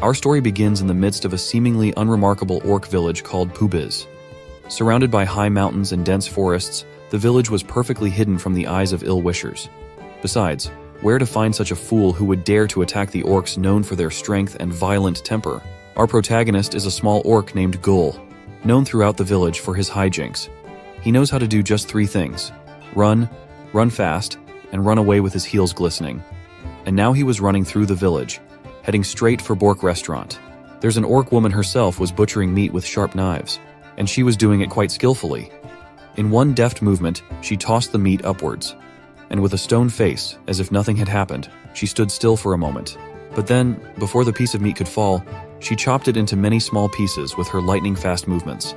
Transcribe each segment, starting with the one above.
Our story begins in the midst of a seemingly unremarkable orc village called Pubiz. Surrounded by high mountains and dense forests, the village was perfectly hidden from the eyes of ill-wishers. Besides, where to find such a fool who would dare to attack the orcs known for their strength and violent temper? Our protagonist is a small orc named Gul, known throughout the village for his hijinks. He knows how to do just 3 things: run, run fast, and run away with his heels glistening. And now he was running through the village, heading straight for Bork restaurant. There's an orc woman herself was butchering meat with sharp knives, and she was doing it quite skillfully. In one deft movement, she tossed the meat upwards, and with a stone face, as if nothing had happened, she stood still for a moment. But then, before the piece of meat could fall, she chopped it into many small pieces with her lightning-fast movements.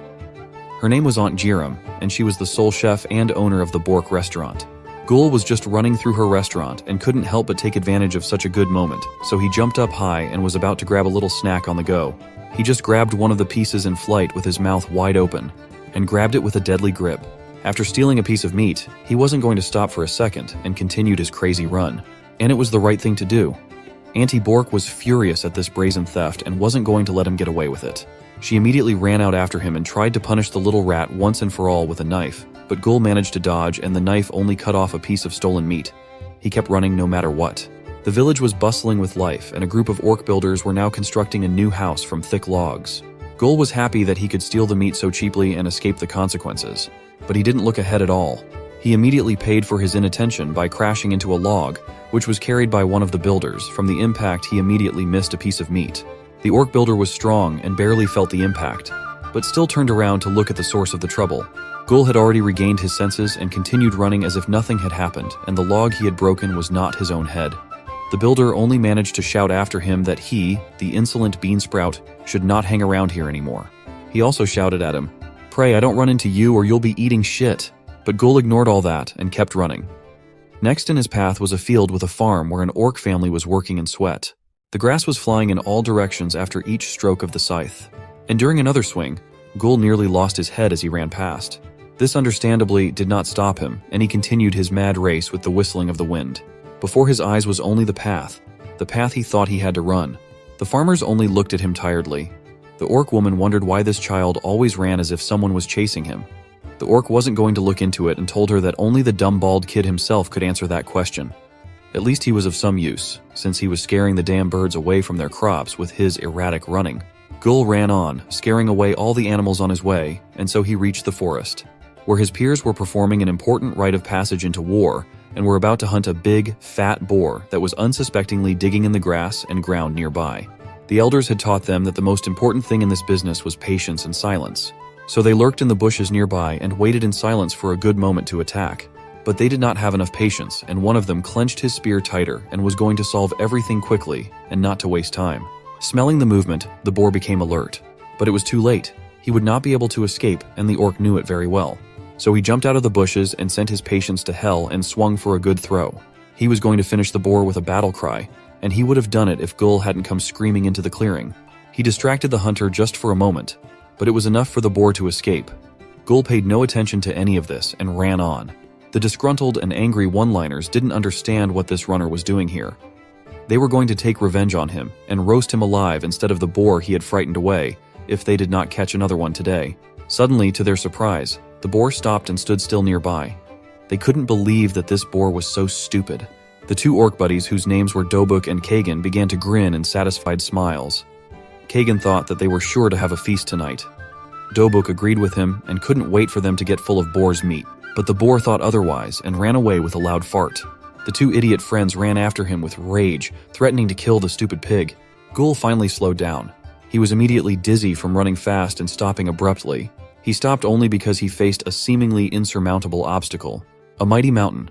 Her name was Aunt Jiram, and she was the sole chef and owner of the Bork restaurant. Gul was just running through her restaurant and couldn't help but take advantage of such a good moment, so he jumped up high and was about to grab a little snack on the go. He just grabbed one of the pieces in flight with his mouth wide open, and grabbed it with a deadly grip. After stealing a piece of meat, he wasn't going to stop for a second and continued his crazy run. And it was the right thing to do. Auntie Bork was furious at this brazen theft and wasn't going to let him get away with it. She immediately ran out after him and tried to punish the little rat once and for all with a knife, but Gul managed to dodge and the knife only cut off a piece of stolen meat. He kept running no matter what. The village was bustling with life, and a group of orc builders were now constructing a new house from thick logs. Gul was happy that he could steal the meat so cheaply and escape the consequences, but he didn't look ahead at all. He immediately paid for his inattention by crashing into a log, which was carried by one of the builders. From the impact, he immediately missed a piece of meat. The orc builder was strong and barely felt the impact, but still turned around to look at the source of the trouble. Gul had already regained his senses and continued running as if nothing had happened, and the log he had broken was not his own head. The builder only managed to shout after him that he, the insolent beansprout, should not hang around here anymore. He also shouted at him, "Pray I don't run into you or you'll be eating shit." But Gul ignored all that and kept running. Next in his path was a field with a farm where an orc family was working in sweat. The grass was flying in all directions after each stroke of the scythe. And during another swing, Gul nearly lost his head as he ran past. This understandably did not stop him, and he continued his mad race with the whistling of the wind. Before his eyes was only the path he thought he had to run. The farmers only looked at him tiredly. The orc woman wondered why this child always ran as if someone was chasing him. The orc wasn't going to look into it and told her that only the dumb bald kid himself could answer that question. At least he was of some use, since he was scaring the damn birds away from their crops with his erratic running. Gul ran on, scaring away all the animals on his way, and so he reached the forest, where his peers were performing an important rite of passage into war and were about to hunt a big, fat boar that was unsuspectingly digging in the grass and ground nearby. The elders had taught them that the most important thing in this business was patience and silence, so they lurked in the bushes nearby and waited in silence for a good moment to attack. But they did not have enough patience, and one of them clenched his spear tighter and was going to solve everything quickly and not to waste time. Smelling the movement, the boar became alert. But it was too late. He would not be able to escape, and the orc knew it very well. So he jumped out of the bushes and sent his patience to hell and swung for a good throw. He was going to finish the boar with a battle cry, and he would have done it if Gul hadn't come screaming into the clearing. He distracted the hunter just for a moment, but it was enough for the boar to escape. Gul paid no attention to any of this and ran on. The disgruntled and angry one-liners didn't understand what this runner was doing here. They were going to take revenge on him and roast him alive instead of the boar he had frightened away, if they did not catch another one today. Suddenly, to their surprise, the boar stopped and stood still nearby. They couldn't believe that this boar was so stupid. The 2 orc buddies, whose names were Dobuk and Kagan, began to grin in satisfied smiles. Kagan thought that they were sure to have a feast tonight. Dobuk agreed with him and couldn't wait for them to get full of boar's meat. But the boar thought otherwise and ran away with a loud fart. The 2 idiot friends ran after him with rage, threatening to kill the stupid pig. Gul finally slowed down. He was immediately dizzy from running fast and stopping abruptly. He stopped only because he faced a seemingly insurmountable obstacle, a mighty mountain.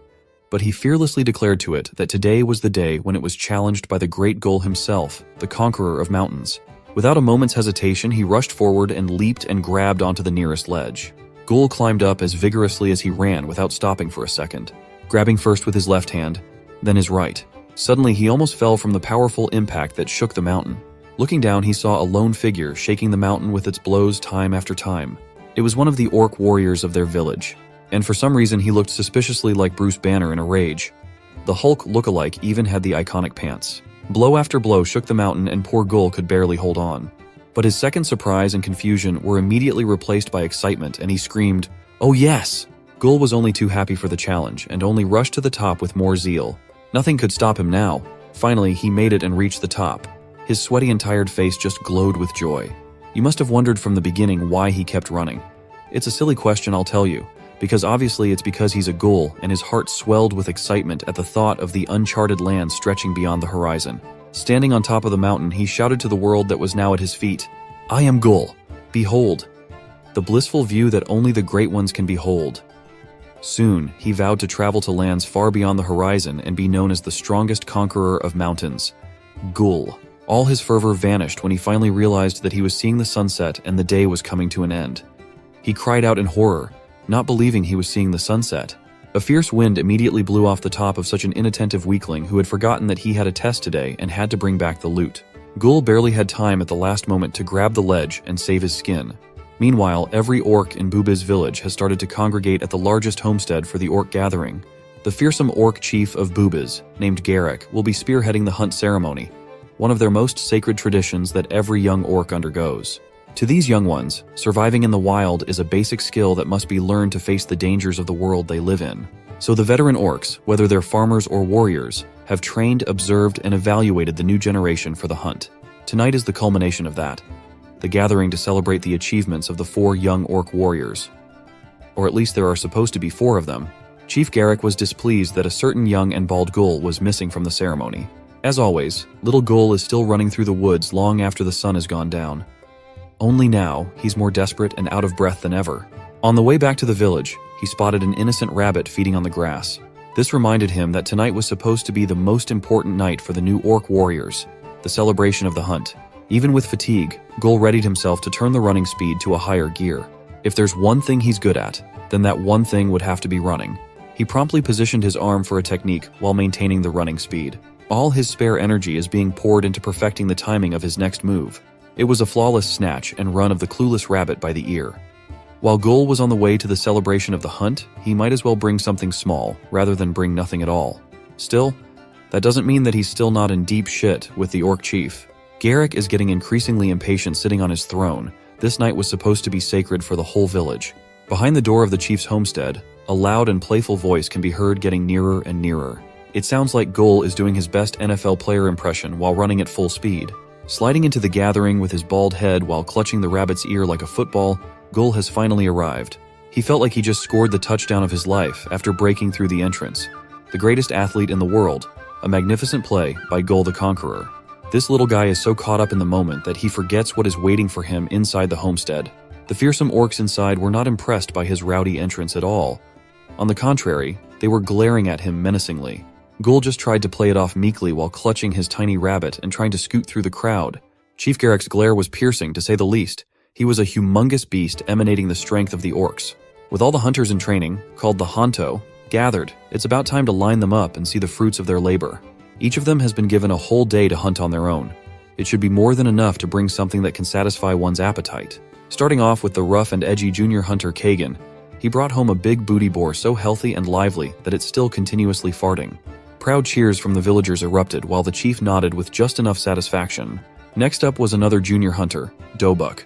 But he fearlessly declared to it that today was the day when it was challenged by the great Gul himself, the conqueror of mountains. Without a moment's hesitation, he rushed forward and leaped and grabbed onto the nearest ledge. Gul climbed up as vigorously as he ran without stopping for a second, grabbing first with his left hand, then his right. Suddenly, he almost fell from the powerful impact that shook the mountain. Looking down, he saw a lone figure shaking the mountain with its blows time after time. It was one of the orc warriors of their village, and for some reason he looked suspiciously like Bruce Banner in a rage. The Hulk look-alike even had the iconic pants. Blow after blow shook the mountain and poor Gul could barely hold on. But his second surprise and confusion were immediately replaced by excitement, and he screamed, "Oh yes!" Gul was only too happy for the challenge and only rushed to the top with more zeal. Nothing could stop him now. Finally, he made it and reached the top. His sweaty and tired face just glowed with joy. You must have wondered from the beginning why he kept running. It's a silly question, I'll tell you, because obviously it's because he's a Gul and his heart swelled with excitement at the thought of the uncharted land stretching beyond the horizon. Standing on top of the mountain, he shouted to the world that was now at his feet, "I am Gul. Behold, the blissful view that only the great ones can behold." Soon, he vowed to travel to lands far beyond the horizon and be known as the strongest conqueror of mountains. Gul. All his fervor vanished when he finally realized that he was seeing the sunset and the day was coming to an end. He cried out in horror, not believing he was seeing the sunset. A fierce wind immediately blew off the top of such an inattentive weakling who had forgotten that he had a test today and had to bring back the loot. Gul barely had time at the last moment to grab the ledge and save his skin. Meanwhile, every orc in Bubiz village has started to congregate at the largest homestead for the orc gathering. The fearsome orc chief of Bubiz, named Garrick, will be spearheading the hunt ceremony, one of their most sacred traditions that every young orc undergoes. To these young ones, surviving in the wild is a basic skill that must be learned to face the dangers of the world they live in. So the veteran orcs, whether they're farmers or warriors, have trained, observed, and evaluated the new generation for the hunt. Tonight is the culmination of that. The gathering to celebrate the achievements of the 4 young orc warriors. Or at least there are supposed to be 4 of them. Chief Garrick was displeased that a certain young and bald Gul was missing from the ceremony. As always, little Gul is still running through the woods long after the sun has gone down. Only now, he's more desperate and out of breath than ever. On the way back to the village, he spotted an innocent rabbit feeding on the grass. This reminded him that tonight was supposed to be the most important night for the new orc warriors, the celebration of the hunt. Even with fatigue, Gul readied himself to turn the running speed to a higher gear. If there's one thing he's good at, then that one thing would have to be running. He promptly positioned his arm for a technique while maintaining the running speed. All his spare energy is being poured into perfecting the timing of his next move. It was a flawless snatch and run of the clueless rabbit by the ear. While Gul was on the way to the celebration of the hunt, he might as well bring something small, rather than bring nothing at all. Still, that doesn't mean that he's still not in deep shit with the orc chief. Garrick is getting increasingly impatient sitting on his throne. This night was supposed to be sacred for the whole village. Behind the door of the chief's homestead, a loud and playful voice can be heard getting nearer and nearer. It sounds like Gul is doing his best NFL player impression while running at full speed. Sliding into the gathering with his bald head while clutching the rabbit's ear like a football, Gul has finally arrived. He felt like he just scored the touchdown of his life after breaking through the entrance. The greatest athlete in the world, a magnificent play by Gul the Conqueror. This little guy is so caught up in the moment that he forgets what is waiting for him inside the homestead. The fearsome orcs inside were not impressed by his rowdy entrance at all. On the contrary, they were glaring at him menacingly. Gul just tried to play it off meekly while clutching his tiny rabbit and trying to scoot through the crowd. Chief Garrick's glare was piercing, to say the least. He was a humongous beast emanating the strength of the orcs. With all the hunters in training, called the Honto, gathered, it's about time to line them up and see the fruits of their labor. Each of them has been given a whole day to hunt on their own. It should be more than enough to bring something that can satisfy one's appetite. Starting off with the rough and edgy junior hunter Kagan, he brought home a big booty boar so healthy and lively that it's still continuously farting. Proud cheers from the villagers erupted while the chief nodded with just enough satisfaction. Next up was another junior hunter, Dobuk.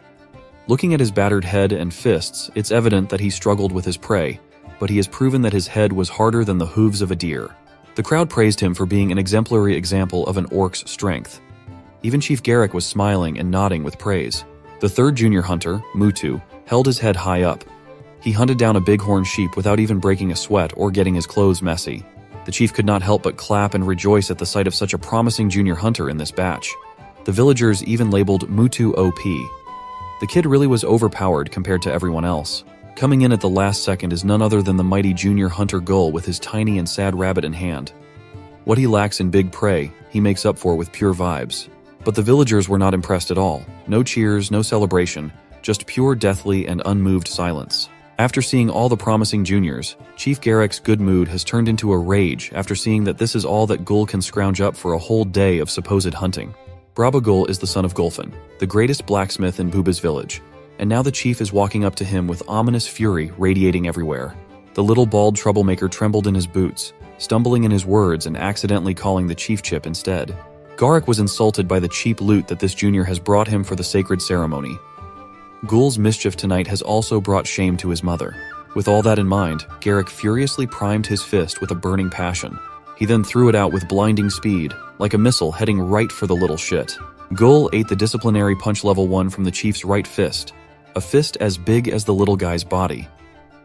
Looking at his battered head and fists, it's evident that he struggled with his prey, but he has proven that his head was harder than the hooves of a deer. The crowd praised him for being an exemplary example of an orc's strength. Even Chief Garrick was smiling and nodding with praise. The third junior hunter, Mutu, held his head high up. He hunted down a bighorn sheep without even breaking a sweat or getting his clothes messy. The chief could not help but clap and rejoice at the sight of such a promising junior hunter in this batch. The villagers even labeled Mutu OP. The kid really was overpowered compared to everyone else. Coming in at the last second is none other than the mighty junior hunter Gul with his tiny and sad rabbit in hand. What he lacks in big prey, he makes up for with pure vibes. But the villagers were not impressed at all. No cheers, no celebration, just pure deathly and unmoved silence. After seeing all the promising juniors, Chief Garrick's good mood has turned into a rage after seeing that this is all that Gul can scrounge up for a whole day of supposed hunting. Braba Gul is the son of Gulfin, the greatest blacksmith in Bubiz village, and now the chief is walking up to him with ominous fury radiating everywhere. The little bald troublemaker trembled in his boots, stumbling in his words and accidentally calling the chief Chip instead. Garrick was insulted by the cheap loot that this junior has brought him for the sacred ceremony. Ghoul's mischief tonight has also brought shame to his mother. With all that in mind, Garrick furiously primed his fist with a burning passion. He then threw it out with blinding speed, like a missile heading right for the little shit. Ghoul ate the disciplinary punch level 1 from the chief's right fist, a fist as big as the little guy's body.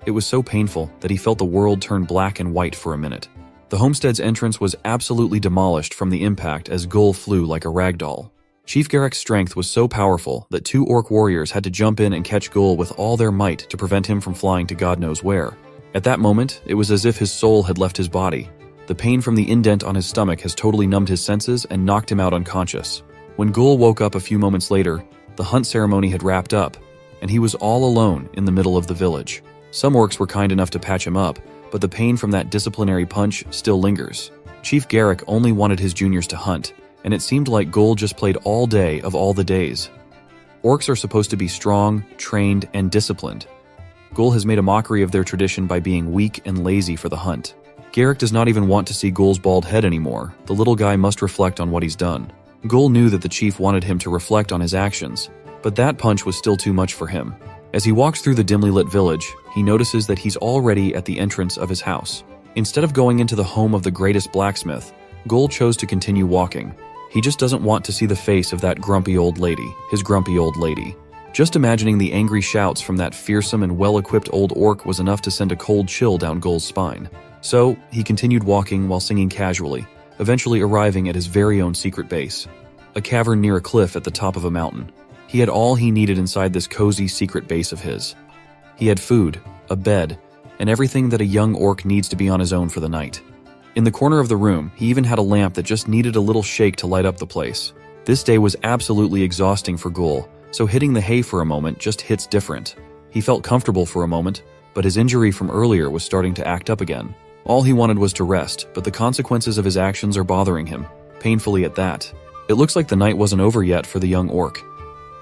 It was so painful that he felt the world turn black and white for a minute. The homestead's entrance was absolutely demolished from the impact as Ghoul flew like a ragdoll. Chief Garrick's strength was so powerful that 2 orc warriors had to jump in and catch Ghoul with all their might to prevent him from flying to God knows where. At that moment, it was as if his soul had left his body. The pain from the indent on his stomach has totally numbed his senses and knocked him out unconscious. When Ghoul woke up a few moments later, the hunt ceremony had wrapped up, and he was all alone in the middle of the village. Some orcs were kind enough to patch him up, but the pain from that disciplinary punch still lingers. Chief Garrick only wanted his juniors to hunt, and it seemed like Ghoul just played all day of all the days. Orcs are supposed to be strong, trained, and disciplined. Ghoul has made a mockery of their tradition by being weak and lazy for the hunt. Garrick does not even want to see Ghoul's bald head anymore. The little guy must reflect on what he's done. Ghoul knew that the chief wanted him to reflect on his actions, but that punch was still too much for him. As he walks through the dimly lit village, he notices that he's already at the entrance of his house. Instead of going into the home of the greatest blacksmith, Ghoul chose to continue walking. He just doesn't want to see the face of that grumpy old lady, his grumpy old lady. Just imagining the angry shouts from that fearsome and well-equipped old orc was enough to send a cold chill down Ghoul's spine. So, he continued walking while singing casually, eventually arriving at his very own secret base. A cavern near a cliff at the top of a mountain. He had all he needed inside this cozy secret base of his. He had food, a bed, and everything that a young orc needs to be on his own for the night. In the corner of the room, he even had a lamp that just needed a little shake to light up the place. This day was absolutely exhausting for Ghoul, so hitting the hay for a moment just hits different. He felt comfortable for a moment, but his injury from earlier was starting to act up again. All he wanted was to rest, but the consequences of his actions are bothering him, painfully at that. It looks like the night wasn't over yet for the young orc.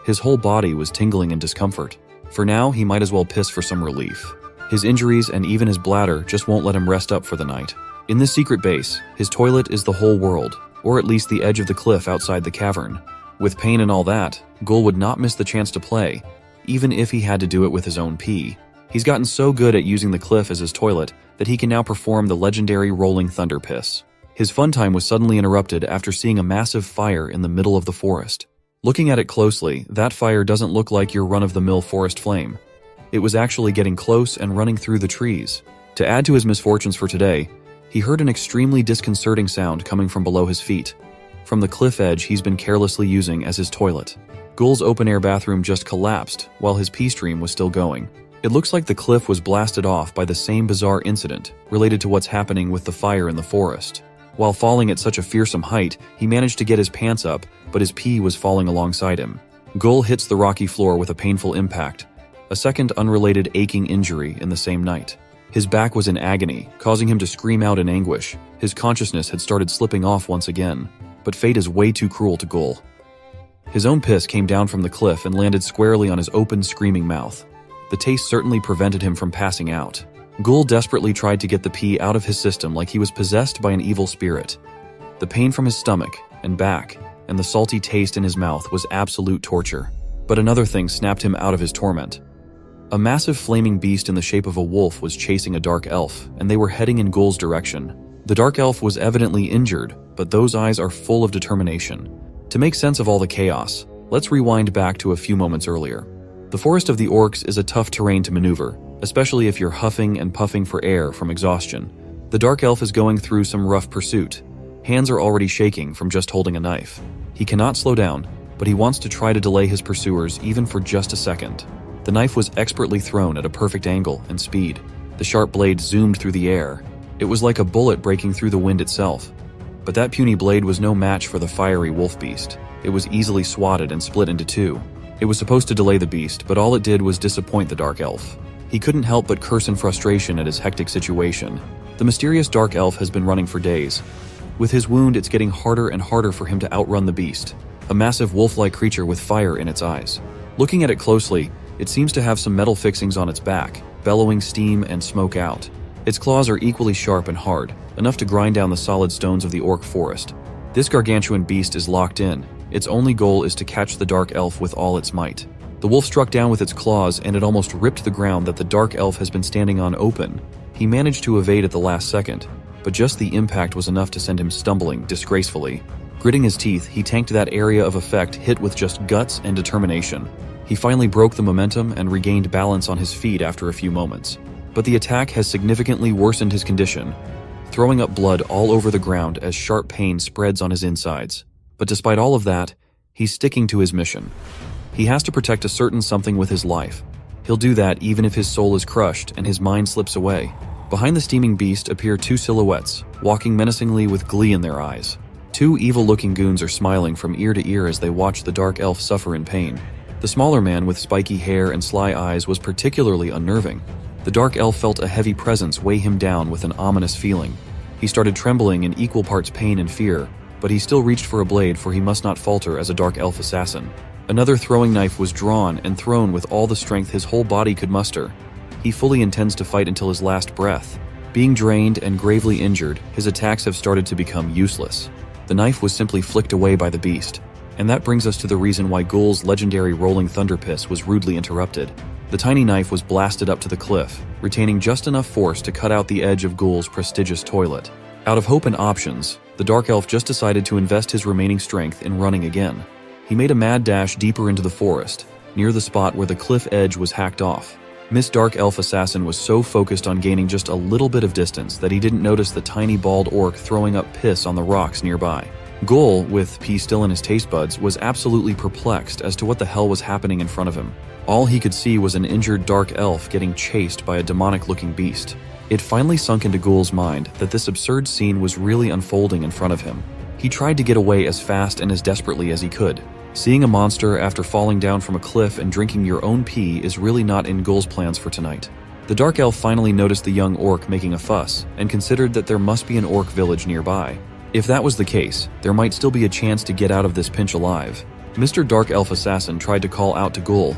His whole body was tingling in discomfort. For now, he might as well piss for some relief. His injuries and even his bladder just won't let him rest up for the night. In this secret base, his toilet is the whole world, or at least the edge of the cliff outside the cavern. With pain and all that, Ghoul would not miss the chance to play, even if he had to do it with his own pee. He's gotten so good at using the cliff as his toilet that he can now perform the legendary rolling thunder piss. His fun time was suddenly interrupted after seeing a massive fire in the middle of the forest. Looking at it closely, that fire doesn't look like your run-of-the-mill forest flame. It was actually getting close and running through the trees. To add to his misfortunes for today, he heard an extremely disconcerting sound coming from below his feet, from the cliff edge he's been carelessly using as his toilet. Ghoul's open-air bathroom just collapsed while his pee stream was still going. It looks like the cliff was blasted off by the same bizarre incident related to what's happening with the fire in the forest. While falling at such a fearsome height, he managed to get his pants up, but his pee was falling alongside him. Ghoul hits the rocky floor with a painful impact, a second unrelated aching injury in the same night. His back was in agony, causing him to scream out in anguish. His consciousness had started slipping off once again, but fate is way too cruel to Ghoul. His own piss came down from the cliff and landed squarely on his open, screaming mouth. The taste certainly prevented him from passing out. Ghoul desperately tried to get the pee out of his system like he was possessed by an evil spirit. The pain from his stomach and back and the salty taste in his mouth was absolute torture. But another thing snapped him out of his torment. A massive flaming beast in the shape of a wolf was chasing a dark elf, and they were heading in Ghoul's direction. The dark elf was evidently injured, but those eyes are full of determination. To make sense of all the chaos, let's rewind back to a few moments earlier. The Forest of the Orcs is a tough terrain to maneuver, especially if you're huffing and puffing for air from exhaustion. The Dark Elf is going through some rough pursuit. Hands are already shaking from just holding a knife. He cannot slow down, but he wants to try to delay his pursuers even for just a second. The knife was expertly thrown at a perfect angle and speed. The sharp blade zoomed through the air. It was like a bullet breaking through the wind itself. But that puny blade was no match for the fiery wolf beast. It was easily swatted and split into two. It was supposed to delay the beast, but all it did was disappoint the Dark Elf. He couldn't help but curse in frustration at his hectic situation. The mysterious Dark Elf has been running for days. With his wound, it's getting harder and harder for him to outrun the beast, a massive wolf-like creature with fire in its eyes. Looking at it closely, it seems to have some metal fixings on its back, bellowing steam and smoke out. Its claws are equally sharp and hard, enough to grind down the solid stones of the orc forest. This gargantuan beast is locked in. Its only goal is to catch the dark elf with all its might. The wolf struck down with its claws, and it almost ripped the ground that the dark elf has been standing on open. He managed to evade at the last second, but just the impact was enough to send him stumbling disgracefully. Gritting his teeth, he tanked that area of effect hit with just guts and determination. He finally broke the momentum and regained balance on his feet after a few moments. But the attack has significantly worsened his condition, throwing up blood all over the ground as sharp pain spreads on his insides. But despite all of that, he's sticking to his mission. He has to protect a certain something with his life. He'll do that even if his soul is crushed and his mind slips away. Behind the steaming beast appear two silhouettes, walking menacingly with glee in their eyes. Two evil-looking goons are smiling from ear to ear as they watch the dark elf suffer in pain. The smaller man with spiky hair and sly eyes was particularly unnerving. The dark elf felt a heavy presence weigh him down with an ominous feeling. He started trembling in equal parts pain and fear, but he still reached for a blade, for he must not falter as a dark elf assassin. Another throwing knife was drawn and thrown with all the strength his whole body could muster. He fully intends to fight until his last breath. Being drained and gravely injured, his attacks have started to become useless. The knife was simply flicked away by the beast. And that brings us to the reason why Ghoul's legendary rolling thunder piss was rudely interrupted. The tiny knife was blasted up to the cliff, retaining just enough force to cut out the edge of Ghoul's prestigious toilet. Out of hope and options, the dark elf just decided to invest his remaining strength in running again. He made a mad dash deeper into the forest, near the spot where the cliff edge was hacked off. Miss Dark Elf Assassin was so focused on gaining just a little bit of distance that he didn't notice the tiny bald orc throwing up piss on the rocks nearby. Ghoul, with pee still in his taste buds, was absolutely perplexed as to what the hell was happening in front of him. All he could see was an injured dark elf getting chased by a demonic-looking beast. It finally sunk into Ghoul's mind that this absurd scene was really unfolding in front of him. He tried to get away as fast and as desperately as he could. Seeing a monster after falling down from a cliff and drinking your own pee is really not in Ghoul's plans for tonight. The dark elf finally noticed the young orc making a fuss and considered that there must be an orc village nearby. If that was the case, there might still be a chance to get out of this pinch alive. Mr. Dark Elf Assassin tried to call out to Ghoul,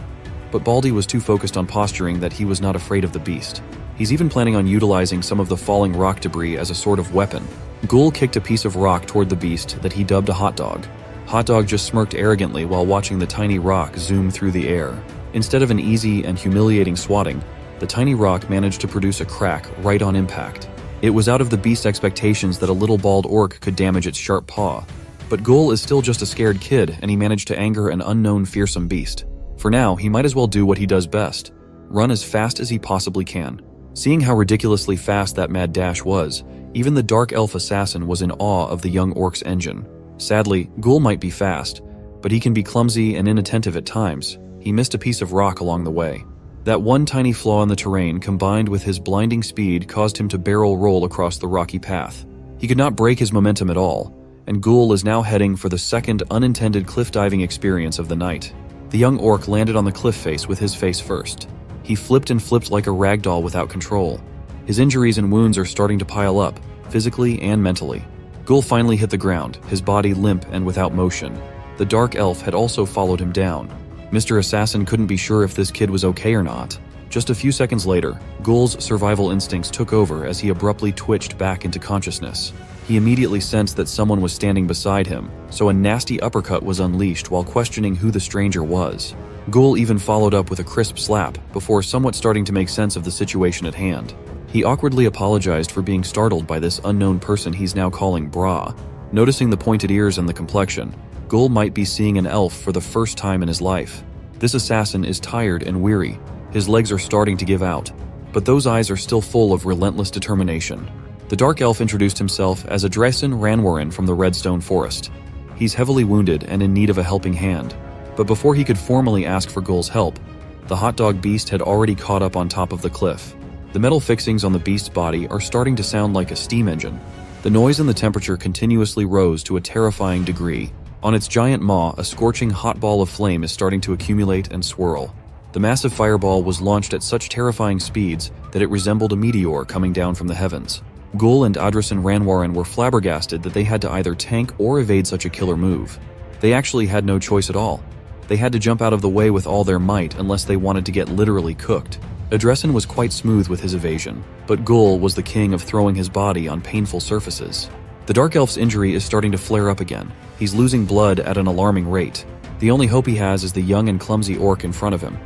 but Baldy was too focused on posturing that he was not afraid of the beast. He's even planning on utilizing some of the falling rock debris as a sort of weapon. Ghoul kicked a piece of rock toward the beast that he dubbed a hot dog. Hot Dog just smirked arrogantly while watching the tiny rock zoom through the air. Instead of an easy and humiliating swatting, the tiny rock managed to produce a crack right on impact. It was out of the beast's expectations that a little bald orc could damage its sharp paw. But Ghoul is still just a scared kid, and he managed to anger an unknown fearsome beast. For now, he might as well do what he does best: run as fast as he possibly can. Seeing how ridiculously fast that mad dash was, even the Dark Elf Assassin was in awe of the young orc's engine. Sadly, Ghoul might be fast, but he can be clumsy and inattentive at times. He missed a piece of rock along the way. That one tiny flaw in the terrain combined with his blinding speed caused him to barrel roll across the rocky path. He could not break his momentum at all, and Ghoul is now heading for the second unintended cliff diving experience of the night. The young orc landed on the cliff face with his face first. He flipped and flipped like a ragdoll without control. His injuries and wounds are starting to pile up, physically and mentally. Ghoul finally hit the ground, his body limp and without motion. The dark elf had also followed him down. Mr. Assassin couldn't be sure if this kid was okay or not. Just a few seconds later, Ghoul's survival instincts took over as he abruptly twitched back into consciousness. He immediately sensed that someone was standing beside him, so a nasty uppercut was unleashed while questioning who the stranger was. Ghoul even followed up with a crisp slap before somewhat starting to make sense of the situation at hand. He awkwardly apologized for being startled by this unknown person he's now calling Bra. Noticing the pointed ears and the complexion, Ghoul might be seeing an elf for the first time in his life. This assassin is tired and weary. His legs are starting to give out, but those eyes are still full of relentless determination. The dark elf introduced himself as Adresin Ranwarin from the Redstone Forest. He's heavily wounded and in need of a helping hand, but before he could formally ask for Ghoul's help, the hot dog beast had already caught up on top of the cliff. The metal fixings on the beast's body are starting to sound like a steam engine. The noise and the temperature continuously rose to a terrifying degree. On its giant maw, a scorching hot ball of flame is starting to accumulate and swirl. The massive fireball was launched at such terrifying speeds that it resembled a meteor coming down from the heavens. Ghoul and Adresin Ranwarin were flabbergasted that they had to either tank or evade such a killer move. They actually had no choice at all. They had to jump out of the way with all their might unless they wanted to get literally cooked. Adresin was quite smooth with his evasion, but Ghoul was the king of throwing his body on painful surfaces. The Dark Elf's injury is starting to flare up again. He's losing blood at an alarming rate. The only hope he has is the young and clumsy orc in front of him.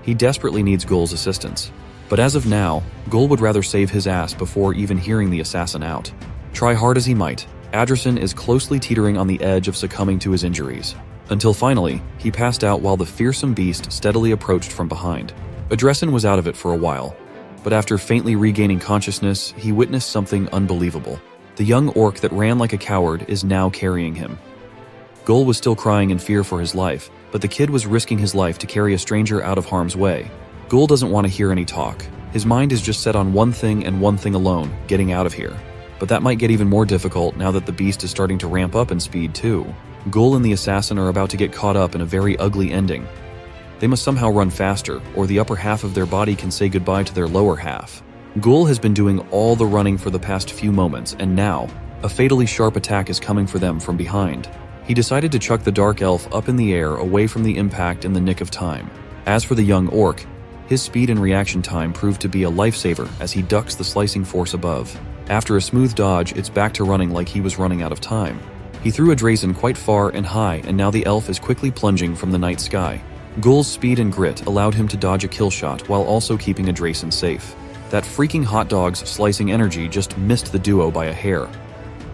He desperately needs Gul's assistance. But as of now, Gul would rather save his ass before even hearing the assassin out. Try hard as he might, Adrison is closely teetering on the edge of succumbing to his injuries. Until finally, he passed out while the fearsome beast steadily approached from behind. Adrison was out of it for a while, but after faintly regaining consciousness, he witnessed something unbelievable. The young orc that ran like a coward is now carrying him. Gul was still crying in fear for his life, but the kid was risking his life to carry a stranger out of harm's way. Gul doesn't want to hear any talk. His mind is just set on one thing and one thing alone, getting out of here. But that might get even more difficult now that the beast is starting to ramp up in speed too. Gul and the assassin are about to get caught up in a very ugly ending. They must somehow run faster, or the upper half of their body can say goodbye to their lower half. Gul has been doing all the running for the past few moments, and now, a fatally sharp attack is coming for them from behind. He decided to chuck the Dark Elf up in the air away from the impact in the nick of time. As for the young orc, his speed and reaction time proved to be a lifesaver as he ducks the slicing force above. After a smooth dodge, it's back to running like he was running out of time. He threw a Drazen quite far and high, and now the elf is quickly plunging from the night sky. Gul's speed and grit allowed him to dodge a kill shot while also keeping a Drazen safe. That freaking hot dog's slicing energy just missed the duo by a hair.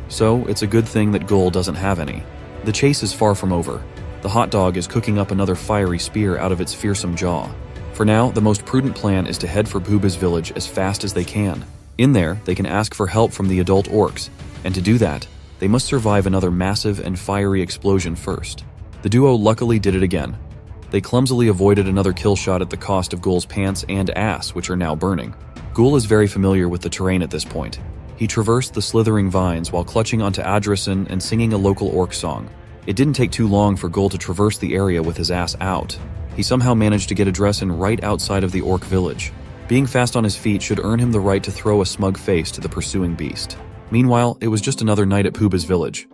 So, it's a good thing that Gul doesn't have any. The chase is far from over. The hot dog is cooking up another fiery spear out of its fearsome jaw. For now, the most prudent plan is to head for Puba's village as fast as they can. In there, they can ask for help from the adult orcs, and to do that, they must survive another massive and fiery explosion first. The duo luckily did it again. They clumsily avoided another kill shot at the cost of Gul's pants and ass, which are now burning. Gul is very familiar with the terrain at this point. He traversed the slithering vines while clutching onto Adrison and singing a local orc song. It didn't take too long for Gul to traverse the area with his ass out. He somehow managed to get Adrison right outside of the orc village. Being fast on his feet should earn him the right to throw a smug face to the pursuing beast. Meanwhile, it was just another night at Puba's village.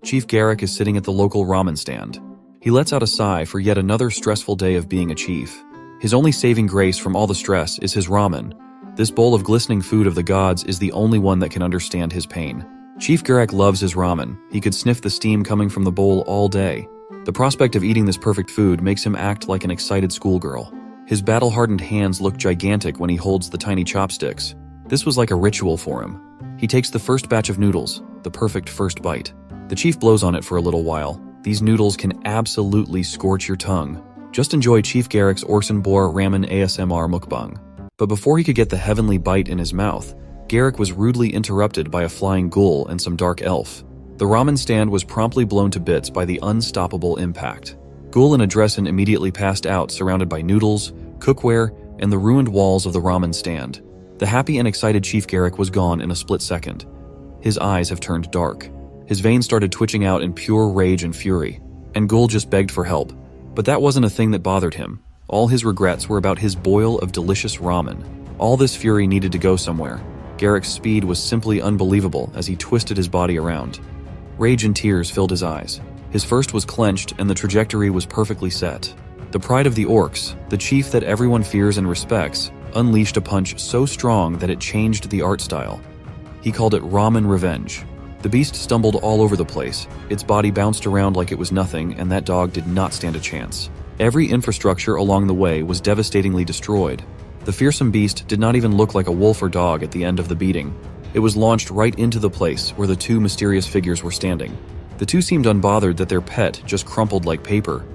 Chief Garrick is sitting at the local ramen stand. He lets out a sigh for yet another stressful day of being a chief. His only saving grace from all the stress is his ramen. This bowl of glistening food of the gods is the only one that can understand his pain. Chief Garrick loves his ramen. He could sniff the steam coming from the bowl all day. The prospect of eating this perfect food makes him act like an excited schoolgirl. His battle-hardened hands look gigantic when he holds the tiny chopsticks. This was like a ritual for him. He takes the first batch of noodles, the perfect first bite. The chief blows on it for a little while. These noodles can absolutely scorch your tongue. Just enjoy Chief Garrick's Orson Boar Ramen ASMR mukbang. But before he could get the heavenly bite in his mouth, Garrick was rudely interrupted by a flying ghoul and some dark elf. The ramen stand was promptly blown to bits by the unstoppable impact. Ghoul and Adrison immediately passed out, surrounded by noodles, cookware, and the ruined walls of the ramen stand. The happy and excited Chief Garrick was gone in a split second. His eyes have turned dark. His veins started twitching out in pure rage and fury, and Ghoul just begged for help. But that wasn't a thing that bothered him. All his regrets were about his boil of delicious ramen. All this fury needed to go somewhere. Garrick's speed was simply unbelievable as he twisted his body around. Rage and tears filled his eyes. His first was clenched and the trajectory was perfectly set. The pride of the orcs, the chief that everyone fears and respects, unleashed a punch so strong that it changed the art style. He called it Ramen Revenge. The beast stumbled all over the place. Its body bounced around like it was nothing, and that dog did not stand a chance. Every infrastructure along the way was devastatingly destroyed. The fearsome beast did not even look like a wolf or dog at the end of the beating. It was launched right into the place where the two mysterious figures were standing. The two seemed unbothered that their pet just crumpled like paper.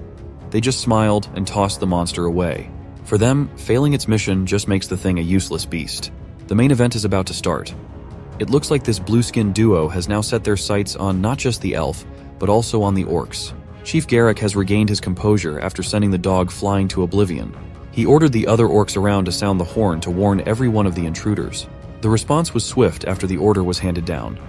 They just smiled and tossed the monster away. For them, failing its mission just makes the thing a useless beast. The main event is about to start. It looks like this blue-skinned duo has now set their sights on not just the elf, but also on the orcs. Chief Garrick has regained his composure after sending the dog flying to oblivion. He ordered the other orcs around to sound the horn to warn every one of the intruders. The response was swift after the order was handed down.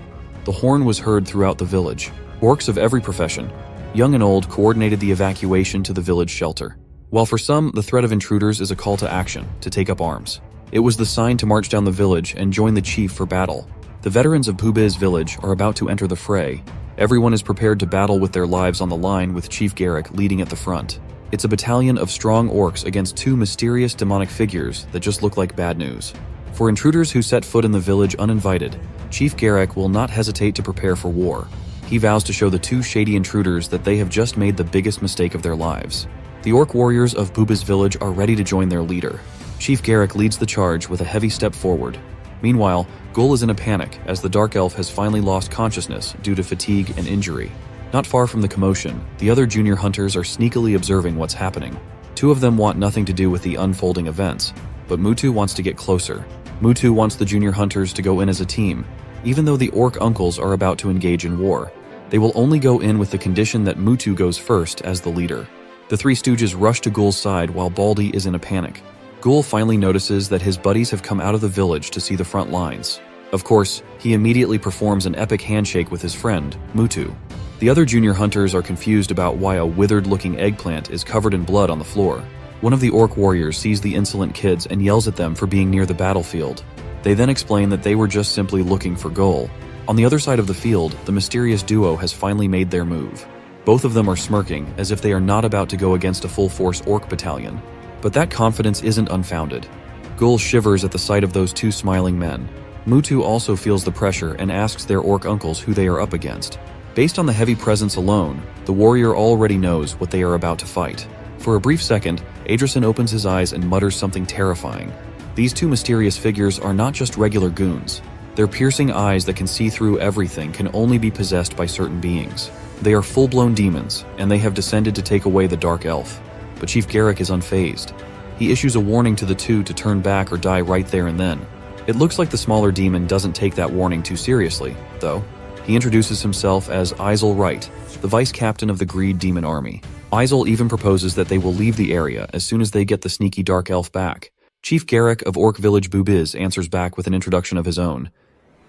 The horn was heard throughout the village. Orcs of every profession, young and old, coordinated the evacuation to the village shelter. While for some, the threat of intruders is a call to action, to take up arms. It was the sign to march down the village and join the chief for battle. The veterans of Puba's village are about to enter the fray. Everyone is prepared to battle with their lives on the line, with Chief Garrick leading at the front. It's a battalion of strong orcs against two mysterious demonic figures that just look like bad news. For intruders who set foot in the village uninvited, Chief Garrick will not hesitate to prepare for war. He vows to show the two shady intruders that they have just made the biggest mistake of their lives. The orc warriors of Pubiz village are ready to join their leader. Chief Garrick leads the charge with a heavy step forward. Meanwhile, Gul is in a panic as the Dark Elf has finally lost consciousness due to fatigue and injury. Not far from the commotion, the other junior hunters are sneakily observing what's happening. Two of them want nothing to do with the unfolding events, but Mutu wants to get closer. Mutu wants the junior hunters to go in as a team, even though the orc uncles are about to engage in war. They will only go in with the condition that Mutu goes first as the leader. The three stooges rush to Gul's side while Baldy is in a panic. Gul finally notices that his buddies have come out of the village to see the front lines. Of course, he immediately performs an epic handshake with his friend, Mutu. The other junior hunters are confused about why a withered-looking eggplant is covered in blood on the floor. One of the orc warriors sees the insolent kids and yells at them for being near the battlefield. They then explain that they were just simply looking for Gul. On the other side of the field, the mysterious duo has finally made their move. Both of them are smirking, as if they are not about to go against a full-force orc battalion. But that confidence isn't unfounded. Gul shivers at the sight of those two smiling men. Mutu also feels the pressure and asks their orc uncles who they are up against. Based on the heavy presence alone, the warrior already knows what they are about to fight. For a brief second, Adrasin opens his eyes and mutters something terrifying. These two mysterious figures are not just regular goons. Their piercing eyes that can see through everything can only be possessed by certain beings. They are full-blown demons, and they have descended to take away the Dark Elf. But Chief Garrick is unfazed. He issues a warning to the two to turn back or die right there and then. It looks like the smaller demon doesn't take that warning too seriously, though. He introduces himself as Ytshort Wright, the vice captain of the Greed Demon Army. Ytshort even proposes that they will leave the area as soon as they get the sneaky Dark Elf back. Chief Garrick of Orc Village Pubiz answers back with an introduction of his own.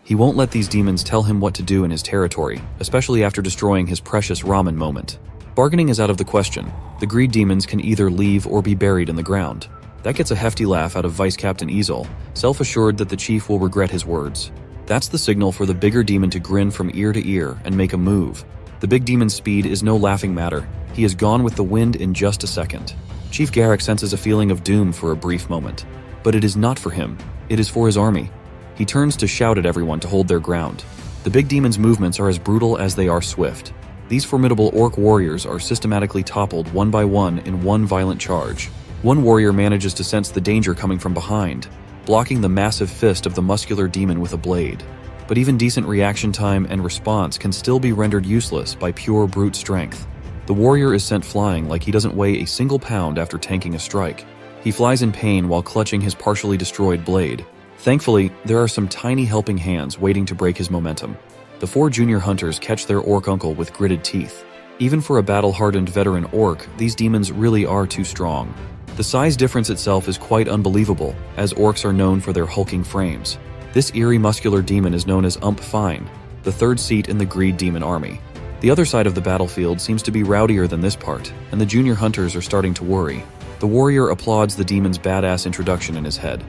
He won't let these demons tell him what to do in his territory, especially after destroying his precious ramen moment. Bargaining is out of the question. The greed demons can either leave or be buried in the ground. That gets a hefty laugh out of Vice Captain Ezel, self-assured that the chief will regret his words. That's the signal for the bigger demon to grin from ear to ear and make a move. The big demon's speed is no laughing matter. He is gone with the wind in just a second. Chief Garrick senses a feeling of doom for a brief moment. But it is not for him. It is for his army. He turns to shout at everyone to hold their ground. The big demon's movements are as brutal as they are swift. These formidable orc warriors are systematically toppled one by one in one violent charge. One warrior manages to sense the danger coming from behind, blocking the massive fist of the muscular demon with a blade. But even decent reaction time and response can still be rendered useless by pure brute strength. The warrior is sent flying like he doesn't weigh a single pound after tanking a strike. He flies in pain while clutching his partially destroyed blade. Thankfully, there are some tiny helping hands waiting to break his momentum. The four junior hunters catch their orc uncle with gritted teeth. Even for a battle-hardened veteran orc, these demons really are too strong. The size difference itself is quite unbelievable, as orcs are known for their hulking frames. This eerie muscular demon is known as Ump Fine, the third seat in the Greed Demon Army. The other side of the battlefield seems to be rowdier than this part, and the junior hunters are starting to worry. The warrior applauds the demon's badass introduction in his head.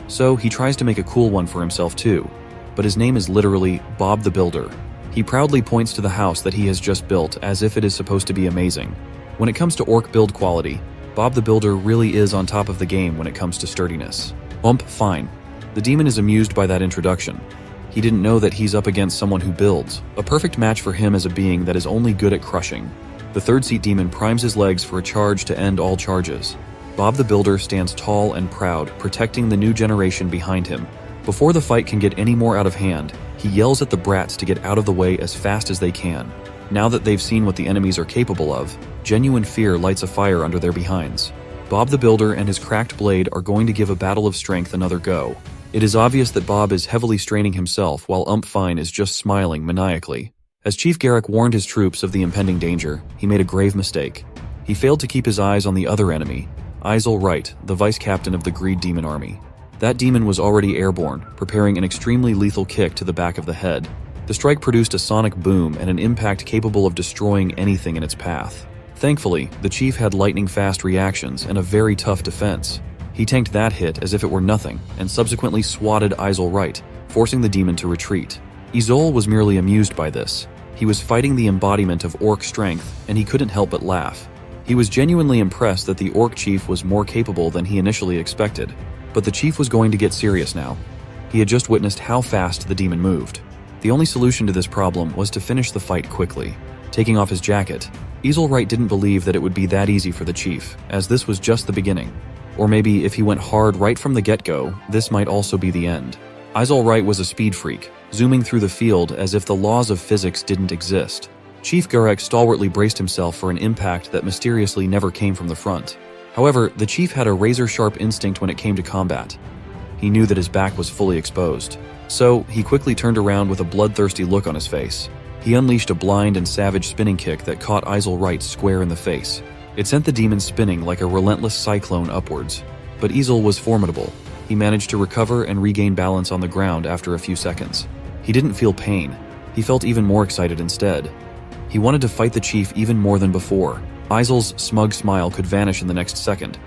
So he tries to make a cool one for himself too, but his name is literally Bob the Builder. He proudly points to the house that he has just built as if it is supposed to be amazing. When it comes to orc build quality, Bob the Builder really is on top of the game when it comes to sturdiness. Ump Fine. The demon is amused by that introduction. He didn't know that he's up against someone who builds, a perfect match for him as a being that is only good at crushing. The third seat demon primes his legs for a charge to end all charges. Bob the Builder stands tall and proud, protecting the new generation behind him. Before the fight can get any more out of hand, he yells at the brats to get out of the way as fast as they can. Now that they've seen what the enemies are capable of, genuine fear lights a fire under their behinds. Bob the Builder and his cracked blade are going to give a battle of strength another go. It is obvious that Bob is heavily straining himself while Ump Fine is just smiling maniacally. As Chief Garrick warned his troops of the impending danger, he made a grave mistake. He failed to keep his eyes on the other enemy, Ytshort Wright, the vice captain of the Greed Demon Army. That demon was already airborne, preparing an extremely lethal kick to the back of the head. The strike produced a sonic boom and an impact capable of destroying anything in its path. Thankfully, the chief had lightning-fast reactions and a very tough defense. He tanked that hit as if it were nothing, and subsequently swatted Ytshort Wright, forcing the demon to retreat. Izol was merely amused by this. He was fighting the embodiment of orc strength, and he couldn't help but laugh. He was genuinely impressed that the orc chief was more capable than he initially expected. But the chief was going to get serious now. He had just witnessed how fast the demon moved. The only solution to this problem was to finish the fight quickly. Taking off his jacket, ytshort didn't believe that it would be that easy for the chief, as this was just the beginning. Or maybe if he went hard right from the get-go, this might also be the end. Ytshort was a speed freak, zooming through the field as if the laws of physics didn't exist. Chief Garek stalwartly braced himself for an impact that mysteriously never came from the front. However, the chief had a razor-sharp instinct when it came to combat. He knew that his back was fully exposed. So, he quickly turned around with a bloodthirsty look on his face. He unleashed a blind and savage spinning kick that caught ytshort square in the face. It sent the demon spinning like a relentless cyclone upwards. But Ytshort was formidable. He managed to recover and regain balance on the ground after a few seconds. He didn't feel pain. He felt even more excited instead. He wanted to fight the chief even more than before. Ytshort's smug smile could vanish in the next second,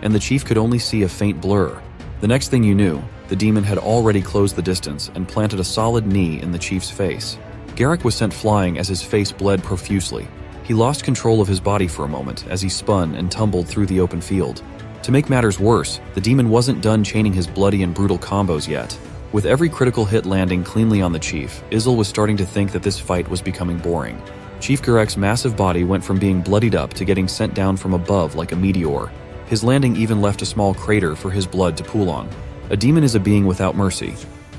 and the chief could only see a faint blur. The next thing you knew, the demon had already closed the distance and planted a solid knee in the chief's face. Garek was sent flying as his face bled profusely. He lost control of his body for a moment as he spun and tumbled through the open field. To make matters worse, the demon wasn't done chaining his bloody and brutal combos yet. With every critical hit landing cleanly on the chief, Ytshort was starting to think that this fight was becoming boring. Chief Garek's massive body went from being bloodied up to getting sent down from above like a meteor. His landing even left a small crater for his blood to pool on. A demon is a being without mercy.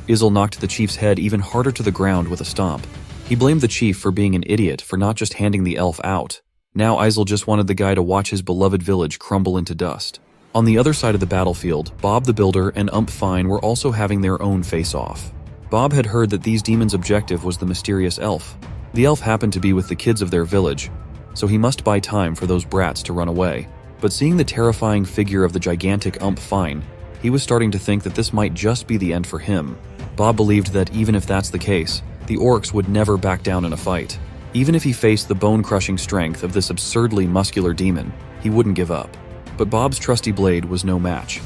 Ytshort knocked the chief's head even harder to the ground with a stomp. He blamed the chief for being an idiot for not just handing the elf out. Now Ytshort just wanted the guy to watch his beloved village crumble into dust. On the other side of the battlefield, Bob the Builder and Fine were also having their own face-off. Bob had heard that these demons' objective was the mysterious elf. The elf happened to be with the kids of their village, so he must buy time for those brats to run away. But seeing the terrifying figure of the gigantic Fine, he was starting to think that this might just be the end for him. Bob believed that even if that's the case, the orcs would never back down in a fight. Even if he faced the bone-crushing strength of this absurdly muscular demon, he wouldn't give up. But Bob's trusty blade was no match.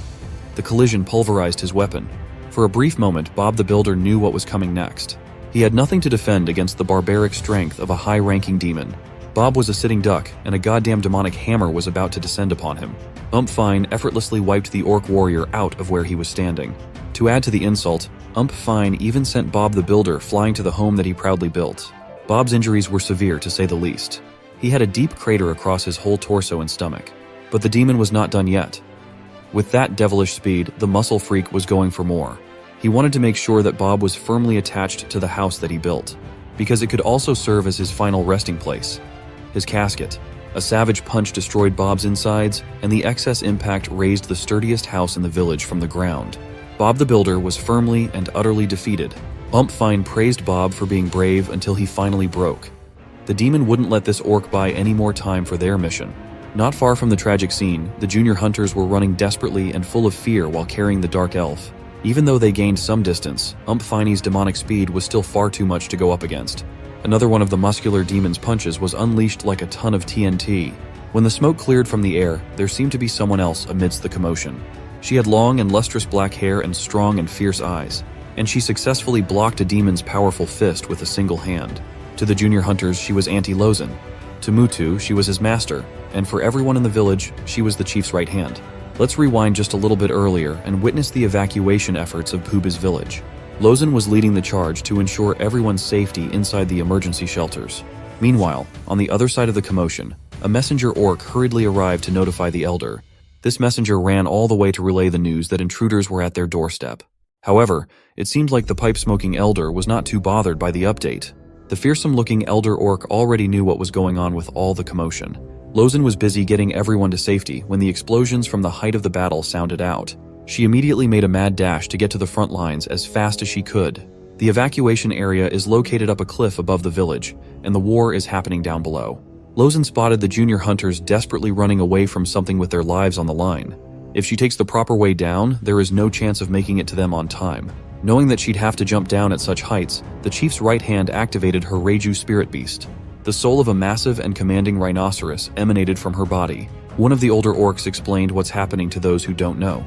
The collision pulverized his weapon. For a brief moment, Bob the Builder knew what was coming next. He had nothing to defend against the barbaric strength of a high-ranking demon. Bob was a sitting duck, and a goddamn demonic hammer was about to descend upon him. Fine effortlessly wiped the orc warrior out of where he was standing. To add to the insult, Fine even sent Bob the Builder flying to the home that he proudly built. Bob's injuries were severe, to say the least. He had a deep crater across his whole torso and stomach. But the demon was not done yet. With that devilish speed, the muscle freak was going for more. He wanted to make sure that Bob was firmly attached to the house that he built, because it could also serve as his final resting place. His casket. A savage punch destroyed Bob's insides, and the excess impact raised the sturdiest house in the village from the ground. Bob the Builder was firmly and utterly defeated. Fine praised Bob for being brave until he finally broke. The demon wouldn't let this orc buy any more time for their mission. Not far from the tragic scene, the junior hunters were running desperately and full of fear while carrying the dark elf. Even though they gained some distance, Fine's demonic speed was still far too much to go up against. Another one of the muscular demon's punches was unleashed like a ton of TNT. When the smoke cleared from the air, there seemed to be someone else amidst the commotion. She had long and lustrous black hair and strong and fierce eyes, and she successfully blocked a demon's powerful fist with a single hand. To the junior hunters, she was Auntie Lozen. To Mutu, she was his master, and for everyone in the village, she was the chief's right hand. Let's rewind just a little bit earlier and witness the evacuation efforts of Puba's village. Lozen was leading the charge to ensure everyone's safety inside the emergency shelters. Meanwhile, on the other side of the commotion, a messenger orc hurriedly arrived to notify the elder. This messenger ran all the way to relay the news that intruders were at their doorstep. However, it seemed like the pipe-smoking elder was not too bothered by the update. The fearsome-looking elder orc already knew what was going on with all the commotion. Lozen was busy getting everyone to safety when the explosions from the height of the battle sounded out. She immediately made a mad dash to get to the front lines as fast as she could. The evacuation area is located up a cliff above the village, and the war is happening down below. Lozen spotted the junior hunters desperately running away from something with their lives on the line. If she takes the proper way down, there is no chance of making it to them on time. Knowing that she'd have to jump down at such heights, the chief's right hand activated her Reiju spirit beast. The soul of a massive and commanding rhinoceros emanated from her body. One of the older orcs explained what's happening to those who don't know.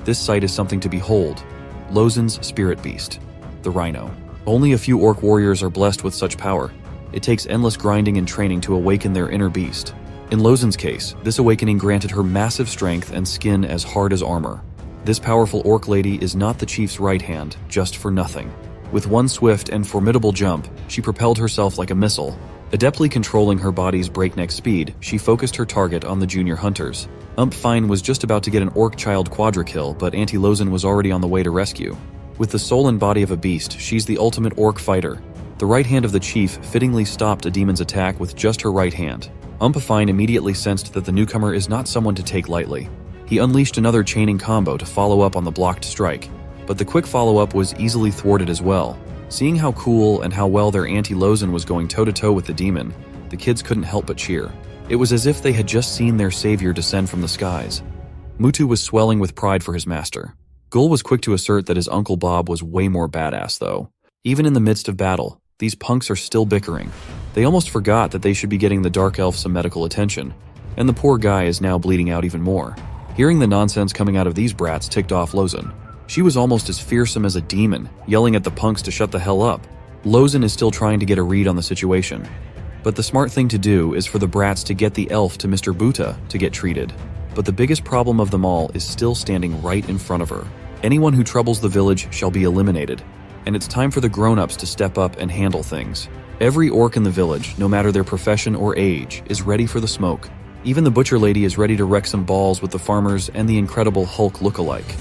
This sight is something to behold. Lozen's spirit beast, the rhino. Only a few orc warriors are blessed with such power. It takes endless grinding and training to awaken their inner beast. In Lozen's case, this awakening granted her massive strength and skin as hard as armor. This powerful orc lady is not the chief's right hand, just for nothing. With one swift and formidable jump, she propelled herself like a missile. Adeptly controlling her body's breakneck speed, she focused her target on the junior hunters. Fine was just about to get an orc child quadra kill, but Auntie Lozen was already on the way to rescue. With the soul and body of a beast, she's the ultimate orc fighter. The right hand of the chief fittingly stopped a demon's attack with just her right hand. Fine immediately sensed that the newcomer is not someone to take lightly. He unleashed another chaining combo to follow up on the blocked strike, but the quick follow-up was easily thwarted as well. Seeing how cool and how well their Auntie Lozen was going toe-to-toe with the demon, the kids couldn't help but cheer. It was as if they had just seen their savior descend from the skies. Mutu was swelling with pride for his master. Gul was quick to assert that his Uncle Bob was way more badass though. Even in the midst of battle, these punks are still bickering. They almost forgot that they should be getting the Dark Elf some medical attention, and the poor guy is now bleeding out even more. Hearing the nonsense coming out of these brats ticked off Lozen. She was almost as fearsome as a demon, yelling at the punks to shut the hell up. Lozen is still trying to get a read on the situation. But the smart thing to do is for the brats to get the elf to Mr. Buta to get treated. But the biggest problem of them all is still standing right in front of her. Anyone who troubles the village shall be eliminated, and it's time for the grown-ups to step up and handle things. Every orc in the village, no matter their profession or age, is ready for the smoke. Even the butcher lady is ready to wreck some balls with the farmers and the incredible Hulk look-alike.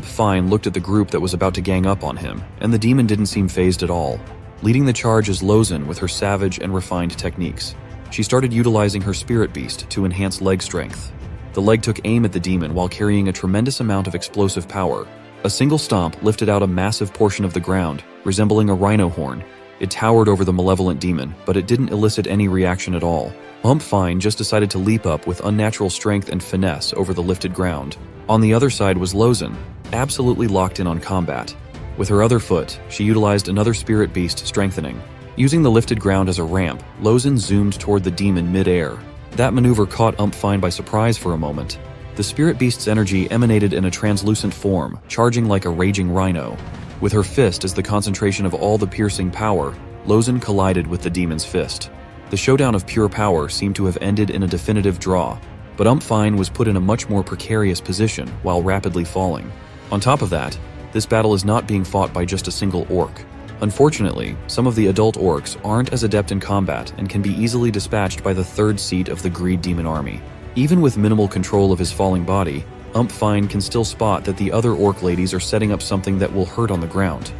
Fine looked at the group that was about to gang up on him, and the demon didn't seem fazed at all. Leading the charge is Lozen with her savage and refined techniques. She started utilizing her spirit beast to enhance leg strength. The leg took aim at the demon while carrying a tremendous amount of explosive power. A single stomp lifted out a massive portion of the ground, resembling a rhino horn. It towered over the malevolent demon, but it didn't elicit any reaction at all. Fine just decided to leap up with unnatural strength and finesse over the lifted ground. On the other side was Lozen, absolutely locked in on combat. With her other foot, she utilized another spirit beast strengthening. Using the lifted ground as a ramp, Lozen zoomed toward the demon mid-air. That maneuver caught Fine by surprise for a moment. The spirit beast's energy emanated in a translucent form, charging like a raging rhino. With her fist as the concentration of all the piercing power, Lozen collided with the demon's fist. The showdown of pure power seemed to have ended in a definitive draw, but Fine was put in a much more precarious position while rapidly falling. On top of that, this battle is not being fought by just a single orc. Unfortunately, some of the adult orcs aren't as adept in combat and can be easily dispatched by the third seat of the Greed Demon army. Even with minimal control of his falling body, Fine can still spot that the other orc ladies are setting up something that will hurt on the ground.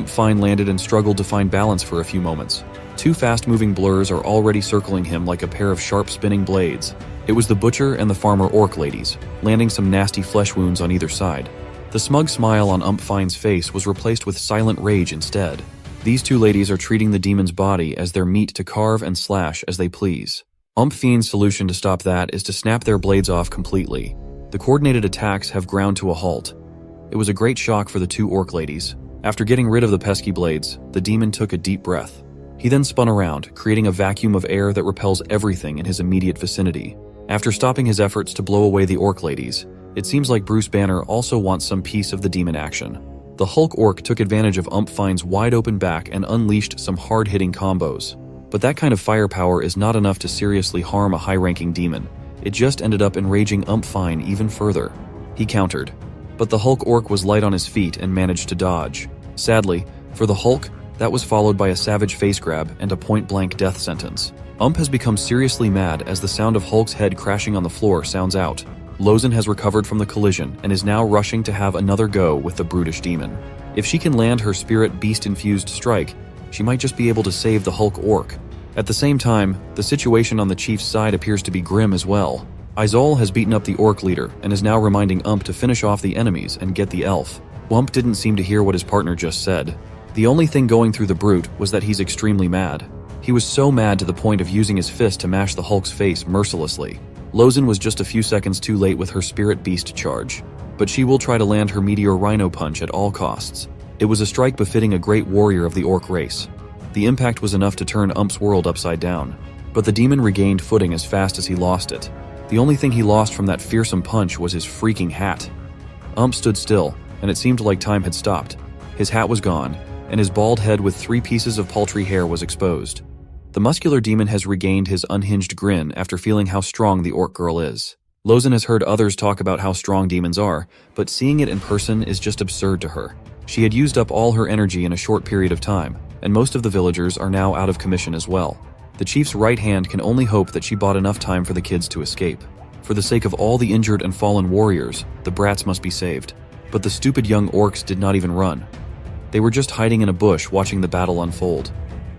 Fine landed and struggled to find balance for a few moments. Two fast-moving blurs are already circling him like a pair of sharp spinning blades. It was the butcher and the farmer orc ladies, landing some nasty flesh wounds on either side. The smug smile on Fine's face was replaced with silent rage instead. These two ladies are treating the demon's body as their meat to carve and slash as they please. Fiend's solution to stop that is to snap their blades off completely. The coordinated attacks have ground to a halt. It was a great shock for the two orc ladies. After getting rid of the pesky blades, the demon took a deep breath. He then spun around, creating a vacuum of air that repels everything in his immediate vicinity. After stopping his efforts to blow away the orc ladies, it seems like Bruce Banner also wants some piece of the demon action. The Hulk orc took advantage of Fine's wide-open back and unleashed some hard-hitting combos. But that kind of firepower is not enough to seriously harm a high-ranking demon. It just ended up enraging Fine even further. He countered, but the Hulk orc was light on his feet and managed to dodge. Sadly, for the Hulk, that was followed by a savage face grab and a point-blank death sentence. Has become seriously mad as the sound of Hulk's head crashing on the floor sounds out. Lozen has recovered from the collision and is now rushing to have another go with the brutish demon. If she can land her spirit beast-infused strike, she might just be able to save the Hulk orc. At the same time, the situation on the chief's side appears to be grim as well. Izol has beaten up the orc leader and is now reminding to finish off the enemies and get the elf. Didn't seem to hear what his partner just said. The only thing going through the brute was that he's extremely mad. He was so mad to the point of using his fist to mash the Hulk's face mercilessly. Lozen was just a few seconds too late with her spirit beast charge, but she will try to land her meteor rhino punch at all costs. It was a strike befitting a great warrior of the orc race. The impact was enough to turn Ump's world upside down, but the demon regained footing as fast as he lost it. The only thing he lost from that fearsome punch was his freaking hat. Stood still, and it seemed like time had stopped. His hat was gone, and his bald head with 3 pieces of paltry hair was exposed. The muscular demon has regained his unhinged grin after feeling how strong the orc girl is. Lozen has heard others talk about how strong demons are, but seeing it in person is just absurd to her. She had used up all her energy in a short period of time, and most of the villagers are now out of commission as well. The chief's right hand can only hope that she bought enough time for the kids to escape. For the sake of all the injured and fallen warriors, the brats must be saved. But the stupid young orcs did not even run. They were just hiding in a bush watching the battle unfold.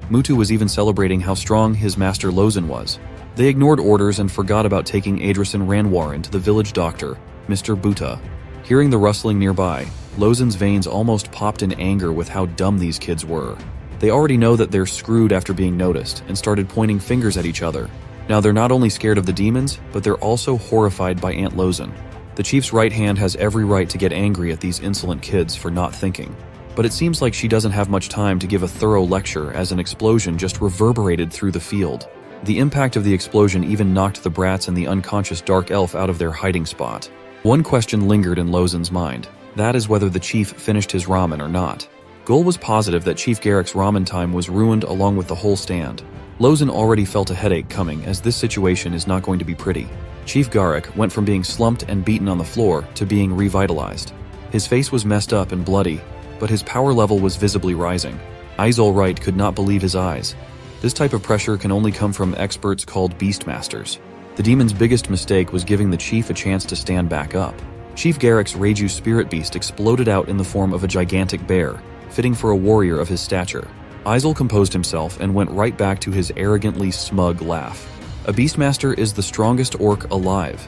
Mutu was even celebrating how strong his master Lozen was. They ignored orders and forgot about taking Adrison Ranwarin to the village doctor, Mr. Buta. Hearing the rustling nearby, Lozen's veins almost popped in anger with how dumb these kids were. They already know that they're screwed after being noticed and started pointing fingers at each other. Now they're not only scared of the demons, but they're also horrified by Aunt Lozen. The chief's right hand has every right to get angry at these insolent kids for not thinking. But it seems like she doesn't have much time to give a thorough lecture as an explosion just reverberated through the field. The impact of the explosion even knocked the brats and the unconscious dark elf out of their hiding spot. One question lingered in Lozen's mind. That is whether the chief finished his ramen or not. Gul was positive that Chief Garrick's ramen time was ruined along with the whole stand. Lozen already felt a headache coming, as this situation is not going to be pretty. Chief Garrick went from being slumped and beaten on the floor to being revitalized. His face was messed up and bloody, but his power level was visibly rising. Ytshort could not believe his eyes. This type of pressure can only come from experts called Beastmasters. The demon's biggest mistake was giving the chief a chance to stand back up. Chief Garrick's Reiju spirit beast exploded out in the form of a gigantic bear, fitting for a warrior of his stature. Ytshort composed himself and went right back to his arrogantly smug laugh. A Beastmaster is the strongest orc alive.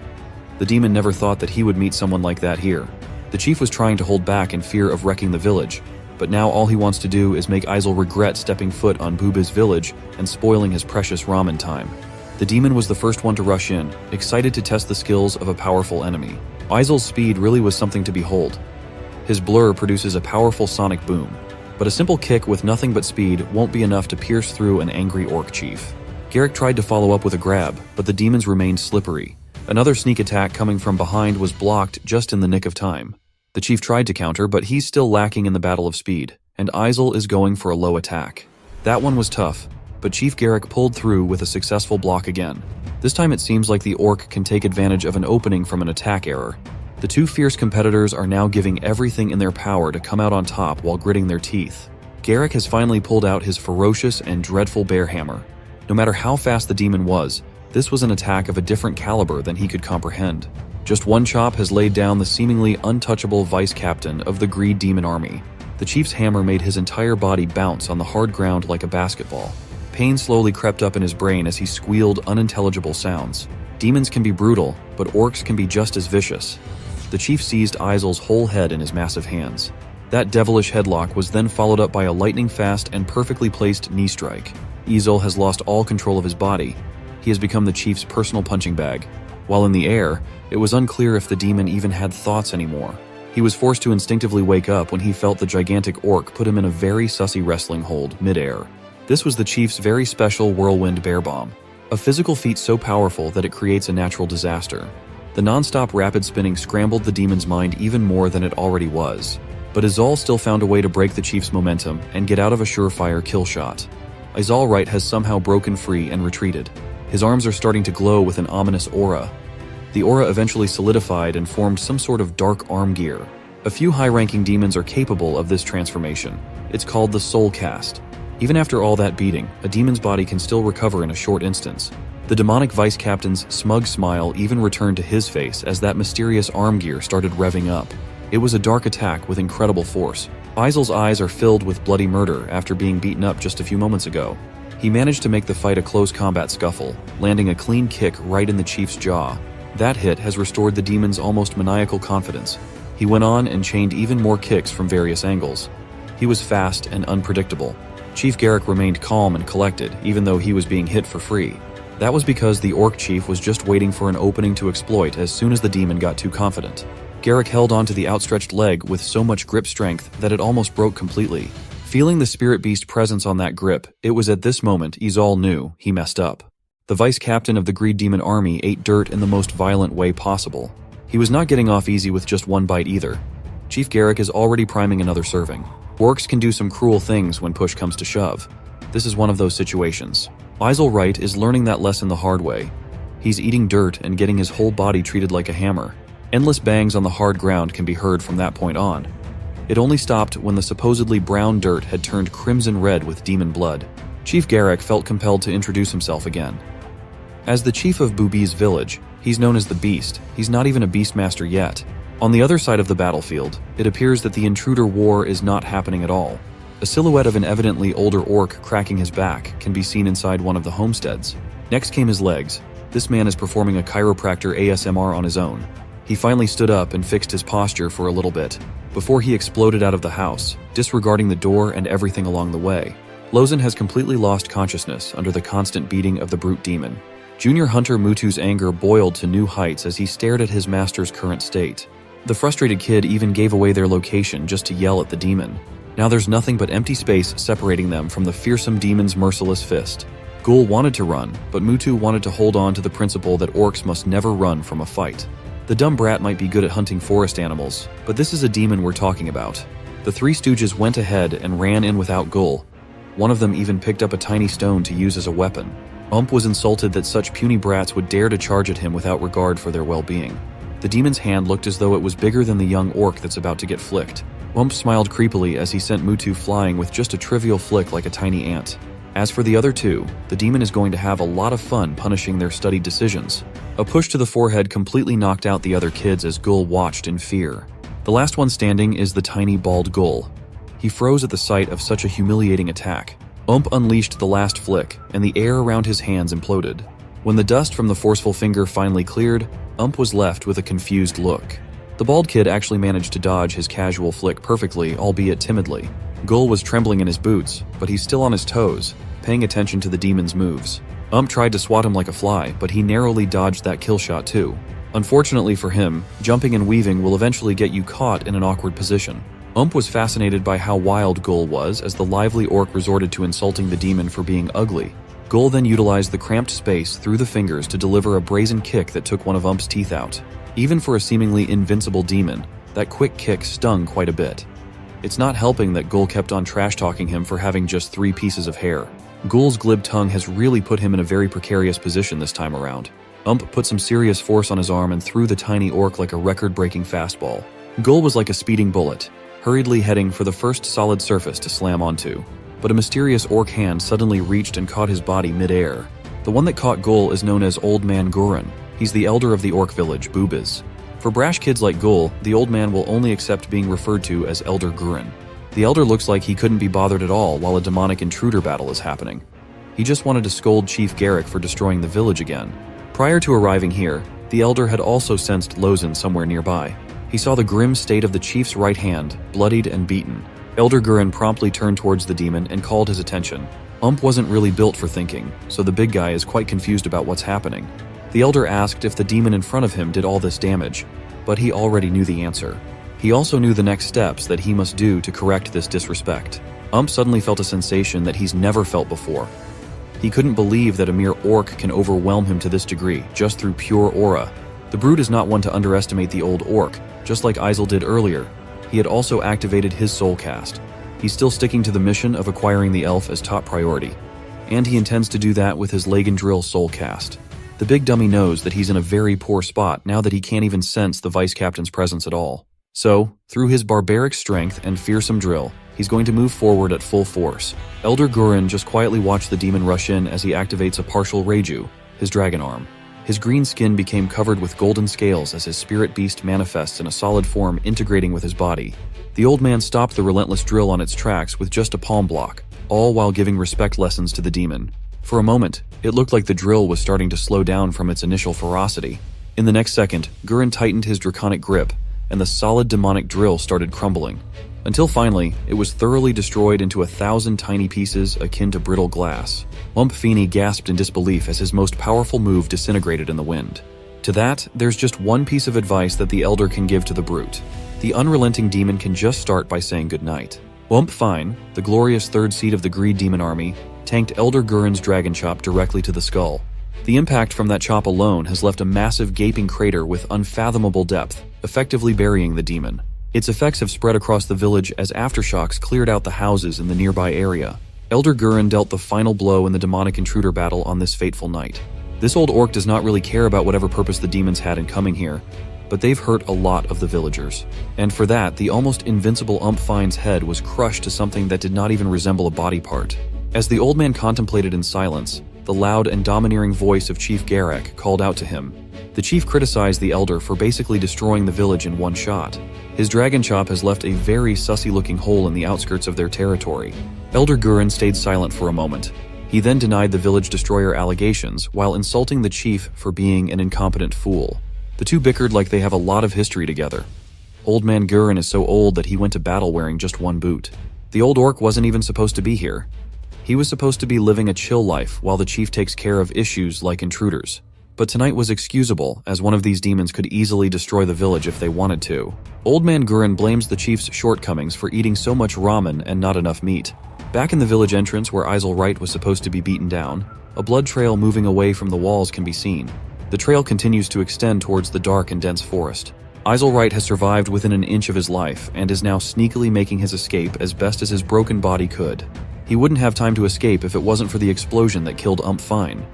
The demon never thought that he would meet someone like that here. The chief was trying to hold back in fear of wrecking the village, but now all he wants to do is make Ytshort regret stepping foot on Buba's village and spoiling his precious ramen time. The demon was the first one to rush in, excited to test the skills of a powerful enemy. Ytshort's speed really was something to behold. His blur produces a powerful sonic boom, but a simple kick with nothing but speed won't be enough to pierce through an angry orc chief. Garrick tried to follow up with a grab, but the demons remained slippery. Another sneak attack coming from behind was blocked just in the nick of time. The chief tried to counter, but he's still lacking in the battle of speed, and Ytshort is going for a low attack. That one was tough, but Chief Garrick pulled through with a successful block again. This time it seems like the orc can take advantage of an opening from an attack error. The two fierce competitors are now giving everything in their power to come out on top while gritting their teeth. Garrick has finally pulled out his ferocious and dreadful bear hammer. No matter how fast the demon was, this was an attack of a different caliber than he could comprehend. Just one chop has laid down the seemingly untouchable vice captain of the Greed Demon Army. The chief's hammer made his entire body bounce on the hard ground like a basketball. Pain slowly crept up in his brain as he squealed unintelligible sounds. Demons can be brutal, but orcs can be just as vicious. The chief seized Ytshort's whole head in his massive hands. That devilish headlock was then followed up by a lightning-fast and perfectly placed knee strike. Ytshort has lost all control of his body. He has become the chief's personal punching bag. While in the air, it was unclear if the demon even had thoughts anymore. He was forced to instinctively wake up when he felt the gigantic orc put him in a very sussy wrestling hold mid-air. This was the chief's very special whirlwind bear bomb, a physical feat so powerful that it creates a natural disaster. The non-stop rapid spinning scrambled the demon's mind even more than it already was. But Ytshort still found a way to break the chief's momentum and get out of a surefire kill shot. Ytshort has somehow broken free and retreated. His arms are starting to glow with an ominous aura. The aura eventually solidified and formed some sort of dark arm gear. A few high-ranking demons are capable of this transformation. It's called the Soul Cast. Even after all that beating, a demon's body can still recover in a short instance. The demonic vice captain's smug smile even returned to his face as that mysterious arm gear started revving up. It was a dark attack with incredible force. Ytshort's eyes are filled with bloody murder after being beaten up just a few moments ago. He managed to make the fight a close combat scuffle, landing a clean kick right in the chief's jaw. That hit has restored the demon's almost maniacal confidence. He went on and chained even more kicks from various angles. He was fast and unpredictable. Chief Garrick remained calm and collected, even though he was being hit for free. That was because the orc chief was just waiting for an opening to exploit as soon as the demon got too confident. Garrick held onto the outstretched leg with so much grip strength that it almost broke completely. Feeling the spirit beast presence on that grip, it was at this moment Ytshort knew he messed up. The vice captain of the Greed Demon Army ate dirt in the most violent way possible. He was not getting off easy with just one bite either. Chief Garrick is already priming another serving. Orcs can do some cruel things when push comes to shove. This is one of those situations. Ytshort is learning that lesson the hard way. He's eating dirt and getting his whole body treated like a hammer. Endless bangs on the hard ground can be heard from that point on. It only stopped when the supposedly brown dirt had turned crimson red with demon blood. Chief Garrick felt compelled to introduce himself again. As the chief of Booby's village, he's known as the Beast. He's not even a Beastmaster yet. On the other side of the battlefield, it appears that the intruder war is not happening at all. A silhouette of an evidently older orc cracking his back can be seen inside one of the homesteads. Next came his legs. This man is performing a chiropractor ASMR on his own. He finally stood up and fixed his posture for a little bit, before he exploded out of the house, disregarding the door and everything along the way. Lozen has completely lost consciousness under the constant beating of the brute demon. Junior Hunter Mutu's anger boiled to new heights as he stared at his master's current state. The frustrated kid even gave away their location just to yell at the demon. Now there's nothing but empty space separating them from the fearsome demon's merciless fist. Ghoul wanted to run, but Mutu wanted to hold on to the principle that orcs must never run from a fight. The dumb brat might be good at hunting forest animals, but this is a demon we're talking about. The three stooges went ahead and ran in without Ghoul. One of them even picked up a tiny stone to use as a weapon. Was insulted that such puny brats would dare to charge at him without regard for their well-being. The demon's hand looked as though it was bigger than the young orc that's about to get flicked. Smiled creepily as he sent Mutu flying with just a trivial flick like a tiny ant. As for the other two, the demon is going to have a lot of fun punishing their studied decisions. A push to the forehead completely knocked out the other kids as Ghoul watched in fear. The last one standing is the tiny bald Ghoul. He froze at the sight of such a humiliating attack. Unleashed the last flick, and the air around his hands imploded. When the dust from the forceful finger finally cleared, was left with a confused look. The bald kid actually managed to dodge his casual flick perfectly, albeit timidly. Ghoul was trembling in his boots, but he's still on his toes, paying attention to the demon's moves. Tried to swat him like a fly, but he narrowly dodged that kill shot too. Unfortunately for him, jumping and weaving will eventually get you caught in an awkward position. Was fascinated by how wild Ghoul was as the lively orc resorted to insulting the demon for being ugly. Ghoul then utilized the cramped space through the fingers to deliver a brazen kick that took one of Ump's teeth out. Even for a seemingly invincible demon, that quick kick stung quite a bit. It's not helping that Ghoul kept on trash-talking him for having just 3 pieces of hair. Ghoul's glib tongue has really put him in a very precarious position this time around. Put some serious force on his arm and threw the tiny orc like a record-breaking fastball. Ghoul was like a speeding bullet, hurriedly heading for the first solid surface to slam onto. But a mysterious orc hand suddenly reached and caught his body mid-air. The one that caught Ghoul is known as Old Man Gurren. He's the elder of the orc village, Boobiz. For brash kids like Ghoul, the old man will only accept being referred to as Elder Gurren. The elder looks like he couldn't be bothered at all while a demonic intruder battle is happening. He just wanted to scold Chief Garrick for destroying the village again. Prior to arriving here, the elder had also sensed Lozen somewhere nearby. He saw the grim state of the chief's right hand, bloodied and beaten. Elder Gurren promptly turned towards the demon and called his attention. Wasn't really built for thinking, so the big guy is quite confused about what's happening. The elder asked if the demon in front of him did all this damage, but he already knew the answer. He also knew the next steps that he must do to correct this disrespect. Suddenly felt a sensation that he's never felt before. He couldn't believe that a mere orc can overwhelm him to this degree, just through pure aura. The brute is not one to underestimate the old orc, just like Isel did earlier. He had also activated his soul cast. He's still sticking to the mission of acquiring the elf as top priority, and he intends to do that with his Lagandrill soul cast. The big dummy knows that he's in a very poor spot now that he can't even sense the vice captain's presence at all. So, through his barbaric strength and fearsome drill, he's going to move forward at full force. Elder Gurren just quietly watched the demon rush in as he activates a partial Reiju, his dragon arm. His green skin became covered with golden scales as his spirit beast manifests in a solid form integrating with his body. The old man stopped the relentless drill on its tracks with just a palm block, all while giving respect lessons to the demon. For a moment, it looked like the drill was starting to slow down from its initial ferocity. In the next second, Gurren tightened his draconic grip, and the solid demonic drill started crumbling. Until finally, it was thoroughly destroyed into 1,000 tiny pieces akin to brittle glass. Feeney gasped in disbelief as his most powerful move disintegrated in the wind. To that, there's just one piece of advice that the Elder can give to the brute. The unrelenting demon can just start by saying goodnight. Fine, the glorious third seat of the Greed Demon Army, tanked Elder Gurren's dragon chop directly to the skull. The impact from that chop alone has left a massive gaping crater with unfathomable depth, effectively burying the demon. Its effects have spread across the village as aftershocks cleared out the houses in the nearby area. Elder Gurren dealt the final blow in the demonic intruder battle on this fateful night. This old orc does not really care about whatever purpose the demons had in coming here, but they've hurt a lot of the villagers. And for that, the almost invincible Fine's head was crushed to something that did not even resemble a body part. As the old man contemplated in silence, the loud and domineering voice of Chief Garek called out to him. The chief criticized the elder for basically destroying the village in one shot. His dragon chop has left a very sussy-looking hole in the outskirts of their territory. Elder Gurin stayed silent for a moment. He then denied the village destroyer allegations while insulting the chief for being an incompetent fool. The two bickered like they have a lot of history together. Old man Gurin is so old that he went to battle wearing just one boot. The old orc wasn't even supposed to be here. He was supposed to be living a chill life while the chief takes care of issues like intruders. But tonight was excusable, as one of these demons could easily destroy the village if they wanted to. Old man Gurin blames the chief's shortcomings for eating so much ramen and not enough meat. Back in the village entrance where ytshort was supposed to be beaten down, a blood trail moving away from the walls can be seen. The trail continues to extend towards the dark and dense forest. ytshort has survived within an inch of his life and is now sneakily making his escape as best as his broken body could. He wouldn't have time to escape if it wasn't for the explosion that killed Fine.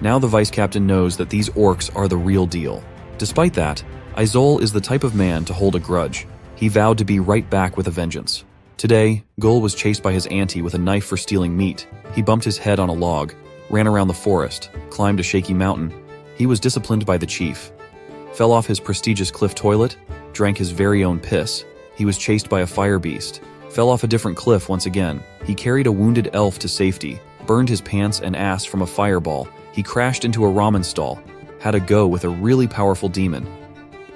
Now the vice captain knows that these orcs are the real deal. Despite that, Izol is the type of man to hold a grudge. He vowed to be right back with a vengeance. Today, Gul was chased by his auntie with a knife for stealing meat. He bumped his head on a log, ran around the forest, climbed a shaky mountain. He was disciplined by the chief. Fell off his prestigious cliff toilet, drank his very own piss. He was chased by a fire beast. Fell off a different cliff once again. He carried a wounded elf to safety, burned his pants and ass from a fireball. He crashed into a ramen stall, had a go with a really powerful demon,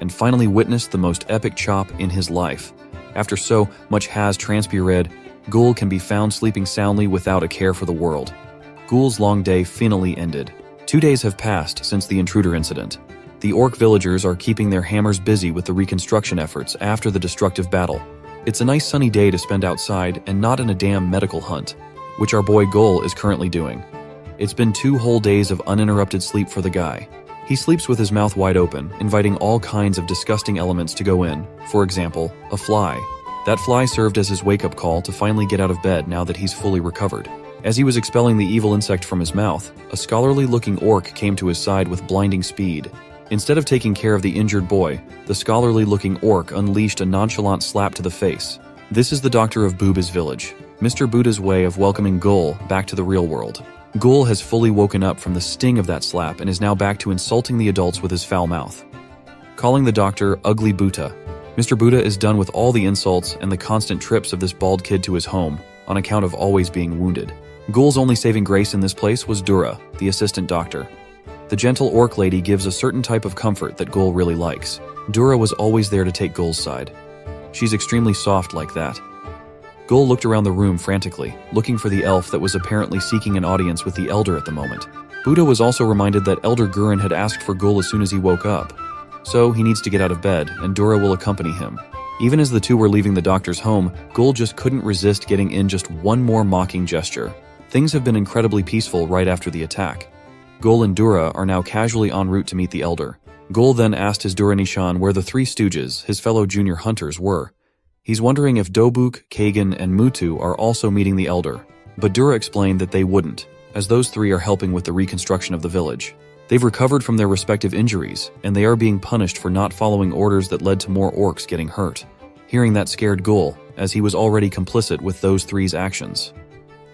and finally witnessed the most epic chop in his life. After so much has transpired, Gul can be found sleeping soundly without a care for the world. Gul's long day finally ended. 2 days have passed since the intruder incident. The orc villagers are keeping their hammers busy with the reconstruction efforts after the destructive battle. It's a nice sunny day to spend outside and not in a damn medical hunt, which our boy Gul is currently doing. It's been 2 whole days of uninterrupted sleep for the guy. He sleeps with his mouth wide open, inviting all kinds of disgusting elements to go in. For example, a fly. That fly served as his wake-up call to finally get out of bed now that he's fully recovered. As he was expelling the evil insect from his mouth, a scholarly-looking orc came to his side with blinding speed. Instead of taking care of the injured boy, the scholarly-looking orc unleashed a nonchalant slap to the face. This is the doctor of Buba's village, Mr. Buddha's way of welcoming Gul back to the real world. Gul has fully woken up from the sting of that slap and is now back to insulting the adults with his foul mouth. Calling the doctor Ugly Buddha, Mr. Buddha is done with all the insults and the constant trips of this bald kid to his home on account of always being wounded. Gul's only saving grace in this place was Dura, the assistant doctor. The gentle orc lady gives a certain type of comfort that Gul really likes. Dura was always there to take Gul's side. She's extremely soft like that. Gul looked around the room frantically, looking for the elf that was apparently seeking an audience with the elder at the moment. Buddha was also reminded that Elder Gurin had asked for Gul as soon as he woke up. So he needs to get out of bed, and Dura will accompany him. Even as the two were leaving the doctor's home, Gul just couldn't resist getting in just one more mocking gesture. Things have been incredibly peaceful right after the attack. Gul and Dura are now casually en route to meet the elder. Gul then asked his Dura-Nishan where the 3 stooges, his fellow junior hunters, were. He's wondering if Dobuk, Kagan, and Mutu are also meeting the elder, but Dura explained that they wouldn't, as those 3 are helping with the reconstruction of the village. They've recovered from their respective injuries, and they are being punished for not following orders that led to more orcs getting hurt. Hearing that scared Gul, as he was already complicit with those 3's actions.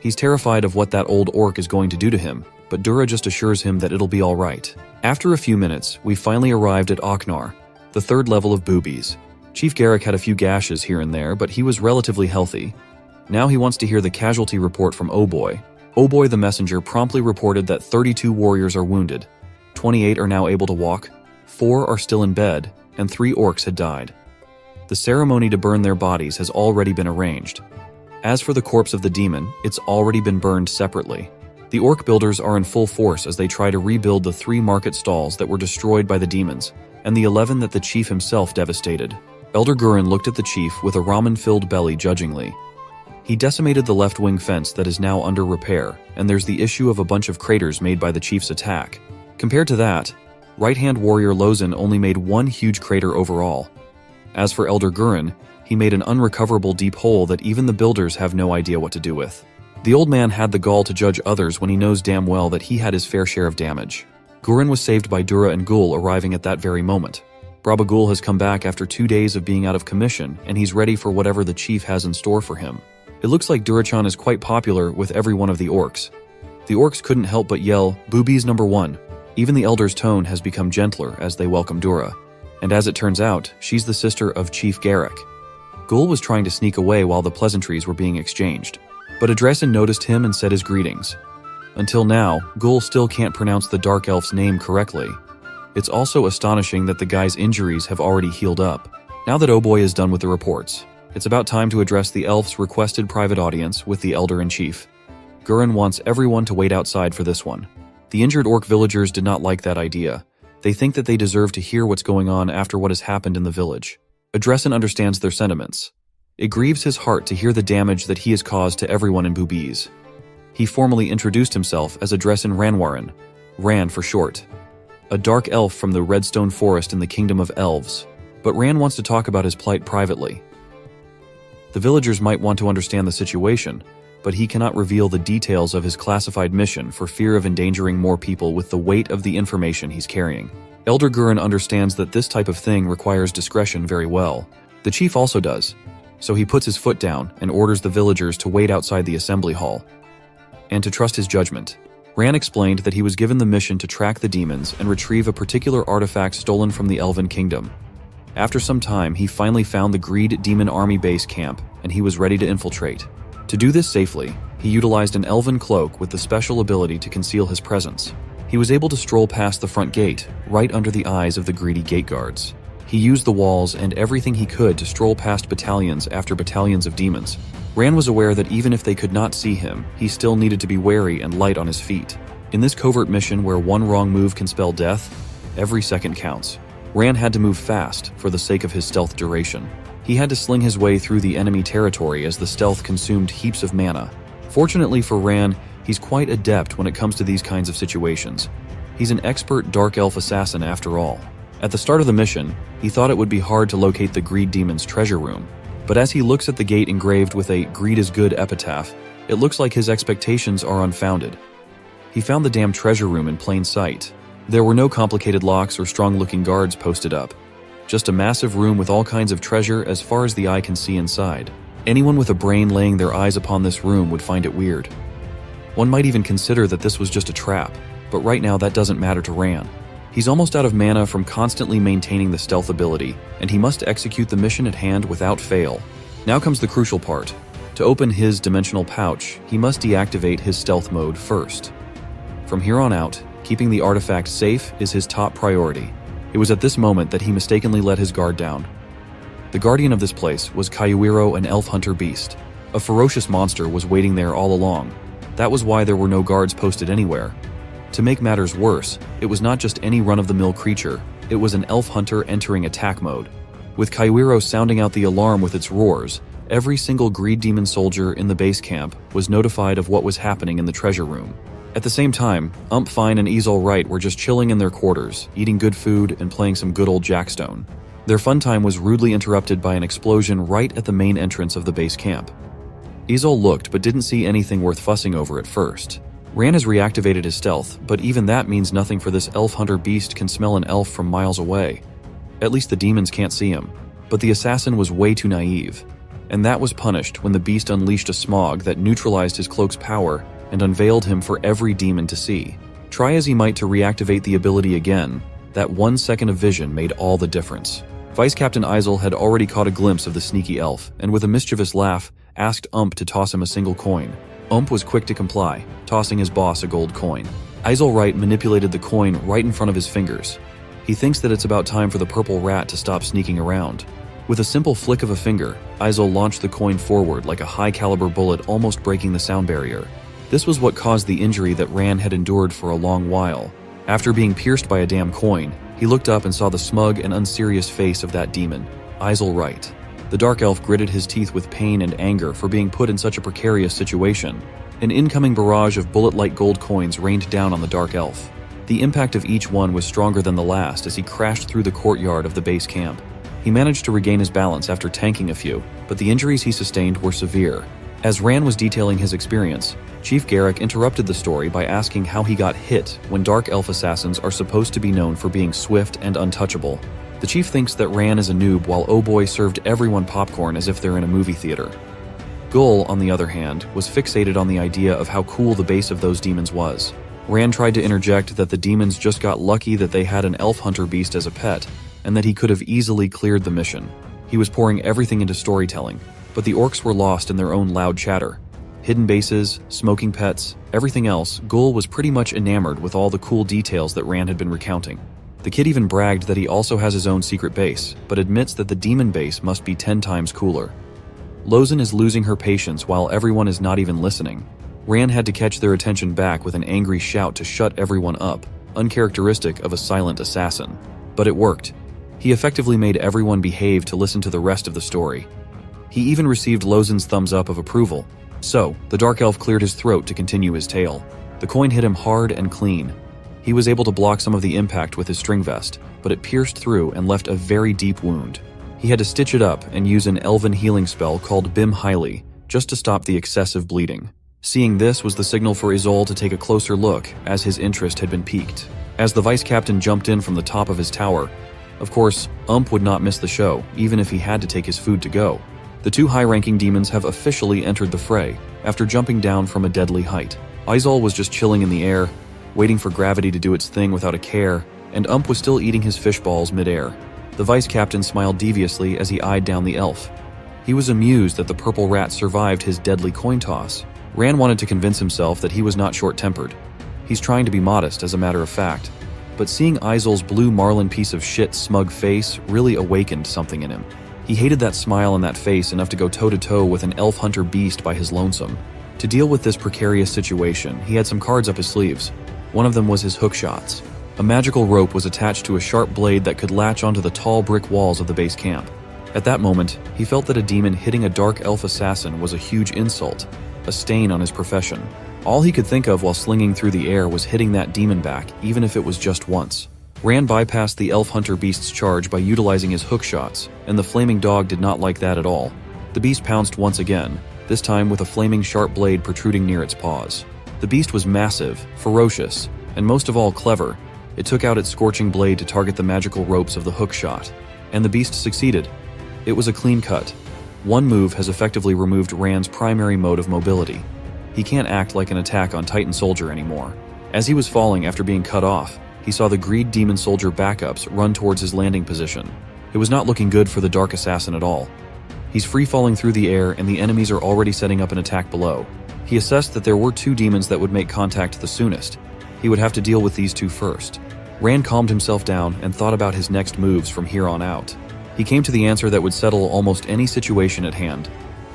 He's terrified of what that old orc is going to do to him, but Dura just assures him that it'll be alright. After a few minutes, we finally arrived at Oknar, the 3rd level of boobies. Chief Garek had a few gashes here and there, but he was relatively healthy. Now he wants to hear the casualty report from Oboy. Oboy the messenger promptly reported that 32 warriors are wounded, 28 are now able to walk, 4 are still in bed, and 3 orcs had died. The ceremony to burn their bodies has already been arranged. As for the corpse of the demon, it's already been burned separately. The orc builders are in full force as they try to rebuild the 3 market stalls that were destroyed by the demons, and the 11 that the chief himself devastated. Elder Gurin looked at the chief with a ramen-filled belly judgingly. He decimated the left wing fence that is now under repair, and there's the issue of a bunch of craters made by the chief's attack. Compared to that, right-hand warrior Lozin only made 1 huge crater overall. As for Elder Gurin, he made an unrecoverable deep hole that even the builders have no idea what to do with. The old man had the gall to judge others when he knows damn well that he had his fair share of damage. Gurren was saved by Dura and Gul arriving at that very moment. Brabagul has come back after 2 days of being out of commission, and he's ready for whatever the chief has in store for him. It looks like Durachan is quite popular with every one of the orcs. The orcs couldn't help but yell, "Boobies number 1." Even the elders' tone has become gentler as they welcome Dura. And as it turns out, she's the sister of Chief Garrick. Gul was trying to sneak away while the pleasantries were being exchanged, but Adresin noticed him and said his greetings. Until now, Gul still can't pronounce the Dark Elf's name correctly. It's also astonishing that the guy's injuries have already healed up. Now that Oboy is done with the reports, it's about time to address the elf's requested private audience with the Elder-in-Chief. Gurren wants everyone to wait outside for this one. The injured orc villagers did not like that idea. They think that they deserve to hear what's going on after what has happened in the village. Adresin understands their sentiments. It grieves his heart to hear the damage that he has caused to everyone in Boobies. He formally introduced himself as Adresin Ranwarin, Ran for short, a dark elf from the Redstone Forest in the Kingdom of Elves, but Ran wants to talk about his plight privately. The villagers might want to understand the situation, but he cannot reveal the details of his classified mission for fear of endangering more people with the weight of the information he's carrying. Elder Gurren understands that this type of thing requires discretion very well. The chief also does, so he puts his foot down and orders the villagers to wait outside the assembly hall, and to trust his judgment. Ran explained that he was given the mission to track the demons and retrieve a particular artifact stolen from the Elven Kingdom. After some time, he finally found the Greed Demon Army base camp, and he was ready to infiltrate. To do this safely, he utilized an elven cloak with the special ability to conceal his presence. He was able to stroll past the front gate, right under the eyes of the greedy gate guards. He used the walls and everything he could to stroll past battalions after battalions of demons. Ran was aware that even if they could not see him, he still needed to be wary and light on his feet. In this covert mission where one wrong move can spell death, every second counts. Ran had to move fast for the sake of his stealth duration. He had to sling his way through the enemy territory as the stealth consumed heaps of mana. Fortunately for Ran, he's quite adept when it comes to these kinds of situations. He's an expert dark elf assassin after all. At the start of the mission, he thought it would be hard to locate the Greed Demon's treasure room, but as he looks at the gate engraved with a "Greed is good" epitaph, it looks like his expectations are unfounded. He found the damn treasure room in plain sight. There were no complicated locks or strong-looking guards posted up. Just a massive room with all kinds of treasure as far as the eye can see inside. Anyone with a brain laying their eyes upon this room would find it weird. One might even consider that this was just a trap, but right now that doesn't matter to Ran. He's almost out of mana from constantly maintaining the stealth ability, and he must execute the mission at hand without fail. Now comes the crucial part. To open his dimensional pouch, he must deactivate his stealth mode first. From here on out, keeping the artifact safe is his top priority. It was at this moment that he mistakenly let his guard down. The guardian of this place was Kayuiro, an elf hunter beast. A ferocious monster was waiting there all along. That was why there were no guards posted anywhere. To make matters worse, it was not just any run-of-the-mill creature, it was an elf hunter entering attack mode. With Kayuiro sounding out the alarm with its roars, every single Greed Demon soldier in the base camp was notified of what was happening in the treasure room. At the same time, Fine and Ezel Wright were just chilling in their quarters, eating good food and playing some good old Jackstone. Their fun time was rudely interrupted by an explosion right at the main entrance of the base camp. Ezel looked but didn't see anything worth fussing over at first. Ran has reactivated his stealth, but even that means nothing, for this elf hunter beast can smell an elf from miles away. At least the demons can't see him. But the assassin was way too naive. And that was punished when the beast unleashed a smog that neutralized his cloak's power and unveiled him for every demon to see. Try as he might to reactivate the ability again, that 1 second of vision made all the difference. Vice Captain Ezel had already caught a glimpse of the sneaky elf, and with a mischievous laugh, asked to toss him a single coin. Was quick to comply, tossing his boss a gold coin. Ezel Wright manipulated the coin right in front of his fingers. He thinks that it's about time for the purple rat to stop sneaking around. With a simple flick of a finger, Ezel launched the coin forward like a high-caliber bullet, almost breaking the sound barrier. This was what caused the injury that Ran had endured for a long while. After being pierced by a damn coin, he looked up and saw the smug and unserious face of that demon, Ezel Wright. The dark elf gritted his teeth with pain and anger for being put in such a precarious situation. An incoming barrage of bullet-like gold coins rained down on the dark elf. The impact of each one was stronger than the last as he crashed through the courtyard of the base camp. He managed to regain his balance after tanking a few, but the injuries he sustained were severe. As Ran was detailing his experience, Chief Garrick interrupted the story by asking how he got hit when Dark Elf assassins are supposed to be known for being swift and untouchable. The Chief thinks that Ran is a noob while Oh Boy served everyone popcorn as if they're in a movie theater. Gull, on the other hand, was fixated on the idea of how cool the base of those demons was. Ran tried to interject that the demons just got lucky that they had an elf hunter beast as a pet, and that he could have easily cleared the mission. He was pouring everything into storytelling, but the orcs were lost in their own loud chatter. Hidden bases, smoking pets, everything else, Gull was pretty much enamored with all the cool details that Ran had been recounting. The kid even bragged that he also has his own secret base, but admits that the demon base must be 10 times cooler. Lozen is losing her patience while everyone is not even listening. Ran had to catch their attention back with an angry shout to shut everyone up, uncharacteristic of a silent assassin. But it worked. He effectively made everyone behave to listen to the rest of the story. He even received Lozen's thumbs up of approval. So, the Dark Elf cleared his throat to continue his tale. The coin hit him hard and clean. He was able to block some of the impact with his string vest, but it pierced through and left a very deep wound. He had to stitch it up and use an elven healing spell called Bim Highly, just to stop the excessive bleeding. Seeing this was the signal for Izol to take a closer look, as his interest had been piqued. As the vice captain jumped in from the top of his tower, of course, would not miss the show, even if he had to take his food to go. The two high-ranking demons have officially entered the fray, after jumping down from a deadly height. Izol was just chilling in the air, waiting for gravity to do its thing without a care, and was still eating his fish balls mid-air. The vice captain smiled deviously as he eyed down the elf. He was amused that the purple rat survived his deadly coin toss. Ran wanted to convince himself that he was not short-tempered. He's trying to be modest, as a matter of fact. But seeing Izol's blue marlin piece of shit smug face really awakened something in him. He hated that smile on that face enough to go toe-to-toe with an elf hunter beast by his lonesome. To deal with this precarious situation, he had some cards up his sleeves. One of them was his hook shots. A magical rope was attached to a sharp blade that could latch onto the tall brick walls of the base camp. At that moment, he felt that a demon hitting a dark elf assassin was a huge insult, a stain on his profession. All he could think of while slinging through the air was hitting that demon back, even if it was just once. Ran bypassed the elf hunter beast's charge by utilizing his hook shots, and the flaming dog did not like that at all. The beast pounced once again, this time with a flaming sharp blade protruding near its paws. The beast was massive, ferocious, and most of all clever. It took out its scorching blade to target the magical ropes of the hook shot, and the beast succeeded. It was a clean cut. One move has effectively removed Ran's primary mode of mobility. He can't act like an attack on Titan Soldier anymore. As he was falling after being cut off, he saw the Greed Demon Soldier backups run towards his landing position. It was not looking good for the Dark Assassin at all. He's free-falling through the air and the enemies are already setting up an attack below. He assessed that there were two demons that would make contact the soonest. He would have to deal with these two first. Ran calmed himself down and thought about his next moves from here on out. He came to the answer that would settle almost any situation at hand.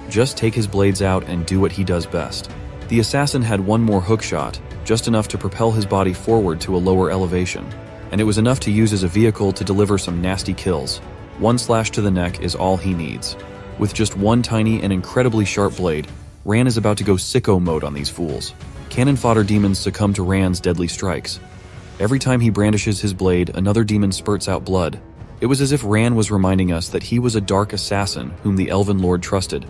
Just take his blades out and do what he does best. The assassin had one more hook shot, just enough to propel his body forward to a lower elevation, and it was enough to use as a vehicle to deliver some nasty kills. One slash to the neck is all he needs. With just one tiny and incredibly sharp blade, Ran is about to go sicko mode on these fools. Cannon fodder demons succumb to Ran's deadly strikes. Every time he brandishes his blade, another demon spurts out blood. It was as if Ran was reminding us that he was a dark assassin whom the Elven Lord trusted.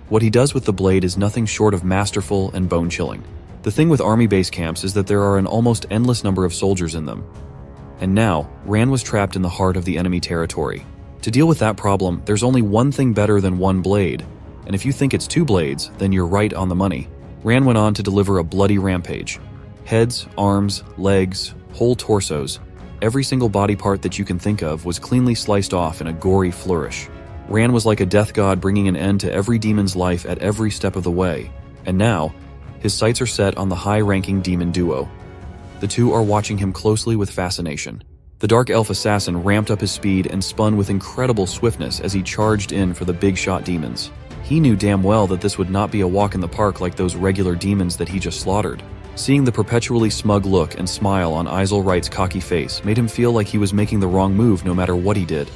What he does with the blade is nothing short of masterful and bone-chilling. The thing with army base camps is that there are an almost endless number of soldiers in them. And now, Ran was trapped in the heart of the enemy territory. To deal with that problem, there's only one thing better than one blade. And if you think it's two blades, then you're right on the money. Ran went on to deliver a bloody rampage. Heads, arms, legs, whole torsos, every single body part that you can think of was cleanly sliced off in a gory flourish. Ran was like a death god bringing an end to every demon's life at every step of the way. And now, his sights are set on the high-ranking demon duo. The two are watching him closely with fascination. The Dark Elf assassin ramped up his speed and spun with incredible swiftness as he charged in for the big shot demons. He knew damn well that this would not be a walk in the park like those regular demons that he just slaughtered. Seeing the perpetually smug look and smile on Izol Wright's cocky face made him feel like he was making the wrong move no matter what he did.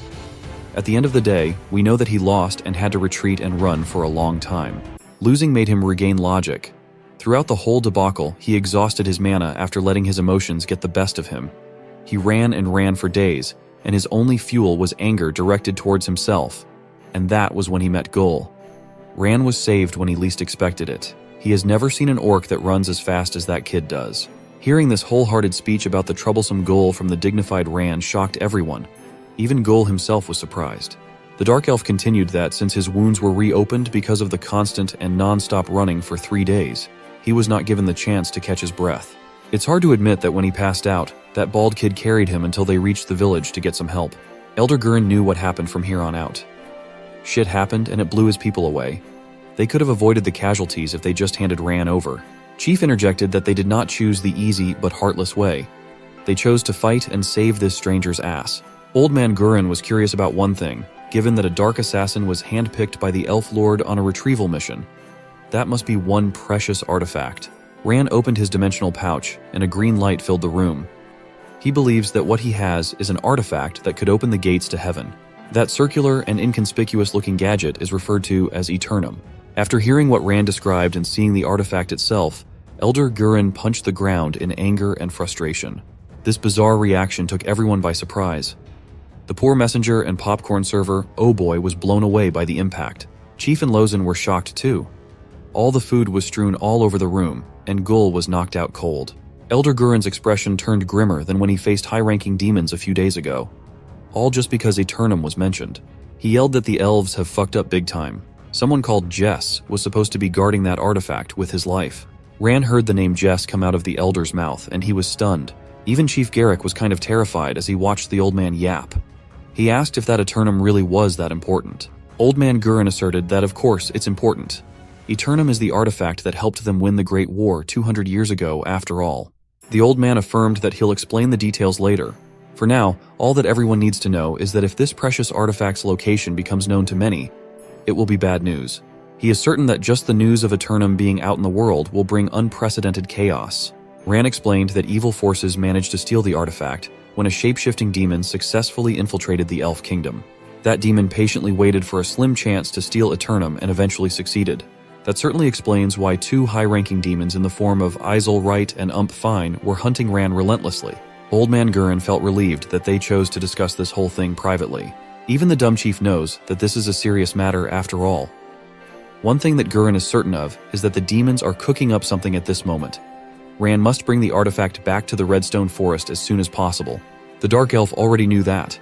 At the end of the day, we know that he lost and had to retreat and run for a long time. Losing made him regain logic. Throughout the whole debacle, he exhausted his mana after letting his emotions get the best of him. He ran and ran for days, and his only fuel was anger directed towards himself. And that was when he met Gull. Ran was saved when he least expected it. He has never seen an orc that runs as fast as that kid does. Hearing this wholehearted speech about the troublesome Ghoul from the dignified Ran shocked everyone. Even Ghoul himself was surprised. The Dark Elf continued that since his wounds were reopened because of the constant and non-stop running for 3 days, he was not given the chance to catch his breath. It's hard to admit that when he passed out, that bald kid carried him until they reached the village to get some help. Elder Gurren knew what happened from here on out. Shit happened and it blew his people away. They could have avoided the casualties if they just handed Ran over. Chief interjected that they did not choose the easy but heartless way. They chose to fight and save this stranger's ass. Old Man Gurren was curious about one thing, given that a dark assassin was handpicked by the Elf Lord on a retrieval mission. That must be one precious artifact. Ran opened his dimensional pouch, and a green light filled the room. He believes that what he has is an artifact that could open the gates to heaven. That circular and inconspicuous-looking gadget is referred to as Eternum. After hearing what Ran described and seeing the artifact itself, Elder Gurren punched the ground in anger and frustration. This bizarre reaction took everyone by surprise. The poor messenger and popcorn server, Oh Boy, was blown away by the impact. Chief and Lozen were shocked too. All the food was strewn all over the room, and Gul was knocked out cold. Elder Gurren's expression turned grimmer than when he faced high-ranking demons a few days ago. All just because Eternum was mentioned. He yelled that the elves have fucked up big time. Someone called Jess was supposed to be guarding that artifact with his life. Ran heard the name Jess come out of the elder's mouth, and he was stunned. Even Chief Garrick was kind of terrified as he watched the old man yap. He asked if that Eternum really was that important. Old Man Gurren asserted that of course it's important. Eternum is the artifact that helped them win the Great War 200 years ago after all. The old man affirmed that he'll explain the details later. For now, all that everyone needs to know is that if this precious artifact's location becomes known to many, it will be bad news. He is certain that just the news of Eternum being out in the world will bring unprecedented chaos. Ran explained that evil forces managed to steal the artifact when a shape-shifting demon successfully infiltrated the Elf Kingdom. That demon patiently waited for a slim chance to steal Eternum and eventually succeeded. That certainly explains why 2 high-ranking demons in the form of Isel Wright and Ump Fine were hunting Ran relentlessly. Old Man Gurren felt relieved that they chose to discuss this whole thing privately. Even the dumb chief knows that this is a serious matter after all. One thing that Gurren is certain of is that the demons are cooking up something at this moment. Ran must bring the artifact back to the Redstone Forest as soon as possible. The Dark Elf already knew that.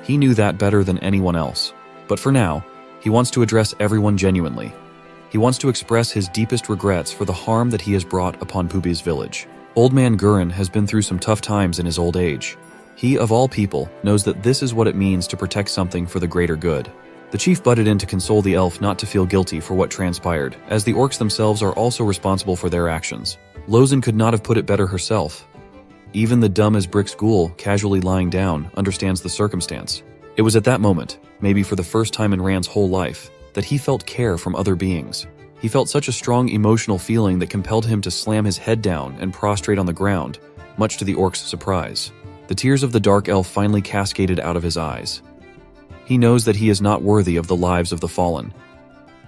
He knew that better than anyone else. But for now, he wants to address everyone genuinely. He wants to express his deepest regrets for the harm that he has brought upon Pubi's village. Old Man Gurren has been through some tough times in his old age. He, of all people, knows that this is what it means to protect something for the greater good. The chief butted in to console the elf not to feel guilty for what transpired, as the orcs themselves are also responsible for their actions. Lozen could not have put it better herself. Even the dumb as bricks ghoul, casually lying down, understands the circumstance. It was at that moment, maybe for the first time in Ran's whole life, that he felt care from other beings. He felt such a strong emotional feeling that compelled him to slam his head down and prostrate on the ground, much to the orc's surprise. The tears of the Dark Elf finally cascaded out of his eyes. He knows that he is not worthy of the lives of the fallen.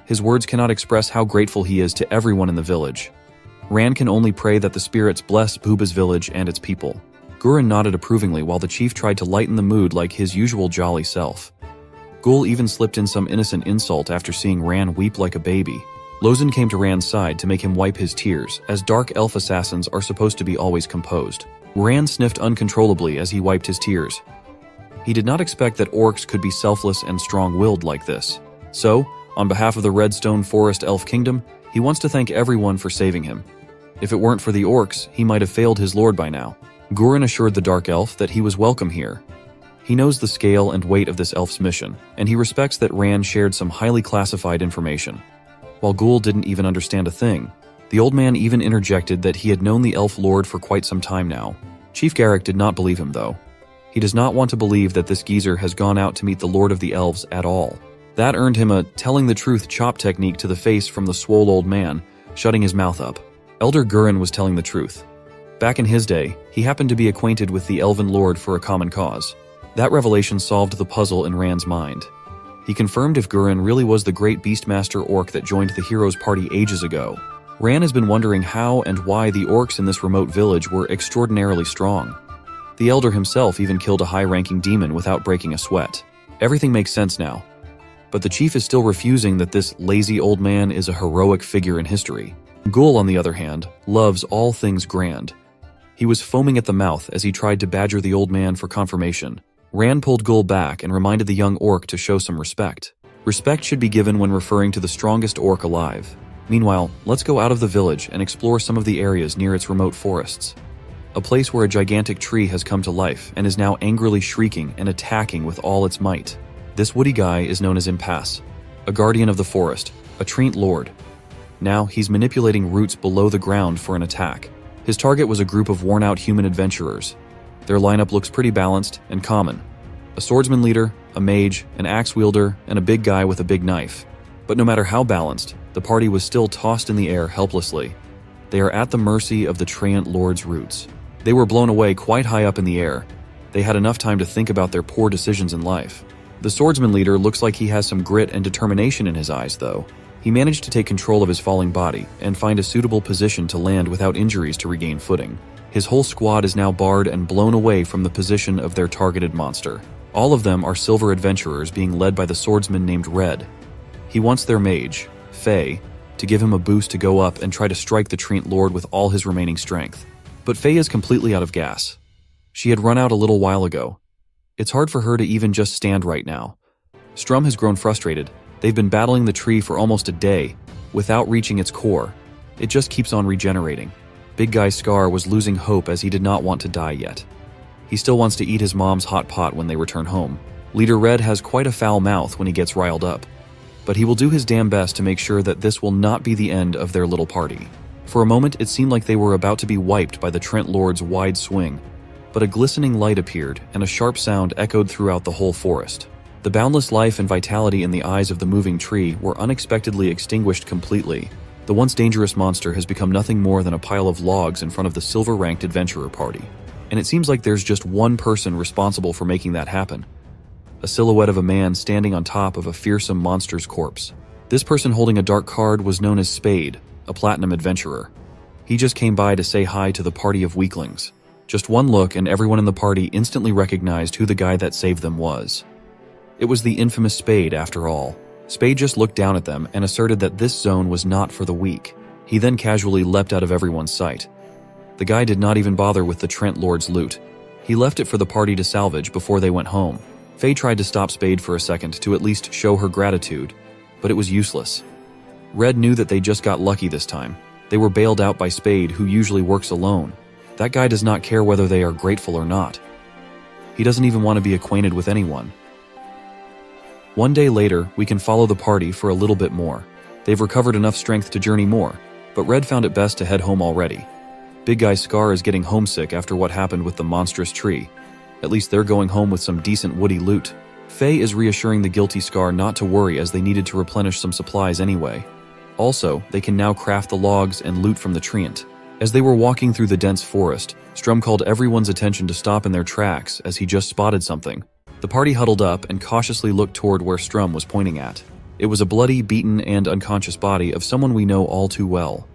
His words cannot express how grateful he is to everyone in the village. Ran can only pray that the spirits bless Booba's village and its people. Gurren nodded approvingly while the chief tried to lighten the mood like his usual jolly self. Ghoul even slipped in some innocent insult after seeing Ran weep like a baby. Lozen came to Ran's side to make him wipe his tears, as dark elf assassins are supposed to be always composed. Ran sniffed uncontrollably as he wiped his tears. He did not expect that orcs could be selfless and strong-willed like this. So, on behalf of the Redstone Forest Elf Kingdom, he wants to thank everyone for saving him. If it weren't for the orcs, he might have failed his lord by now. Gurren assured the Dark Elf that he was welcome here. He knows the scale and weight of this elf's mission, and he respects that Ran shared some highly classified information. While Ghoul didn't even understand a thing, the old man even interjected that he had known the Elf Lord for quite some time now. Chief Garrick did not believe him, though. He does not want to believe that this geezer has gone out to meet the Lord of the Elves at all. That earned him a telling the truth chop technique to the face from the swole old man, shutting his mouth up. Elder Gurren was telling the truth. Back in his day, he happened to be acquainted with the Elven Lord for a common cause. That revelation solved the puzzle in Ran's mind. He confirmed if Gurren really was the great Beastmaster Orc that joined the hero's party ages ago. Ran has been wondering how and why the orcs in this remote village were extraordinarily strong. The Elder himself even killed a high-ranking demon without breaking a sweat. Everything makes sense now. but the chief is still refusing that this lazy old man is a heroic figure in history. Ghoul, on the other hand, loves all things grand. He was foaming at the mouth as he tried to badger the old man for confirmation. Ran pulled Ghoul back and reminded the young orc to show some respect. Respect should be given when referring to the strongest orc alive. Meanwhile, let's go out of the village and explore some of the areas near its remote forests. A place where a gigantic tree has come to life and is now angrily shrieking and attacking with all its might. This woody guy is known as Impasse, a guardian of the forest, a treant lord. Now he's manipulating roots below the ground for an attack. His target was a group of worn-out human adventurers. Their lineup looks pretty balanced and common. A swordsman leader, a mage, an axe wielder, and a big guy with a big knife. But no matter how balanced, the party was still tossed in the air helplessly. They are at the mercy of the treant lord's roots. They were blown away quite high up in the air. They had enough time to think about their poor decisions in life. The swordsman leader looks like he has some grit and determination in his eyes, though. He managed to take control of his falling body and find a suitable position to land without injuries to regain footing. His whole squad is now barred and blown away from the position of their targeted monster. All of them are silver adventurers being led by the swordsman named Red. He wants their mage, Faye, to give him a boost to go up and try to strike the treant lord with all his remaining strength. But Faye is completely out of gas. She had run out a little while ago. It's hard for her to even just stand right now. Strum has grown frustrated. They've been battling the tree for almost a day, without reaching its core. It just keeps on regenerating. Big Guy Scar was losing hope as he did not want to die yet. He still wants to eat his mom's hot pot when they return home. Leader Red has quite a foul mouth when he gets riled up, but he will do his damn best to make sure that this will not be the end of their little party. For a moment, it seemed like they were about to be wiped by the treant lord's wide swing, but a glistening light appeared and a sharp sound echoed throughout the whole forest. The boundless life and vitality in the eyes of the moving tree were unexpectedly extinguished completely. The once dangerous monster has become nothing more than a pile of logs in front of the silver-ranked adventurer party. And it seems like there's just one person responsible for making that happen. A silhouette of a man standing on top of a fearsome monster's corpse. This person holding a dark card was known as Spade, a platinum adventurer. He just came by to say hi to the party of weaklings. Just one look and everyone in the party instantly recognized who the guy that saved them was. It was the infamous Spade, after all. Spade just looked down at them and asserted that this zone was not for the weak. He then casually leapt out of everyone's sight. The guy did not even bother with the treant lord's loot. He left it for the party to salvage before they went home. Faye tried to stop Spade for a second to at least show her gratitude, but it was useless. Red knew that they just got lucky this time. They were bailed out by Spade, who usually works alone. That guy does not care whether they are grateful or not. He doesn't even want to be acquainted with anyone. One day later, we can follow the party for a little bit more. They've recovered enough strength to journey more, but Red found it best to head home already. Big Guy Scar is getting homesick after what happened with the monstrous tree. At least they're going home with some decent woody loot. Faye is reassuring the guilty Scar not to worry as they needed to replenish some supplies anyway. Also, they can now craft the logs and loot from the treant. As they were walking through the dense forest, Strum called everyone's attention to stop in their tracks as he just spotted something. The party huddled up and cautiously looked toward where Strum was pointing at. It was a bloody, beaten, and unconscious body of someone we know all too well.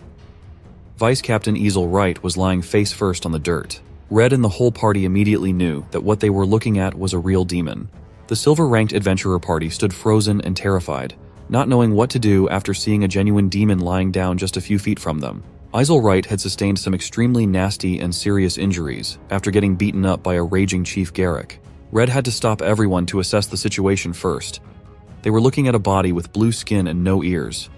Vice Captain Easel Wright was lying face first on the dirt. Red and the whole party immediately knew that what they were looking at was a real demon. The silver-ranked adventurer party stood frozen and terrified, not knowing what to do after seeing a genuine demon lying down just a few feet from them. Easel Wright had sustained some extremely nasty and serious injuries after getting beaten up by a raging Chief Garrick. Red had to stop everyone to assess the situation first. They were looking at a body with blue skin and no ears.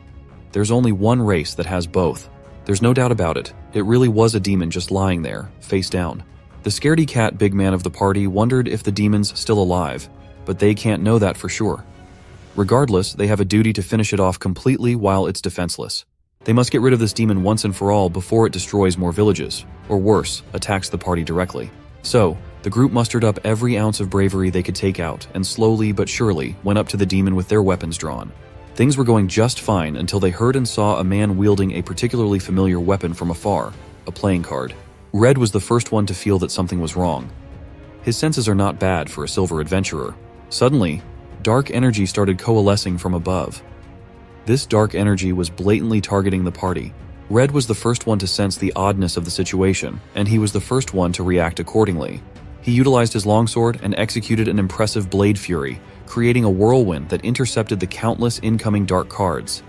There's only one race that has both. There's no doubt about it. It really was a demon just lying there, face down. The scaredy cat big man of the party wondered if the demon's still alive, but they can't know that for sure. Regardless, they have a duty to finish it off completely while it's defenseless. They must get rid of this demon once and for all before it destroys more villages, or worse, attacks the party directly. So, the group mustered up every ounce of bravery they could take out and slowly but surely went up to the demon with their weapons drawn. Things were going just fine until they heard and saw a man wielding a particularly familiar weapon from afar, a playing card. Red was the first one to feel that something was wrong. His senses are not bad for a silver adventurer. Suddenly, dark energy started coalescing from above. This dark energy was blatantly targeting the party. Red was the first one to sense the oddness of the situation, and he was the first one to react accordingly. He utilized his longsword and executed an impressive blade fury, creating a whirlwind that intercepted the countless incoming dark cards.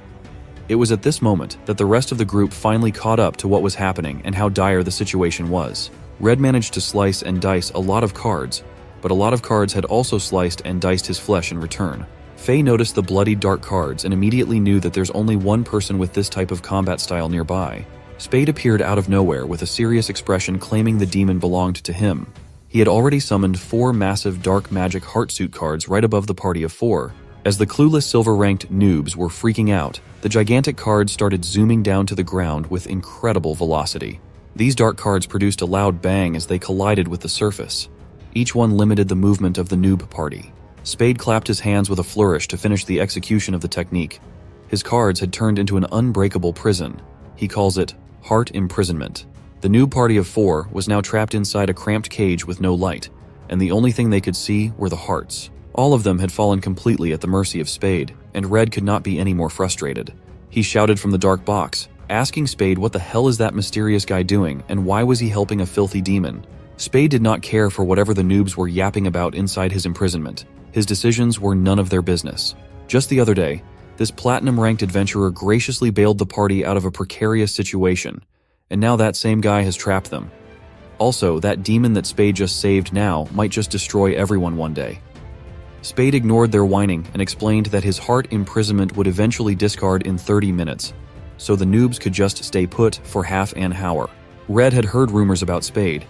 It was at this moment that the rest of the group finally caught up to what was happening and how dire the situation was. Red managed to slice and dice a lot of cards, but a lot of cards had also sliced and diced his flesh in return. Faye noticed the bloodied dark cards and immediately knew that there's only one person with this type of combat style nearby. Spade appeared out of nowhere with a serious expression claiming the demon belonged to him. He had already summoned 4 massive dark magic heartsuit cards right above the party of 4. As the clueless silver-ranked noobs were freaking out, the gigantic cards started zooming down to the ground with incredible velocity. These dark cards produced a loud bang as they collided with the surface. Each one limited the movement of the noob party. Spade clapped his hands with a flourish to finish the execution of the technique. His cards had turned into an unbreakable prison. He calls it heart imprisonment. The noob party of 4 was now trapped inside a cramped cage with no light, and the only thing they could see were the hearts. All of them had fallen completely at the mercy of Spade, and Red could not be any more frustrated. He shouted from the dark box, asking Spade what the hell is that mysterious guy doing and why was he helping a filthy demon. Spade did not care for whatever the noobs were yapping about inside his imprisonment. His decisions were none of their business. Just the other day, this platinum-ranked adventurer graciously bailed the party out of a precarious situation, and now that same guy has trapped them. Also, that demon that Spade just saved now might just destroy everyone one day. Spade ignored their whining and explained that his heart imprisonment would eventually discard in 30 minutes, so the noobs could just stay put for half an hour. Red had heard rumors about Spade,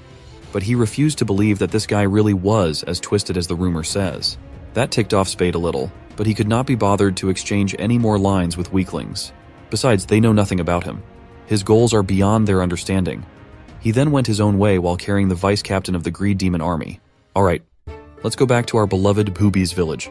but he refused to believe that this guy really was as twisted as the rumor says. That ticked off Spade a little, but he could not be bothered to exchange any more lines with weaklings. Besides, they know nothing about him. His goals are beyond their understanding. He then went his own way while carrying the vice captain of the Greed Demon army. Alright, let's go back to our beloved Boobies village.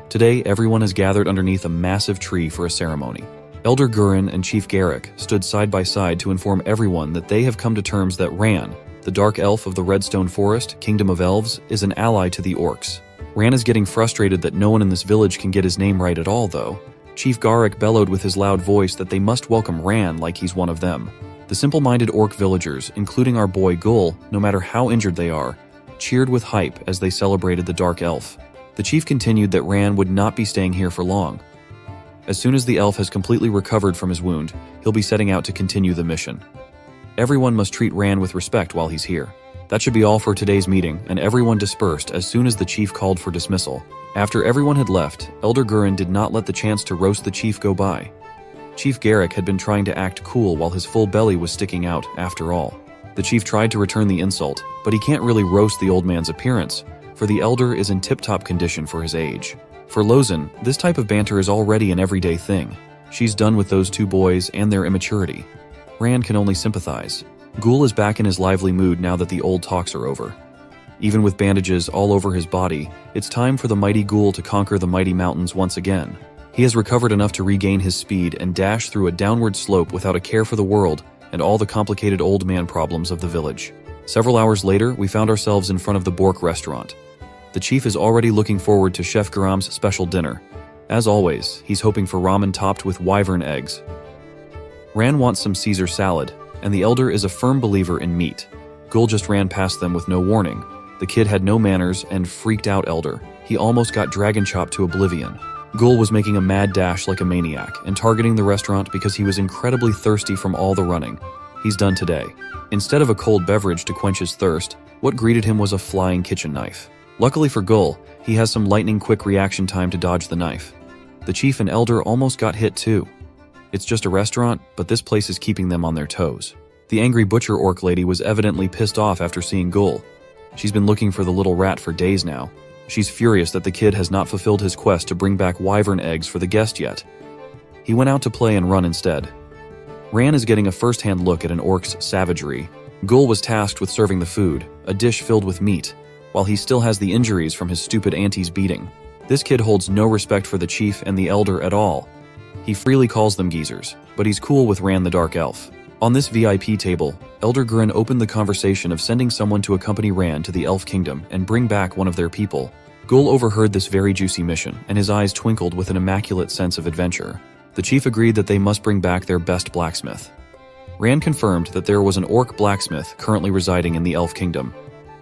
Today, everyone is gathered underneath a massive tree for a ceremony. Elder Gurin and Chief Garrick stood side by side to inform everyone that they have come to terms that Ran, the dark elf of the Redstone Forest, Kingdom of Elves, is an ally to the orcs. Ran is getting frustrated that no one in this village can get his name right at all, though. Chief Garrick bellowed with his loud voice that they must welcome Ran like he's one of them. The simple-minded orc villagers, including our boy Gul, no matter how injured they are, cheered with hype as they celebrated the dark elf. The chief continued that Ran would not be staying here for long. As soon as the elf has completely recovered from his wound, he'll be setting out to continue the mission. Everyone must treat Ran with respect while he's here. That should be all for today's meeting, and everyone dispersed as soon as the chief called for dismissal. After everyone had left, Elder Gurin did not let the chance to roast the chief go by. Chief Garrick had been trying to act cool while his full belly was sticking out, after all. The chief tried to return the insult, but he can't really roast the old man's appearance, for the elder is in tip-top condition for his age. For Lozen, this type of banter is already an everyday thing. She's done with those 2 boys and their immaturity. Ran can only sympathize. Gul is back in his lively mood now that the old talks are over. Even with bandages all over his body, it's time for the mighty Gul to conquer the mighty mountains once again. He has recovered enough to regain his speed and dash through a downward slope without a care for the world and all the complicated old man problems of the village. Several hours later, we found ourselves in front of the Bork restaurant. The chief is already looking forward to Chef Garam's special dinner. As always, he's hoping for ramen topped with wyvern eggs. Ran wants some Caesar salad, and the elder is a firm believer in meat. Gul just ran past them with no warning. The kid had no manners and freaked out elder. He almost got dragon chopped to oblivion. Gul was making a mad dash like a maniac and targeting the restaurant because he was incredibly thirsty from all the running. He's done today. Instead of a cold beverage to quench his thirst, what greeted him was a flying kitchen knife. Luckily for Gul, he has some lightning-quick reaction time to dodge the knife. The chief and elder almost got hit too. It's just a restaurant, but this place is keeping them on their toes. The angry butcher orc lady was evidently pissed off after seeing Gul. She's been looking for the little rat for days now. She's furious that the kid has not fulfilled his quest to bring back wyvern eggs for the guest yet. He went out to play and run instead. Ran is getting a first-hand look at an orc's savagery. Gul was tasked with serving the food, a dish filled with meat, while he still has the injuries from his stupid auntie's beating. This kid holds no respect for the chief and the elder at all. He freely calls them geezers, but he's cool with Ran the Dark Elf. On this VIP table, Elder Gurin opened the conversation of sending someone to accompany Ran to the Elf Kingdom and bring back one of their people. Gul overheard this very juicy mission, and his eyes twinkled with an immaculate sense of adventure. The chief agreed that they must bring back their best blacksmith. Ran confirmed that there was an orc blacksmith currently residing in the Elf Kingdom,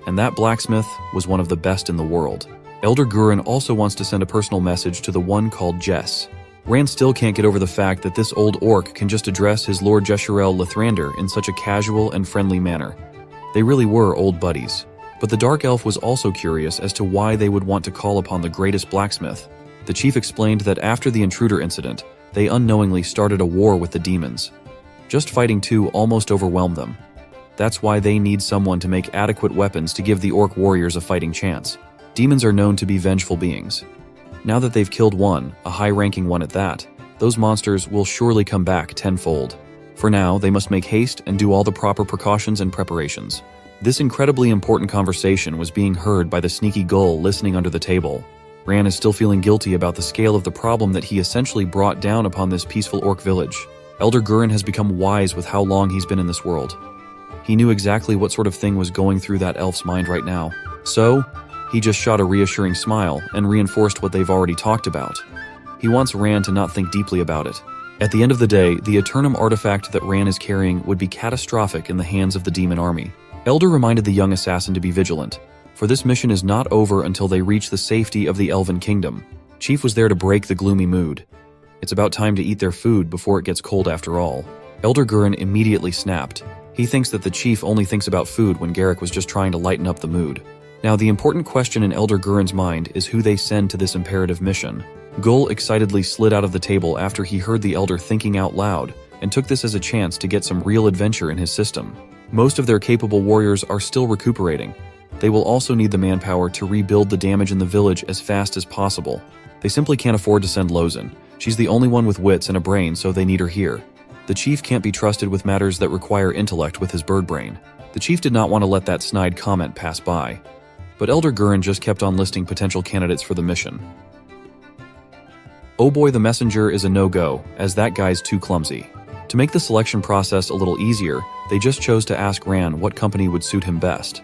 and that blacksmith was one of the best in the world. Elder Guren also wants to send a personal message to the one called Jess. Rand still can't get over the fact that this old orc can just address his Lord Jeshurel Lithrander in such a casual and friendly manner. They really were old buddies. But the Dark Elf was also curious as to why they would want to call upon the greatest blacksmith. The chief explained that after the intruder incident, they unknowingly started a war with the demons. Just fighting two almost overwhelmed them. That's why they need someone to make adequate weapons to give the orc warriors a fighting chance. Demons are known to be vengeful beings. Now that they've killed one, a high-ranking one at that, those monsters will surely come back tenfold. For now, they must make haste and do all the proper precautions and preparations. This incredibly important conversation was being heard by the sneaky Gull listening under the table. Ran is still feeling guilty about the scale of the problem that he essentially brought down upon this peaceful orc village. Elder Guren has become wise with how long he's been in this world. He knew exactly what sort of thing was going through that elf's mind right now. So, he just shot a reassuring smile and reinforced what they've already talked about. He wants Ran to not think deeply about it. At the end of the day, the Eternum artifact that Ran is carrying would be catastrophic in the hands of the demon army. Elder reminded the young assassin to be vigilant, for this mission is not over until they reach the safety of the Elven Kingdom. Chief was there to break the gloomy mood. It's about time to eat their food before it gets cold after all. Elder Guren immediately snapped. He thinks that the chief only thinks about food when Garrick was just trying to lighten up the mood. Now, the important question in Elder Guren's mind is who they send to this imperative mission. Gull excitedly slid out of the table after he heard the Elder thinking out loud, and took this as a chance to get some real adventure in his system. Most of their capable warriors are still recuperating. They will also need the manpower to rebuild the damage in the village as fast as possible. They simply can't afford to send Lozen. She's the only one with wits and a brain, so they need her here. The chief can't be trusted with matters that require intellect with his bird brain. The chief did not want to let that snide comment pass by. But Elder Guren just kept on listing potential candidates for the mission. Oh boy, the messenger is a no-go, as that guy's too clumsy. To make the selection process a little easier, they just chose to ask Ran what company would suit him best.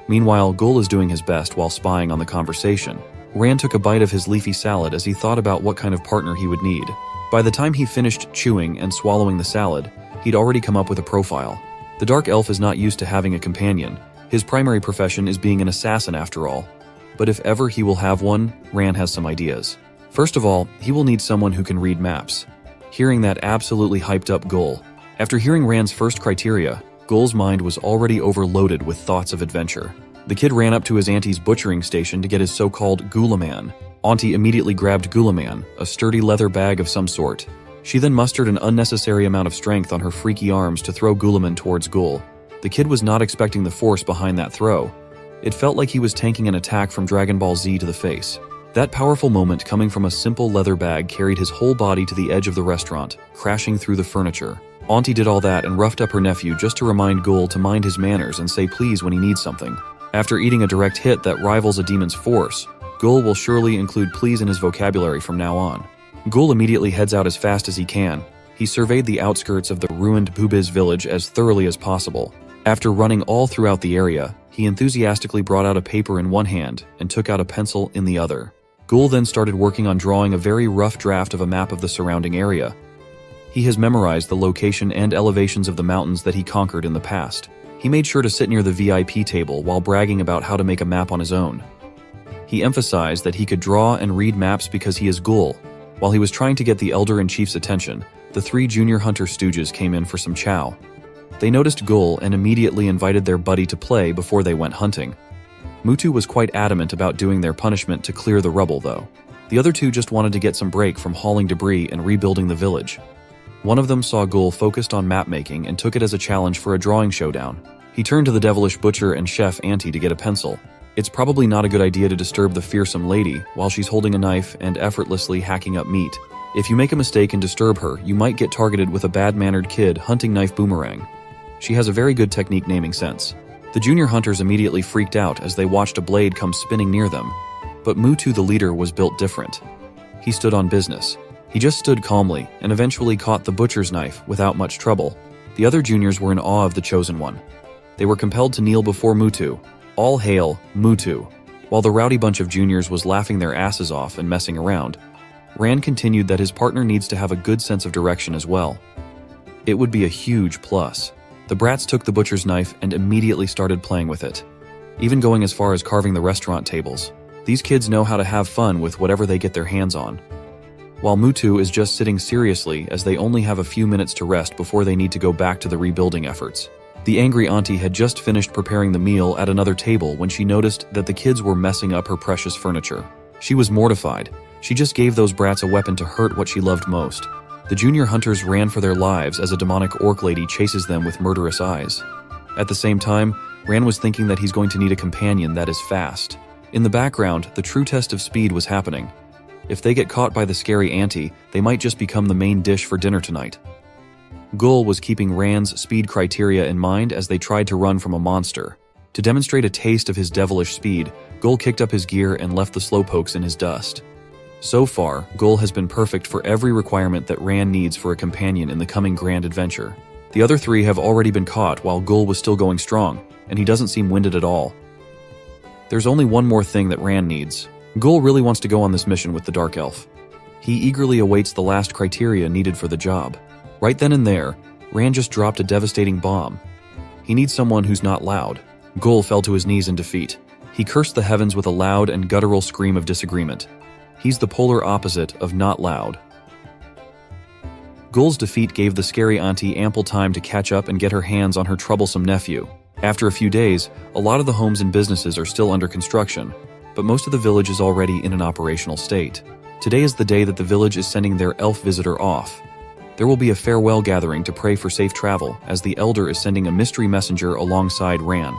Meanwhile, Gull is doing his best while spying on the conversation. Ran took a bite of his leafy salad as he thought about what kind of partner he would need. By the time he finished chewing and swallowing the salad, he'd already come up with a profile. The Dark Elf is not used to having a companion. His primary profession is being an assassin after all. But if ever he will have one, Ran has some ideas. First of all, he will need someone who can read maps. Hearing that absolutely hyped up Gull. After hearing Rand's first criteria, Gull's mind was already overloaded with thoughts of adventure. The kid ran up to his auntie's butchering station to get his so-called Gulaman. Auntie immediately grabbed Gulaman, a sturdy leather bag of some sort. She then mustered an unnecessary amount of strength on her freaky arms to throw Gulaman towards Gull. The kid was not expecting the force behind that throw. It felt like he was tanking an attack from Dragon Ball Z to the face. That powerful moment coming from a simple leather bag carried his whole body to the edge of the restaurant, crashing through the furniture. Auntie did all that and roughed up her nephew just to remind Gull to mind his manners and say please when he needs something. After eating a direct hit that rivals a demon's force, Gull will surely include please in his vocabulary from now on. Gull immediately heads out as fast as he can. He surveyed the outskirts of the ruined Pubiz village as thoroughly as possible. After running all throughout the area, he enthusiastically brought out a paper in one hand and took out a pencil in the other. Gull then started working on drawing a very rough draft of a map of the surrounding area. He has memorized the location and elevations of the mountains that he conquered in the past. He made sure to sit near the VIP table while bragging about how to make a map on his own. He emphasized that he could draw and read maps because he is Gull. While he was trying to get the Elder-in-Chief's attention, the 3 junior hunter stooges came in for some chow. They noticed Gull and immediately invited their buddy to play before they went hunting. Mutu was quite adamant about doing their punishment to clear the rubble, though. The other 2 just wanted to get some break from hauling debris and rebuilding the village. One of them saw Gull focused on map making and took it as a challenge for a drawing showdown. He turned to the devilish butcher and chef Auntie to get a pencil. It's probably not a good idea to disturb the fearsome lady while she's holding a knife and effortlessly hacking up meat. If you make a mistake and disturb her, you might get targeted with a bad-mannered kid hunting knife boomerang. She has a very good technique naming sense. The junior hunters immediately freaked out as they watched a blade come spinning near them. But Mutu the leader was built different. He stood on business. He just stood calmly and eventually caught the butcher's knife without much trouble. The other juniors were in awe of the chosen one. They were compelled to kneel before Mutu. All hail, Mutu. While the rowdy bunch of juniors was laughing their asses off and messing around, Rand continued that his partner needs to have a good sense of direction as well. It would be a huge plus. The brats took the butcher's knife and immediately started playing with it, even going as far as carving the restaurant tables. These kids know how to have fun with whatever they get their hands on. While Mutu is just sitting seriously as they only have a few minutes to rest before they need to go back to the rebuilding efforts. The angry auntie had just finished preparing the meal at another table when she noticed that the kids were messing up her precious furniture. She was mortified. She just gave those brats a weapon to hurt what she loved most. The junior hunters ran for their lives as a demonic orc lady chases them with murderous eyes. At the same time, Ran was thinking that he's going to need a companion that is fast. In the background, the true test of speed was happening. If they get caught by the scary auntie, they might just become the main dish for dinner tonight. Gul was keeping Ran's speed criteria in mind as they tried to run from a monster. To demonstrate a taste of his devilish speed, Gul kicked up his gear and left the slowpokes in his dust. So far, Gul has been perfect for every requirement that Ran needs for a companion in the coming grand adventure. The other three have already been caught while Gul was still going strong, and he doesn't seem winded at all. There's only one more thing that Ran needs. Gul really wants to go on this mission with the Dark Elf. He eagerly awaits the last criteria needed for the job. Right then and there, Ran just dropped a devastating bomb. He needs someone who's not loud. Gul fell to his knees in defeat. He cursed the heavens with a loud and guttural scream of disagreement. He's the polar opposite of not loud. Gul's defeat gave the scary auntie ample time to catch up and get her hands on her troublesome nephew. After a few days, a lot of the homes and businesses are still under construction, but most of the village is already in an operational state. Today is the day that the village is sending their elf visitor off. There will be a farewell gathering to pray for safe travel, as the elder is sending a mystery messenger alongside Ran.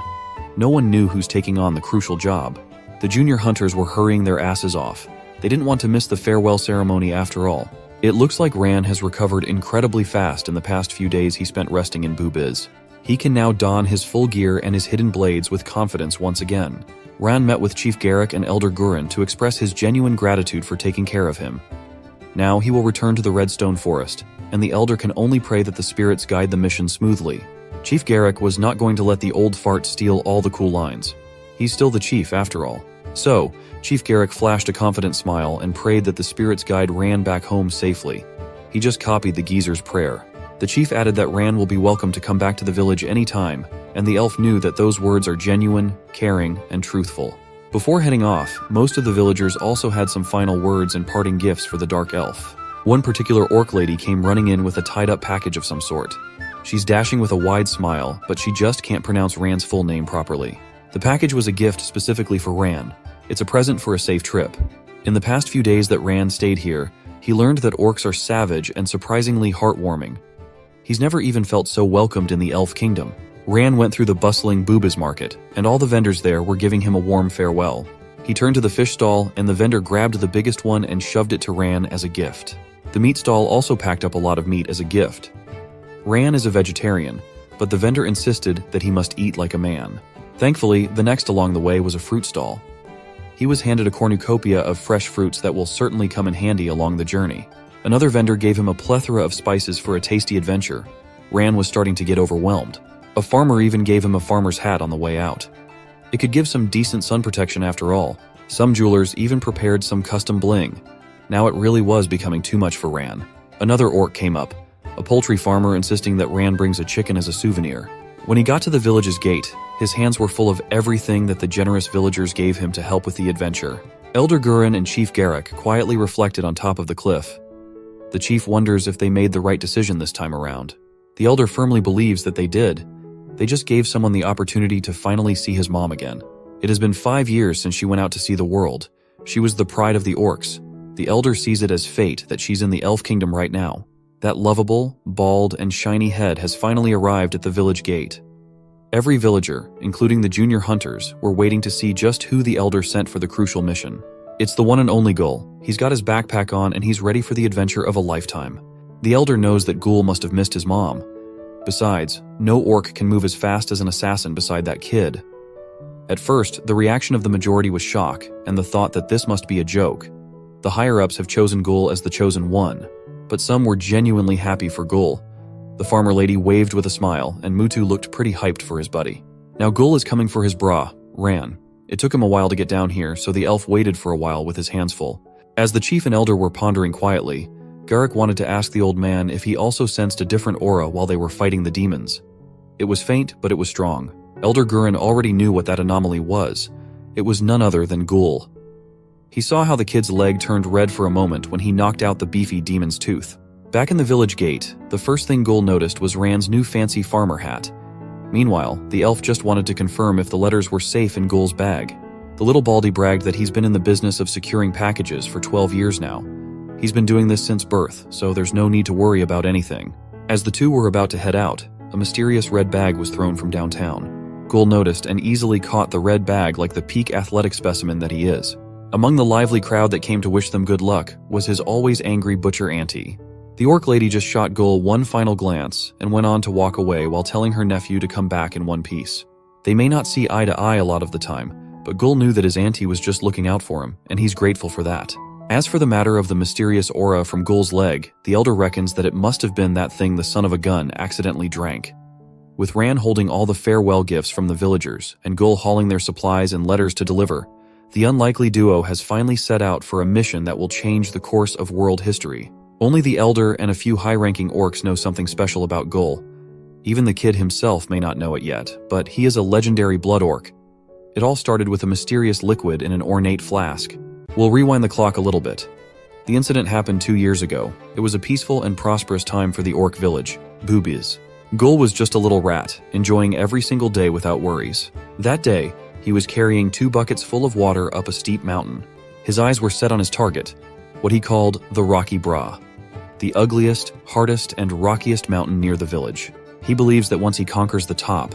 No one knew who's taking on the crucial job. The junior hunters were hurrying their asses off. They didn't want to miss the farewell ceremony after all. It looks like Ran has recovered incredibly fast in the past few days he spent resting in Boobiz. He can now don his full gear and his hidden blades with confidence once again. Ran met with Chief Garrick and Elder Gurin to express his genuine gratitude for taking care of him. Now he will return to the Redstone Forest, and the Elder can only pray that the spirits guide the mission smoothly. Chief Garrick was not going to let the old fart steal all the cool lines. He's still the chief after all. So, Chief Garrick flashed a confident smile and prayed that the spirits guide Ran back home safely. He just copied the geezer's prayer. The chief added that Ran will be welcome to come back to the village anytime, and the elf knew that those words are genuine, caring, and truthful. Before heading off, most of the villagers also had some final words and parting gifts for the dark elf. One particular orc lady came running in with a tied-up package of some sort. She's dashing with a wide smile, but she just can't pronounce Ran's full name properly. The package was a gift specifically for Ran. It's a present for a safe trip. In the past few days that Ran stayed here, he learned that orcs are savage and surprisingly heartwarming. He's never even felt so welcomed in the elf kingdom. Ran went through the bustling Boobiz market, and all the vendors there were giving him a warm farewell. He turned to the fish stall, and the vendor grabbed the biggest one and shoved it to Ran as a gift. The meat stall also packed up a lot of meat as a gift. Ran is a vegetarian, but the vendor insisted that he must eat like a man. Thankfully, the next along the way was a fruit stall. He was handed a cornucopia of fresh fruits that will certainly come in handy along the journey. Another vendor gave him a plethora of spices for a tasty adventure. Ran was starting to get overwhelmed. A farmer even gave him a farmer's hat on the way out. It could give some decent sun protection after all. Some jewelers even prepared some custom bling. Now it really was becoming too much for Ran. Another orc came up, a poultry farmer insisting that Ran brings a chicken as a souvenir. When he got to the village's gate, his hands were full of everything that the generous villagers gave him to help with the adventure. Elder Gurin and Chief Garrick quietly reflected on top of the cliff. The chief wonders if they made the right decision this time around. The elder firmly believes that they did. They just gave someone the opportunity to finally see his mom again. It has been 5 years since she went out to see the world. She was the pride of the orcs. The elder sees it as fate that she's in the elf kingdom right now. That lovable, bald, and shiny head has finally arrived at the village gate. Every villager, including the junior hunters, were waiting to see just who the elder sent for the crucial mission. It's the one and only Gul. He's got his backpack on and he's ready for the adventure of a lifetime. The elder knows that Gul must have missed his mom. Besides, no orc can move as fast as an assassin beside that kid. At first, the reaction of the majority was shock and the thought that this must be a joke. The higher-ups have chosen Gul as the chosen one, but some were genuinely happy for Gul. The farmer lady waved with a smile, and Mutu looked pretty hyped for his buddy. Now Gul is coming for his bra, Ran. It took him a while to get down here, so the elf waited for a while with his hands full. As the chief and elder were pondering quietly, Garrick wanted to ask the old man if he also sensed a different aura while they were fighting the demons. It was faint, but it was strong. Elder Gurin already knew what that anomaly was. It was none other than Gul. He saw how the kid's leg turned red for a moment when he knocked out the beefy demon's tooth. Back in the village gate, the first thing Gul noticed was Rand's new fancy farmer hat. Meanwhile, the elf just wanted to confirm if the letters were safe in Gul's bag. The little baldy bragged that he's been in the business of securing packages for 12 years now. He's been doing this since birth, so there's no need to worry about anything. As the two were about to head out, a mysterious red bag was thrown from downtown. Gul noticed and easily caught the red bag like the peak athletic specimen that he is. Among the lively crowd that came to wish them good luck was his always angry butcher auntie. The orc lady just shot Gul one final glance and went on to walk away while telling her nephew to come back in one piece. They may not see eye to eye a lot of the time, but Gul knew that his auntie was just looking out for him, and he's grateful for that. As for the matter of the mysterious aura from Gul's leg, the elder reckons that it must have been that thing the son of a gun accidentally drank. With Rand holding all the farewell gifts from the villagers, and Gul hauling their supplies and letters to deliver, the unlikely duo has finally set out for a mission that will change the course of world history. Only the elder and a few high-ranking orcs know something special about Gul. Even the kid himself may not know it yet, but he is a legendary blood orc. It all started with a mysterious liquid in an ornate flask. We'll rewind the clock a little bit. The incident happened 2 years ago. It was a peaceful and prosperous time for the orc village, Boobies. Gul was just a little rat, enjoying every single day without worries. That day, he was carrying 2 buckets full of water up a steep mountain. His eyes were set on his target, what he called the Rocky Bra, the ugliest, hardest, and rockiest mountain near the village. He believes that once he conquers the top,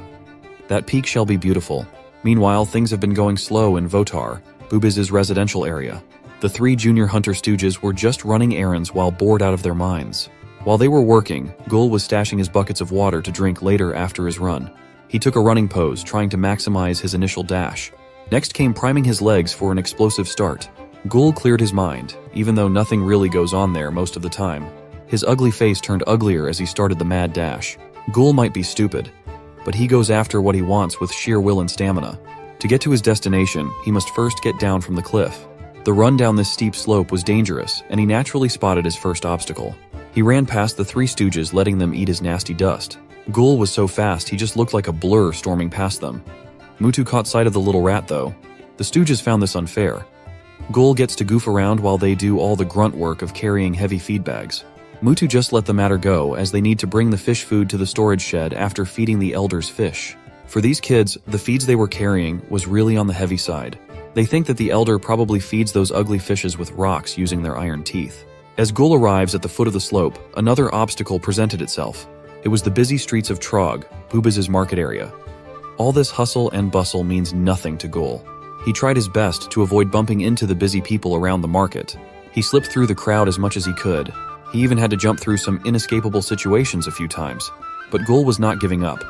that peak shall be beautiful. Meanwhile, things have been going slow in Votar, Boobies' residential area. The 3 junior hunter stooges were just running errands while bored out of their minds. While they were working, Gul was stashing his buckets of water to drink later after his run. He took a running pose, trying to maximize his initial dash. Next came priming his legs for an explosive start. Gul cleared his mind, even though nothing really goes on there most of the time. His ugly face turned uglier as he started the mad dash. Gul might be stupid, but he goes after what he wants with sheer will and stamina. To get to his destination, he must first get down from the cliff. The run down this steep slope was dangerous, and he naturally spotted his first obstacle. He ran past the 3 stooges, letting them eat his nasty dust. Gul was so fast he just looked like a blur storming past them. Mutu caught sight of the little rat though. The stooges found this unfair. Gul gets to goof around while they do all the grunt work of carrying heavy feed bags. Mutu just let the matter go as they need to bring the fish food to the storage shed after feeding the elders fish. For these kids, the feeds they were carrying was really on the heavy side. They think that the elder probably feeds those ugly fishes with rocks using their iron teeth. As Gul arrives at the foot of the slope, another obstacle presented itself. It was the busy streets of Trog, Boobies' market area. All this hustle and bustle means nothing to Gul. He tried his best to avoid bumping into the busy people around the market. He slipped through the crowd as much as he could. He even had to jump through some inescapable situations a few times. But Gul was not giving up.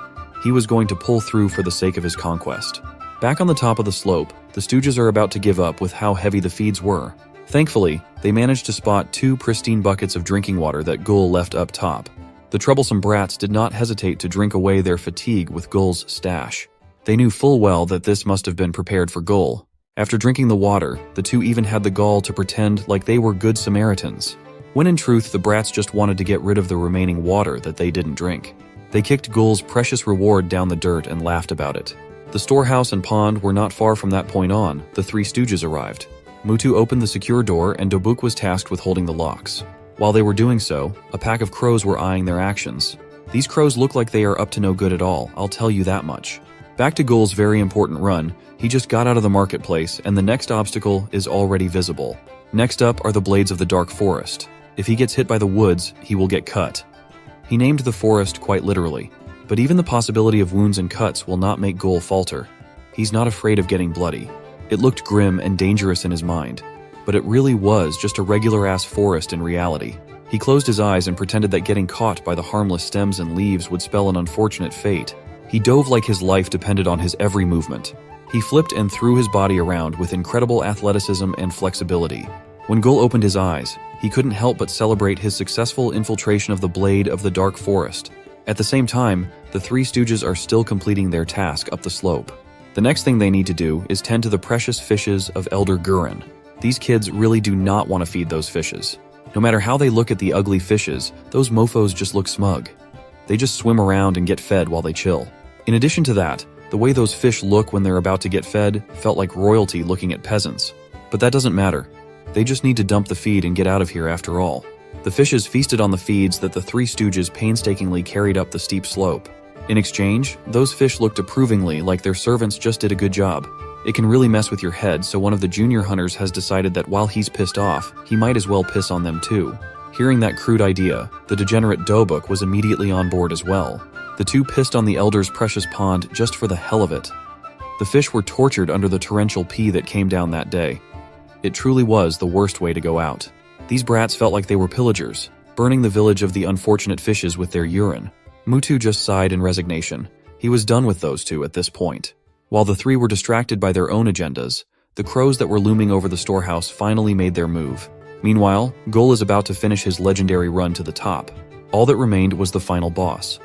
He was going to pull through for the sake of his conquest. Back on the top of the slope, the stooges are about to give up with how heavy the feeds were. Thankfully, they managed to spot 2 pristine buckets of drinking water that Gul left up top. The troublesome brats did not hesitate to drink away their fatigue with Gul's stash. They knew full well that this must have been prepared for Gul. After drinking the water, the 2 even had the gall to pretend like they were good Samaritans, when in truth the brats just wanted to get rid of the remaining water that they didn't drink. They kicked Gul's precious reward down the dirt and laughed about it. The storehouse and pond were not far from that point on. The 3 stooges arrived. Mutu opened the secure door and Dobuk was tasked with holding the locks. While they were doing so, a pack of crows were eyeing their actions. These crows look like they are up to no good at all, I'll tell you that much. Back to Gul's very important run, he just got out of the marketplace and the next obstacle is already visible. Next up are the blades of the dark forest. If he gets hit by the woods, he will get cut. He named the forest quite literally, but even the possibility of wounds and cuts will not make Gul falter. He's not afraid of getting bloody. It looked grim and dangerous in his mind, but it really was just a regular-ass forest in reality. He closed his eyes and pretended that getting caught by the harmless stems and leaves would spell an unfortunate fate. He dove like his life depended on his every movement. He flipped and threw his body around with incredible athleticism and flexibility. When Gul opened his eyes, he couldn't help but celebrate his successful infiltration of the blade of the dark forest. At the same time, the 3 stooges are still completing their task up the slope. The next thing they need to do is tend to the precious fishes of Elder Gurin. These kids really do not want to feed those fishes. No matter how they look at the ugly fishes, those mofos just look smug. They just swim around and get fed while they chill. In addition to that, the way those fish look when they're about to get fed felt like royalty looking at peasants. But that doesn't matter. They just need to dump the feed and get out of here after all. The fishes feasted on the feeds that the three stooges painstakingly carried up the steep slope. In exchange, those fish looked approvingly like their servants just did a good job. It can really mess with your head, so one of the junior hunters has decided that while he's pissed off, he might as well piss on them too. Hearing that crude idea, the degenerate Dobuk was immediately on board as well. The two pissed on the elder's precious pond just for the hell of it. The fish were tortured under the torrential pee that came down that day. It truly was the worst way to go out. These brats felt like they were pillagers, burning the village of the unfortunate fishes with their urine. Mutu just sighed in resignation. He was done with those two at this point. While the three were distracted by their own agendas, the crows that were looming over the storehouse finally made their move. Meanwhile, Gul is about to finish his legendary run to the top. All that remained was the final boss.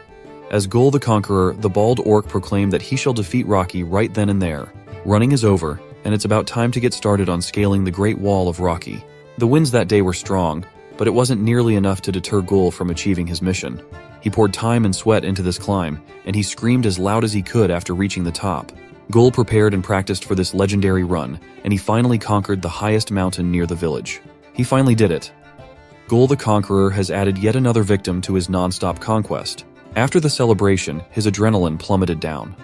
As Gul the Conqueror, the bald orc proclaimed that he shall defeat Rocky right then and there. Running is over, and it's about time to get started on scaling the Great Wall of Rocky. The winds that day were strong, but it wasn't nearly enough to deter Gul from achieving his mission. He poured time and sweat into this climb, and he screamed as loud as he could after reaching the top. Gul prepared and practiced for this legendary run, and he finally conquered the highest mountain near the village. He finally did it. Gul the Conqueror has added yet another victim to his non-stop conquest. After the celebration, his adrenaline plummeted down.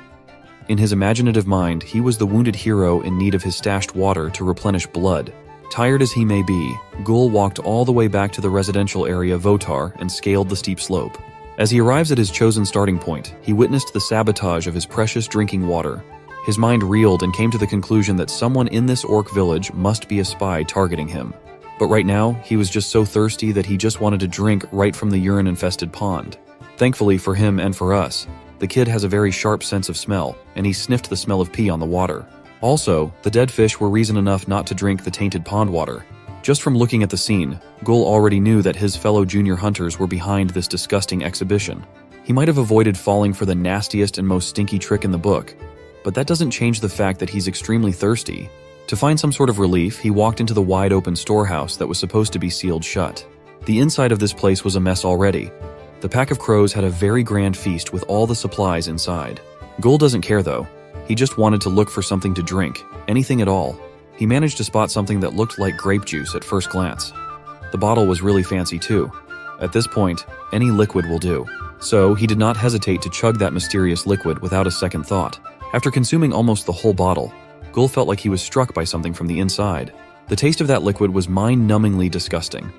In his imaginative mind, he was the wounded hero in need of his stashed water to replenish blood. Tired as he may be, Gul walked all the way back to the residential area Votar and scaled the steep slope. As he arrives at his chosen starting point, he witnessed the sabotage of his precious drinking water. His mind reeled and came to the conclusion that someone in this orc village must be a spy targeting him. But right now, he was just so thirsty that he just wanted to drink right from the urine-infested pond. Thankfully for him and for us, the kid has a very sharp sense of smell, and he sniffed the smell of pee on the water. Also, the dead fish were reason enough not to drink the tainted pond water. Just from looking at the scene, Gul already knew that his fellow junior hunters were behind this disgusting exhibition. He might have avoided falling for the nastiest and most stinky trick in the book, but that doesn't change the fact that he's extremely thirsty. To find some sort of relief, he walked into the wide-open storehouse that was supposed to be sealed shut. The inside of this place was a mess already. The pack of crows had a very grand feast with all the supplies inside. Gul doesn't care though. He just wanted to look for something to drink, anything at all. He managed to spot something that looked like grape juice at first glance. The bottle was really fancy too. At this point, any liquid will do. So he did not hesitate to chug that mysterious liquid without a second thought. After consuming almost the whole bottle, Gul felt like he was struck by something from the inside. The taste of that liquid was mind-numbingly disgusting.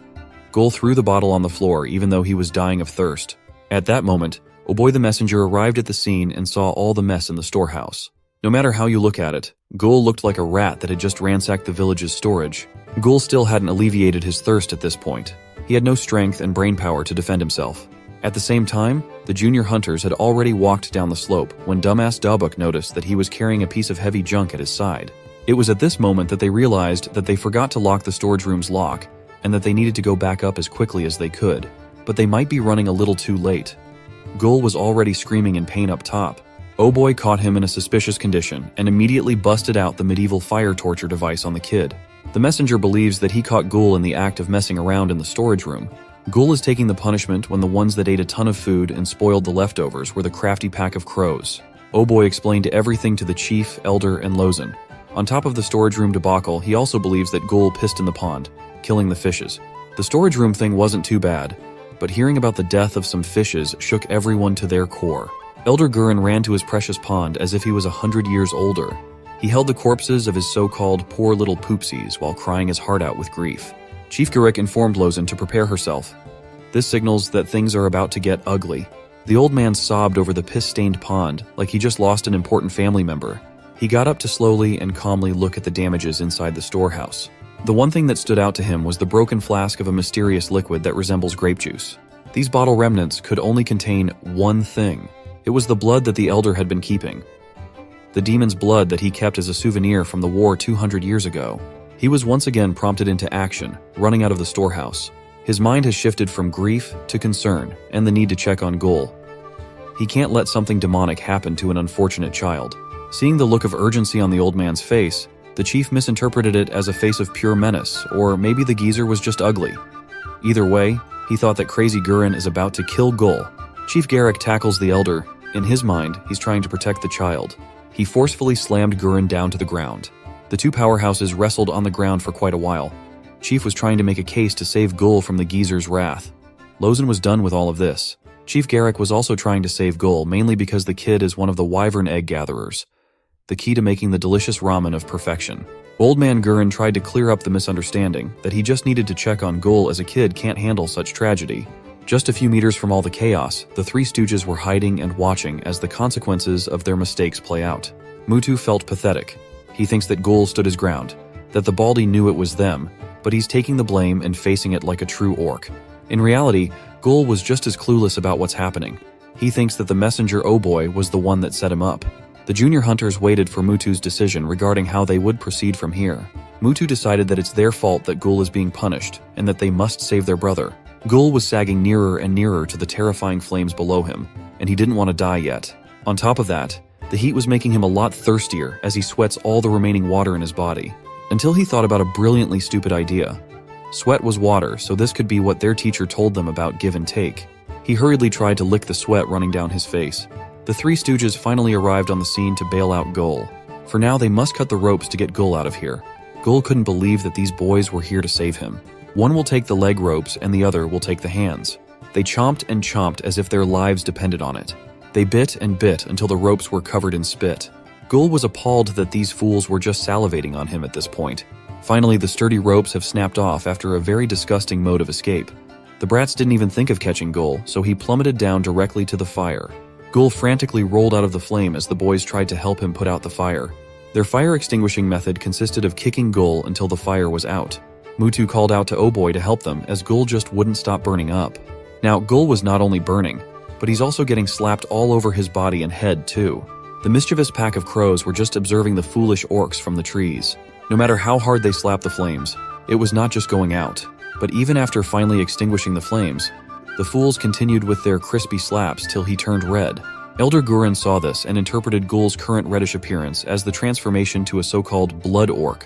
Gul threw the bottle on the floor even though he was dying of thirst. At that moment, Oboy the messenger arrived at the scene and saw all the mess in the storehouse. No matter how you look at it, Gul looked like a rat that had just ransacked the village's storage. Gul still hadn't alleviated his thirst at this point. He had no strength and brain power to defend himself. At the same time, the junior hunters had already walked down the slope when dumbass Dabuk noticed that he was carrying a piece of heavy junk at his side. It was at this moment that they realized that they forgot to lock the storage room's lock and that they needed to go back up as quickly as they could, but they might be running a little too late. Gul was already screaming in pain up top. Oboy caught him in a suspicious condition and immediately busted out the medieval fire torture device on the kid. The messenger believes that he caught Gul in the act of messing around in the storage room. Gul is taking the punishment when the ones that ate a ton of food and spoiled the leftovers were the crafty pack of crows. Oboy explained everything to the chief, elder, and Lozen. On top of the storage room debacle, he also believes that Gul pissed in the pond, killing the fishes. The storage room thing wasn't too bad, but hearing about the death of some fishes shook everyone to their core. Elder Gurin ran to his precious pond as if he was 100 years older. He held the corpses of his so-called poor little poopsies while crying his heart out with grief. Chief Gurik informed Lozen to prepare herself. This signals that things are about to get ugly. The old man sobbed over the piss-stained pond like he just lost an important family member. He got up to slowly and calmly look at the damages inside the storehouse. The one thing that stood out to him was the broken flask of a mysterious liquid that resembles grape juice. These bottle remnants could only contain one thing. It was the blood that the elder had been keeping. The demon's blood that he kept as a souvenir from the war 200 years ago. He was once again prompted into action, running out of the storehouse. His mind has shifted from grief to concern and the need to check on Gul. He can't let something demonic happen to an unfortunate child. Seeing the look of urgency on the old man's face, the chief misinterpreted it as a face of pure menace, or maybe the geezer was just ugly. Either way, he thought that crazy Gurin is about to kill Gul. Chief Garrick tackles the elder. In his mind, he's trying to protect the child. He forcefully slammed Gurin down to the ground. The two powerhouses wrestled on the ground for quite a while. Chief was trying to make a case to save Gull from the geezer's wrath. Lozen was done with all of this. Chief Garrick was also trying to save Gull, mainly because the kid is one of the wyvern egg gatherers, the key to making the delicious ramen of perfection. Old Man Gurren tried to clear up the misunderstanding that he just needed to check on Gull, as a kid can't handle such tragedy. Just a few meters from all the chaos, the Three Stooges were hiding and watching as the consequences of their mistakes play out. Mutu felt pathetic. He thinks that Gull stood his ground, that the Baldy knew it was them, but he's taking the blame and facing it like a true orc. In reality, Gull was just as clueless about what's happening. He thinks that the messenger O-Boy was the one that set him up. The junior hunters waited for Mutu's decision regarding how they would proceed from here. Mutu decided that it's their fault that Gull is being punished, and that they must save their brother. Gull was sagging nearer and nearer to the terrifying flames below him, and he didn't want to die yet. On top of that, the heat was making him a lot thirstier as he sweats all the remaining water in his body. Until he thought about a brilliantly stupid idea. Sweat was water, so this could be what their teacher told them about give and take. He hurriedly tried to lick the sweat running down his face. The Three Stooges finally arrived on the scene to bail out Gull. For now, they must cut the ropes to get Gull out of here. Gull couldn't believe that these boys were here to save him. One will take the leg ropes and the other will take the hands. They chomped and chomped as if their lives depended on it. They bit and bit until the ropes were covered in spit. Gull was appalled that these fools were just salivating on him at this point. Finally, the sturdy ropes have snapped off after a very disgusting mode of escape. The brats didn't even think of catching Gull, so he plummeted down directly to the fire. Gull frantically rolled out of the flame as the boys tried to help him put out the fire. Their fire extinguishing method consisted of kicking Gull until the fire was out. Mutu called out to O-Boy to help them as Gull just wouldn't stop burning up. Now, Gull was not only burning, but he's also getting slapped all over his body and head too. The mischievous pack of crows were just observing the foolish orcs from the trees. No matter how hard they slapped the flames, it was not just going out. But even after finally extinguishing the flames, the fools continued with their crispy slaps till he turned red. Elder Gurren saw this and interpreted Gull's current reddish appearance as the transformation to a so-called blood orc,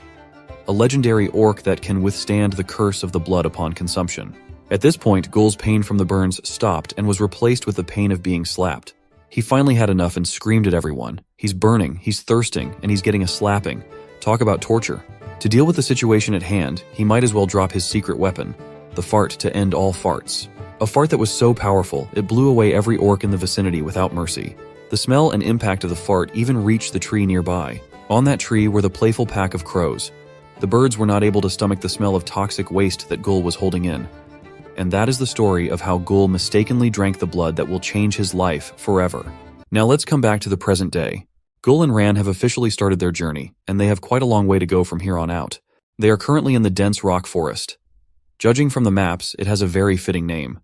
a legendary orc that can withstand the curse of the blood upon consumption. At this point, Gull's pain from the burns stopped and was replaced with the pain of being slapped. He finally had enough and screamed at everyone. He's burning, he's thirsting, and he's getting a slapping. Talk about torture. To deal with the situation at hand, he might as well drop his secret weapon, the fart to end all farts. A fart that was so powerful, it blew away every orc in the vicinity without mercy. The smell and impact of the fart even reached the tree nearby. On that tree were the playful pack of crows. The birds were not able to stomach the smell of toxic waste that Gull was holding in. And that is the story of how Gull mistakenly drank the blood that will change his life forever. Now let's come back to the present day. Gull and Ran have officially started their journey, and they have quite a long way to go from here on out. They are currently in the dense rock forest. Judging from the maps, it has a very fitting name.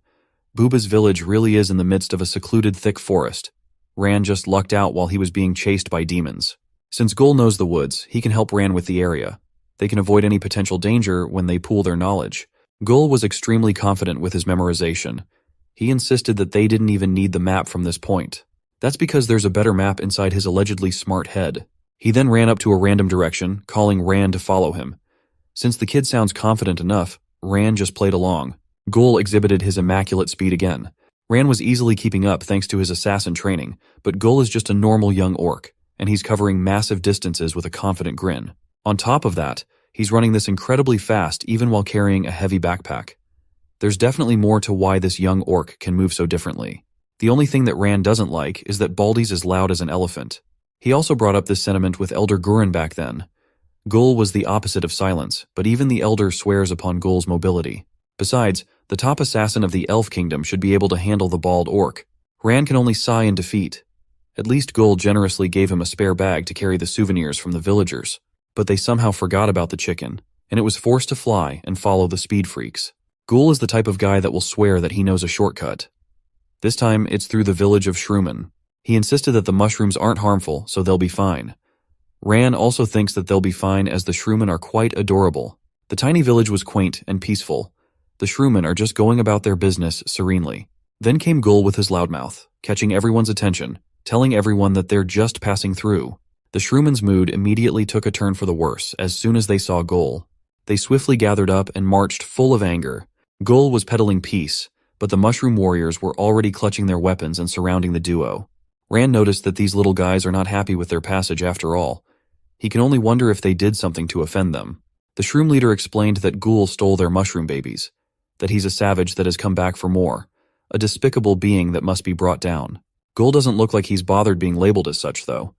Booba's village really is in the midst of a secluded thick forest. Ran just lucked out while he was being chased by demons. Since Gull knows the woods, he can help Ran with the area. They can avoid any potential danger when they pool their knowledge. Gull was extremely confident with his memorization. He insisted that they didn't even need the map from this point. That's because there's a better map inside his allegedly smart head. He then ran up to a random direction, calling Ran to follow him. Since the kid sounds confident enough, Ran just played along. Gull exhibited his immaculate speed again. Ran was easily keeping up thanks to his assassin training, but Gull is just a normal young orc, and he's covering massive distances with a confident grin. On top of that, he's running this incredibly fast even while carrying a heavy backpack. There's definitely more to why this young orc can move so differently. The only thing that Ran doesn't like is that Baldy's as loud as an elephant. He also brought up this sentiment with Elder Gurren back then. Gull was the opposite of silence, but even the Elder swears upon Gull's mobility. Besides, the top assassin of the Elf Kingdom should be able to handle the bald orc. Ran can only sigh in defeat. At least Gull generously gave him a spare bag to carry the souvenirs from the villagers. But they somehow forgot about the chicken, and it was forced to fly and follow the speed freaks. Gull is the type of guy that will swear that he knows a shortcut. This time, it's through the village of Shroomen. He insisted that the mushrooms aren't harmful, so they'll be fine. Ran also thinks that they'll be fine as the Shroomen are quite adorable. The tiny village was quaint and peaceful. The Shroomen are just going about their business serenely. Then came Gull with his loudmouth, catching everyone's attention, telling everyone that they're just passing through. The Shroomen's mood immediately took a turn for the worse as soon as they saw Gull. They swiftly gathered up and marched full of anger. Gull was peddling peace, but the mushroom warriors were already clutching their weapons and surrounding the duo. Ran noticed that these little guys are not happy with their passage after all. He can only wonder if they did something to offend them. The shroom leader explained that Ghoul stole their mushroom babies, that he's a savage that has come back for more, a despicable being that must be brought down. Ghoul doesn't look like he's bothered being labeled as such, though.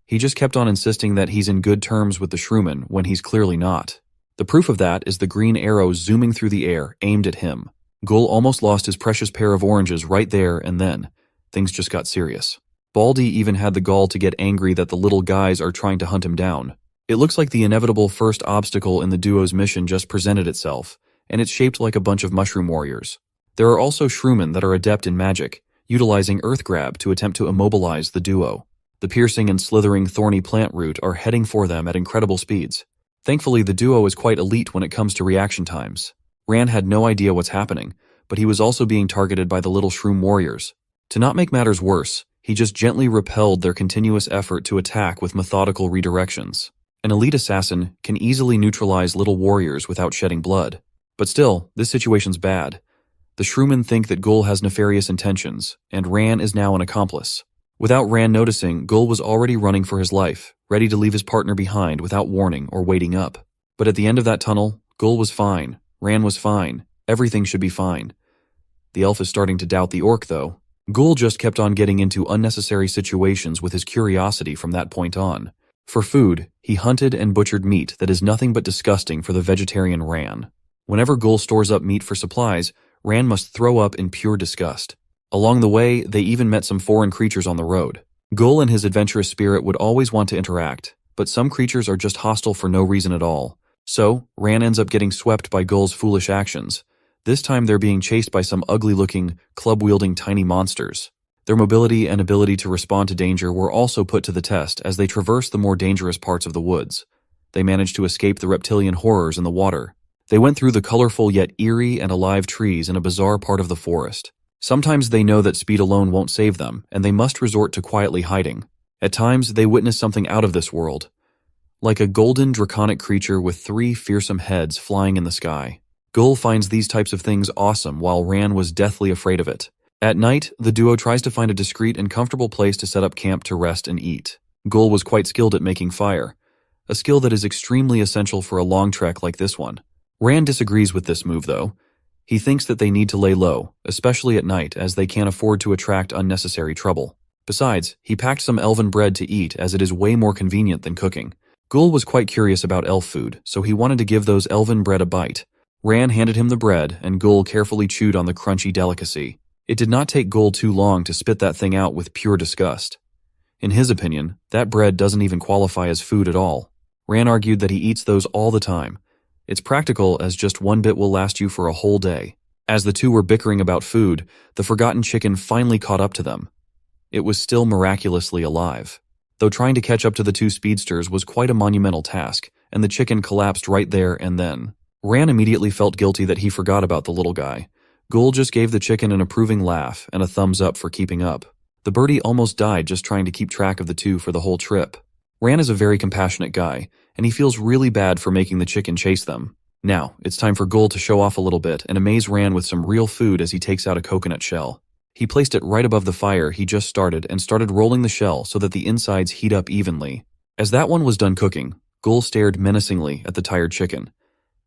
He just kept on insisting that he's in good terms with the shrooman when he's clearly not. The proof of that is the green arrow zooming through the air, aimed at him. Ghoul almost lost his precious pair of oranges right there and then. Things just got serious. Baldy even had the gall to get angry that the little guys are trying to hunt him down. It looks like the inevitable first obstacle in the duo's mission just presented itself, and it's shaped like a bunch of mushroom warriors. There are also shroomen that are adept in magic, utilizing earth grab to attempt to immobilize the duo. The piercing and slithering thorny plant root are heading for them at incredible speeds. Thankfully, the duo is quite elite when it comes to reaction times. Ran had no idea what's happening, but he was also being targeted by the little shroom warriors. To not make matters worse, he just gently repelled their continuous effort to attack with methodical redirections. An elite assassin can easily neutralize little warriors without shedding blood. But still, this situation's bad. The shroomen think that Ghoul has nefarious intentions, and Ran is now an accomplice. Without Ran noticing, Ghoul was already running for his life, ready to leave his partner behind without warning or waiting up. But at the end of that tunnel, Ghoul was fine, Ran was fine, everything should be fine. The elf is starting to doubt the orc, though. Ghoul just kept on getting into unnecessary situations with his curiosity from that point on. For food, he hunted and butchered meat that is nothing but disgusting for the vegetarian Ran. Whenever Ghoul stores up meat for supplies, Ran must throw up in pure disgust. Along the way, they even met some foreign creatures on the road. Ghoul and his adventurous spirit would always want to interact, but some creatures are just hostile for no reason at all. So, Ran ends up getting swept by Ghoul's foolish actions. This time they're being chased by some ugly-looking, club-wielding tiny monsters. Their mobility and ability to respond to danger were also put to the test as they traversed the more dangerous parts of the woods. They managed to escape the reptilian horrors in the water. They went through the colorful yet eerie and alive trees in a bizarre part of the forest. Sometimes they know that speed alone won't save them, and they must resort to quietly hiding. At times, they witness something out of this world, like a golden draconic creature with 3 fearsome heads flying in the sky. Ghoul finds these types of things awesome while Ran was deathly afraid of it. At night, the duo tries to find a discreet and comfortable place to set up camp to rest and eat. Ghoul was quite skilled at making fire, a skill that is extremely essential for a long trek like this one. Ran disagrees with this move, though. He thinks that they need to lay low, especially at night, as they can't afford to attract unnecessary trouble. Besides, he packed some elven bread to eat as it is way more convenient than cooking. Ghoul was quite curious about elf food, so he wanted to give those elven bread a bite. Ran handed him the bread, and Ghoul carefully chewed on the crunchy delicacy. It did not take Ghoul too long to spit that thing out with pure disgust. In his opinion, that bread doesn't even qualify as food at all. Ran argued that he eats those all the time. It's practical as just one bit will last you for a whole day. As the two were bickering about food, the forgotten chicken finally caught up to them. It was still miraculously alive. Though trying to catch up to the 2 speedsters was quite a monumental task, and the chicken collapsed right there and then. Ran immediately felt guilty that he forgot about the little guy. Ghoul just gave the chicken an approving laugh and a thumbs up for keeping up. The birdie almost died just trying to keep track of the 2 for the whole trip. Ran is a very compassionate guy, and he feels really bad for making the chicken chase them. Now, it's time for Ghoul to show off a little bit and amaze Ran with some real food as he takes out a coconut shell. He placed it right above the fire he just started and started rolling the shell so that the insides heat up evenly. As that one was done cooking, Ghoul stared menacingly at the tired chicken.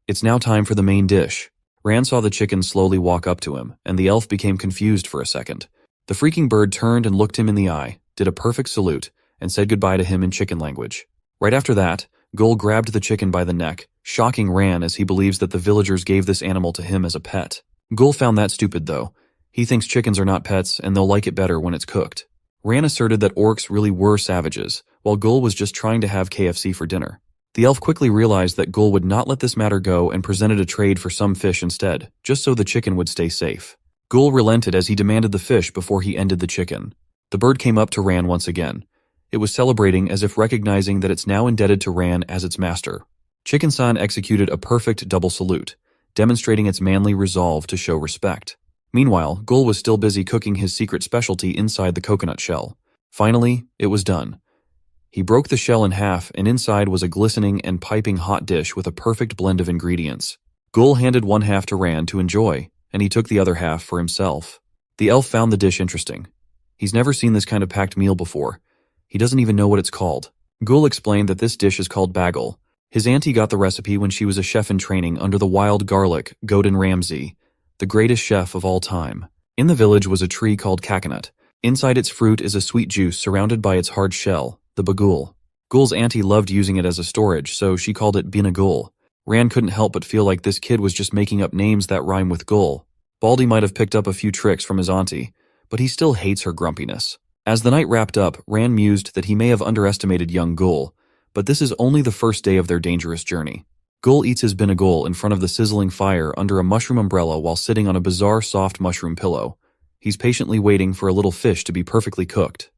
It's now time for the main dish. Ran saw the chicken slowly walk up to him, and the elf became confused for a second. The freaking bird turned and looked him in the eye, did a perfect salute, and said goodbye to him in chicken language. Right after that, Ghoul grabbed the chicken by the neck, shocking Ran as he believes that the villagers gave this animal to him as a pet. Ghoul found that stupid, though. He thinks chickens are not pets and they'll like it better when it's cooked. Ran asserted that orcs really were savages, while Ghoul was just trying to have KFC for dinner. The elf quickly realized that Ghoul would not let this matter go and presented a trade for some fish instead, just so the chicken would stay safe. Ghoul relented as he demanded the fish before he ended the chicken. The bird came up to Ran once again. It was celebrating as if recognizing that it's now indebted to Ran as its master. Chicken-san executed a perfect double salute, demonstrating its manly resolve to show respect. Meanwhile, Ghoul was still busy cooking his secret specialty inside the coconut shell. Finally, it was done. He broke the shell in half, and inside was a glistening and piping hot dish with a perfect blend of ingredients. Ghoul handed one half to Ran to enjoy, and he took the other half for himself. The elf found the dish interesting. He's never seen this kind of packed meal before. He doesn't even know what it's called. Gul explained that this dish is called bagel. His auntie got the recipe when she was a chef in training under the wild garlic, Gordon Ramsay, the greatest chef of all time. In the village was a tree called coconut. Inside its fruit is a sweet juice surrounded by its hard shell, the bagul. Gul's auntie loved using it as a storage, so she called it binagul. Ran couldn't help but feel like this kid was just making up names that rhyme with Gul. Baldy might have picked up a few tricks from his auntie, but he still hates her grumpiness. As the night wrapped up, Ran mused that he may have underestimated young Gul, but this is only the first day of their dangerous journey. Gul eats his binagul in front of the sizzling fire under a mushroom umbrella while sitting on a bizarre soft mushroom pillow. He's patiently waiting for a little fish to be perfectly cooked.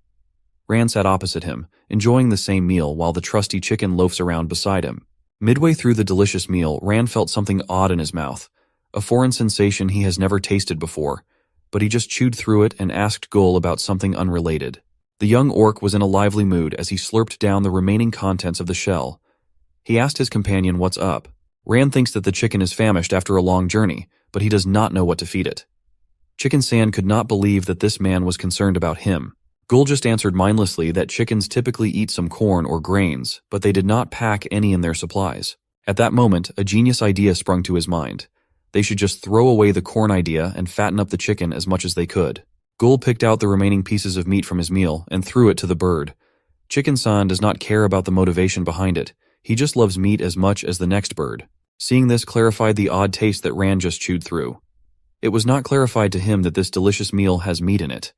Ran sat opposite him, enjoying the same meal while the trusty chicken loafs around beside him. Midway through the delicious meal, Ran felt something odd in his mouth, a foreign sensation he has never tasted before, but he just chewed through it and asked Gul about something unrelated. The young orc was in a lively mood as he slurped down the remaining contents of the shell. He asked his companion what's up. Ran thinks that the chicken is famished after a long journey, but he does not know what to feed it. Chicken San could not believe that this man was concerned about him. Gul just answered mindlessly that chickens typically eat some corn or grains, but they did not pack any in their supplies. At that moment, a genius idea sprung to his mind. They should just throw away the corn idea and fatten up the chicken as much as they could. Gul picked out the remaining pieces of meat from his meal and threw it to the bird. Chicken San does not care about the motivation behind it. He just loves meat as much as the next bird. Seeing this clarified the odd taste that Ran just chewed through. It was not clarified to him that this delicious meal has meat in it.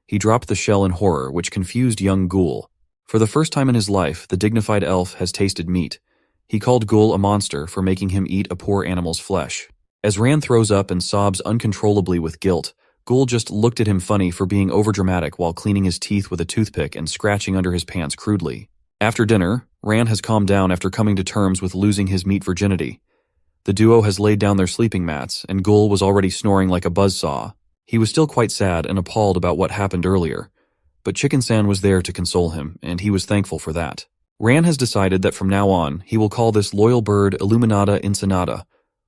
He dropped the shell in horror, which confused young Gul. For the first time in his life, the dignified elf has tasted meat. He called Gul a monster for making him eat a poor animal's flesh. As Ran throws up and sobs uncontrollably with guilt, Gul just looked at him funny for being overdramatic while cleaning his teeth with a toothpick and scratching under his pants crudely. After dinner, Ran has calmed down after coming to terms with losing his meat virginity. The duo has laid down their sleeping mats, and Gul was already snoring like a buzzsaw. He was still quite sad and appalled about what happened earlier, but Chicken San was there to console him, and he was thankful for that. Ran has decided that from now on, he will call this loyal bird Illuminata Incinata.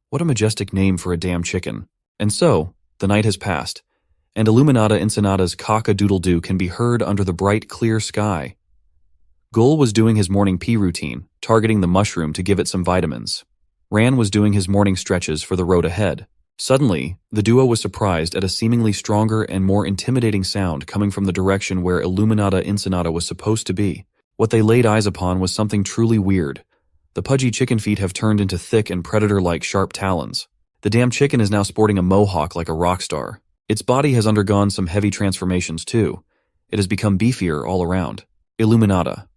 What a majestic name for a damn chicken. And so, the night has passed, and Illuminata Incinata's cock-a-doodle-doo can be heard under the bright, clear sky. Gul was doing his morning pee routine, targeting the mushroom to give it some vitamins. Ran was doing his morning stretches for the road ahead. Suddenly, the duo was surprised at a seemingly stronger and more intimidating sound coming from the direction where Illuminata Incinata was supposed to be. What they laid eyes upon was something truly weird. The pudgy chicken feet have turned into thick and predator-like sharp talons. The damn chicken is now sporting a mohawk like a rock star. Its body has undergone some heavy transformations too. It has become beefier all around. Illuminata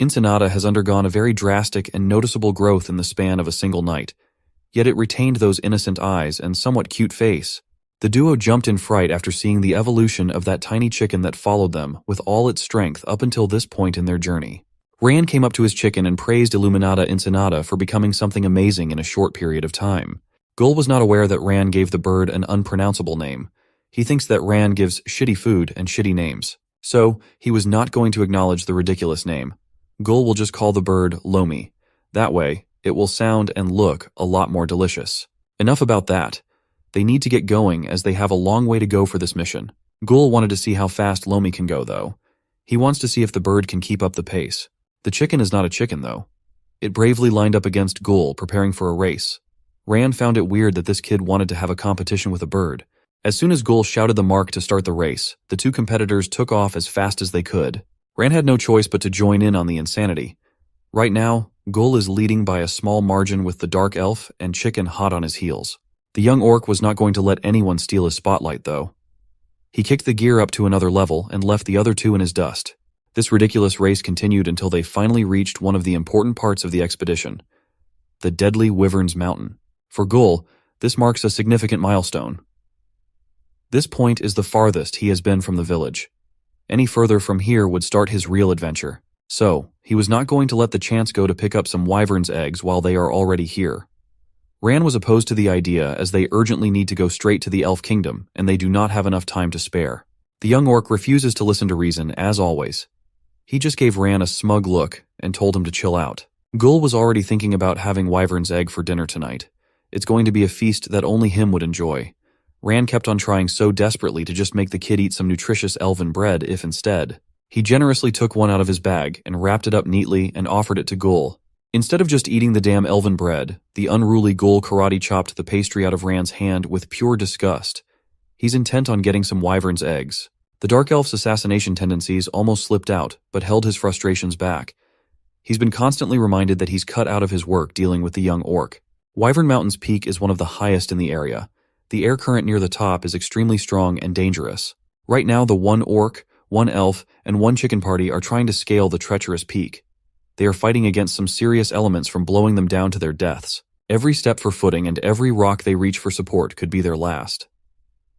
Incinata has undergone a very drastic and noticeable growth in the span of a single night, yet it retained those innocent eyes and somewhat cute face. The duo jumped in fright after seeing the evolution of that tiny chicken that followed them with all its strength up until this point in their journey. Ran came up to his chicken and praised Illuminata Incinata for becoming something amazing in a short period of time. Gul was not aware that Ran gave the bird an unpronounceable name. He thinks that Ran gives shitty food and shitty names, so he was not going to acknowledge the ridiculous name. Gul will just call the bird Lomi. That way, it will sound and look a lot more delicious. Enough about that. They need to get going as they have a long way to go for this mission. Gul wanted to see how fast Lomi can go, though. He wants to see if the bird can keep up the pace. The chicken is not a chicken, though. It bravely lined up against Gul, preparing for a race. Ran found it weird that this kid wanted to have a competition with a bird. As soon as Gul shouted the mark to start the race, the two competitors took off as fast as they could. Ran had no choice but to join in on the insanity. Right now, Gul is leading by a small margin with the dark elf and chicken hot on his heels. The young orc was not going to let anyone steal his spotlight, though. He kicked the gear up to another level and left the other two in his dust. This ridiculous race continued until they finally reached one of the important parts of the expedition, the Deadly Wyvern's Mountain. For Gul, this marks a significant milestone. This point is the farthest he has been from the village. Any further from here would start his real adventure. So, he was not going to let the chance go to pick up some wyvern's eggs while they are already here. Ran was opposed to the idea as they urgently need to go straight to the Elf Kingdom, and they do not have enough time to spare. The young orc refuses to listen to reason, as always. He just gave Ran a smug look and told him to chill out. Gul was already thinking about having wyvern's egg for dinner tonight. It's going to be a feast that only him would enjoy. Ran kept on trying so desperately to just make the kid eat some nutritious elven bread if instead. He generously took one out of his bag and wrapped it up neatly and offered it to Ghoul. Instead of just eating the damn elven bread, the unruly Ghoul karate chopped the pastry out of Rand's hand with pure disgust. He's intent on getting some wyvern's eggs. The Dark Elf's assassination tendencies almost slipped out, but held his frustrations back. He's been constantly reminded that he's cut out of his work dealing with the young orc. Wyvern Mountain's peak is one of the highest in the area. The air current near the top is extremely strong and dangerous. Right now, the one orc, one elf, and one chicken party are trying to scale the treacherous peak. They are fighting against some serious elements from blowing them down to their deaths. Every step for footing and every rock they reach for support could be their last.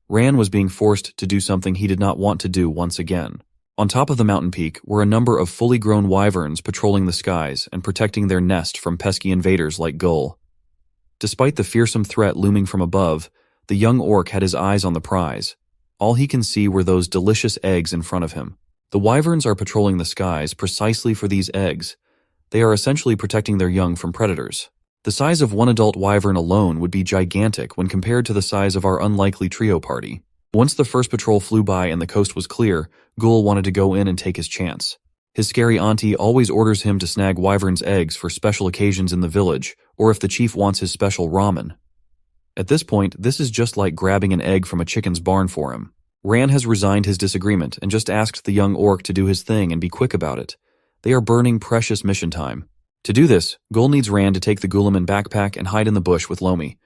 Ran was being forced to do something he did not want to do once again. On top of the mountain peak were a number of fully grown wyverns patrolling the skies and protecting their nest from pesky invaders like Ghoul. Despite the fearsome threat looming from above, the young orc had his eyes on the prize. All he can see were those delicious eggs in front of him. The wyverns are patrolling the skies precisely for these eggs. They are essentially protecting their young from predators. The size of one adult wyvern alone would be gigantic when compared to the size of our unlikely trio party. Once the first patrol flew by and the coast was clear, Ghoul wanted to go in and take his chance. His scary auntie always orders him to snag wyvern's eggs for special occasions in the village, or if the chief wants his special ramen. At this point, this is just like grabbing an egg from a chicken's barn for him. Ran has resigned his disagreement and just asked the young orc to do his thing and be quick about it. They are burning precious mission time. To do this, Ghoul needs Ran to take the Ghouliman backpack and hide in the bush with Lomi.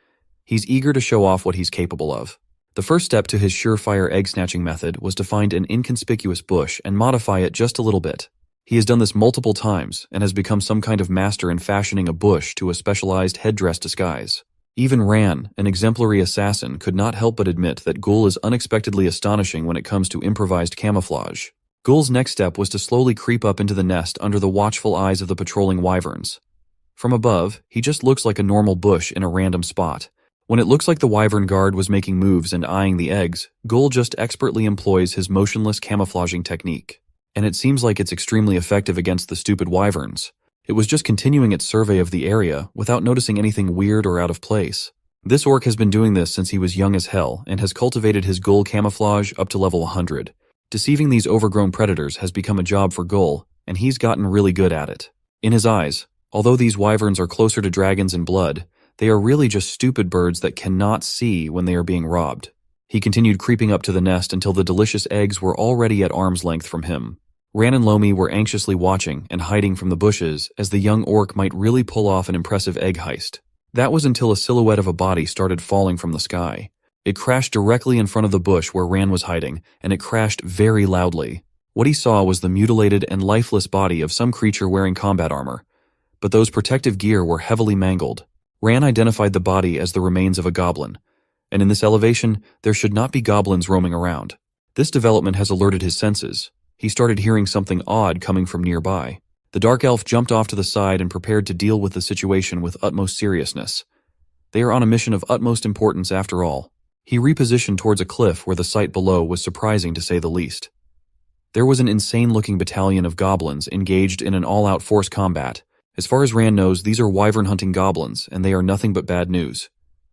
He's eager to show off what he's capable of. The first step to his surefire egg-snatching method was to find an inconspicuous bush and modify it just a little bit. He has done this multiple times and has become some kind of master in fashioning a bush to a specialized headdress disguise. Even Ran, an exemplary assassin, could not help but admit that Ghoul is unexpectedly astonishing when it comes to improvised camouflage. Ghoul's next step was to slowly creep up into the nest under the watchful eyes of the patrolling wyverns. From above, he just looks like a normal bush in a random spot. When it looks like the wyvern guard was making moves and eyeing the eggs, Ghoul just expertly employs his motionless camouflaging technique. And it seems like it's extremely effective against the stupid wyverns. It was just continuing its survey of the area without noticing anything weird or out of place. This orc has been doing this since he was young as hell and has cultivated his Ghoul camouflage up to level 100. Deceiving these overgrown predators has become a job for Ghoul, and he's gotten really good at it. In his eyes, although these wyverns are closer to dragons in blood, they are really just stupid birds that cannot see when they are being robbed. He continued creeping up to the nest until the delicious eggs were already at arm's length from him. Ran and Lomi were anxiously watching and hiding from the bushes as the young orc might really pull off an impressive egg heist. That was until a silhouette of a body started falling from the sky. It crashed directly in front of the bush where Ran was hiding, and it crashed very loudly. What he saw was the mutilated and lifeless body of some creature wearing combat armor. But those protective gear were heavily mangled. Ran identified the body as the remains of a goblin, and in this elevation, there should not be goblins roaming around. This development has alerted his senses. He started hearing something odd coming from nearby. The dark elf jumped off to the side and prepared to deal with the situation with utmost seriousness. They are on a mission of utmost importance after all. He repositioned towards a cliff where the sight below was surprising to say the least. There was an insane-looking battalion of goblins engaged in an all-out force combat. As far as Ran knows, these are wyvern-hunting goblins, and they are nothing but bad news.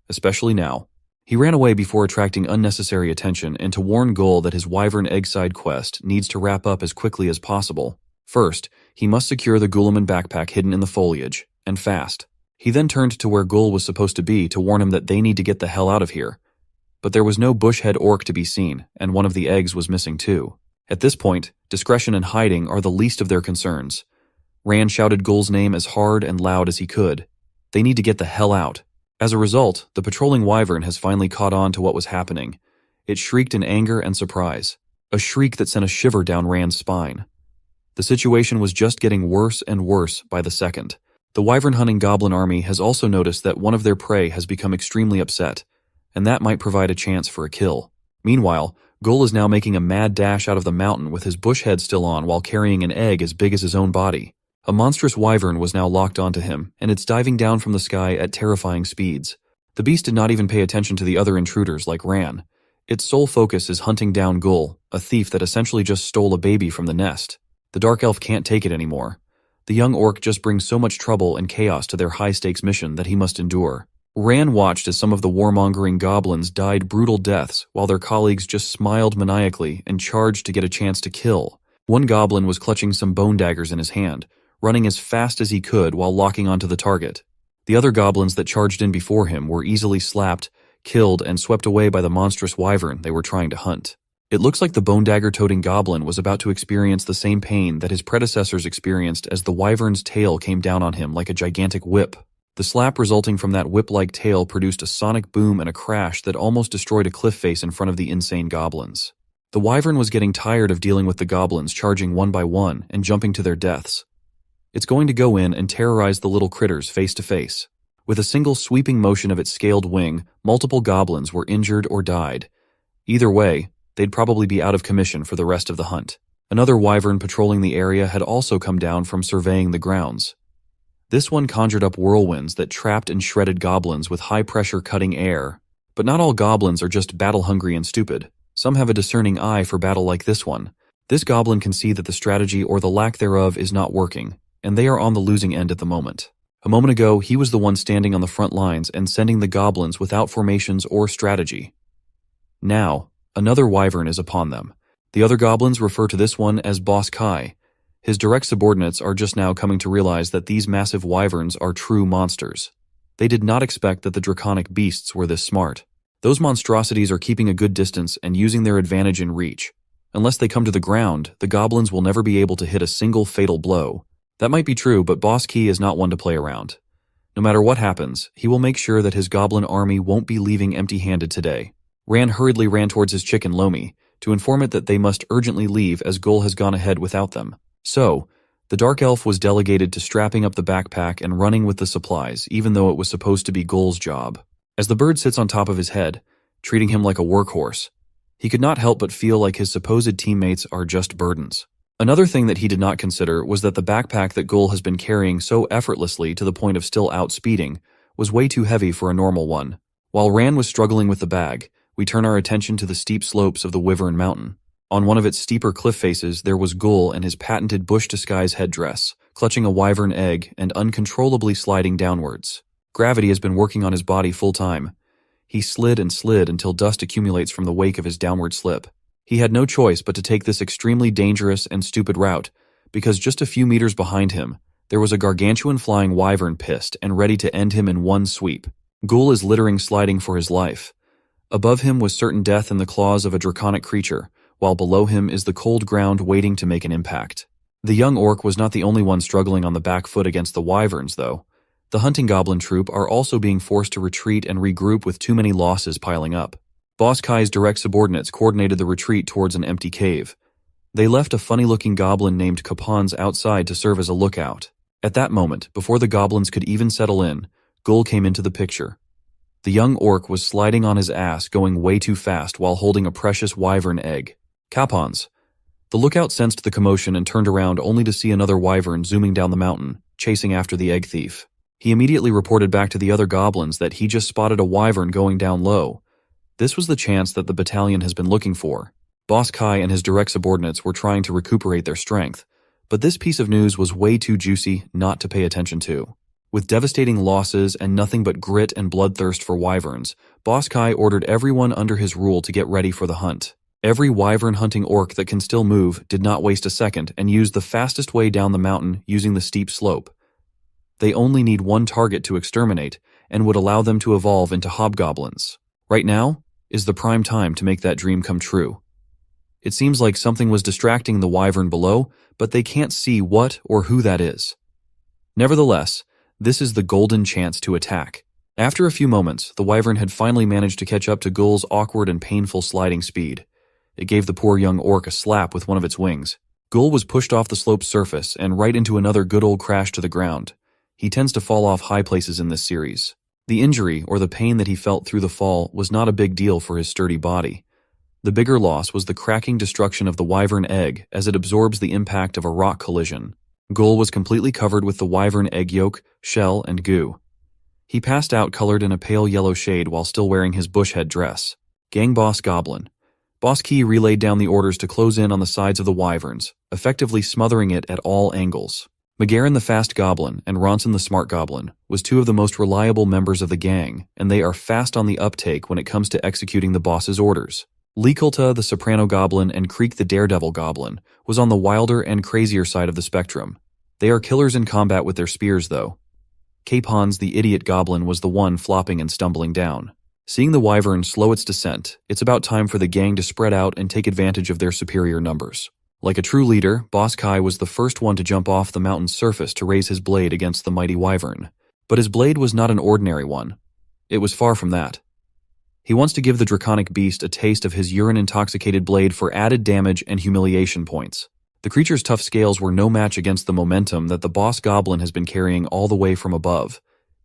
Especially now. He ran away before attracting unnecessary attention and to warn Ghoul that his wyvern egg-side quest needs to wrap up as quickly as possible. First, he must secure the Ghouliman backpack hidden in the foliage, and fast. He then turned to where Ghoul was supposed to be to warn him that they need to get the hell out of here. But there was no bushhead orc to be seen, and one of the eggs was missing too. At this point, discretion and hiding are the least of their concerns. Ran shouted Ghoul's name as hard and loud as he could. They need to get the hell out. As a result, the patrolling wyvern has finally caught on to what was happening. It shrieked in anger and surprise, a shriek that sent a shiver down Ran's spine. The situation was just getting worse and worse by the second. The wyvern-hunting goblin army has also noticed that one of their prey has become extremely upset, and that might provide a chance for a kill. Meanwhile, Ghoul is now making a mad dash out of the mountain with his bush head still on while carrying an egg as big as his own body. A monstrous wyvern was now locked onto him, and it's diving down from the sky at terrifying speeds. The beast did not even pay attention to the other intruders like Ran. Its sole focus is hunting down Ghoul, a thief that essentially just stole a baby from the nest. The dark elf can't take it anymore. The young orc just brings so much trouble and chaos to their high-stakes mission that he must endure. Ran watched as some of the warmongering goblins died brutal deaths while their colleagues just smiled maniacally and charged to get a chance to kill. One goblin was clutching some bone daggers in his hand, running as fast as he could while locking onto the target. The other goblins that charged in before him were easily slapped, killed, and swept away by the monstrous wyvern they were trying to hunt. It looks like the bone dagger-toting goblin was about to experience the same pain that his predecessors experienced as the wyvern's tail came down on him like a gigantic whip. The slap resulting from that whip-like tail produced a sonic boom and a crash that almost destroyed a cliff face in front of the insane goblins. The wyvern was getting tired of dealing with the goblins charging one by one and jumping to their deaths. It's going to go in and terrorize the little critters face to face. With a single sweeping motion of its scaled wing, multiple goblins were injured or died. Either way, they'd probably be out of commission for the rest of the hunt. Another wyvern patrolling the area had also come down from surveying the grounds. This one conjured up whirlwinds that trapped and shredded goblins with high-pressure cutting air. But not all goblins are just battle-hungry and stupid. Some have a discerning eye for battle like this one. This goblin can see that the strategy or the lack thereof is not working, and they are on the losing end at the moment. A moment ago, he was the one standing on the front lines and sending the goblins without formations or strategy. Now, another wyvern is upon them. The other goblins refer to this one as Boss Kai. His direct subordinates are just now coming to realize that these massive wyverns are true monsters. They did not expect that the draconic beasts were this smart. Those monstrosities are keeping a good distance and using their advantage in reach. Unless they come to the ground, the goblins will never be able to hit a single fatal blow. That might be true, but Boss Key is not one to play around. No matter what happens, he will make sure that his goblin army won't be leaving empty-handed today. Ran hurriedly ran towards his chicken Lomi, to inform it that they must urgently leave as Gul has gone ahead without them. So, the dark elf was delegated to strapping up the backpack and running with the supplies, even though it was supposed to be Gul's job. As the bird sits on top of his head, treating him like a workhorse, he could not help but feel like his supposed teammates are just burdens. Another thing that he did not consider was that the backpack that Gul has been carrying so effortlessly to the point of still outspeeding was way too heavy for a normal one. While Ran was struggling with the bag, we turn our attention to the steep slopes of the Wyvern Mountain. On one of its steeper cliff faces, there was Gul in his patented bush disguise headdress, clutching a wyvern egg and uncontrollably sliding downwards. Gravity has been working on his body full time. He slid and slid until dust accumulates from the wake of his downward slip. He had no choice but to take this extremely dangerous and stupid route, because just a few meters behind him, there was a gargantuan flying wyvern pissed and ready to end him in one sweep. Gul is littering sliding for his life. Above him was certain death in the claws of a draconic creature, while below him is the cold ground waiting to make an impact. The young orc was not the only one struggling on the back foot against the wyverns, though. The hunting goblin troop are also being forced to retreat and regroup with too many losses piling up. Boss Kai's direct subordinates coordinated the retreat towards an empty cave. They left a funny-looking goblin named Kapans outside to serve as a lookout. At that moment, before the goblins could even settle in, Gul came into the picture. The young orc was sliding on his ass, going way too fast while holding a precious wyvern egg. Kapans. The lookout sensed the commotion and turned around only to see another wyvern zooming down the mountain, chasing after the egg thief. He immediately reported back to the other goblins that he just spotted a wyvern going down low. This was the chance that the battalion has been looking for. Boss Kai and his direct subordinates were trying to recuperate their strength, but this piece of news was way too juicy not to pay attention to. With devastating losses and nothing but grit and bloodthirst for wyverns, Boss Kai ordered everyone under his rule to get ready for the hunt. Every wyvern-hunting orc that can still move did not waste a second and used the fastest way down the mountain using the steep slope. They only need one target to exterminate and would allow them to evolve into hobgoblins. Right now is the prime time to make that dream come true. It seems like something was distracting the wyvern below, but they can't see what or who that is. Nevertheless, this is the golden chance to attack. After a few moments, the wyvern had finally managed to catch up to Gul's awkward and painful sliding speed. It gave the poor young orc a slap with one of its wings. Gul was pushed off the slope's surface and right into another good old crash to the ground. He tends to fall off high places in this series. The injury, or the pain that he felt through the fall, was not a big deal for his sturdy body. The bigger loss was the cracking destruction of the wyvern egg as it absorbs the impact of a rock collision. Gul was completely covered with the wyvern egg yolk, shell, and goo. He passed out colored in a pale yellow shade while still wearing his bush head dress. Gang Boss Goblin. Boss Key relayed down the orders to close in on the sides of the wyverns, effectively smothering it at all angles. McGarren the Fast Goblin and Ronson the Smart Goblin was two of the most reliable members of the gang, and they are fast on the uptake when it comes to executing the boss's orders. Likulta, the soprano goblin, and Creek the daredevil goblin was on the wilder and crazier side of the spectrum. They are killers in combat with their spears, though. Capons, the idiot goblin, was the one flopping and stumbling down. Seeing the wyvern slow its descent, it's about time for the gang to spread out and take advantage of their superior numbers. Like a true leader, Boss Kai was the first one to jump off the mountain's surface to raise his blade against the mighty wyvern. But his blade was not an ordinary one. It was far from that. He wants to give the draconic beast a taste of his urine-intoxicated blade for added damage and humiliation points. The creature's tough scales were no match against the momentum that the boss goblin has been carrying all the way from above.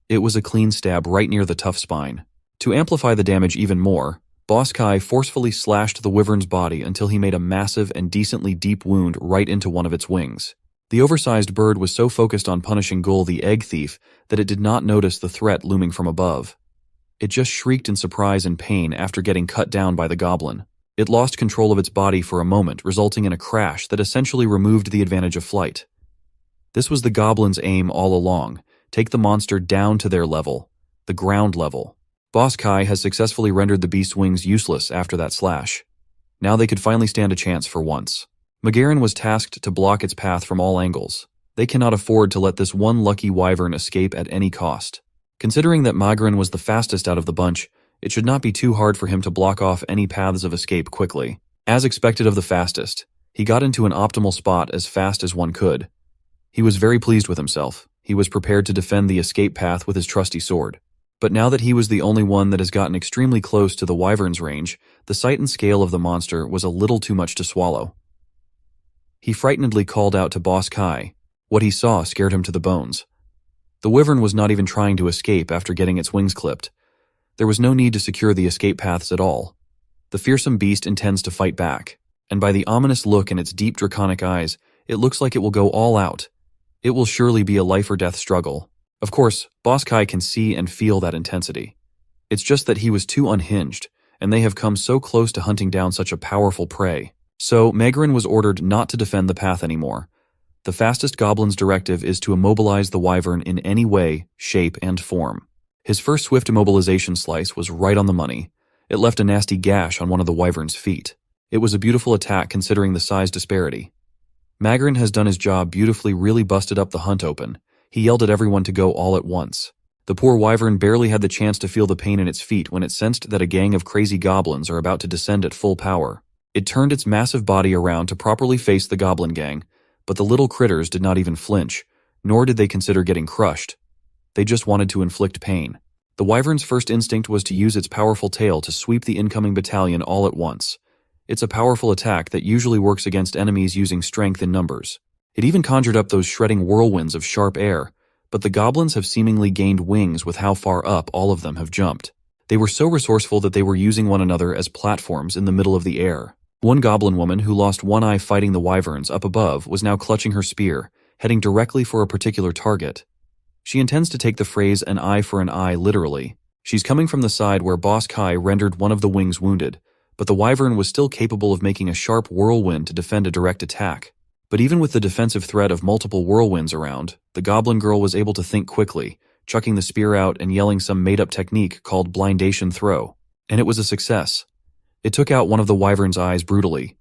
It was a clean stab right near the tough spine. To amplify the damage even more, Boss Kai forcefully slashed the wyvern's body until he made a massive and decently deep wound right into one of its wings. The oversized bird was so focused on punishing Gull the egg thief that it did not notice the threat looming from above. It just shrieked in surprise and pain after getting cut down by the goblin. It lost control of its body for a moment, resulting in a crash that essentially removed the advantage of flight. This was the goblin's aim all along: take the monster down to their level, the ground level. Boss Kai has successfully rendered the beast's wings useless after that slash. Now they could finally stand a chance for once. Magarin was tasked to block its path from all angles. They cannot afford to let this one lucky wyvern escape at any cost. Considering that Magarin was the fastest out of the bunch, it should not be too hard for him to block off any paths of escape quickly. As expected of the fastest, he got into an optimal spot as fast as one could. He was very pleased with himself. He was prepared to defend the escape path with his trusty sword. But now that he was the only one that has gotten extremely close to the wyvern's range, the sight and scale of the monster was a little too much to swallow. He frightenedly called out to Boss Kai. What he saw scared him to the bones. The wyvern was not even trying to escape after getting its wings clipped. There was no need to secure the escape paths at all. The fearsome beast intends to fight back, and by the ominous look in its deep draconic eyes, it looks like it will go all out. It will surely be a life-or-death struggle. Of course, Boss Kai can see and feel that intensity. It's just that he was too unhinged, and they have come so close to hunting down such a powerful prey. So, Magarin was ordered not to defend the path anymore. The fastest goblin's directive is to immobilize the wyvern in any way, shape, and form. His first swift immobilization slice was right on the money. It left a nasty gash on one of the wyvern's feet. It was a beautiful attack considering the size disparity. Magarin has done his job beautifully, really busted up the hunt open. He yelled at everyone to go all at once. The poor wyvern barely had the chance to feel the pain in its feet when it sensed that a gang of crazy goblins are about to descend at full power. It turned its massive body around to properly face the goblin gang, but the little critters did not even flinch, nor did they consider getting crushed. They just wanted to inflict pain. The wyvern's first instinct was to use its powerful tail to sweep the incoming battalion all at once. It's a powerful attack that usually works against enemies using strength in numbers. It even conjured up those shredding whirlwinds of sharp air, but the goblins have seemingly gained wings with how far up all of them have jumped. They were so resourceful that they were using one another as platforms in the middle of the air. One goblin woman who lost one eye fighting the wyverns up above was now clutching her spear, heading directly for a particular target. She intends to take the phrase "an eye for an eye" literally. She's coming from the side where Boss Kai rendered one of the wings wounded, but the wyvern was still capable of making a sharp whirlwind to defend a direct attack. But even with the defensive threat of multiple whirlwinds around, the goblin girl was able to think quickly, chucking the spear out and yelling some made-up technique called blindation throw. And it was a success. It took out one of the wyvern's eyes brutally.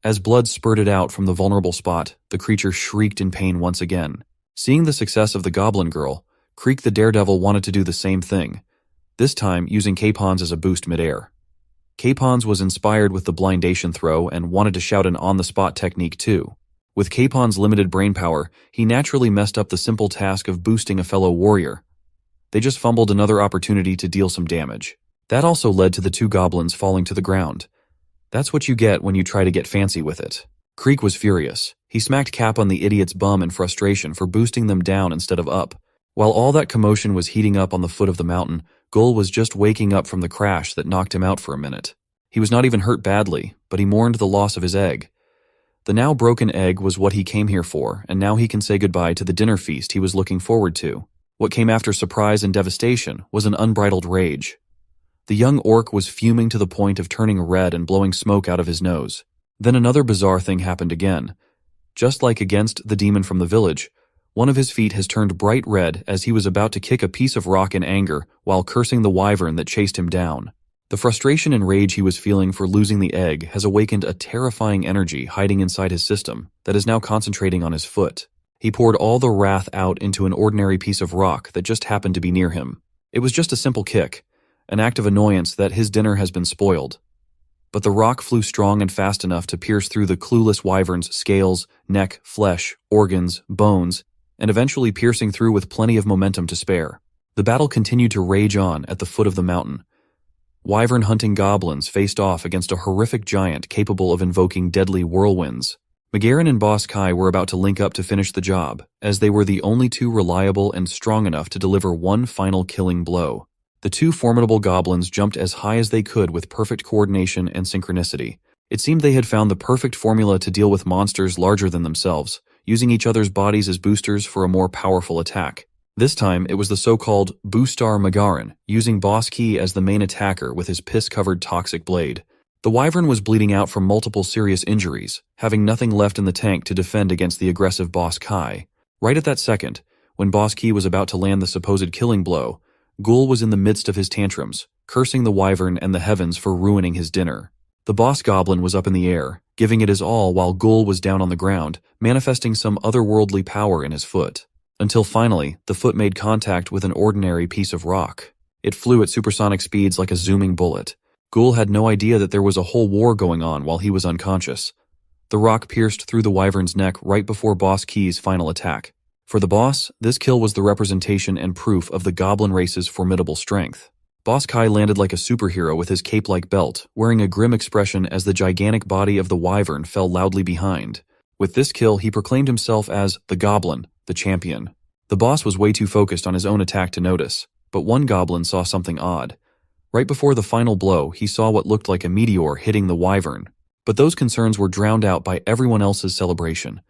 As blood spurted out from the vulnerable spot, the creature shrieked in pain once again. Seeing the success of the goblin girl, Creek the daredevil wanted to do the same thing, this time using Capons as a boost midair. Capons was inspired with the blindation throw and wanted to shout an on-the-spot technique too. With Capon's limited brain power, he naturally messed up the simple task of boosting a fellow warrior. They just fumbled another opportunity to deal some damage. That also led to the two goblins falling to the ground. That's what you get when you try to get fancy with it. Creek was furious. He smacked Cap on the idiot's bum in frustration for boosting them down instead of up. While all that commotion was heating up on the foot of the mountain, Gull was just waking up from the crash that knocked him out for a minute. He was not even hurt badly, but he mourned the loss of his egg. The now broken egg was what he came here for, and now he can say goodbye to the dinner feast he was looking forward to. What came after surprise and devastation was an unbridled rage. The young orc was fuming to the point of turning red and blowing smoke out of his nose. Then another bizarre thing happened again. Just like against the demon from the village, one of his feet has turned bright red as he was about to kick a piece of rock in anger while cursing the wyvern that chased him down. The frustration and rage he was feeling for losing the egg has awakened a terrifying energy hiding inside his system that is now concentrating on his foot. He poured all the wrath out into an ordinary piece of rock that just happened to be near him. It was just a simple kick, an act of annoyance that his dinner has been spoiled. But the rock flew strong and fast enough to pierce through the clueless wyvern's scales, neck, flesh, organs, bones, and eventually piercing through with plenty of momentum to spare. The battle continued to rage on at the foot of the mountain. Wyvern-hunting goblins faced off against a horrific giant capable of invoking deadly whirlwinds. McGarren and Boss Kai were about to link up to finish the job, as they were the only two reliable and strong enough to deliver one final killing blow. The two formidable goblins jumped as high as they could with perfect coordination and synchronicity. It seemed they had found the perfect formula to deal with monsters larger than themselves, using each other's bodies as boosters for a more powerful attack. This time, it was the so-called Boostar McGarren, using Boss Key as the main attacker with his piss-covered toxic blade. The wyvern was bleeding out from multiple serious injuries, having nothing left in the tank to defend against the aggressive Boss Kai. Right at that second, when Boss Key was about to land the supposed killing blow, Ghoul was in the midst of his tantrums, cursing the wyvern and the heavens for ruining his dinner. The boss goblin was up in the air, giving it his all while Ghoul was down on the ground, manifesting some otherworldly power in his foot. Until finally, the foot made contact with an ordinary piece of rock. It flew at supersonic speeds like a zooming bullet. Ghoul had no idea that there was a whole war going on while he was unconscious. The rock pierced through the wyvern's neck right before Boss Key's final attack. For the boss, this kill was the representation and proof of the goblin race's formidable strength. Boss Kai landed like a superhero with his cape-like belt, wearing a grim expression as the gigantic body of the wyvern fell loudly behind. With this kill, he proclaimed himself as the Goblin, the champion. The boss was way too focused on his own attack to notice, but one goblin saw something odd. Right before the final blow, he saw what looked like a meteor hitting the wyvern. But those concerns were drowned out by everyone else's celebration.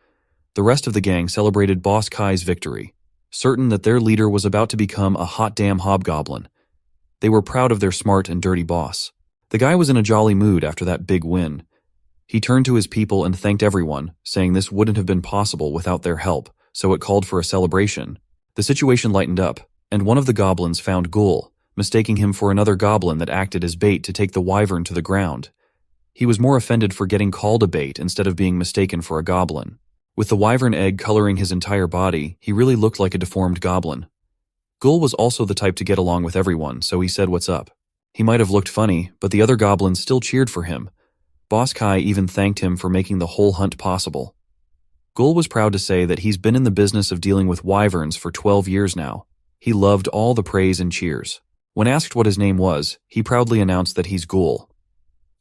The rest of the gang celebrated Boss Kai's victory, certain that their leader was about to become a hot damn hobgoblin. They were proud of their smart and dirty boss. The guy was in a jolly mood after that big win. He turned to his people and thanked everyone, saying this wouldn't have been possible without their help, so it called for a celebration. The situation lightened up, and one of the goblins found Ghoul, mistaking him for another goblin that acted as bait to take the wyvern to the ground. He was more offended for getting called a bait instead of being mistaken for a goblin. With the wyvern egg coloring his entire body, he really looked like a deformed goblin. Ghoul was also the type to get along with everyone, so he said what's up. He might have looked funny, but the other goblins still cheered for him. Boss Kai even thanked him for making the whole hunt possible. Ghoul was proud to say that he's been in the business of dealing with wyverns for 12 years now. He loved all the praise and cheers. When asked what his name was, he proudly announced that he's Ghoul.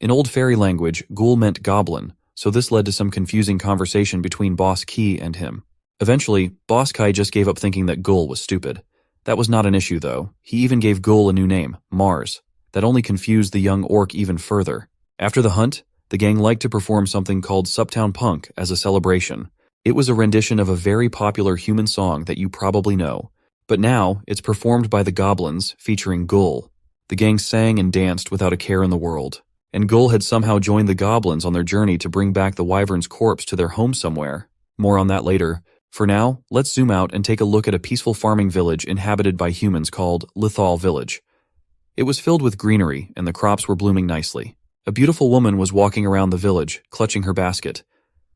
In old fairy language, Ghoul meant goblin, so this led to some confusing conversation between Boss Key and him. Eventually, Boss Kai just gave up thinking that Ghoul was stupid. That was not an issue, though. He even gave Ghoul a new name, Mars. That only confused the young orc even further. After the hunt, the gang liked to perform something called Suptown Punk as a celebration. It was a rendition of a very popular human song that you probably know. But now, it's performed by the goblins, featuring Ghoul. The gang sang and danced without a care in the world. And Ghoul had somehow joined the goblins on their journey to bring back the wyvern's corpse to their home somewhere. More on that later. For now, let's zoom out and take a look at a peaceful farming village inhabited by humans called Little Village. It was filled with greenery, and the crops were blooming nicely. A beautiful woman was walking around the village, clutching her basket.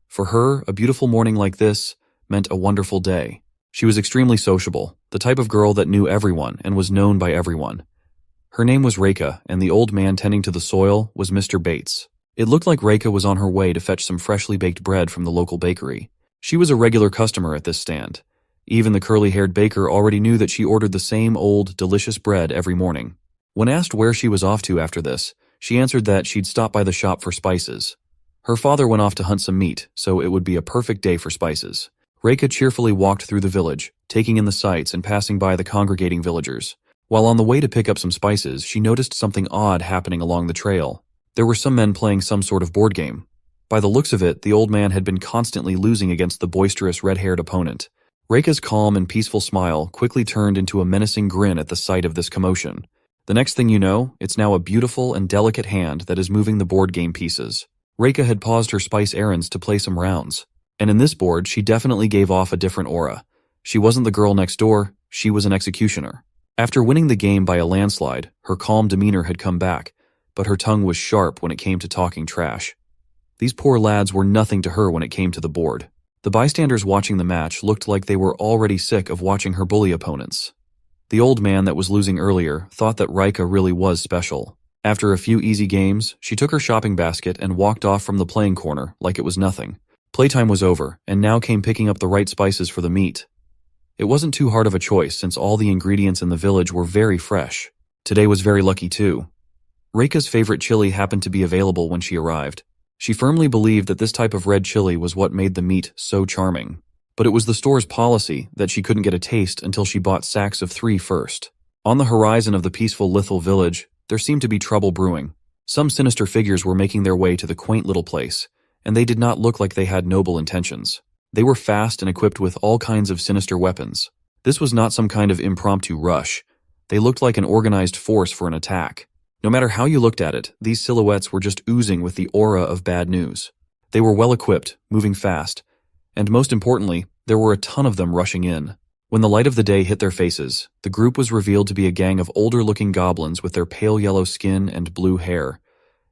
For her, a beautiful morning like this meant a wonderful day. She was extremely sociable, the type of girl that knew everyone and was known by everyone. Her name was Reka, and the old man tending to the soil was Mr. Bates. It looked like Reka was on her way to fetch some freshly baked bread from the local bakery. She was a regular customer at this stand. Even the curly-haired baker already knew that she ordered the same old, delicious bread every morning. When asked where she was off to after this, she answered that she'd stop by the shop for spices. Her father went off to hunt some meat, so it would be a perfect day for spices. Reka cheerfully walked through the village, taking in the sights and passing by the congregating villagers. While on the way to pick up some spices, she noticed something odd happening along the trail. There were some men playing some sort of board game. By the looks of it, the old man had been constantly losing against the boisterous red-haired opponent. Reka's calm and peaceful smile quickly turned into a menacing grin at the sight of this commotion. The next thing you know, it's now a beautiful and delicate hand that is moving the board game pieces. Reka had paused her spice errands to play some rounds. And in this board, she definitely gave off a different aura. She wasn't the girl next door, she was an executioner. After winning the game by a landslide, her calm demeanor had come back. but her tongue was sharp when it came to talking trash. These poor lads were nothing to her when it came to the board. The bystanders watching the match looked like they were already sick of watching her bully opponents. The old man that was losing earlier thought that Rika really was special. After a few easy games, she took her shopping basket and walked off from the playing corner like it was nothing. Playtime was over, and now came picking up the right spices for the meat. It wasn't too hard of a choice since all the ingredients in the village were very fresh. Today was very lucky too. Rika's favorite chili happened to be available when she arrived. She firmly believed that this type of red chili was what made the meat so charming. But it was the store's policy that she couldn't get a taste until she bought sacks of 3 first. On the horizon of the peaceful Little village, there seemed to be trouble brewing. Some sinister figures were making their way to the quaint little place, and they did not look like they had noble intentions. They were fast and equipped with all kinds of sinister weapons. This was not some kind of impromptu rush. They looked like an organized force for an attack. No matter how you looked at it, these silhouettes were just oozing with the aura of bad news. They were well equipped, moving fast, and most importantly, there were a ton of them rushing in. When the light of the day hit their faces, the group was revealed to be a gang of older-looking goblins with their pale yellow skin and blue hair.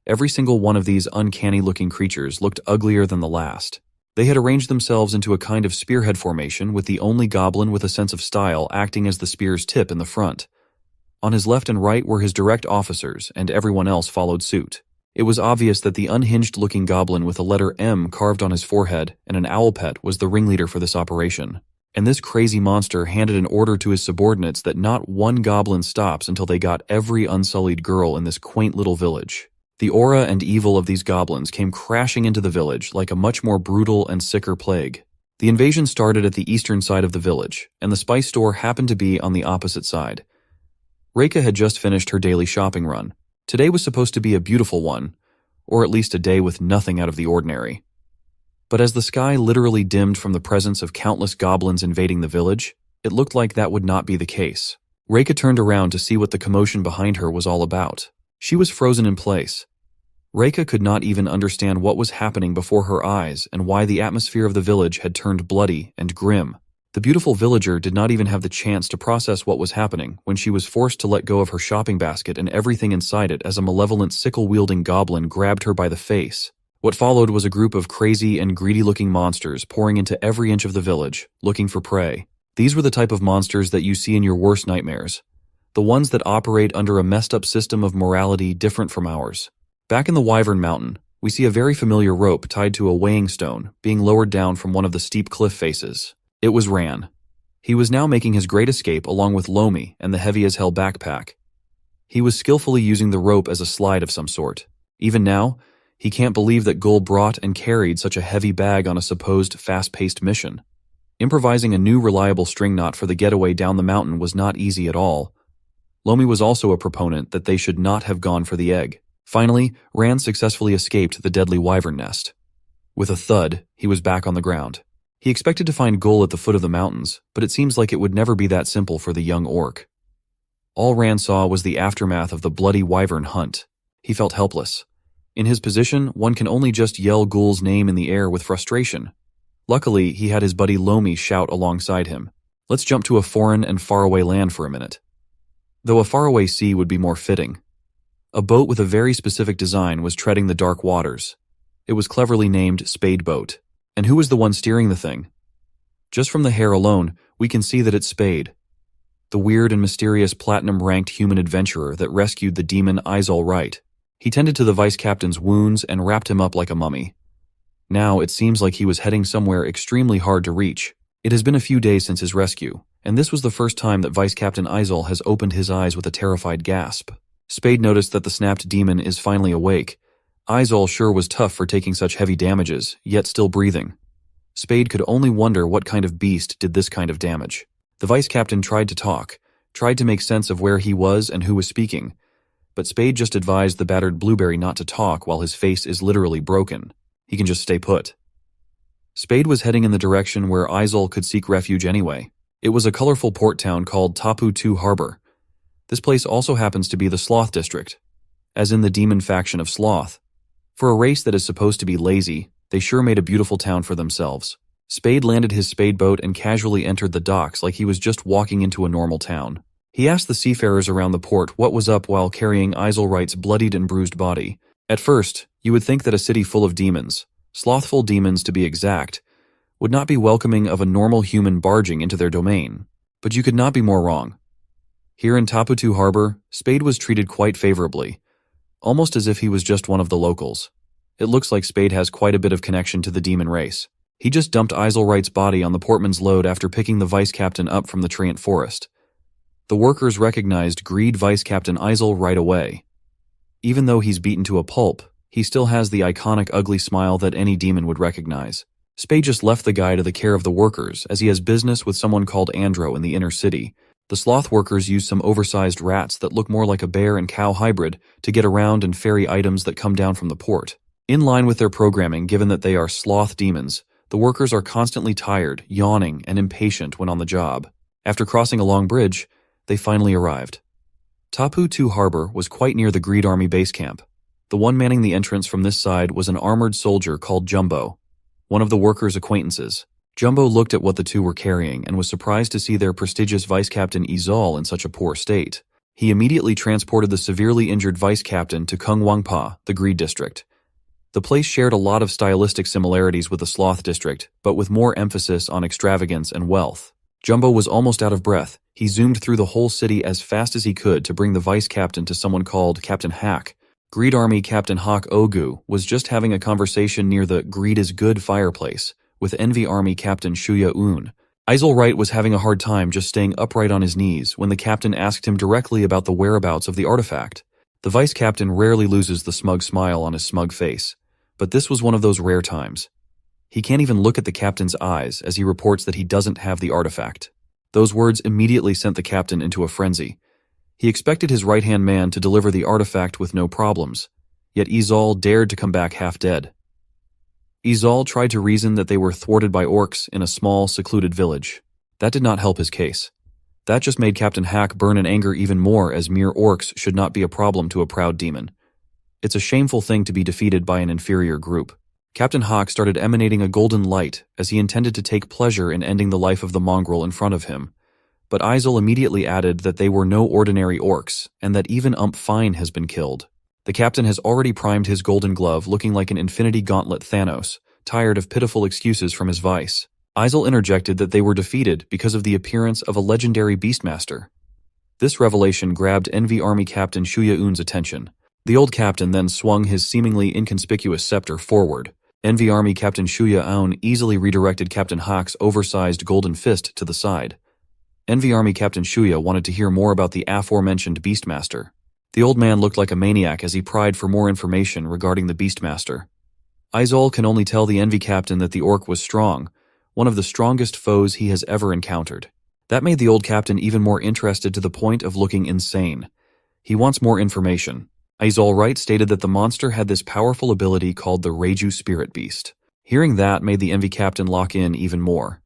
Every single one of these uncanny-looking creatures looked uglier than the last. They had arranged themselves into a kind of spearhead formation with the only goblin with a sense of style acting as the spear's tip in the front. On his left and right were his direct officers, and everyone else followed suit. It was obvious that the unhinged-looking goblin with a letter M carved on his forehead and an owl pet was the ringleader for this operation. And this crazy monster handed an order to his subordinates that not one goblin stops until they got every unsullied girl in this quaint little village. The aura and evil of these goblins came crashing into the village like a much more brutal and sicker plague. The invasion started at the eastern side of the village, and the spice store happened to be on the opposite side. Rika had just finished her daily shopping run. Today was supposed to be a beautiful one, or at least a day with nothing out of the ordinary. But as the sky literally dimmed from the presence of countless goblins invading the village, it looked like that would not be the case. Rika turned around to see what the commotion behind her was all about. She was frozen in place. Rika could not even understand what was happening before her eyes and why the atmosphere of the village had turned bloody and grim. The beautiful villager did not even have the chance to process what was happening when she was forced to let go of her shopping basket and everything inside it as a malevolent sickle-wielding goblin grabbed her by the face. What followed was a group of crazy and greedy-looking monsters pouring into every inch of the village, looking for prey. These were the type of monsters that you see in your worst nightmares. The ones that operate under a messed-up system of morality different from ours. Back in the Wyvern Mountain, we see a very familiar rope tied to a weighing stone being lowered down from one of the steep cliff faces. It was Ran. He was now making his great escape along with Lomi and the heavy-as-hell backpack. He was skillfully using the rope as a slide of some sort. Even now, he can't believe that Gull brought and carried such a heavy bag on a supposed fast-paced mission. Improvising a new reliable string knot for the getaway down the mountain was not easy at all. Lomi was also a proponent that they should not have gone for the egg. Finally, Ran successfully escaped the deadly wyvern nest. With a thud, he was back on the ground. He expected to find Gull at the foot of the mountains, but it seems like it would never be that simple for the young orc. All Ran saw was the aftermath of the bloody wyvern hunt. He felt helpless. In his position, one can only just yell Gull's name in the air with frustration. Luckily, he had his buddy Lomi shout alongside him. Let's jump to a foreign and faraway land for a minute. Though a faraway sea would be more fitting. A boat with a very specific design was treading the dark waters. It was cleverly named Spade Boat. And who was the one steering the thing? Just from the hair alone, we can see that it's Spade, the weird and mysterious platinum-ranked human adventurer that rescued the demon ytshort. He tended to the vice-captain's wounds and wrapped him up like a mummy. Now it seems like he was heading somewhere extremely hard to reach. It has been a few days since his rescue, and this was the first time that Vice-Captain ytshort has opened his eyes with a terrified gasp. Spade noticed that the snapped demon is finally awake. ytshort sure was tough for taking such heavy damages, yet still breathing. Spade could only wonder what kind of beast did this kind of damage. The vice-captain tried to talk, tried to make sense of where he was and who was speaking, but Spade just advised the battered blueberry not to talk while his face is literally broken. He can just stay put. Spade was heading in the direction where ytshort could seek refuge anyway. It was a colorful port town called Tapu 2 Harbor. This place also happens to be the Sloth District, as in the demon faction of Sloth. For a race that is supposed to be lazy, they sure made a beautiful town for themselves. Spade landed his spade boat and casually entered the docks like he was just walking into a normal town. He asked the seafarers around the port what was up while carrying Iselright's bloodied and bruised body. At first, you would think that a city full of demons, slothful demons to be exact, would not be welcoming of a normal human barging into their domain. But you could not be more wrong. Here in Taputu Harbor, Spade was treated quite favorably, almost as if he was just one of the locals. It looks like Spade has quite a bit of connection to the demon race. He just dumped Iselright's body on the portman's load after picking the vice captain up from the treant forest. The workers recognized Greed Vice Captain Isel right away. Even though he's beaten to a pulp, he still has the iconic ugly smile that any demon would recognize. Spade just left the guy to the care of the workers as he has business with someone called Andro in the inner city. The sloth workers use some oversized rats that look more like a bear and cow hybrid to get around and ferry items that come down from the port. In line with their programming, given that they are sloth demons, the workers are constantly tired, yawning, and impatient when on the job. After crossing a long bridge, they finally arrived. Taputu Harbor was quite near the Greed Army base camp. The one manning the entrance from this side was an armored soldier called Jumbo, one of the workers' acquaintances. Jumbo looked at what the two were carrying and was surprised to see their prestigious Vice Captain Izal in such a poor state. He immediately transported the severely injured Vice Captain to Kung Wangpa, the Greed District. The place shared a lot of stylistic similarities with the Sloth District, but with more emphasis on extravagance and wealth. Jumbo was almost out of breath. He zoomed through the whole city as fast as he could to bring the Vice Captain to someone called Captain Hack. Greed Army Captain Hawk Ogu was just having a conversation near the Greed is Good fireplace with Envy Army Captain Shuya Un. Iselright was having a hard time just staying upright on his knees when the captain asked him directly about the whereabouts of the artifact. The Vice Captain rarely loses the smug smile on his smug face, but this was one of those rare times. He can't even look at the captain's eyes as he reports that he doesn't have the artifact. Those words immediately sent the captain into a frenzy. He expected his right-hand man to deliver the artifact with no problems, yet Izal dared to come back half-dead. Izal tried to reason that they were thwarted by orcs in a small, secluded village. That did not help his case. That just made Captain Hack burn in anger even more, as mere orcs should not be a problem to a proud demon. It's a shameful thing to be defeated by an inferior group. Captain Hawk started emanating a golden light as he intended to take pleasure in ending the life of the mongrel in front of him. But Isel immediately added that they were no ordinary orcs, and that even Ump Fine has been killed. The captain has already primed his golden glove, looking like an infinity gauntlet Thanos, tired of pitiful excuses from his vice. Isel interjected that they were defeated because of the appearance of a legendary beastmaster. This revelation grabbed Envy Army Captain Shuya Un's attention. The old captain then swung his seemingly inconspicuous scepter forward. Envy Army Captain Shuya Un easily redirected Captain Hawk's oversized golden fist to the side. Envy Army Captain Shuya wanted to hear more about the aforementioned Beastmaster. The old man looked like a maniac as he pried for more information regarding the Beastmaster. Izal can only tell the Envy Captain that the orc was strong, one of the strongest foes he has ever encountered. That made the old captain even more interested to the point of looking insane. He wants more information. Iselright stated that the monster had this powerful ability called the Reiju Spirit Beast. Hearing that made the Envy Captain lock in even more.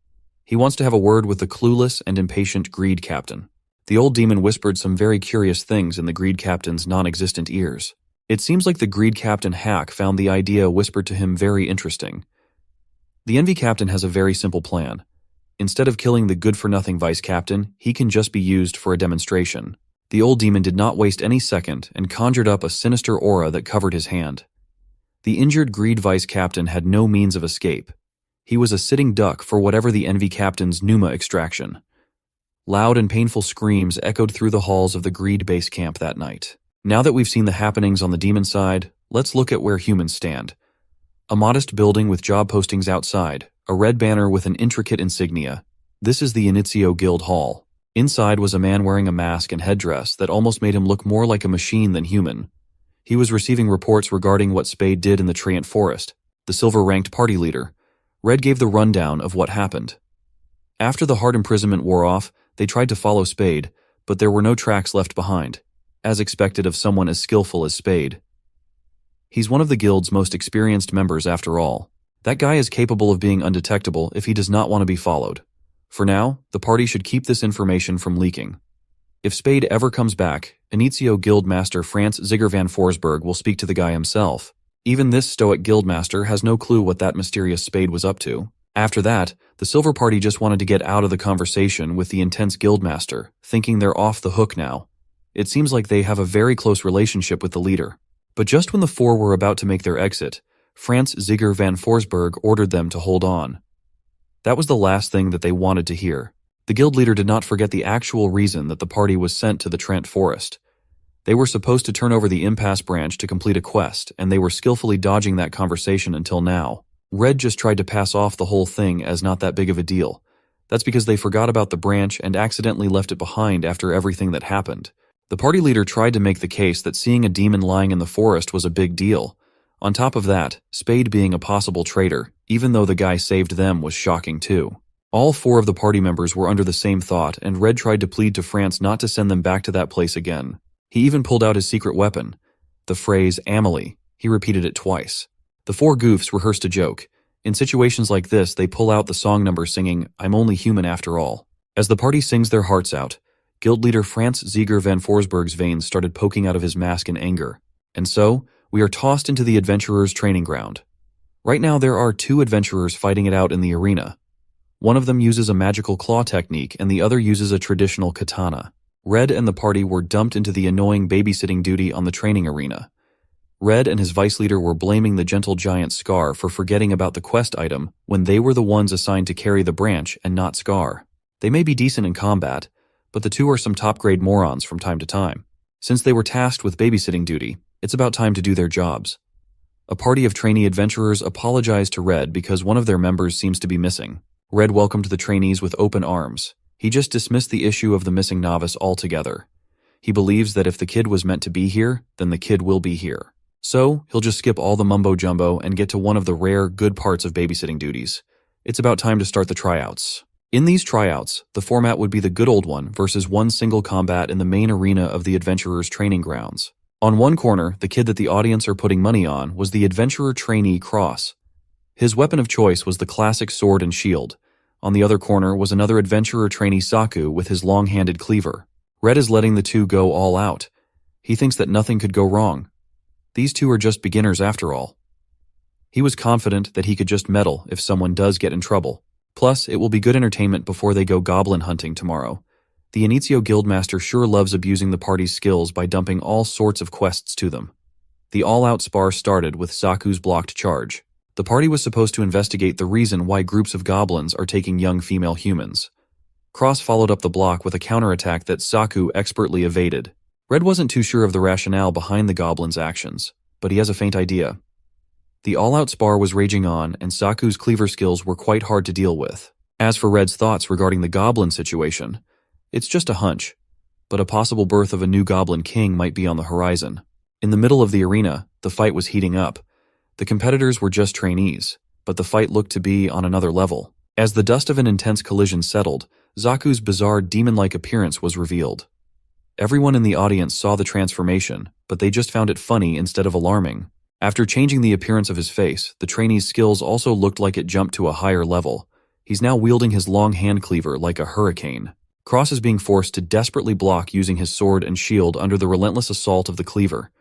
He wants to have a word with the clueless and impatient Greed Captain. The old demon whispered some very curious things in the Greed Captain's non-existent ears. It seems like the Greed Captain Hack found the idea whispered to him very interesting. The Envy Captain has a very simple plan. Instead of killing the good-for-nothing Vice Captain, he can just be used for a demonstration. The old demon did not waste any second and conjured up a sinister aura that covered his hand. The injured Greed Vice Captain had no means of escape. He was a sitting duck for whatever the Envy Captain's Pneuma extraction. Loud and painful screams echoed through the halls of the Greed base camp that night. Now that we've seen the happenings on the demon side, let's look at where humans stand. A modest building with job postings outside, a red banner with an intricate insignia. This is the Initio Guild Hall. Inside was a man wearing a mask and headdress that almost made him look more like a machine than human. He was receiving reports regarding what Spade did in the Treant Forest, the silver-ranked party leader. Red gave the rundown of what happened. After the hard imprisonment wore off, they tried to follow Spade, but there were no tracks left behind, as expected of someone as skillful as Spade. He's one of the guild's most experienced members after all. That guy is capable of being undetectable if he does not want to be followed. For now, the party should keep this information from leaking. If Spade ever comes back, Initio Guildmaster Frans Zigger van Forsberg will speak to the guy himself. Even this stoic guildmaster has no clue what that mysterious Spade was up to. After that, the Silver Party just wanted to get out of the conversation with the intense guildmaster, thinking they're off the hook now. It seems like they have a very close relationship with the leader. But just when the four were about to make their exit, Frans Ziger van Forsberg ordered them to hold on. That was the last thing that they wanted to hear. The guild leader did not forget the actual reason that the party was sent to the Trent Forest. They were supposed to turn over the Impasse branch to complete a quest, and they were skillfully dodging that conversation until now. Red just tried to pass off the whole thing as not that big of a deal. That's because they forgot about the branch and accidentally left it behind after everything that happened. The party leader tried to make the case that seeing a demon lying in the forest was a big deal. On top of that, Spade being a possible traitor, even though the guy saved them, was shocking too. All four of the party members were under the same thought, and Red tried to plead to France not to send them back to that place again. He even pulled out his secret weapon, the phrase Amelie. He repeated it twice. The four goofs rehearsed a joke. In situations like this, they pull out the song number singing, "I'm only human after all." As the party sings their hearts out, guild leader Frans Ziger van Forsberg's veins started poking out of his mask in anger. And so, we are tossed into the adventurers' training ground. Right now there are two adventurers fighting it out in the arena. One of them uses a magical claw technique and the other uses a traditional katana. Red and the party were dumped into the annoying babysitting duty on the training arena. Red and his vice leader were blaming the gentle giant Scar for forgetting about the quest item when they were the ones assigned to carry the branch and not Scar. They may be decent in combat, but the two are some top-grade morons from time to time. Since they were tasked with babysitting duty, it's about time to do their jobs. A party of trainee adventurers apologized to Red because one of their members seems to be missing. Red welcomed the trainees with open arms. He just dismissed the issue of the missing novice altogether. He believes that if the kid was meant to be here, then the kid will be here. So, he'll just skip all the mumbo-jumbo and get to one of the rare, good parts of babysitting duties. It's about time to start the tryouts. In these tryouts, the format would be the good old one versus one single combat in the main arena of the adventurers' training grounds. On one corner, the kid that the audience are putting money on was the adventurer trainee Cross. His weapon of choice was the classic sword and shield. On the other corner was another adventurer trainee Saku with his long-handed cleaver. Red is letting the two go all out. He thinks that nothing could go wrong. These two are just beginners after all. He was confident that he could just meddle if someone does get in trouble. Plus, it will be good entertainment before they go goblin hunting tomorrow. The Initio Guildmaster sure loves abusing the party's skills by dumping all sorts of quests to them. The all-out spar started with Saku's blocked charge. The party was supposed to investigate the reason why groups of goblins are taking young female humans. Cross followed up the block with a counterattack that Saku expertly evaded. Red wasn't too sure of the rationale behind the goblin's actions, but he has a faint idea. The all-out spar was raging on, and Saku's cleaver skills were quite hard to deal with. As for Red's thoughts regarding the goblin situation, it's just a hunch, but a possible birth of a new goblin king might be on the horizon. In the middle of the arena, the fight was heating up. The competitors were just trainees, but the fight looked to be on another level. As the dust of an intense collision settled, Zaku's bizarre demon-like appearance was revealed. Everyone in the audience saw the transformation, but they just found it funny instead of alarming. After changing the appearance of his face, the trainee's skills also looked like it jumped to a higher level. He's now wielding his long hand cleaver like a hurricane. Cross is being forced to desperately block using his sword and shield under the relentless assault of the cleaver.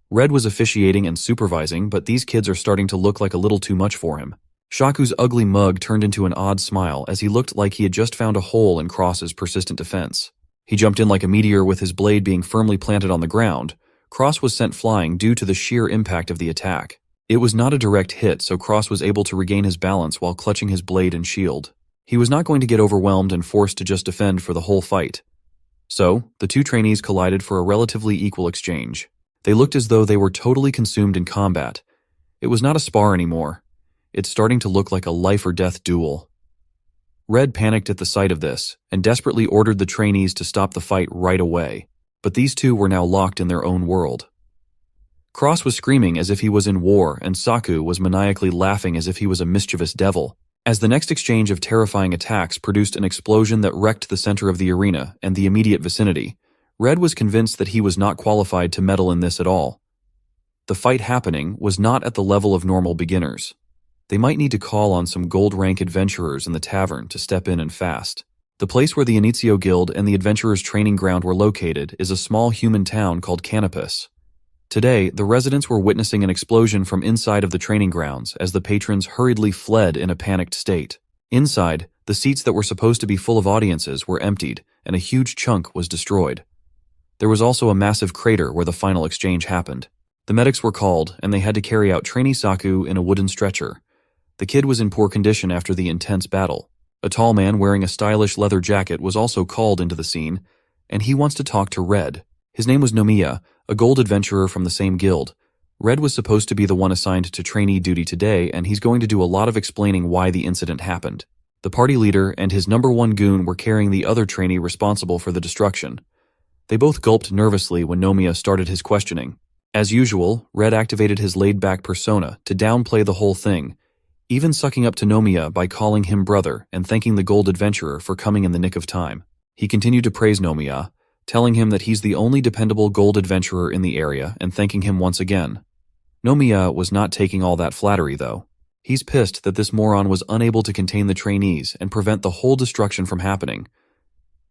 Red was officiating and supervising, but these kids are starting to look like a little too much for him. Shaku's ugly mug turned into an odd smile as he looked like he had just found a hole in Cross's persistent defense. He jumped in like a meteor with his blade being firmly planted on the ground. Cross was sent flying due to the sheer impact of the attack. It was not a direct hit, so Cross was able to regain his balance while clutching his blade and shield. He was not going to get overwhelmed and forced to just defend for the whole fight. So, the two trainees collided for a relatively equal exchange. They looked as though they were totally consumed in combat. It was not a spar anymore. It's starting to look like a life-or-death duel. Red panicked at the sight of this, and desperately ordered the trainees to stop the fight right away. But these two were now locked in their own world. Cross was screaming as if he was in war, and Saku was maniacally laughing as if he was a mischievous devil. As the next exchange of terrifying attacks produced an explosion that wrecked the center of the arena and the immediate vicinity, Red was convinced that he was not qualified to meddle in this at all. The fight happening was not at the level of normal beginners. They might need to call on some gold-rank adventurers in the tavern to step in and fast. The place where the Initio Guild and the adventurers' training ground were located is a small human town called Canopus. Today, the residents were witnessing an explosion from inside of the training grounds as the patrons hurriedly fled in a panicked state. Inside, the seats that were supposed to be full of audiences were emptied, and a huge chunk was destroyed. There was also a massive crater where the final exchange happened. The medics were called, and they had to carry out trainee Saku in a wooden stretcher. The kid was in poor condition after the intense battle. A tall man wearing a stylish leather jacket was also called into the scene, and he wants to talk to Red. His name was Nomiya, a gold adventurer from the same guild. Red was supposed to be the one assigned to trainee duty today, and he's going to do a lot of explaining why the incident happened. The party leader and his #1 goon were carrying the other trainee responsible for the destruction. They both gulped nervously when Nomiya started his questioning. As usual, Red activated his laid-back persona to downplay the whole thing, even sucking up to Nomiya by calling him brother and thanking the gold adventurer for coming in the nick of time. He continued to praise Nomiya, telling him that he's the only dependable gold adventurer in the area and thanking him once again. Nomiya was not taking all that flattery, though. He's pissed that this moron was unable to contain the trainees and prevent the whole destruction from happening.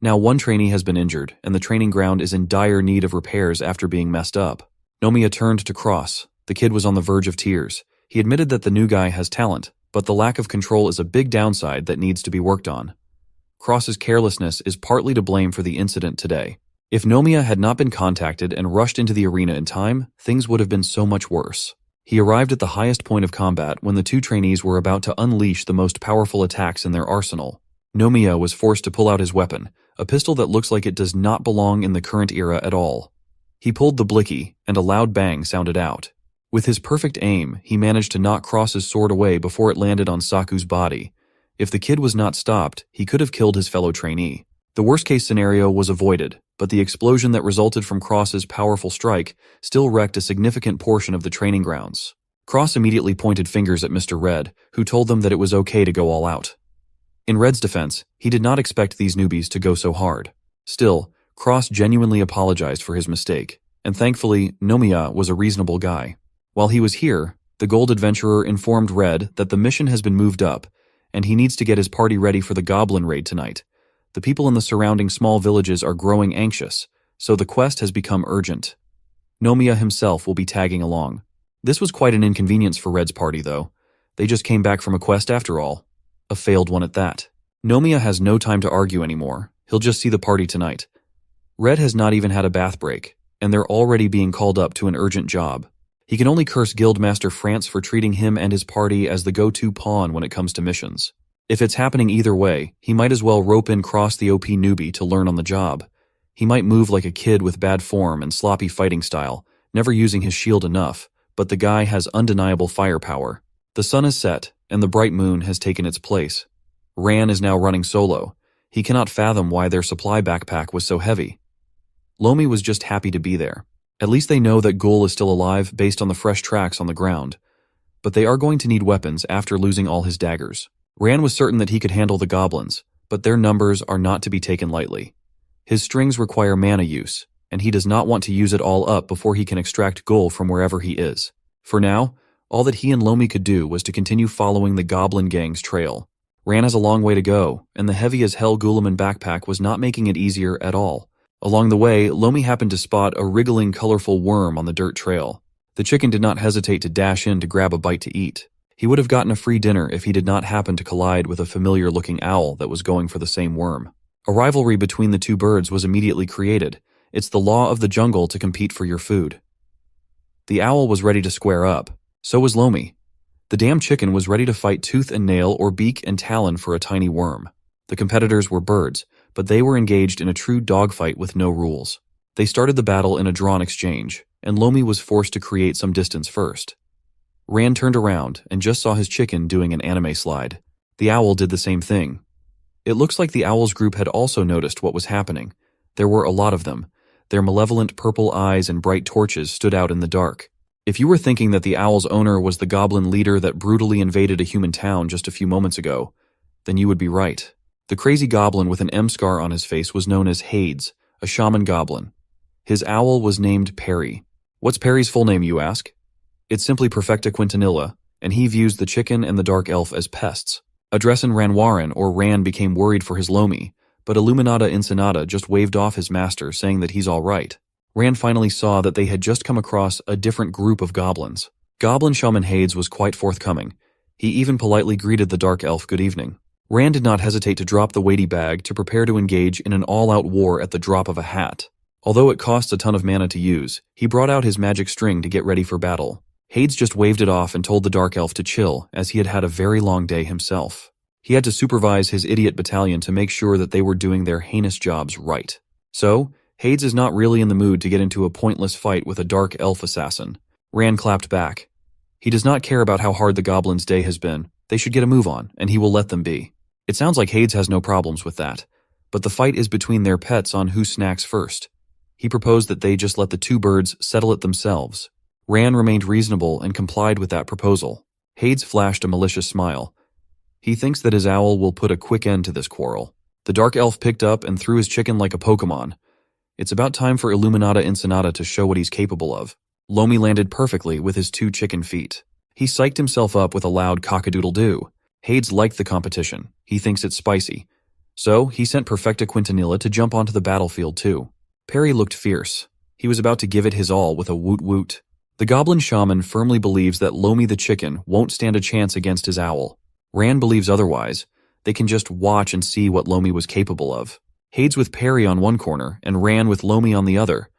Now one trainee has been injured, and the training ground is in dire need of repairs after being messed up. Nomiya turned to Cross. The kid was on the verge of tears. He admitted that the new guy has talent, but the lack of control is a big downside that needs to be worked on. Cross's carelessness is partly to blame for the incident today. If Nomiya had not been contacted and rushed into the arena in time, things would have been so much worse. He arrived at the highest point of combat when the two trainees were about to unleash the most powerful attacks in their arsenal. Nomiya was forced to pull out his weapon, a pistol that looks like it does not belong in the current era at all. He pulled the blicky, and a loud bang sounded out. With his perfect aim, he managed to knock Cross's sword away before it landed on Saku's body. If the kid was not stopped, he could have killed his fellow trainee. The worst-case scenario was avoided, but the explosion that resulted from Cross's powerful strike still wrecked a significant portion of the training grounds. Cross immediately pointed fingers at Mr. Red, who told them that it was okay to go all out. In Red's defense, he did not expect these newbies to go so hard. Still, Cross genuinely apologized for his mistake, and thankfully, Nomiya was a reasonable guy. While he was here, the gold adventurer informed Red that the mission has been moved up, and he needs to get his party ready for the goblin raid tonight. The people in the surrounding small villages are growing anxious, so the quest has become urgent. Nomiya himself will be tagging along. This was quite an inconvenience for Red's party, though. They just came back from a quest after all. A failed one at that. Nomiya has no time to argue anymore. He'll just see the party tonight. Red has not even had a bath break, and they're already being called up to an urgent job. He can only curse Guildmaster France for treating him and his party as the go-to pawn when it comes to missions. If it's happening either way, he might as well rope in Cross the OP newbie to learn on the job. He might move like a kid with bad form and sloppy fighting style, never using his shield enough, but the guy has undeniable firepower. The sun is set, and the bright moon has taken its place. Ran is now running solo. He cannot fathom why their supply backpack was so heavy. Lomi was just happy to be there. At least they know that Ghoul is still alive based on the fresh tracks on the ground. But they are going to need weapons after losing all his daggers. Ran was certain that he could handle the goblins, but their numbers are not to be taken lightly. His strings require mana use, and he does not want to use it all up before he can extract Ghoul from wherever he is. For now, all that he and Lomi could do was to continue following the goblin gang's trail. Ran has a long way to go, and the heavy-as-hell Guilliman backpack was not making it easier at all. Along the way, Lomi happened to spot a wriggling, colorful worm on the dirt trail. The chicken did not hesitate to dash in to grab a bite to eat. He would have gotten a free dinner if he did not happen to collide with a familiar-looking owl that was going for the same worm. A rivalry between the two birds was immediately created. It's the law of the jungle to compete for your food. The owl was ready to square up. So was Lomi. The damn chicken was ready to fight tooth and nail or beak and talon for a tiny worm. The competitors were birds, but they were engaged in a true dogfight with no rules. They started the battle in a drawn exchange, and Lomi was forced to create some distance first. Ran turned around and just saw his chicken doing an anime slide. The owl did the same thing. It looks like the owl's group had also noticed what was happening. There were a lot of them. Their malevolent purple eyes and bright torches stood out in the dark. If you were thinking that the owl's owner was the goblin leader that brutally invaded a human town just a few moments ago, then you would be right. The crazy goblin with an M scar on his face was known as Hades, a shaman goblin. His owl was named Perry. What's Perry's full name, you ask? It's simply Perfecta Quintanilla, and he views the chicken and the dark elf as pests. Adressin Ranwaran or Ran became worried for his Lomi, but Illuminata Insinata just waved off his master, saying that he's all right. Ran finally saw that they had just come across a different group of goblins. Goblin Shaman Hades was quite forthcoming. He even politely greeted the dark elf good evening. Rand did not hesitate to drop the weighty bag to prepare to engage in an all-out war at the drop of a hat. Although it costs a ton of mana to use, he brought out his magic string to get ready for battle. Hades just waved it off and told the Dark Elf to chill, as he had had a very long day himself. He had to supervise his idiot battalion to make sure that they were doing their heinous jobs right. So, Hades is not really in the mood to get into a pointless fight with a Dark Elf assassin. Rand clapped back. He does not care about how hard the goblins' day has been. They should get a move on, and he will let them be. It sounds like Hades has no problems with that, but the fight is between their pets on who snacks first. He proposed that they just let the two birds settle it themselves. Rand remained reasonable and complied with that proposal. Hades flashed a malicious smile. He thinks that his owl will put a quick end to this quarrel. The Dark Elf picked up and threw his chicken like a Pokemon. It's about time for Illuminata Incinata to show what he's capable of. Lomi landed perfectly with his 2 chicken feet. He psyched himself up with a loud cock-a-doodle-doo. Hades liked the competition. He thinks it's spicy. So, he sent Perfecta Quintanilla to jump onto the battlefield too. Perry looked fierce. He was about to give it his all with a woot-woot. The Goblin Shaman firmly believes that Lomi the chicken won't stand a chance against his owl. Rand believes otherwise. They can just watch and see what Lomi was capable of. Hades with Perry on one corner and Rand with Lomi on the other.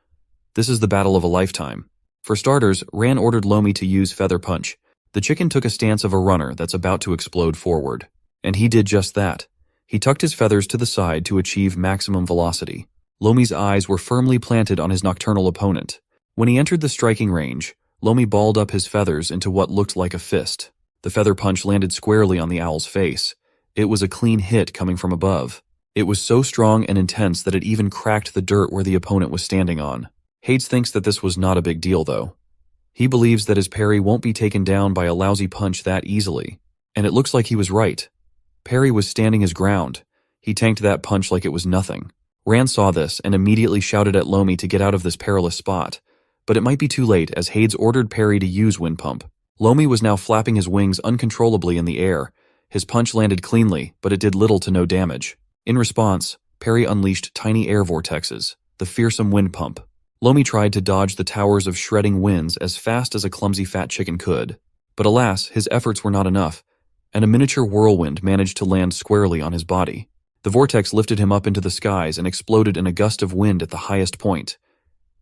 This is the battle of a lifetime. For starters, Rand ordered Lomi to use Feather Punch. The chicken took a stance of a runner that's about to explode forward. And he did just that. He tucked his feathers to the side to achieve maximum velocity. Lomi's eyes were firmly planted on his nocturnal opponent. When he entered the striking range, Lomi balled up his feathers into what looked like a fist. The feather punch landed squarely on the owl's face. It was a clean hit coming from above. It was so strong and intense that it even cracked the dirt where the opponent was standing on. Hades thinks that this was not a big deal, though. He believes that his parry won't be taken down by a lousy punch that easily. And it looks like he was right. Perry was standing his ground. He tanked that punch like it was nothing. Rand saw this and immediately shouted at Lomi to get out of this perilous spot. But it might be too late as Hades ordered Perry to use Wind Pump. Lomi was now flapping his wings uncontrollably in the air. His punch landed cleanly, but it did little to no damage. In response, Perry unleashed tiny air vortexes, the fearsome Wind Pump. Lomi tried to dodge the towers of shredding winds as fast as a clumsy fat chicken could. But alas, his efforts were not enough, and a miniature whirlwind managed to land squarely on his body. The vortex lifted him up into the skies and exploded in a gust of wind at the highest point.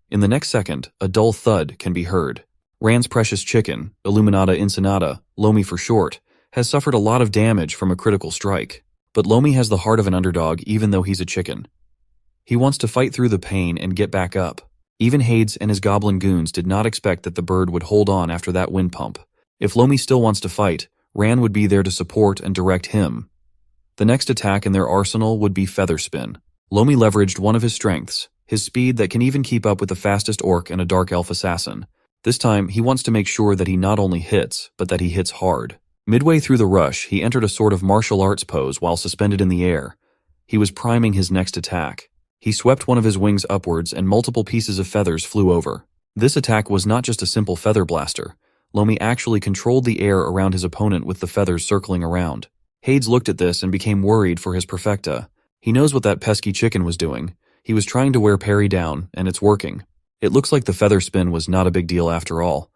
In the next second, a dull thud can be heard. Rand's precious chicken, Illuminata Incinata, Lomi for short, has suffered a lot of damage from a critical strike. But Lomi has the heart of an underdog even though he's a chicken. He wants to fight through the pain and get back up. Even Hades and his goblin goons did not expect that the bird would hold on after that wind pump. If Lomi still wants to fight, Rand would be there to support and direct him. The next attack in their arsenal would be Feather Spin. Lomi leveraged one of his strengths, his speed that can even keep up with the fastest orc and a dark elf assassin. This time, he wants to make sure that he not only hits, but that he hits hard. Midway through the rush, he entered a sort of martial arts pose while suspended in the air. He was priming his next attack. He swept one of his wings upwards and multiple pieces of feathers flew over. This attack was not just a simple feather blaster. Lomi actually controlled the air around his opponent with the feathers circling around. Hades looked at this and became worried for his Perfecta. He knows what that pesky chicken was doing. He was trying to wear Perry down, and it's working. It looks like the feather spin was not a big deal after all.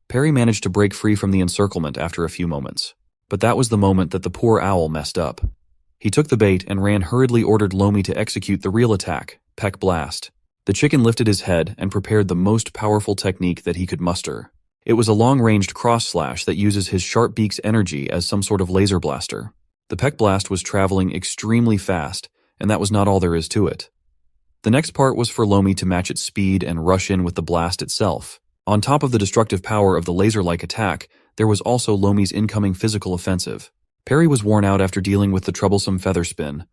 Perry managed to break free from the encirclement after a few moments. But that was the moment that the poor owl messed up. He took the bait and Rand hurriedly ordered Lomi to execute the real attack, Peck Blast. The chicken lifted his head and prepared the most powerful technique that he could muster. It was a long-ranged cross-slash that uses his sharp beak's energy as some sort of laser blaster. The Peck Blast was traveling extremely fast, and that was not all there is to it. The next part was for Lomi to match its speed and rush in with the blast itself. On top of the destructive power of the laser-like attack, there was also Lomi's incoming physical offensive. Perry was worn out after dealing with the troublesome feather spin.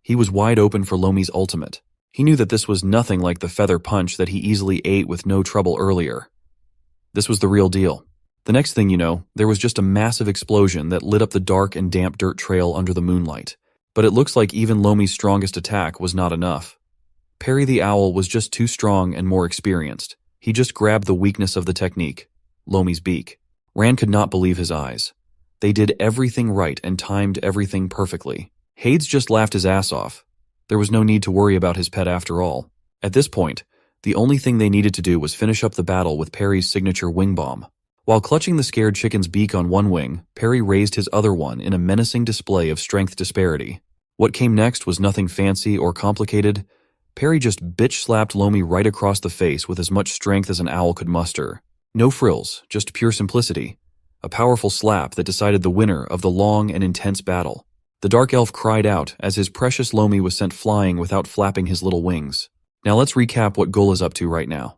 He was wide open for Lomi's ultimate. He knew that this was nothing like the feather punch that he easily ate with no trouble earlier. This was the real deal. The next thing you know, there was just a massive explosion that lit up the dark and damp dirt trail under the moonlight. But it looks like even Lomi's strongest attack was not enough. Perry the Owl was just too strong and more experienced. He just grabbed the weakness of the technique, Lomi's beak. Rand could not believe his eyes. They did everything right and timed everything perfectly. Hades just laughed his ass off. There was no need to worry about his pet after all. At this point, the only thing they needed to do was finish up the battle with Perry's signature wing bomb. While clutching the scared chicken's beak on one wing, Perry raised his other one in a menacing display of strength disparity. What came next was nothing fancy or complicated. Perry just bitch-slapped Lomi right across the face with as much strength as an owl could muster. No frills, just pure simplicity. A powerful slap that decided the winner of the long and intense battle. The dark elf cried out as his precious Lomi was sent flying without flapping his little wings. Now let's recap what Gul is up to right now.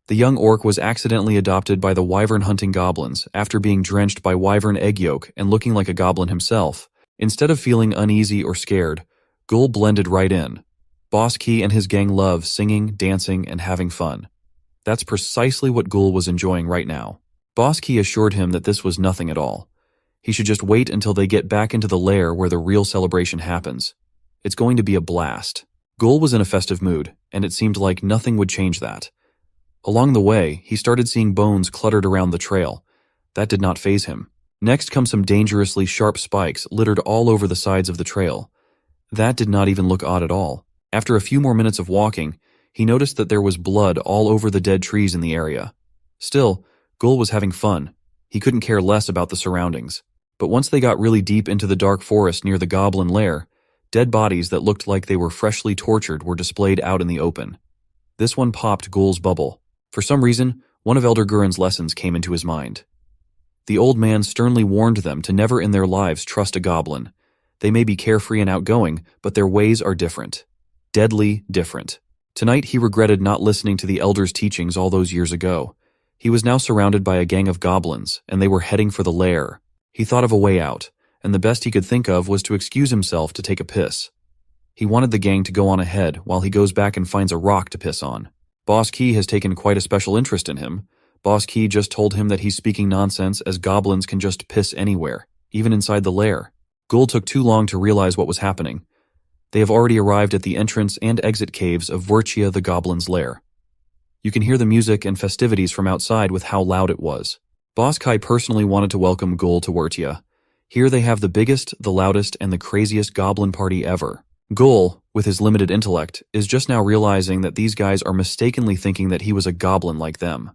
The young orc was accidentally adopted by the wyvern-hunting goblins after being drenched by wyvern egg yolk and looking like a goblin himself. Instead of feeling uneasy or scared, Gul blended right in. Boss Key and his gang love singing, dancing, and having fun. That's precisely what Gul was enjoying right now. Boss Key assured him that this was nothing at all. He should just wait until they get back into the lair where the real celebration happens. It's going to be a blast. Gul was in a festive mood, and it seemed like nothing would change that. Along the way, he started seeing bones cluttered around the trail. That did not faze him. Next come some dangerously sharp spikes littered all over the sides of the trail. That did not even look odd at all. After a few more minutes of walking, he noticed that there was blood all over the dead trees in the area. Still, Gul was having fun. He couldn't care less about the surroundings. But once they got really deep into the dark forest near the goblin lair, dead bodies that looked like they were freshly tortured were displayed out in the open. This one popped Gul's bubble. For some reason, one of Elder Gurin's lessons came into his mind. The old man sternly warned them to never in their lives trust a goblin. They may be carefree and outgoing, but their ways are different. Deadly different. Tonight he regretted not listening to the Elder's teachings all those years ago. He was now surrounded by a gang of goblins, and they were heading for the lair. He thought of a way out, and the best he could think of was to excuse himself to take a piss. He wanted the gang to go on ahead while he goes back and finds a rock to piss on. Boss Key has taken quite a special interest in him. Boss Key just told him that he's speaking nonsense as goblins can just piss anywhere, even inside the lair. Gul took too long to realize what was happening. They have already arrived at the entrance and exit caves of Virchia the goblin's lair. You can hear the music and festivities from outside with how loud it was. Boss Kai personally wanted to welcome Gul to Virchia. Here they have the biggest, the loudest, and the craziest goblin party ever. Gul, with his limited intellect, is just now realizing that these guys are mistakenly thinking that he was a goblin like them.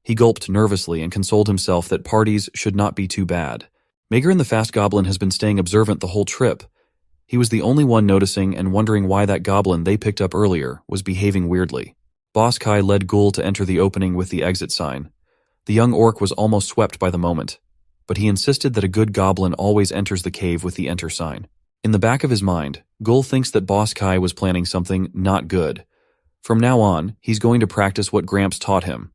He gulped nervously and consoled himself that parties should not be too bad. Magarin the fast goblin has been staying observant the whole trip. He was the only one noticing and wondering why that goblin they picked up earlier was behaving weirdly. Boss Kai led Gul to enter the opening with the exit sign. The young orc was almost swept by the moment, but he insisted that a good goblin always enters the cave with the enter sign. In the back of his mind, Gul thinks that Boss Kai was planning something not good. From now on, he's going to practice what Gramps taught him.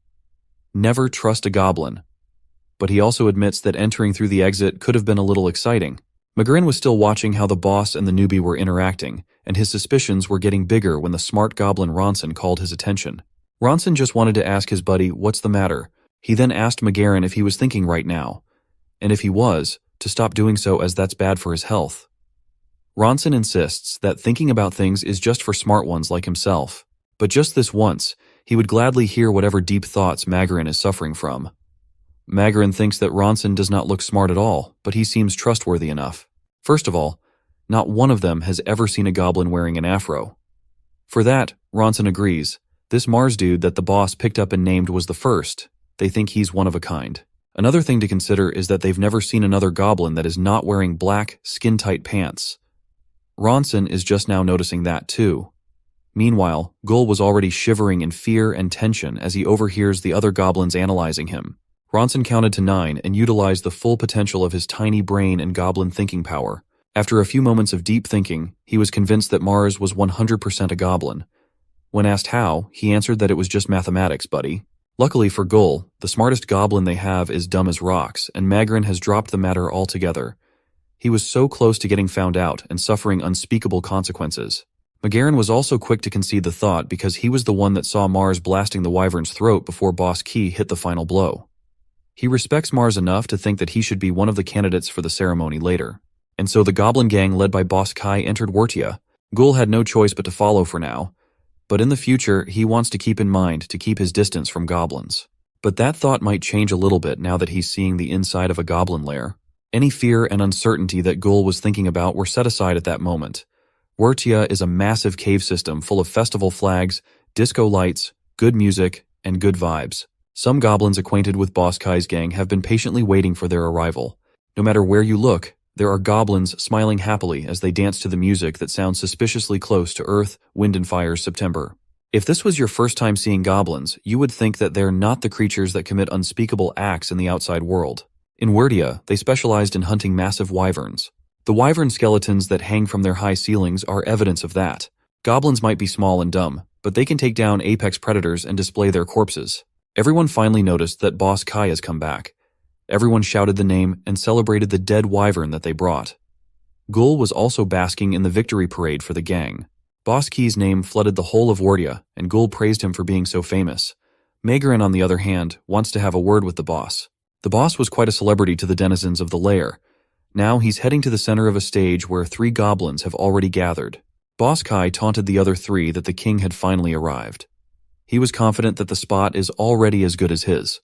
Never trust a goblin. But he also admits that entering through the exit could have been a little exciting. Magarin was still watching how the boss and the newbie were interacting, and his suspicions were getting bigger when the smart goblin Ronson called his attention. Ronson just wanted to ask his buddy, "What's the matter?" He then asked Magarin if he was thinking right now, and if he was, to stop doing so as that's bad for his health. Ronson insists that thinking about things is just for smart ones like himself, but just this once, he would gladly hear whatever deep thoughts Magarin is suffering from. Magarin thinks that Ronson does not look smart at all, but he seems trustworthy enough. First of all, not one of them has ever seen a goblin wearing an afro. For that, Ronson agrees. This Mars dude that the boss picked up and named was the first. They think he's one of a kind. Another thing to consider is that they've never seen another goblin that is not wearing black, skin-tight pants. Ronson is just now noticing that too. Meanwhile, Gul was already shivering in fear and tension as he overhears the other goblins analyzing him. Ronson counted to 9 and utilized the full potential of his tiny brain and goblin thinking power. After a few moments of deep thinking, he was convinced that Mars was 100% a goblin. When asked how, he answered that it was just mathematics, buddy. Luckily for Gul, the smartest goblin they have is dumb as rocks, and Magarin has dropped the matter altogether. He was so close to getting found out and suffering unspeakable consequences. Magarin was also quick to concede the thought because he was the one that saw Mars blasting the wyvern's throat before Boss Key hit the final blow. He respects Mars enough to think that he should be one of the candidates for the ceremony later. And so the goblin gang led by Boss Kai entered Virchia. Gul had no choice but to follow for now, but in the future he wants to keep in mind to keep his distance from goblins. But that thought might change a little bit now that he's seeing the inside of a goblin lair. Any fear and uncertainty that Gul was thinking about were set aside at that moment. Virchia is a massive cave system full of festival flags, disco lights, good music, and good vibes. Some goblins acquainted with Boss Kai's gang have been patiently waiting for their arrival. No matter where you look, there are goblins smiling happily as they dance to the music that sounds suspiciously close to Earth, Wind and Fire's September. If this was your first time seeing goblins, you would think that they're not the creatures that commit unspeakable acts in the outside world. In Wordia, they specialized in hunting massive wyverns. The wyvern skeletons that hang from their high ceilings are evidence of that. Goblins might be small and dumb, but they can take down apex predators and display their corpses. Everyone finally noticed that Boss Kai has come back. Everyone shouted the name and celebrated the dead wyvern that they brought. Gul was also basking in the victory parade for the gang. Boss Kai's name flooded the whole of Wordia, and Gul praised him for being so famous. Magarin, on the other hand, wants to have a word with the boss. The boss was quite a celebrity to the denizens of the lair. Now he's heading to the center of a stage where 3 goblins have already gathered. Boss Kai taunted the other 3 that the king had finally arrived. He was confident that the spot is already as good as his.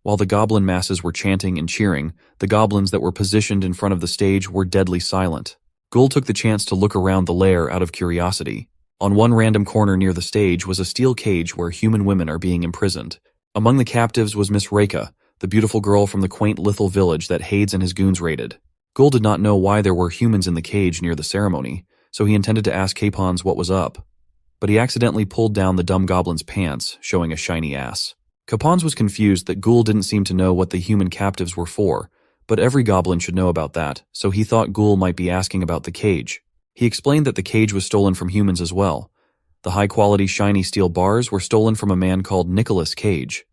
While the goblin masses were chanting and cheering, the goblins that were positioned in front of the stage were deadly silent. Gul took the chance to look around the lair out of curiosity. On one random corner near the stage was a steel cage where human women are being imprisoned. Among the captives was Miss Reka, the beautiful girl from the quaint Little village that Hades and his goons raided. Gul did not know why there were humans in the cage near the ceremony, so he intended to ask Capons what was up. But he accidentally pulled down the dumb goblin's pants, showing a shiny ass. Capons was confused that Gul didn't seem to know what the human captives were for, but every goblin should know about that, so he thought Gul might be asking about the cage. He explained that the cage was stolen from humans as well. The high-quality shiny steel bars were stolen from a man called Nicholas Cage.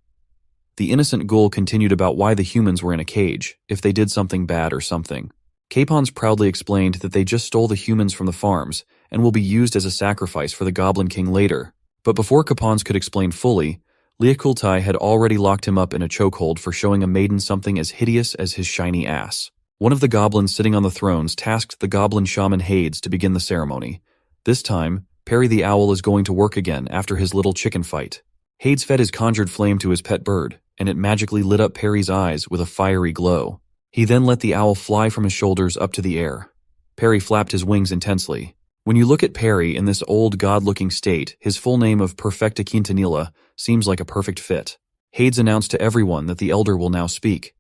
The innocent Gul continued about why the humans were in a cage, if they did something bad or something. Capons proudly explained that they just stole the humans from the farms and will be used as a sacrifice for the Goblin King later. But before Capons could explain fully, Liakultai had already locked him up in a chokehold for showing a maiden something as hideous as his shiny ass. One of the goblins sitting on the thrones tasked the goblin shaman Hades to begin the ceremony. This time, Perry the Owl is going to work again after his little chicken fight. Hades fed his conjured flame to his pet bird, and it magically lit up Perry's eyes with a fiery glow. He then let the owl fly from his shoulders up to the air. Perry flapped his wings intensely. When you look at Perry in this old god-looking state, his full name of Perfecta Quintanilla seems like a perfect fit. Hades announced to everyone that the elder will now speak.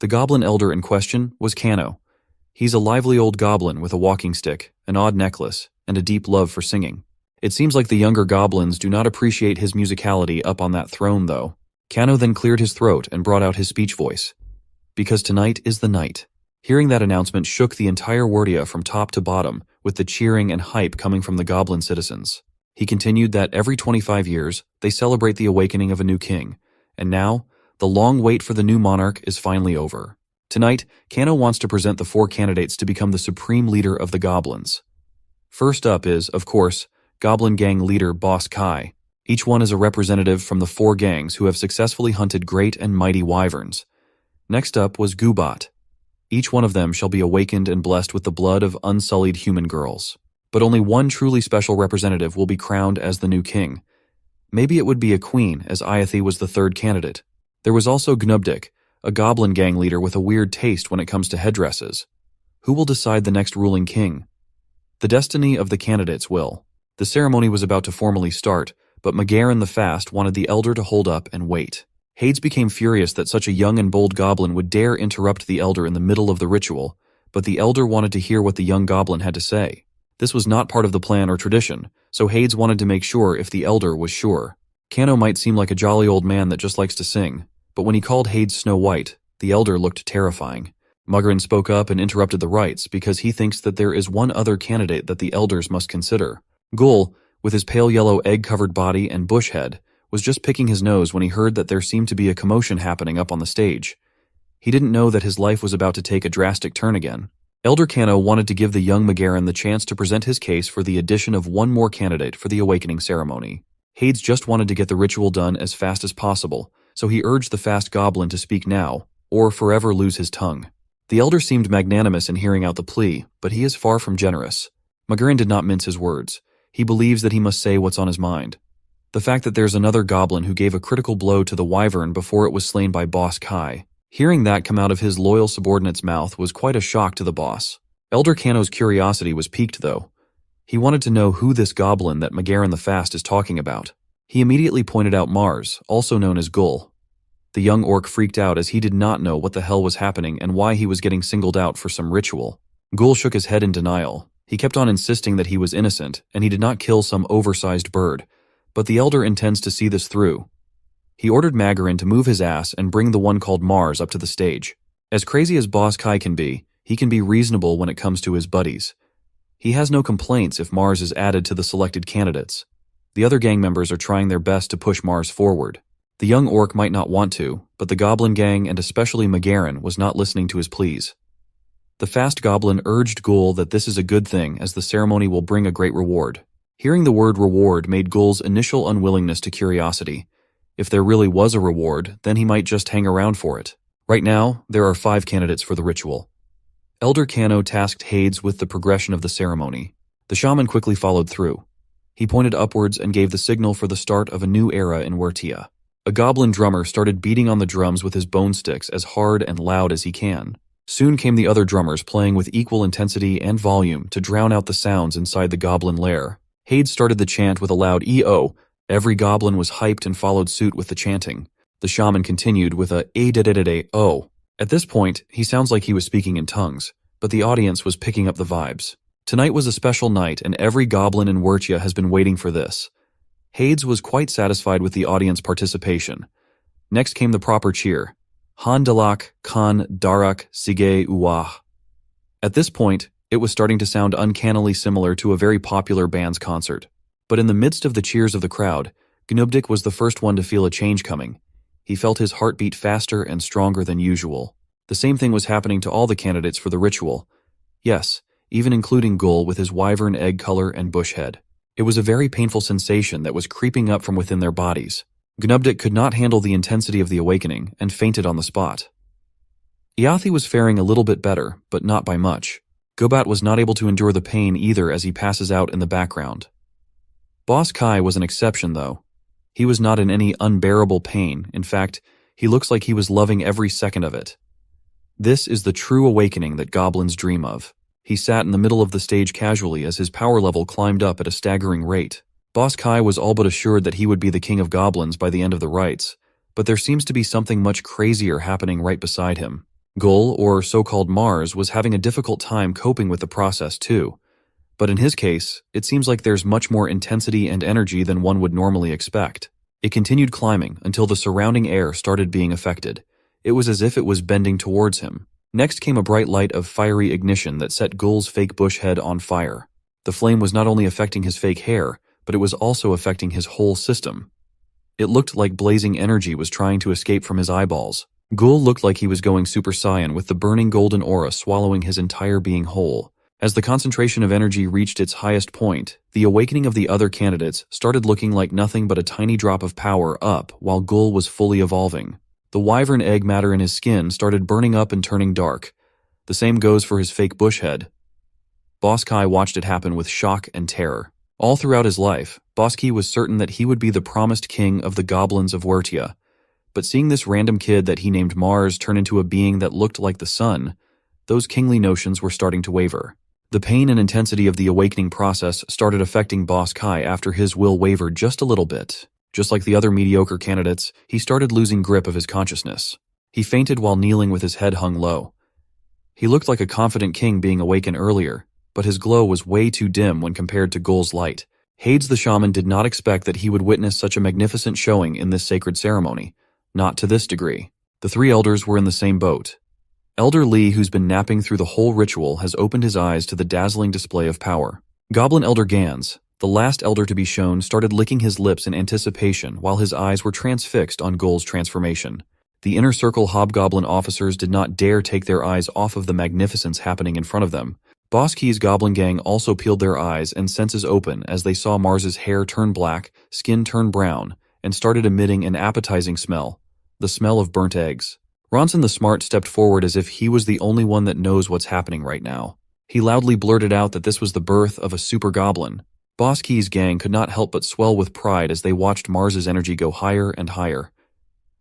The goblin elder in question was Kano. He's a lively old goblin with a walking stick, an odd necklace, and a deep love for singing. It seems like the younger goblins do not appreciate his musicality up on that throne, though. Kano then cleared his throat and brought out his speech voice. Because tonight is the night. Hearing that announcement shook the entire Wordia from top to bottom, with the cheering and hype coming from the goblin citizens. He continued that every 25 years, they celebrate the awakening of a new king, and now, the long wait for the new monarch is finally over. Tonight, Kano wants to present the 4 candidates to become the supreme leader of the goblins. First up is, of course, Goblin Gang leader Boss Kai. Each one is a representative from the 4 gangs who have successfully hunted great and mighty wyverns. Next up was Gubat. Each one of them shall be awakened and blessed with the blood of unsullied human girls. But only one truly special representative will be crowned as the new king. Maybe it would be a queen, as Iathi was the 3rd candidate. There was also Gnubdik, a goblin gang leader with a weird taste when it comes to headdresses. Who will decide the next ruling king? The destiny of the candidates will. The ceremony was about to formally start, but Magarin the Fast wanted the elder to hold up and wait. Hades became furious that such a young and bold goblin would dare interrupt the elder in the middle of the ritual, but the elder wanted to hear what the young goblin had to say. This was not part of the plan or tradition, so Hades wanted to make sure if the elder was sure. Kano might seem like a jolly old man that just likes to sing, but when he called Hades Snow White, the elder looked terrifying. Magarin spoke up and interrupted the rites because he thinks that there is one other candidate that the elders must consider. Gul, with his pale yellow egg-covered body and bush head, was just picking his nose when he heard that there seemed to be a commotion happening up on the stage. He didn't know that his life was about to take a drastic turn again. Elder Kano wanted to give the young Magarin the chance to present his case for the addition of one more candidate for the awakening ceremony. Hades just wanted to get the ritual done as fast as possible, so he urged the fast goblin to speak now, or forever lose his tongue. The elder seemed magnanimous in hearing out the plea, but he is far from generous. Magarin did not mince his words. He believes that he must say what's on his mind. The fact that there's another goblin who gave a critical blow to the wyvern before it was slain by Boss Kai. Hearing that come out of his loyal subordinate's mouth was quite a shock to the boss. Elder Kano's curiosity was piqued, though. He wanted to know who this goblin that Magarin the Fast is talking about. He immediately pointed out Mars, also known as Gul. The young orc freaked out as he did not know what the hell was happening and why he was getting singled out for some ritual. Ghoul shook his head in denial. He kept on insisting that he was innocent and he did not kill some oversized bird, but the elder intends to see this through. He ordered Magarin to move his ass and bring the one called Mars up to the stage. As crazy as Boss Kai can be, he can be reasonable when it comes to his buddies. He has no complaints if Mars is added to the selected candidates. The other gang members are trying their best to push Mars forward. The young orc might not want to, but the goblin gang and especially Magarin was not listening to his pleas. The fast goblin urged Ghoul that this is a good thing as the ceremony will bring a great reward. Hearing the word reward made Ghoul's initial unwillingness to curiosity. If there really was a reward, then he might just hang around for it. Right now, there are 5 candidates for the ritual. Elder Kano tasked Hades with the progression of the ceremony. The shaman quickly followed through. He pointed upwards and gave the signal for the start of a new era in Wertia. A goblin drummer started beating on the drums with his bone sticks as hard and loud as he can. Soon came the other drummers playing with equal intensity and volume to drown out the sounds inside the goblin lair. Hades started the chant with a loud E-O. Every goblin was hyped and followed suit with the chanting. The shaman continued with a A-da-da-da-da-O. At this point, he sounds like he was speaking in tongues, but the audience was picking up the vibes. Tonight was a special night and every goblin in Wertia has been waiting for this. Hades was quite satisfied with the audience participation. Next came the proper cheer. Handalak, Khan, Darak, Sige, Uwah. At this point, it was starting to sound uncannily similar to a very popular band's concert. But in the midst of the cheers of the crowd, Gnubdik was the first one to feel a change coming. He felt his heart beat faster and stronger than usual. The same thing was happening to all the candidates for the ritual. Yes, even including Ghoul with his wyvern egg color and bush head. It was a very painful sensation that was creeping up from within their bodies. Gnubdik could not handle the intensity of the awakening and fainted on the spot. Iathi was faring a little bit better, but not by much. Gobat was not able to endure the pain either as he passes out in the background. Boss Kai was an exception, though. He was not in any unbearable pain. In fact, he looks like he was loving every second of it. This is the true awakening that goblins dream of. He sat in the middle of the stage casually as his power level climbed up at a staggering rate. Boss Kai was all but assured that he would be the king of goblins by the end of the rites, but there seems to be something much crazier happening right beside him. Ghoul, or so-called Mars, was having a difficult time coping with the process too. But in his case, it seems like there's much more intensity and energy than one would normally expect. It continued climbing until the surrounding air started being affected. It was as if it was bending towards him. Next came a bright light of fiery ignition that set Ghoul's fake bush head on fire. The flame was not only affecting his fake hair, but it was also affecting his whole system. It looked like blazing energy was trying to escape from his eyeballs. Ghoul looked like he was going Super Saiyan with the burning golden aura swallowing his entire being whole. As the concentration of energy reached its highest point, the awakening of the other candidates started looking like nothing but a tiny drop of power up while Ghoul was fully evolving. The wyvern egg matter in his skin started burning up and turning dark. The same goes for his fake bush head. Boss Kai watched it happen with shock and terror. All throughout his life, Boss Kai was certain that he would be the promised king of the goblins of Wertia. But seeing this random kid that he named Mars turn into a being that looked like the sun, those kingly notions were starting to waver. The pain and intensity of the awakening process started affecting Boss Kai after his will wavered just a little bit. Just like the other mediocre candidates, he started losing grip of his consciousness. He fainted while kneeling with his head hung low. He looked like a confident king being awakened earlier, but his glow was way too dim when compared to Ghoul's light. Hades the shaman did not expect that he would witness such a magnificent showing in this sacred ceremony. Not to this degree. The 3 elders were in the same boat. Elder Lee, who's been napping through the whole ritual, has opened his eyes to the dazzling display of power. Goblin Elder Gans, the last elder to be shown, started licking his lips in anticipation while his eyes were transfixed on Ghoul's transformation. The inner circle hobgoblin officers did not dare take their eyes off of the magnificence happening in front of them. Boss Key's goblin gang also peeled their eyes and senses open as they saw Mars's hair turn black, skin turn brown, and started emitting an appetizing smell, the smell of burnt eggs. Ronson the Smart stepped forward as if he was the only one that knows what's happening right now. He loudly blurted out that this was the birth of a super goblin. Boss Key's gang could not help but swell with pride as they watched Mars's energy go higher and higher.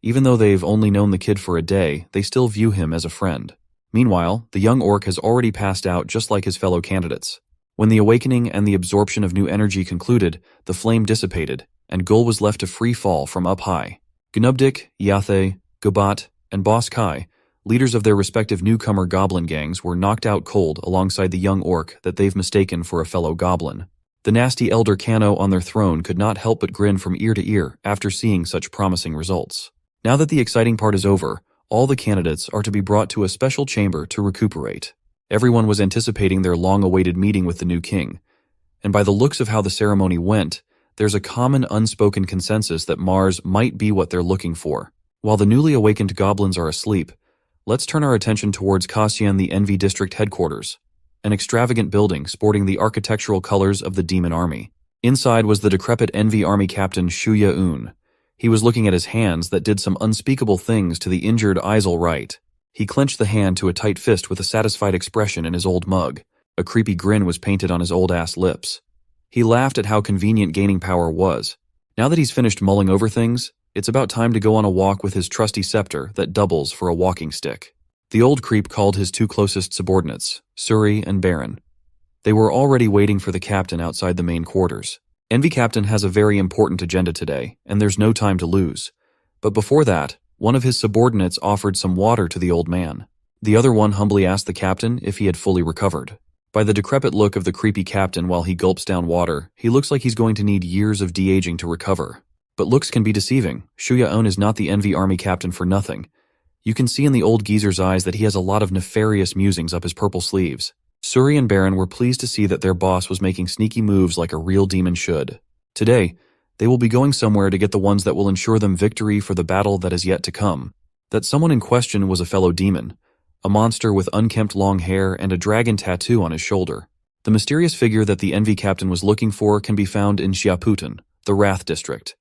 Even though they've only known the kid for a day, they still view him as a friend. Meanwhile, the young orc has already passed out just like his fellow candidates. When the awakening and the absorption of new energy concluded, the flame dissipated, and Ghoul was left to free fall from up high. Gnubdik, Yathe, Gobat, and Boss Kai, leaders of their respective newcomer goblin gangs, were knocked out cold alongside the young orc that they've mistaken for a fellow goblin. The nasty Elder Kano on their throne could not help but grin from ear to ear after seeing such promising results. Now that the exciting part is over, all the candidates are to be brought to a special chamber to recuperate. Everyone was anticipating their long-awaited meeting with the new king, and by the looks of how the ceremony went, there's a common unspoken consensus that Mars might be what they're looking for. While the newly awakened goblins are asleep, let's turn our attention towards Kassian, the Envy District headquarters, an extravagant building sporting the architectural colors of the demon army. Inside was the decrepit Envy army captain Shuya Un. He was looking at his hands that did some unspeakable things to the injured Isel right. He clenched the hand to a tight fist with a satisfied expression in his old mug. A creepy grin was painted on his old-ass lips. He laughed at how convenient gaining power was. Now that he's finished mulling over things, it's about time to go on a walk with his trusty scepter that doubles for a walking stick. The old creep called his two closest subordinates, Suri and Baron. They were already waiting for the captain outside the main quarters. Envy Captain has a very important agenda today, and there's no time to lose. But before that, one of his subordinates offered some water to the old man. The other one humbly asked the captain if he had fully recovered. By the decrepit look of the creepy captain while he gulps down water, he looks like he's going to need years of de-aging to recover. But looks can be deceiving. Shuya Un is not the Envy army captain for nothing. You can see in the old geezer's eyes that he has a lot of nefarious musings up his purple sleeves. Suri and Baron were pleased to see that their boss was making sneaky moves like a real demon should. Today, they will be going somewhere to get the ones that will ensure them victory for the battle that is yet to come. That someone in question was a fellow demon, a monster with unkempt long hair and a dragon tattoo on his shoulder. The mysterious figure that the Envy captain was looking for can be found in Xiaputan, the Wrath district.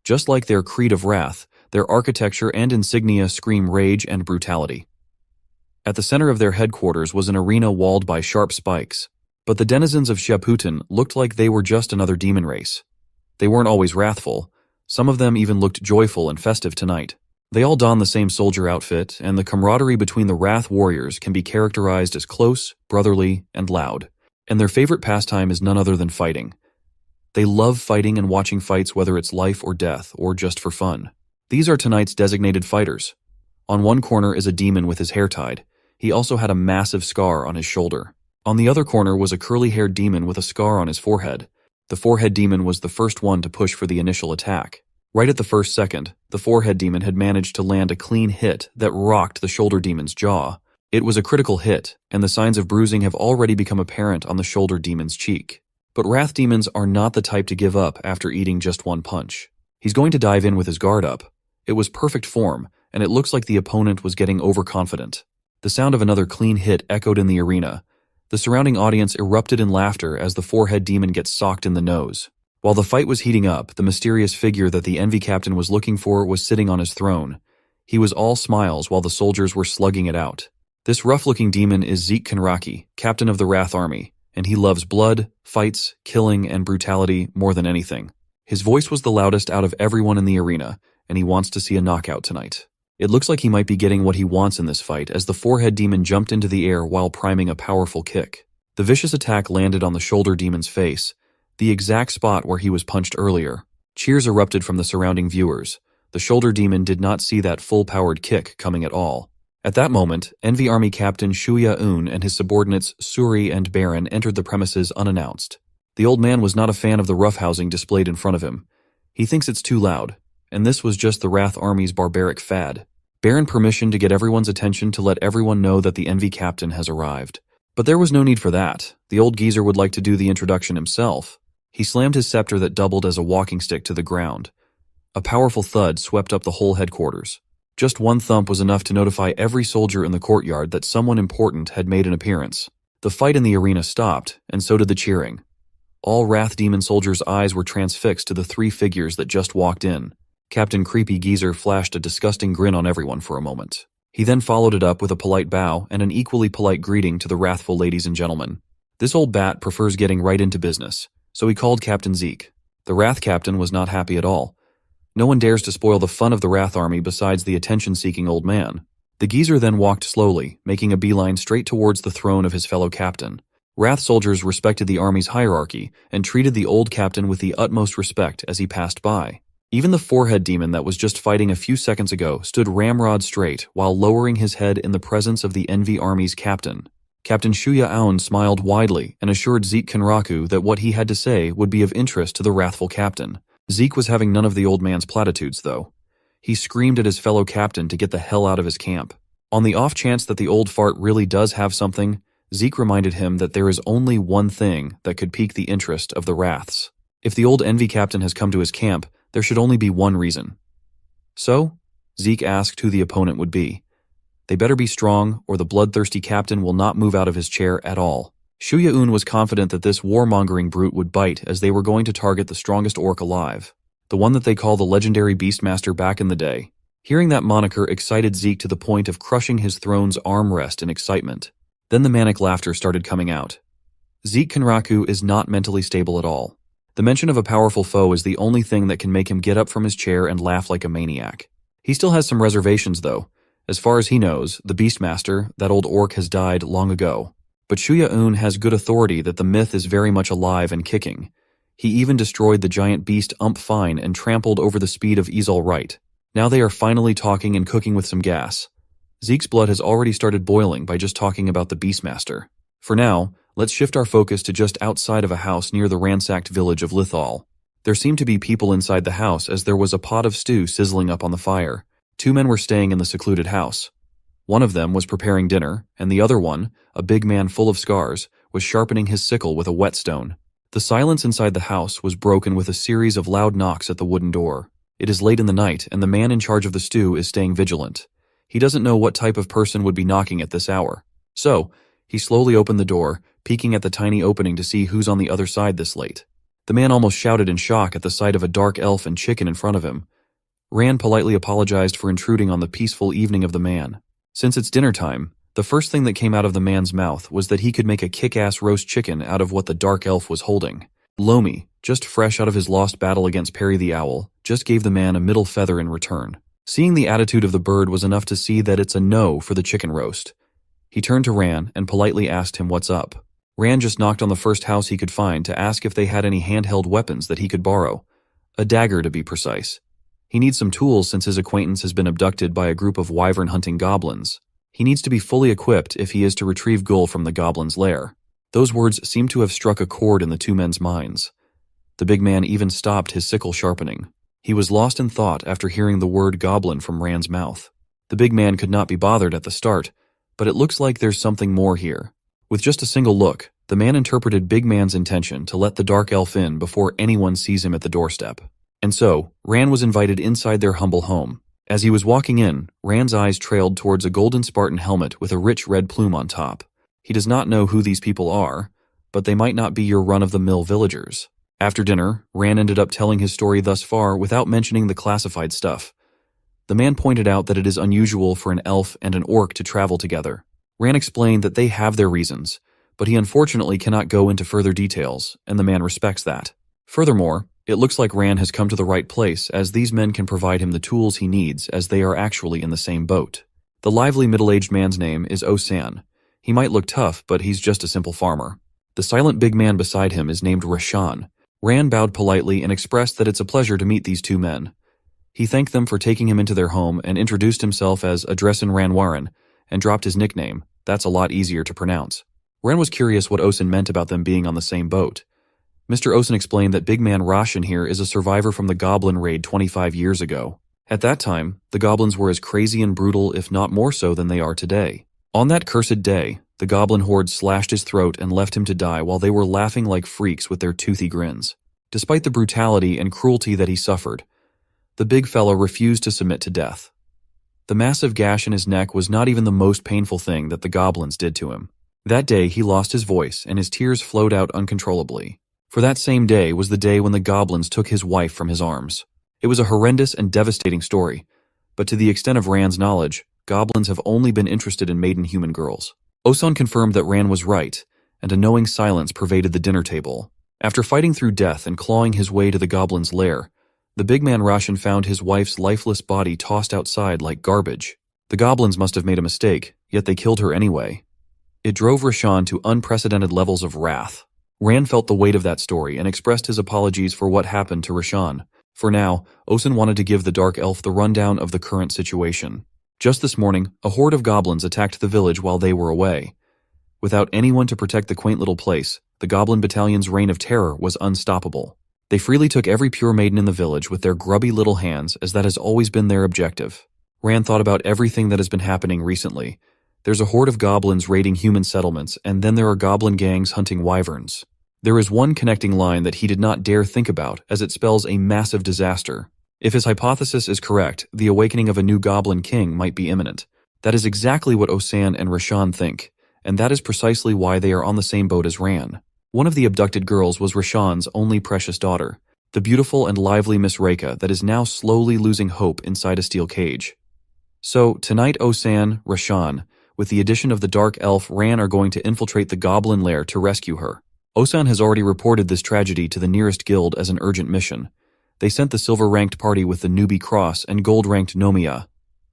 Just like their creed of wrath, their architecture and insignia scream rage and brutality. At the center of their headquarters was an arena walled by sharp spikes, but the denizens of Xiaputan looked like they were just another demon race. They weren't always wrathful. Some of them even looked joyful and festive tonight. They all donned the same soldier outfit, and the camaraderie between the Wrath warriors can be characterized as close, brotherly, and loud. And their favorite pastime is none other than fighting. They love fighting and watching fights, whether it's life or death, or just for fun. These are tonight's designated fighters. On one corner is a demon with his hair tied. He also had a massive scar on his shoulder. On the other corner was a curly-haired demon with a scar on his forehead. The forehead demon was the first one to push for the initial attack. Right at the first second, the forehead demon had managed to land a clean hit that rocked the shoulder demon's jaw. It was a critical hit, and the signs of bruising have already become apparent on the shoulder demon's cheek. But Wrath demons are not the type to give up after eating just one punch. He's going to dive in with his guard up. It was perfect form, and it looks like the opponent was getting overconfident. The sound of another clean hit echoed in the arena. The surrounding audience erupted in laughter as the forehead demon gets socked in the nose. While the fight was heating up, the mysterious figure that the Envy captain was looking for was sitting on his throne. He was all smiles while the soldiers were slugging it out. This rough-looking demon is Zeke Kenraki, captain of the Wrath army, and he loves blood, fights, killing, and brutality more than anything. His voice was the loudest out of everyone in the arena, and he wants to see a knockout tonight. It looks like he might be getting what he wants in this fight as the forehead demon jumped into the air while priming a powerful kick. The vicious attack landed on the shoulder demon's face, the exact spot where he was punched earlier. Cheers erupted from the surrounding viewers. The shoulder demon did not see that full-powered kick coming at all. At that moment, Envy Army Captain Shuya Un and his subordinates Suri and Baron entered the premises unannounced. The old man was not a fan of the roughhousing displayed in front of him. He thinks it's too loud, and this was just the Wrath Army's barbaric fad. Baron permission to get everyone's attention to let everyone know that the Envy Captain has arrived. But there was no need for that. The old geezer would like to do the introduction himself. He slammed his scepter that doubled as a walking stick to the ground. A powerful thud swept up the whole headquarters. Just one thump was enough to notify every soldier in the courtyard that someone important had made an appearance. The fight in the arena stopped, and so did the cheering. All Wrath Demon soldiers' eyes were transfixed to the three figures that just walked in. Captain Creepy Geezer flashed a disgusting grin on everyone for a moment. He then followed it up with a polite bow and an equally polite greeting to the wrathful ladies and gentlemen. This old bat prefers getting right into business, so he called Captain Zeke. The Wrath Captain was not happy at all. No one dares to spoil the fun of the Wrath Army besides the attention-seeking old man. The geezer then walked slowly, making a beeline straight towards the throne of his fellow captain. Wrath soldiers respected the army's hierarchy and treated the old captain with the utmost respect as he passed by. Even the forehead demon that was just fighting a few seconds ago stood ramrod straight while lowering his head in the presence of the Envy Army's captain. Captain Shuya Aoun smiled widely and assured Zeke Kenraku that what he had to say would be of interest to the wrathful captain. Zeke was having none of the old man's platitudes, though. He screamed at his fellow captain to get the hell out of his camp. On the off chance that the old fart really does have something, Zeke reminded him that there is only one thing that could pique the interest of the wraths. If the old Envy captain has come to his camp, there should only be one reason. So, Zeke asked who the opponent would be. They better be strong, or the bloodthirsty captain will not move out of his chair at all. Shuya-un was confident that this warmongering brute would bite, as they were going to target the strongest orc alive, the one that they call the legendary Beastmaster back in the day. Hearing that moniker excited Zeke to the point of crushing his throne's armrest in excitement. Then the manic laughter started coming out. Zeke Kenraku is not mentally stable at all. The mention of a powerful foe is the only thing that can make him get up from his chair and laugh like a maniac. He still has some reservations, though. As far as he knows, the Beastmaster, that old orc, has died long ago. But Shuya-un has good authority that the myth is very much alive and kicking. He even destroyed the giant beast Fine and trampled over the speed of Ezel Right. Now they are finally talking and cooking with some gas. Zeke's blood has already started boiling by just talking about the Beastmaster. For now, let's shift our focus to just outside of a house near the ransacked village of Lithal. There seemed to be people inside the house as there was a pot of stew sizzling up on the fire. 2 men were staying in the secluded house. One of them was preparing dinner, and the other one, a big man full of scars, was sharpening his sickle with a whetstone. The silence inside the house was broken with a series of loud knocks at the wooden door. It is late in the night, and the man in charge of the stew is staying vigilant. He doesn't know what type of person would be knocking at this hour. So, he slowly opened the door, peeking at the tiny opening to see who's on the other side this late. The man almost shouted in shock at the sight of a dark elf and chicken in front of him. Rand politely apologized for intruding on the peaceful evening of the man. Since it's dinner time, the first thing that came out of the man's mouth was that he could make a kick-ass roast chicken out of what the dark elf was holding. Lomi, just fresh out of his lost battle against Perry the Owl, just gave the man a middle feather in return. Seeing the attitude of the bird was enough to see that it's a no for the chicken roast. He turned to Ran and politely asked him what's up. Ran just knocked on the first house he could find to ask if they had any handheld weapons that he could borrow. A dagger, to be precise. He needs some tools since his acquaintance has been abducted by a group of wyvern-hunting goblins. He needs to be fully equipped if he is to retrieve Gul from the goblin's lair. Those words seemed to have struck a chord in the 2 men's minds. The big man even stopped his sickle sharpening. He was lost in thought after hearing the word goblin from Rand's mouth. The big man could not be bothered at the start, but it looks like there's something more here. With just a single look, the man interpreted Big Man's intention to let the dark elf in before anyone sees him at the doorstep. And so, Ran was invited inside their humble home. As he was walking in, Ran's eyes trailed towards a golden Spartan helmet with a rich red plume on top. He does not know who these people are, but they might not be your run-of-the-mill villagers. After dinner, Ran ended up telling his story thus far without mentioning the classified stuff. The man pointed out that it is unusual for an elf and an orc to travel together. Ran explained that they have their reasons, but he unfortunately cannot go into further details, and the man respects that. Furthermore, it looks like Ran has come to the right place, as these men can provide him the tools he needs, as they are actually in the same boat. The lively middle-aged man's name is Osan. He might look tough, but he's just a simple farmer. The silent big man beside him is named Rashan. Ran bowed politely and expressed that it's a pleasure to meet these 2 men. He thanked them for taking him into their home and introduced himself as Adresin Ranwaran, and dropped his nickname. That's a lot easier to pronounce. Ran was curious what Osan meant about them being on the same boat. Mr. Osan explained that Big Man Rashan here is a survivor from the Goblin raid 25 years ago. At that time, the goblins were as crazy and brutal, if not more so, than they are today. On that cursed day, the goblin horde slashed his throat and left him to die while they were laughing like freaks with their toothy grins. Despite the brutality and cruelty that he suffered, the big fella refused to submit to death. The massive gash in his neck was not even the most painful thing that the goblins did to him. That day he lost his voice and his tears flowed out uncontrollably. For that same day was the day when the goblins took his wife from his arms. It was a horrendous and devastating story, but to the extent of Ran's knowledge, goblins have only been interested in maiden human girls. Osan confirmed that Ran was right, and a knowing silence pervaded the dinner table. After fighting through death and clawing his way to the goblin's lair, the big man Rashan found his wife's lifeless body tossed outside like garbage. The goblins must have made a mistake, yet they killed her anyway. It drove Rashan to unprecedented levels of wrath. Ran felt the weight of that story and expressed his apologies for what happened to Rashan. For now, Osan wanted to give the Dark Elf the rundown of the current situation. Just this morning, a horde of goblins attacked the village while they were away. Without anyone to protect the quaint little place, the Goblin Battalion's reign of terror was unstoppable. They freely took every pure maiden in the village with their grubby little hands, as that has always been their objective. Rand thought about everything that has been happening recently. There's a horde of goblins raiding human settlements, and then there are goblin gangs hunting wyverns. There is one connecting line that he did not dare think about, as it spells a massive disaster. If his hypothesis is correct, the awakening of a new goblin king might be imminent. That is exactly what Osan and Rashan think, and that is precisely why they are on the same boat as Ran. One of the abducted girls was Rashan's only precious daughter, the beautiful and lively Miss Reika that is now slowly losing hope inside a steel cage. So, tonight Osan, Rashan, with the addition of the Dark Elf, Ran are going to infiltrate the goblin lair to rescue her. Osan has already reported this tragedy to the nearest guild as an urgent mission. They sent the silver-ranked party with the newbie Cross and gold-ranked Nomiya.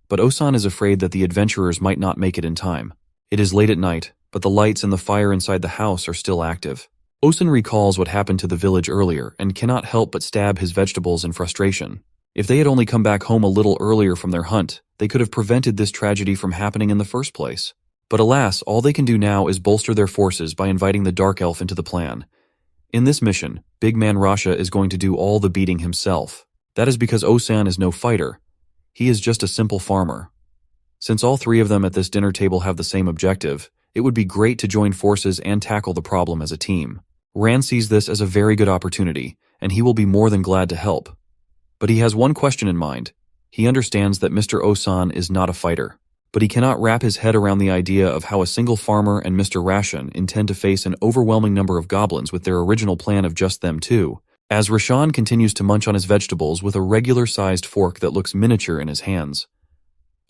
But Osan is afraid that the adventurers might not make it in time. It is late at night, but the lights and the fire inside the house are still active. Osan recalls what happened to the village earlier and cannot help but stab his vegetables in frustration. If they had only come back home a little earlier from their hunt, they could have prevented this tragedy from happening in the first place. But alas, all they can do now is bolster their forces by inviting the Dark Elf into the plan. In this mission, Big Man Rasha is going to do all the beating himself. That is because Osan is no fighter. He is just a simple farmer. Since all three of them at this dinner table have the same objective, it would be great to join forces and tackle the problem as a team. Rand sees this as a very good opportunity, and he will be more than glad to help. But he has one question in mind. He understands that Mr. Osan is not a fighter, but he cannot wrap his head around the idea of how a single farmer and Mr. Rashan intend to face an overwhelming number of goblins with their original plan of just them two, as Rashan continues to munch on his vegetables with a regular-sized fork that looks miniature in his hands.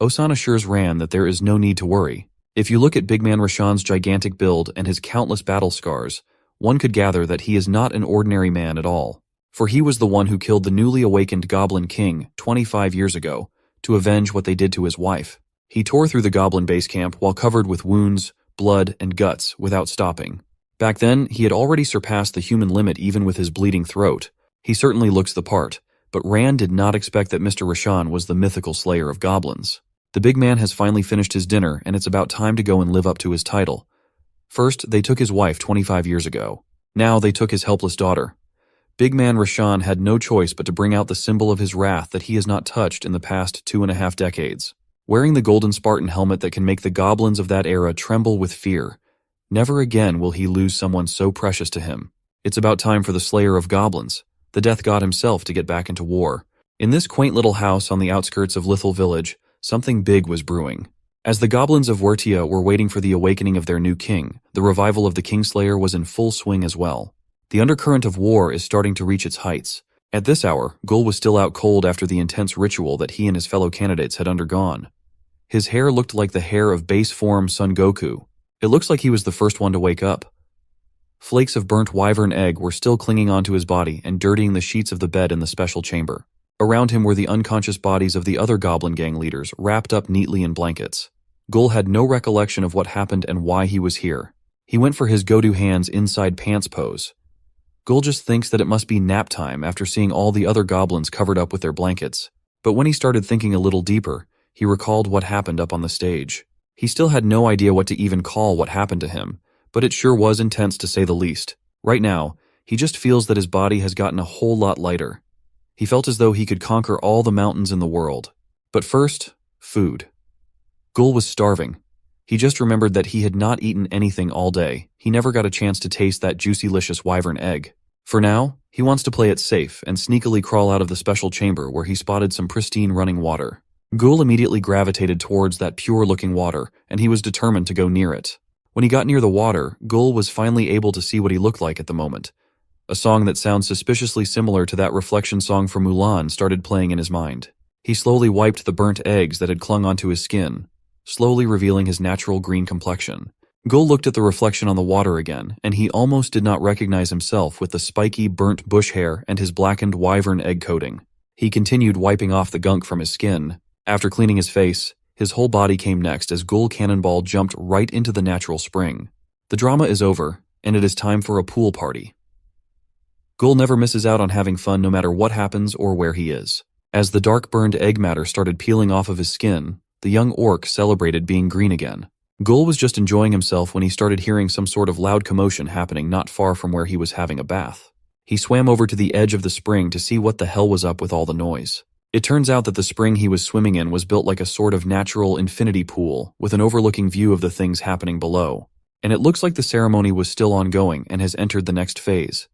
Osan assures Rand that there is no need to worry. If you look at Big Man Rashan's gigantic build and his countless battle scars, one could gather that he is not an ordinary man at all. For he was the one who killed the newly awakened Goblin King 25 years ago to avenge what they did to his wife. He tore through the Goblin base camp while covered with wounds, blood, and guts without stopping. Back then, he had already surpassed the human limit even with his bleeding throat. He certainly looks the part, but Rand did not expect that Mr. Rashan was the mythical slayer of goblins. The big man has finally finished his dinner, and it's about time to go and live up to his title. First, they took his wife 25 years ago. Now they took his helpless daughter. Big Man Rashan had no choice but to bring out the symbol of his wrath that he has not touched in the past 2.5 decades. Wearing the golden Spartan helmet that can make the goblins of that era tremble with fear, never again will he lose someone so precious to him. It's about time for the slayer of goblins, the death god himself, to get back into war. In this quaint little house on the outskirts of Little Village, something big was brewing. As the goblins of Wertia were waiting for the awakening of their new king, the revival of the Kingslayer was in full swing as well. The undercurrent of war is starting to reach its heights. At this hour, Gul was still out cold after the intense ritual that he and his fellow candidates had undergone. His hair looked like the hair of base form Son Goku. It looks like he was the first one to wake up. Flakes of burnt wyvern egg were still clinging onto his body and dirtying the sheets of the bed in the special chamber. Around him were the unconscious bodies of the other goblin gang leaders, wrapped up neatly in blankets. Gul had no recollection of what happened and why he was here. He went for his go-to hands inside pants pose. Gul just thinks that it must be nap time after seeing all the other goblins covered up with their blankets. But when he started thinking a little deeper, he recalled what happened up on the stage. He still had no idea what to even call what happened to him, but it sure was intense to say the least. Right now, he just feels that his body has gotten a whole lot lighter. He felt as though he could conquer all the mountains in the world. But first, food. Gul was starving. He just remembered that he had not eaten anything all day. He never got a chance to taste that juicy-licious wyvern egg. For now, he wants to play it safe and sneakily crawl out of the special chamber where he spotted some pristine running water. Gul immediately gravitated towards that pure-looking water, and he was determined to go near it. When he got near the water, Gul was finally able to see what he looked like at the moment. A song that sounds suspiciously similar to that reflection song from Mulan started playing in his mind. He slowly wiped the burnt eggs that had clung onto his skin, slowly revealing his natural green complexion. Gul looked at the reflection on the water again, and he almost did not recognize himself with the spiky, burnt bush hair and his blackened wyvern egg coating. He continued wiping off the gunk from his skin. After cleaning his face, his whole body came next as Gul Cannonball jumped right into the natural spring. The drama is over, and it is time for a pool party. Gul never misses out on having fun no matter what happens or where he is. As the dark burned egg matter started peeling off of his skin, the young orc celebrated being green again. Gul was just enjoying himself when he started hearing some sort of loud commotion happening not far from where he was having a bath. He swam over to the edge of the spring to see what the hell was up with all the noise. It turns out that the spring he was swimming in was built like a sort of natural infinity pool with an overlooking view of the things happening below. And it looks like the ceremony was still ongoing and has entered the next phase.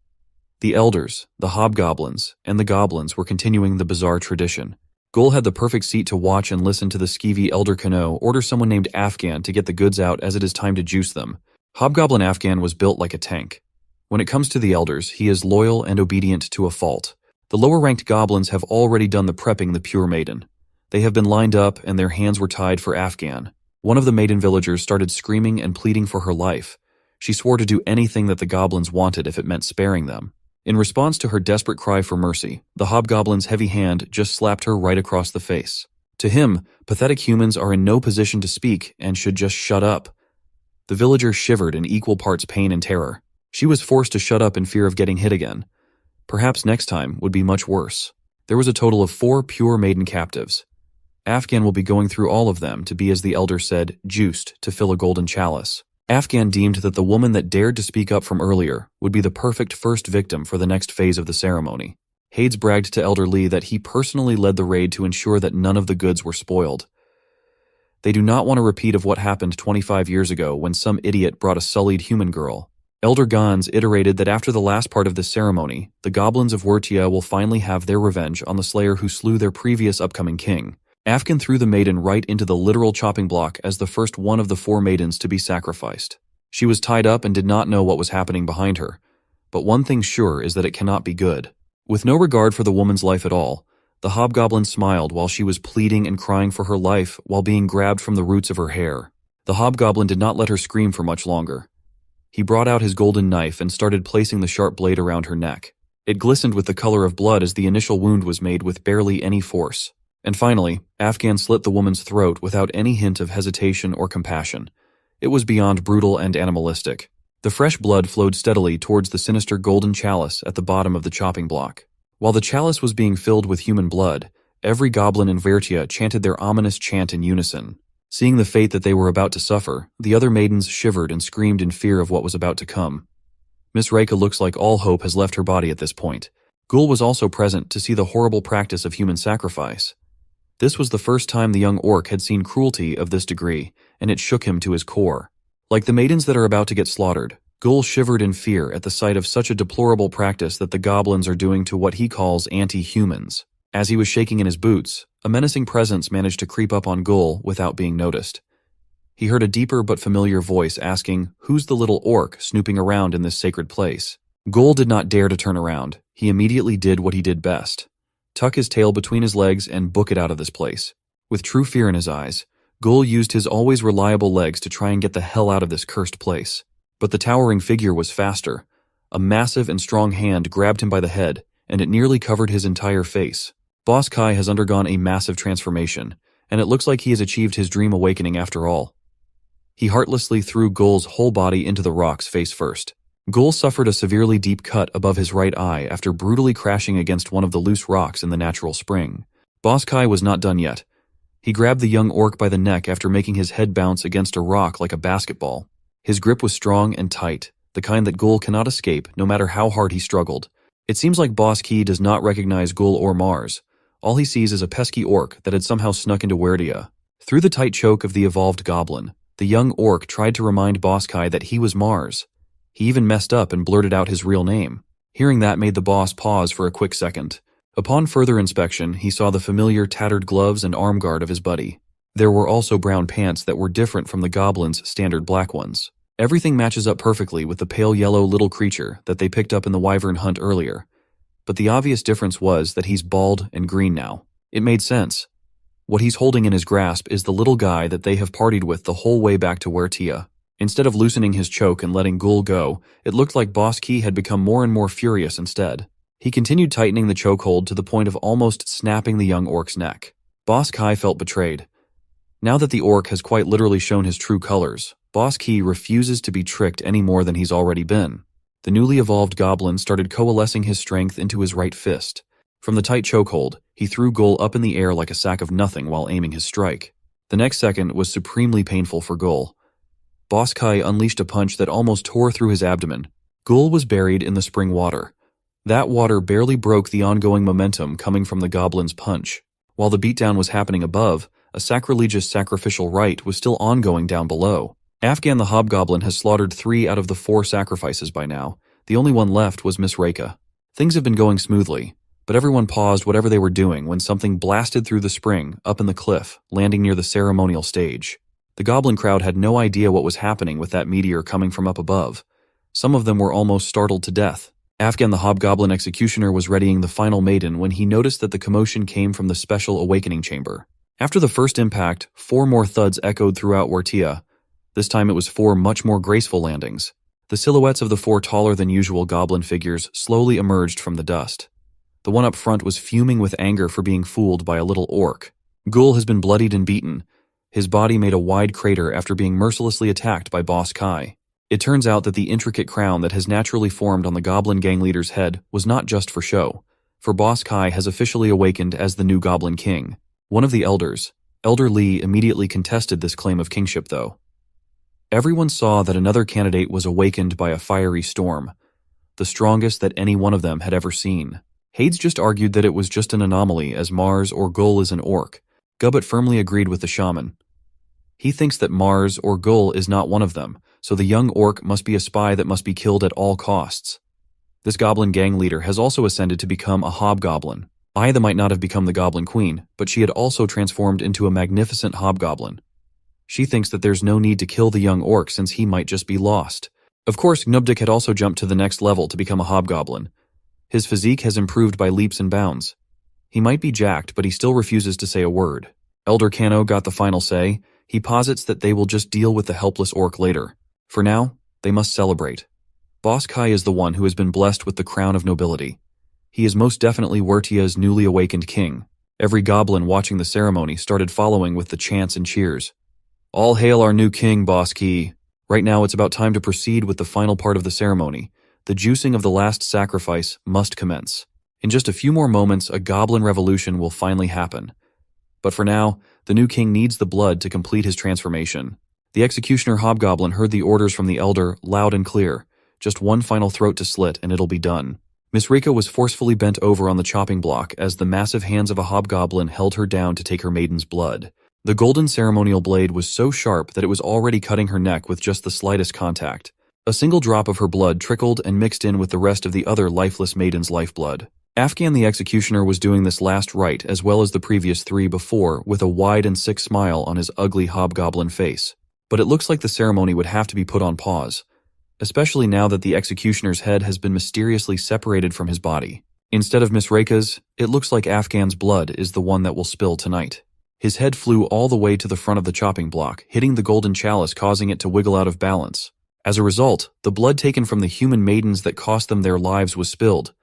The elders, the hobgoblins, and the goblins were continuing the bizarre tradition. Gul had the perfect seat to watch and listen to the skeevy elder Kano order someone named Afghan to get the goods out as it is time to juice them. Hobgoblin Afghan was built like a tank. When it comes to the elders, he is loyal and obedient to a fault. The lower-ranked goblins have already done the prepping the pure maiden. They have been lined up and their hands were tied for Afghan. One of the maiden villagers started screaming and pleading for her life. She swore to do anything that the goblins wanted if it meant sparing them. In response to her desperate cry for mercy, the hobgoblin's heavy hand just slapped her right across the face. To him, pathetic humans are in no position to speak and should just shut up. The villager shivered in equal parts pain and terror. She was forced to shut up in fear of getting hit again. Perhaps next time would be much worse. There was a total of 4 pure maiden captives. Afghan will be going through all of them to be, as the elder said, juiced to fill a golden chalice. Afghan deemed that the woman that dared to speak up from earlier would be the perfect first victim for the next phase of the ceremony. Hades bragged to Elder Lee that he personally led the raid to ensure that none of the goods were spoiled. They do not want a repeat of what happened 25 years ago when some idiot brought a sullied human girl. Elder Gans iterated that after the last part of this ceremony, the goblins of Wertia will finally have their revenge on the slayer who slew their previous upcoming king. Afghan threw the maiden right into the literal chopping block as the first one of the 4 maidens to be sacrificed. She was tied up and did not know what was happening behind her. But one thing sure is that it cannot be good. With no regard for the woman's life at all, the hobgoblin smiled while she was pleading and crying for her life while being grabbed from the roots of her hair. The hobgoblin did not let her scream for much longer. He brought out his golden knife and started placing the sharp blade around her neck. It glistened with the color of blood as the initial wound was made with barely any force. And finally, Afghan slit the woman's throat without any hint of hesitation or compassion. It was beyond brutal and animalistic. The fresh blood flowed steadily towards the sinister golden chalice at the bottom of the chopping block. While the chalice was being filled with human blood, every goblin in Vertia chanted their ominous chant in unison. Seeing the fate that they were about to suffer, the other maidens shivered and screamed in fear of what was about to come. Miss Reika looks like all hope has left her body at this point. Gul was also present to see the horrible practice of human sacrifice. This was the first time the young orc had seen cruelty of this degree, and it shook him to his core. Like the maidens that are about to get slaughtered, Gul shivered in fear at the sight of such a deplorable practice that the goblins are doing to what he calls anti-humans. As he was shaking in his boots, a menacing presence managed to creep up on Gul without being noticed. He heard a deeper but familiar voice asking, "Who's the little orc snooping around in this sacred place?" Gul did not dare to turn around. He immediately did what he did best. Tuck his tail between his legs and book it out of this place. With true fear in his eyes, Gul used his always reliable legs to try and get the hell out of this cursed place. But the towering figure was faster. A massive and strong hand grabbed him by the head, and it nearly covered his entire face. Boss Kai has undergone a massive transformation, and it looks like he has achieved his dream awakening after all. He heartlessly threw Gul's whole body into the rocks face first. Gul suffered a severely deep cut above his right eye after brutally crashing against one of the loose rocks in the natural spring. Boss Kai was not done yet. He grabbed the young orc by the neck after making his head bounce against a rock like a basketball. His grip was strong and tight, the kind that Gul cannot escape no matter how hard he struggled. It seems like Boss Key does not recognize Gul or Mars. All he sees is a pesky orc that had somehow snuck into Werdia. Through the tight choke of the evolved goblin, the young orc tried to remind Boss Kai that he was Mars. He even messed up and blurted out his real name. Hearing that made the boss pause for a quick second. Upon further inspection, he saw the familiar tattered gloves and arm guard of his buddy. There were also brown pants that were different from the goblin's standard black ones. Everything matches up perfectly with the pale yellow little creature that they picked up in the wyvern hunt earlier. But the obvious difference was that he's bald and green now. It made sense. What he's holding in his grasp is the little guy that they have partied with the whole way back to Wertia. Instead of loosening his choke and letting Gul go, it looked like Boss Key had become more and more furious instead. He continued tightening the chokehold to the point of almost snapping the young orc's neck. Boss Kai felt betrayed. Now that the orc has quite literally shown his true colors, Boss Key refuses to be tricked any more than he's already been. The newly evolved goblin started coalescing his strength into his right fist. From the tight chokehold, he threw Gul up in the air like a sack of nothing while aiming his strike. The next second was supremely painful for Gul. Boss Kai unleashed a punch that almost tore through his abdomen. Gul was buried in the spring water. That water barely broke the ongoing momentum coming from the goblin's punch. While the beatdown was happening above, a sacrilegious sacrificial rite was still ongoing down below. Afghan the Hobgoblin has slaughtered 3 out of the 4 sacrifices by now. The only one left was Miss Reika. Things have been going smoothly, but everyone paused whatever they were doing when something blasted through the spring, up in the cliff, landing near the ceremonial stage. The goblin crowd had no idea what was happening with that meteor coming from up above. Some of them were almost startled to death. Afghan the Hobgoblin Executioner was readying the final maiden when he noticed that the commotion came from the special awakening chamber. After the first impact, 4 more thuds echoed throughout Wartia. This time it was 4 much more graceful landings. The silhouettes of the 4 taller-than-usual goblin figures slowly emerged from the dust. The one up front was fuming with anger for being fooled by a little orc. Gul has been bloodied and beaten. His body made a wide crater after being mercilessly attacked by Boss Kai. It turns out that the intricate crown that has naturally formed on the goblin gang leader's head was not just for show, for Boss Kai has officially awakened as the new Goblin King. One of the elders, Elder Lee, immediately contested this claim of kingship, though. Everyone saw that another candidate was awakened by a fiery storm, the strongest that any one of them had ever seen. Hades just argued that it was just an anomaly, as Mars or Gul is an orc. Gubbet firmly agreed with the shaman. He thinks that Mars or Gul is not one of them, so the young orc must be a spy that must be killed at all costs. This goblin gang leader has also ascended to become a hobgoblin. Aida might not have become the Goblin Queen, but she had also transformed into a magnificent hobgoblin. She thinks that there's no need to kill the young orc since he might just be lost. Of course, Gnubdik had also jumped to the next level to become a hobgoblin. His physique has improved by leaps and bounds. He might be jacked, but he still refuses to say a word. Elder Kano got the final say. He posits that they will just deal with the helpless orc later. For now, they must celebrate. Boss Kai is the one who has been blessed with the crown of nobility. He is most definitely Wartia's newly awakened king. Every goblin watching the ceremony started following with the chants and cheers. All hail our new king, Boss Ki. Right now it's about time to proceed with the final part of the ceremony. The juicing of the last sacrifice must commence. In just a few more moments, a goblin revolution will finally happen. But for now, the new king needs the blood to complete his transformation. The executioner hobgoblin heard the orders from the elder loud and clear. Just one final throat to slit and it'll be done. Miss Rika was forcefully bent over on the chopping block as the massive hands of a hobgoblin held her down to take her maiden's blood. The golden ceremonial blade was so sharp that it was already cutting her neck with just the slightest contact. A single drop of her blood trickled and mixed in with the rest of the other lifeless maiden's lifeblood. Afghan the executioner was doing this last rite as well as the previous 3 before with a wide and sick smile on his ugly hobgoblin face. But it looks like the ceremony would have to be put on pause, especially now that the executioner's head has been mysteriously separated from his body. Instead of Miss Reika's, it looks like Afghan's blood is the one that will spill tonight. His head flew all the way to the front of the chopping block, hitting the golden chalice, causing it to wiggle out of balance. As a result, the blood taken from the human maidens that cost them their lives was spilled,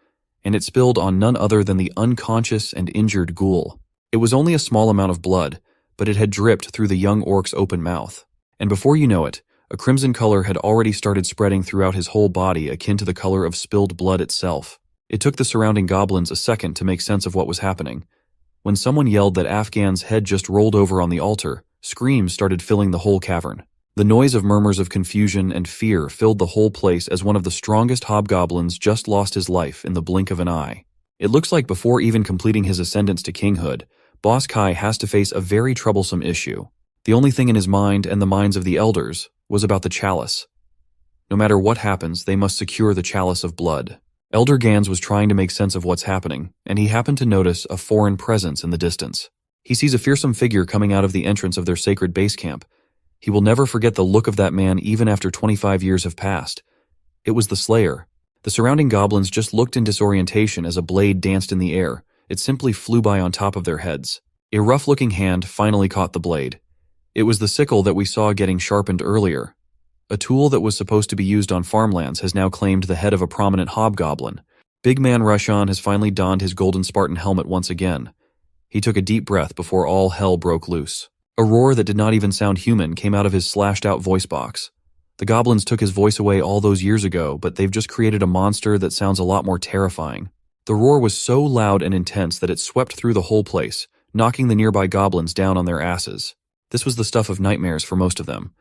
and it spilled on none other than the unconscious and injured ghoul. It was only a small amount of blood, but it had dripped through the young orc's open mouth. And before you know it, a crimson color had already started spreading throughout his whole body, akin to the color of spilled blood itself. It took the surrounding goblins a second to make sense of what was happening. When someone yelled that Afghan's head just rolled over on the altar, screams started filling the whole cavern. The noise of murmurs of confusion and fear filled the whole place as one of the strongest hobgoblins just lost his life in the blink of an eye. It looks like before even completing his ascendance to kinghood, Boss Kai has to face a very troublesome issue. The only thing in his mind and the minds of the elders was about the chalice. No matter what happens, they must secure the chalice of blood. Elder Gans was trying to make sense of what's happening, and he happened to notice a foreign presence in the distance. He sees a fearsome figure coming out of the entrance of their sacred base camp. He will never forget the look of that man even after 25 years have passed. It was the Slayer. The surrounding goblins just looked in disorientation as a blade danced in the air. It simply flew by on top of their heads. A rough-looking hand finally caught the blade. It was the sickle that we saw getting sharpened earlier. A tool that was supposed to be used on farmlands has now claimed the head of a prominent hobgoblin. Big man Rushan has finally donned his golden Spartan helmet once again. He took a deep breath before all hell broke loose. A roar that did not even sound human came out of his slashed-out voice box. The goblins took his voice away all those years ago, but they've just created a monster that sounds a lot more terrifying. The roar was so loud and intense that it swept through the whole place, knocking the nearby goblins down on their asses. This was the stuff of nightmares for most of them.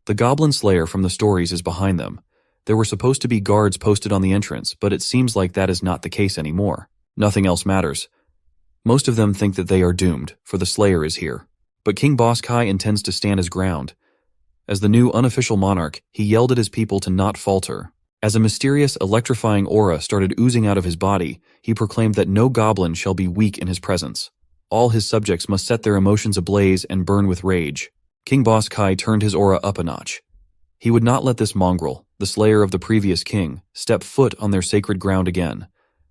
The goblin slayer from the stories is behind them. There were supposed to be guards posted on the entrance, but it seems like that is not the case anymore. Nothing else matters. Most of them think that they are doomed, for the slayer is here. But King Boss Kai intends to stand his ground. As the new unofficial monarch, he yelled at his people to not falter. As a mysterious, electrifying aura started oozing out of his body, he proclaimed that no goblin shall be weak in his presence. All his subjects must set their emotions ablaze and burn with rage. King Boss Kai turned his aura up a notch. He would not let this mongrel, the slayer of the previous king, step foot on their sacred ground again.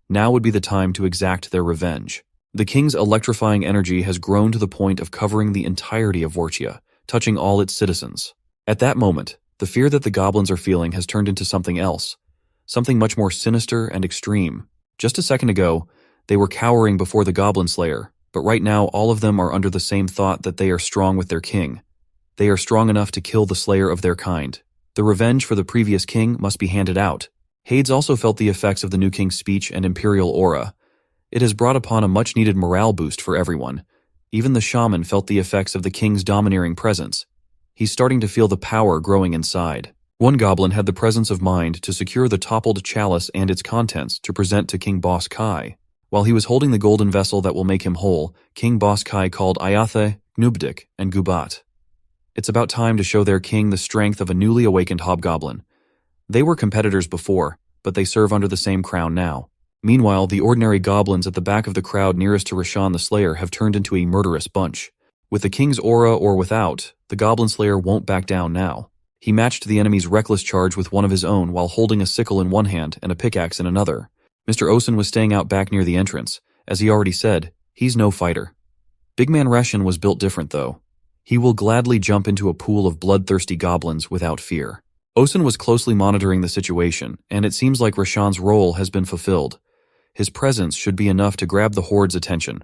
Now would be the time to exact their revenge. The king's electrifying energy has grown to the point of covering the entirety of Vortia, touching all its citizens. At that moment, the fear that the goblins are feeling has turned into something else, something much more sinister and extreme. Just a second ago, they were cowering before the goblin slayer, but right now all of them are under the same thought that they are strong with their king. They are strong enough to kill the slayer of their kind. The revenge for the previous king must be handed out. Hades also felt the effects of the new king's speech and imperial aura. It has brought upon a much-needed morale boost for everyone. Even the shaman felt the effects of the king's domineering presence. He's starting to feel the power growing inside. One goblin had the presence of mind to secure the toppled chalice and its contents to present to King Boss Kai. While he was holding the golden vessel that will make him whole, King Boss Kai called Ayathe, Gnubdik, and Gubat. It's about time to show their king the strength of a newly awakened hobgoblin. They were competitors before, but they serve under the same crown now. Meanwhile, the ordinary goblins at the back of the crowd nearest to Rashan the Slayer have turned into a murderous bunch. With the king's aura or without, the goblin slayer won't back down now. He matched the enemy's reckless charge with one of his own while holding a sickle in one hand and a pickaxe in another. Mr. Osen was staying out back near the entrance. As he already said, he's no fighter. Big Man Rashan was built different though. He will gladly jump into a pool of bloodthirsty goblins without fear. Osen was closely monitoring the situation, and it seems like Rashan's role has been fulfilled. His presence should be enough to grab the horde's attention.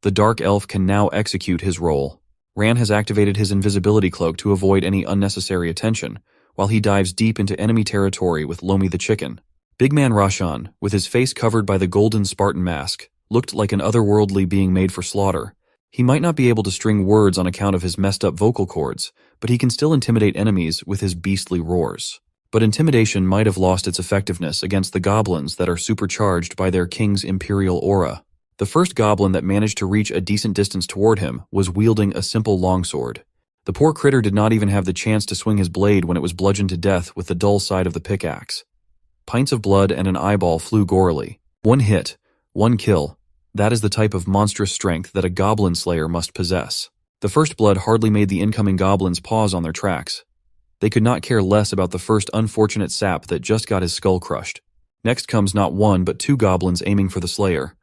The Dark Elf can now execute his role. Ran has activated his invisibility cloak to avoid any unnecessary attention, while he dives deep into enemy territory with Lomi the Chicken. Big Man Rashan, with his face covered by the golden Spartan mask, looked like an otherworldly being made for slaughter. He might not be able to string words on account of his messed up vocal cords, but he can still intimidate enemies with his beastly roars. But intimidation might have lost its effectiveness against the goblins that are supercharged by their king's imperial aura. The first goblin that managed to reach a decent distance toward him was wielding a simple longsword. The poor critter did not even have the chance to swing his blade when it was bludgeoned to death with the dull side of the pickaxe. Pints of blood and an eyeball flew gorily. One hit, one kill. That is the type of monstrous strength that a goblin slayer must possess. The first blood hardly made the incoming goblins pause on their tracks. They could not care less about the first unfortunate sap that just got his skull crushed. Next comes not one but two goblins aiming for the slayer.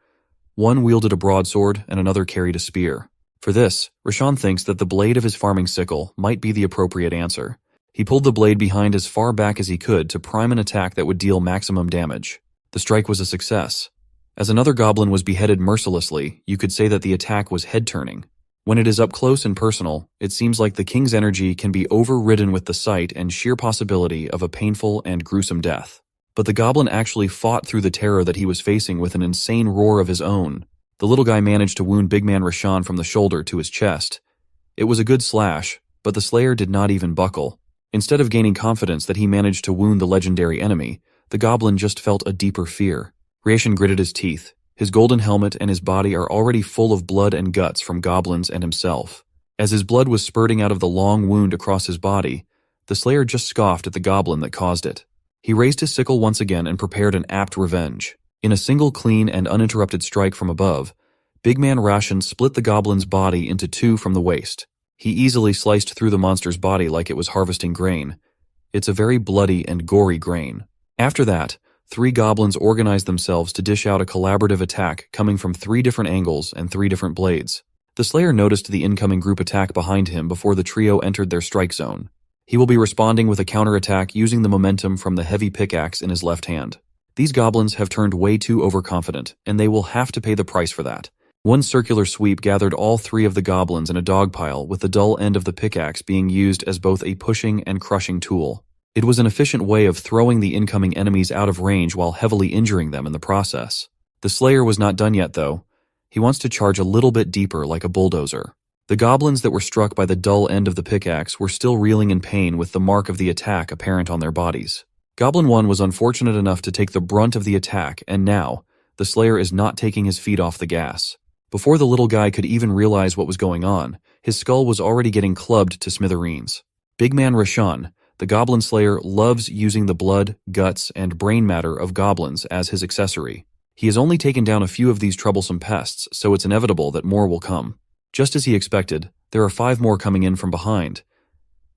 One wielded a broadsword and another carried a spear. For this, Rashan thinks that the blade of his farming sickle might be the appropriate answer. He pulled the blade behind as far back as he could to prime an attack that would deal maximum damage. The strike was a success. As another goblin was beheaded mercilessly, you could say that the attack was head-turning. When it is up close and personal, it seems like the king's energy can be overridden with the sight and sheer possibility of a painful and gruesome death. But the goblin actually fought through the terror that he was facing with an insane roar of his own. The little guy managed to wound Big Man Rashan from the shoulder to his chest. It was a good slash, but the slayer did not even buckle. Instead of gaining confidence that he managed to wound the legendary enemy, the goblin just felt a deeper fear. Rashan gritted his teeth. His golden helmet and his body are already full of blood and guts from goblins and himself. As his blood was spurting out of the long wound across his body, the slayer just scoffed at the goblin that caused it. He raised his sickle once again and prepared an apt revenge. In a single clean and uninterrupted strike from above, Big Man Rashan split the goblin's body into two from the waist. He easily sliced through the monster's body like it was harvesting grain. It's a very bloody and gory grain. After that, three goblins organized themselves to dish out a collaborative attack coming from three different angles and three different blades. The Slayer noticed the incoming group attack behind him before the trio entered their strike zone. He will be responding with a counterattack using the momentum from the heavy pickaxe in his left hand. These goblins have turned way too overconfident, and they will have to pay the price for that. One circular sweep gathered all 3 of the goblins in a dog pile, with the dull end of the pickaxe being used as both a pushing and crushing tool. It was an efficient way of throwing the incoming enemies out of range while heavily injuring them in the process. The Slayer was not done yet, though. He wants to charge a little bit deeper like a bulldozer. The goblins that were struck by the dull end of the pickaxe were still reeling in pain with the mark of the attack apparent on their bodies. Goblin 1 was unfortunate enough to take the brunt of the attack, and now, the Slayer is not taking his feet off the gas. Before the little guy could even realize what was going on, his skull was already getting clubbed to smithereens. Big man Rashan, the Goblin Slayer, loves using the blood, guts, and brain matter of goblins as his accessory. He has only taken down a few of these troublesome pests, so it's inevitable that more will come. Just as he expected, there are 5 more coming in from behind.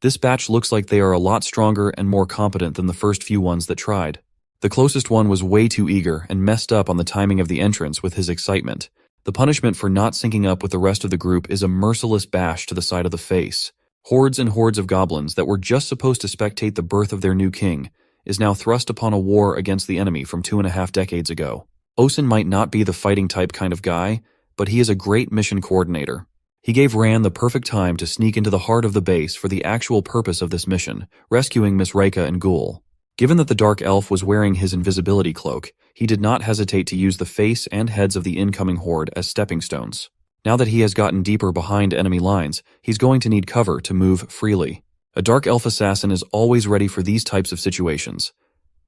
This batch looks like they are a lot stronger and more competent than the first few ones that tried. The closest one was way too eager and messed up on the timing of the entrance with his excitement. The punishment for not syncing up with the rest of the group is a merciless bash to the side of the face. Hordes and hordes of goblins that were just supposed to spectate the birth of their new king is now thrust upon a war against the enemy from 2.5 decades ago. Osen might not be the fighting type kind of guy, but he is a great mission coordinator. He gave Ran the perfect time to sneak into the heart of the base for the actual purpose of this mission, rescuing Miss Reika and Ghoul. Given that the Dark Elf was wearing his invisibility cloak, he did not hesitate to use the face and heads of the incoming horde as stepping stones. Now that he has gotten deeper behind enemy lines, he's going to need cover to move freely. A Dark Elf assassin is always ready for these types of situations.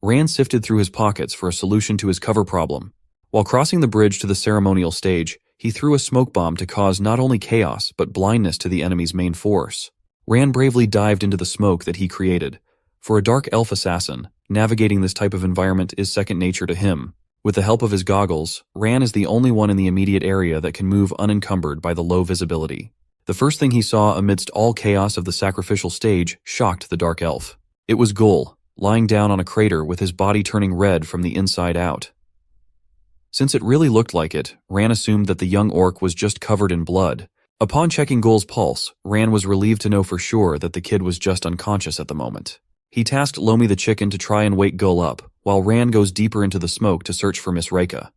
Ran sifted through his pockets for a solution to his cover problem. While crossing the bridge to the ceremonial stage, he threw a smoke bomb to cause not only chaos but blindness to the enemy's main force. Ran bravely dived into the smoke that he created. For a Dark Elf assassin, navigating this type of environment is second nature to him. With the help of his goggles, Ran is the only one in the immediate area that can move unencumbered by the low visibility. The first thing he saw amidst all chaos of the sacrificial stage shocked the Dark Elf. It was Ghoul, lying down on a crater with his body turning red from the inside out. Since it really looked like it, Ran assumed that the young orc was just covered in blood. Upon checking Ghoul's pulse, Ran was relieved to know for sure that the kid was just unconscious at the moment. He tasked Lomi the chicken to try and wake Ghoul up, while Ran goes deeper into the smoke to search for Miss Reika.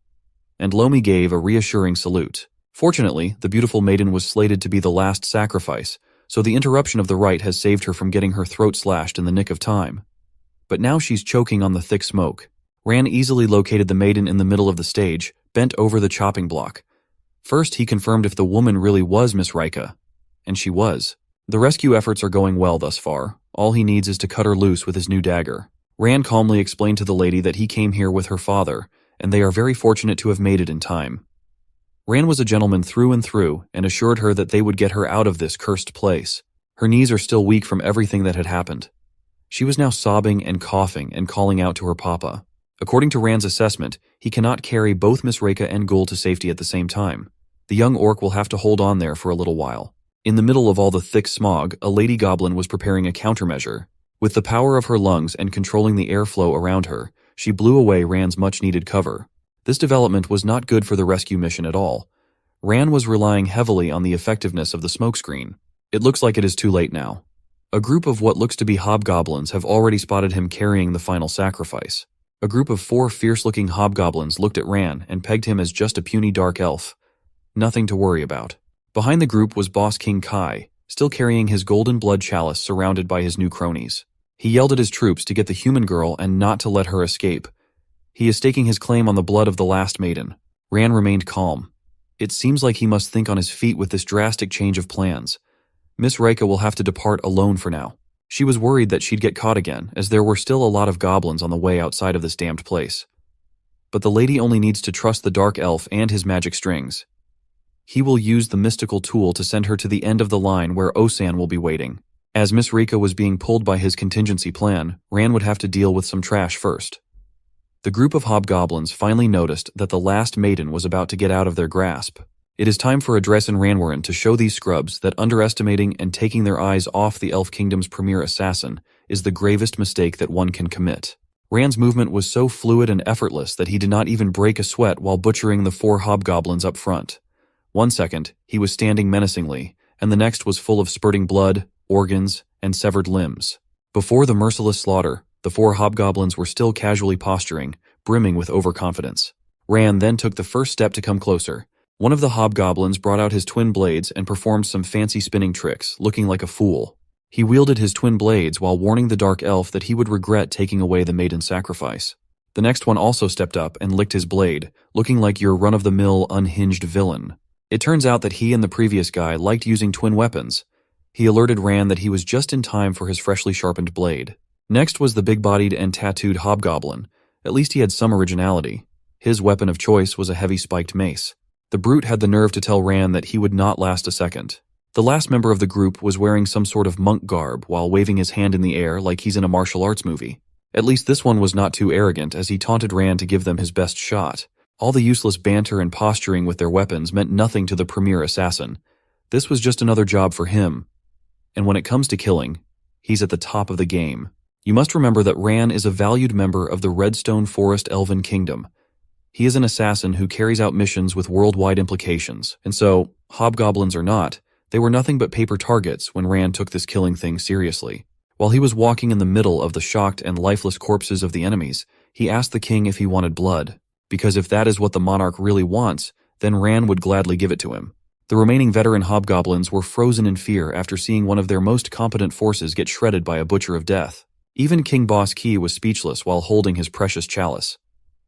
And Lomi gave a reassuring salute. Fortunately, the beautiful maiden was slated to be the last sacrifice, so the interruption of the rite has saved her from getting her throat slashed in the nick of time. But now she's choking on the thick smoke. Ran easily located the maiden in the middle of the stage, bent over the chopping block. First, he confirmed if the woman really was Miss Reika. And she was. The rescue efforts are going well thus far. All he needs is to cut her loose with his new dagger. Ran calmly explained to the lady that he came here with her father, and they are very fortunate to have made it in time. Ran was a gentleman through and through, and assured her that they would get her out of this cursed place. Her knees are still weak from everything that had happened. She was now sobbing and coughing and calling out to her papa. According to Ran's assessment, he cannot carry both Miss Reika and Ghoul to safety at the same time. The young orc will have to hold on there for a little while. In the middle of all the thick smog, a lady goblin was preparing a countermeasure. With the power of her lungs and controlling the airflow around her, she blew away Ran's much-needed cover. This development was not good for the rescue mission at all. Ran was relying heavily on the effectiveness of the smokescreen. It looks like it is too late now. A group of what looks to be hobgoblins have already spotted him carrying the final sacrifice. A group of 4 fierce-looking hobgoblins looked at Ran and pegged him as just a puny dark elf. Nothing to worry about. Behind the group was Boss King Kai, still carrying his golden blood chalice surrounded by his new cronies. He yelled at his troops to get the human girl and not to let her escape. He is staking his claim on the blood of the last maiden. Ran remained calm. It seems like he must think on his feet with this drastic change of plans. Miss Reika will have to depart alone for now. She was worried that she'd get caught again, as there were still a lot of goblins on the way outside of this damned place. But the lady only needs to trust the Dark Elf and his magic strings. He will use the mystical tool to send her to the end of the line where Osan will be waiting. As Miss Reika was being pulled by his contingency plan, Ran would have to deal with some trash first. The group of hobgoblins finally noticed that the last maiden was about to get out of their grasp. It is time for Adres and Ranwarin to show these scrubs that underestimating and taking their eyes off the Elf Kingdom's premier assassin is the gravest mistake that one can commit. Ran's movement was so fluid and effortless that he did not even break a sweat while butchering the 4 hobgoblins up front. 1 second, he was standing menacingly, and the next was full of spurting blood, organs, and severed limbs. Before the merciless slaughter, the 4 hobgoblins were still casually posturing, brimming with overconfidence. Ran then took the first step to come closer. One of the hobgoblins brought out his twin blades and performed some fancy spinning tricks, looking like a fool. He wielded his twin blades while warning the dark elf that he would regret taking away the maiden's sacrifice. The next one also stepped up and licked his blade, looking like your run-of-the-mill unhinged villain. It turns out that he and the previous guy liked using twin weapons. He alerted Ran that he was just in time for his freshly sharpened blade. Next was the big-bodied and tattooed hobgoblin. At least he had some originality. His weapon of choice was a heavy spiked mace. The brute had the nerve to tell Ran that he would not last a second. The last member of the group was wearing some sort of monk garb while waving his hand in the air like he's in a martial arts movie. At least this one was not too arrogant, as he taunted Ran to give them his best shot. All the useless banter and posturing with their weapons meant nothing to the premier assassin. This was just another job for him. And when it comes to killing, he's at the top of the game. You must remember that Ran is a valued member of the Redstone Forest Elven Kingdom. He is an assassin who carries out missions with worldwide implications, and so, hobgoblins or not, they were nothing but paper targets when Ran took this killing thing seriously. While he was walking in the middle of the shocked and lifeless corpses of the enemies, he asked the king if he wanted blood, because if that is what the monarch really wants, then Ran would gladly give it to him. The remaining veteran hobgoblins were frozen in fear after seeing one of their most competent forces get shredded by a butcher of death. Even King Boss Key was speechless while holding his precious chalice.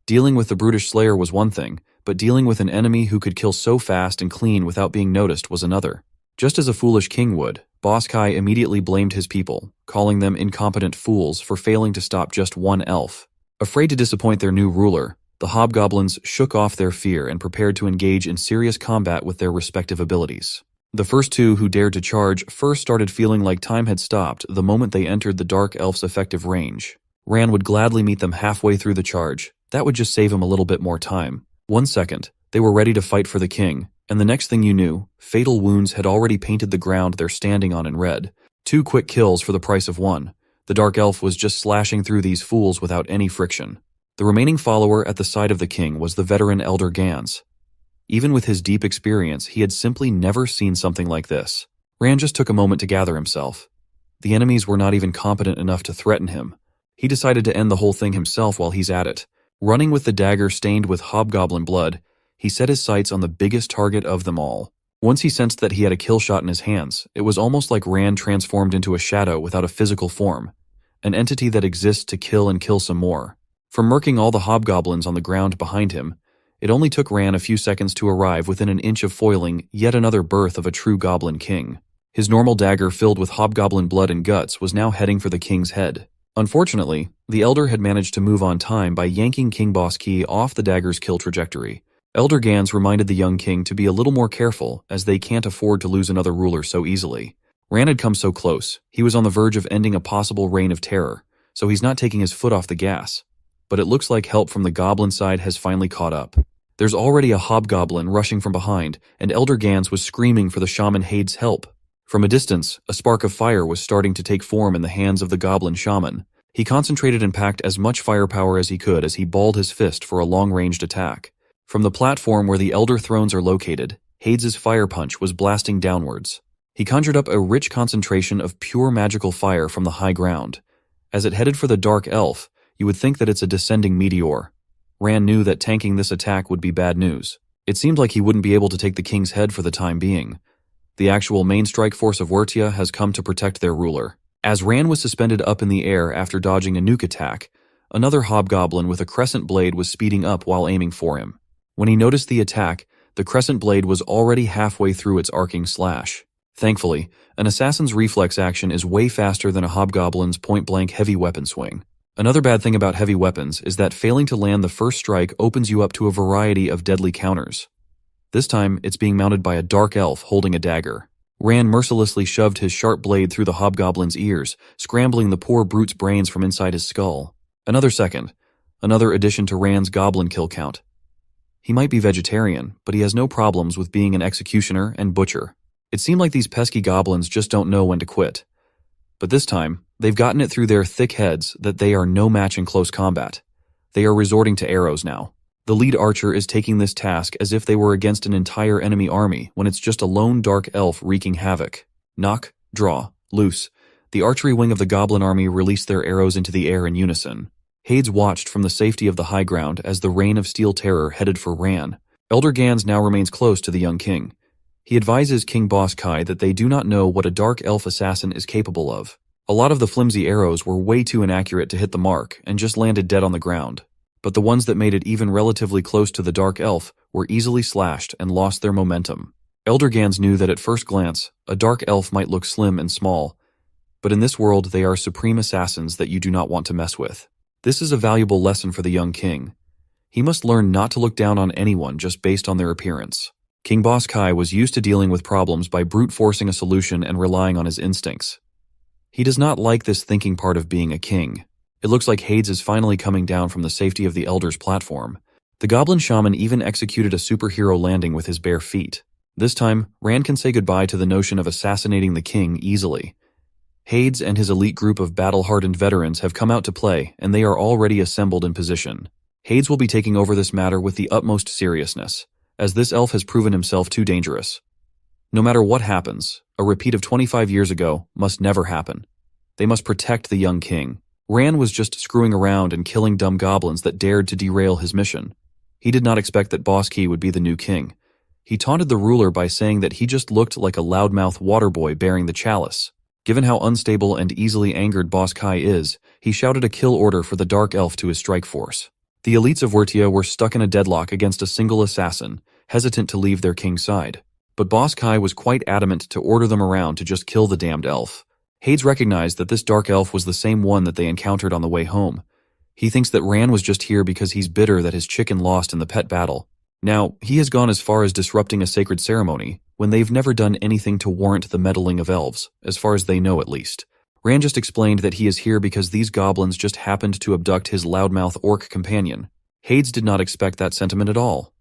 Dealing with the brutish slayer was one thing, but dealing with an enemy who could kill so fast and clean without being noticed was another. Just as a foolish king would, Boss Kai immediately blamed his people, calling them incompetent fools for failing to stop just one elf. Afraid to disappoint their new ruler, the hobgoblins shook off their fear and prepared to engage in serious combat with their respective abilities. The first two who dared to charge first started feeling like time had stopped the moment they entered the dark elf's effective range. Ran would gladly meet them halfway through the charge. That would just save him a little bit more time. 1 second, they were ready to fight for the king, and the next thing you knew, fatal wounds had already painted the ground they're standing on in red. 2 quick kills for the price of 1. The dark elf was just slashing through these fools without any friction. The remaining follower at the side of the king was the veteran Elder Gans. Even with his deep experience, he had simply never seen something like this. Ran just took a moment to gather himself. The enemies were not even competent enough to threaten him. He decided to end the whole thing himself while he's at it. Running with the dagger stained with hobgoblin blood, he set his sights on the biggest target of them all. Once he sensed that he had a kill shot in his hands, it was almost like Ran transformed into a shadow without a physical form, an entity that exists to kill and kill some more. From murking all the hobgoblins on the ground behind him, it only took Ran a few seconds to arrive within an inch of foiling yet another birth of a true goblin king. His normal dagger filled with hobgoblin blood and guts was now heading for the king's head. Unfortunately, the Elder had managed to move on time by yanking King Boss Key off the dagger's kill trajectory. Elder Gans reminded the young king to be a little more careful, as they can't afford to lose another ruler so easily. Ran had come so close, he was on the verge of ending a possible reign of terror, so he's not taking his foot off the gas. But it looks like help from the goblin side has finally caught up. There's already a hobgoblin rushing from behind, and Elder Gans was screaming for the shaman Hade's help. From a distance, a spark of fire was starting to take form in the hands of the goblin shaman. He concentrated and packed as much firepower as he could as he balled his fist for a long-ranged attack. From the platform where the Elder Thrones are located, Hades' fire punch was blasting downwards. He conjured up a rich concentration of pure magical fire from the high ground. As it headed for the Dark Elf, you would think that it's a descending meteor. Ran knew that tanking this attack would be bad news. It seemed like he wouldn't be able to take the king's head for the time being. The actual main strike force of Wertia has come to protect their ruler. As Ran was suspended up in the air after dodging a nuke attack, another hobgoblin with a crescent blade was speeding up while aiming for him. When he noticed the attack, the crescent blade was already halfway through its arcing slash. Thankfully, an assassin's reflex action is way faster than a hobgoblin's point-blank heavy weapon swing. Another bad thing about heavy weapons is that failing to land the first strike opens you up to a variety of deadly counters. This time, it's being mounted by a dark elf holding a dagger. Ran mercilessly shoved his sharp blade through the hobgoblin's ears, scrambling the poor brute's brains from inside his skull. Another second. Another addition to Ran's goblin kill count. He might be vegetarian, but he has no problems with being an executioner and butcher. It seemed like these pesky goblins just don't know when to quit. But this time, they've gotten it through their thick heads that they are no match in close combat. They are resorting to arrows now. The lead archer is taking this task as if they were against an entire enemy army when it's just a lone dark elf wreaking havoc. Knock, draw, loose. The archery wing of the goblin army released their arrows into the air in unison. Hades watched from the safety of the high ground as the rain of steel terror headed for Ran. Elder Gans now remains close to the young king. He advises King Boss Kai that they do not know what a dark elf assassin is capable of. A lot of the flimsy arrows were way too inaccurate to hit the mark and just landed dead on the ground. But the ones that made it even relatively close to the dark elf were easily slashed and lost their momentum. Elder Gans knew that at first glance, a dark elf might look slim and small, but in this world they are supreme assassins that you do not want to mess with. This is a valuable lesson for the young king. He must learn not to look down on anyone just based on their appearance. King Boss Kai was used to dealing with problems by brute forcing a solution and relying on his instincts. He does not like this thinking part of being a king. It looks like Hades is finally coming down from the safety of the Elder's platform. The Goblin Shaman even executed a superhero landing with his bare feet. This time, Rand can say goodbye to the notion of assassinating the king easily. Hades and his elite group of battle-hardened veterans have come out to play, and they are already assembled in position. Hades will be taking over this matter with the utmost seriousness, as this elf has proven himself too dangerous. No matter what happens, a repeat of 25 years ago must never happen. They must protect the young king. Ran was just screwing around and killing dumb goblins that dared to derail his mission. He did not expect that Boss Key would be the new king. He taunted the ruler by saying that he just looked like a loudmouth waterboy bearing the chalice. Given how unstable and easily angered Boss Kai is, he shouted a kill order for the dark elf to his strike force. The elites of Wertia were stuck in a deadlock against a single assassin, hesitant to leave their king's side. But Boss Kai was quite adamant to order them around to just kill the damned elf. Hades recognized that this dark elf was the same one that they encountered on the way home. He thinks that Ran was just here because he's bitter that his chicken lost in the pet battle. Now, he has gone as far as disrupting a sacred ceremony, when they've never done anything to warrant the meddling of elves, as far as they know at least. Ran just explained that he is here because these goblins just happened to abduct his loudmouth orc companion. Hades did not expect that sentiment at all.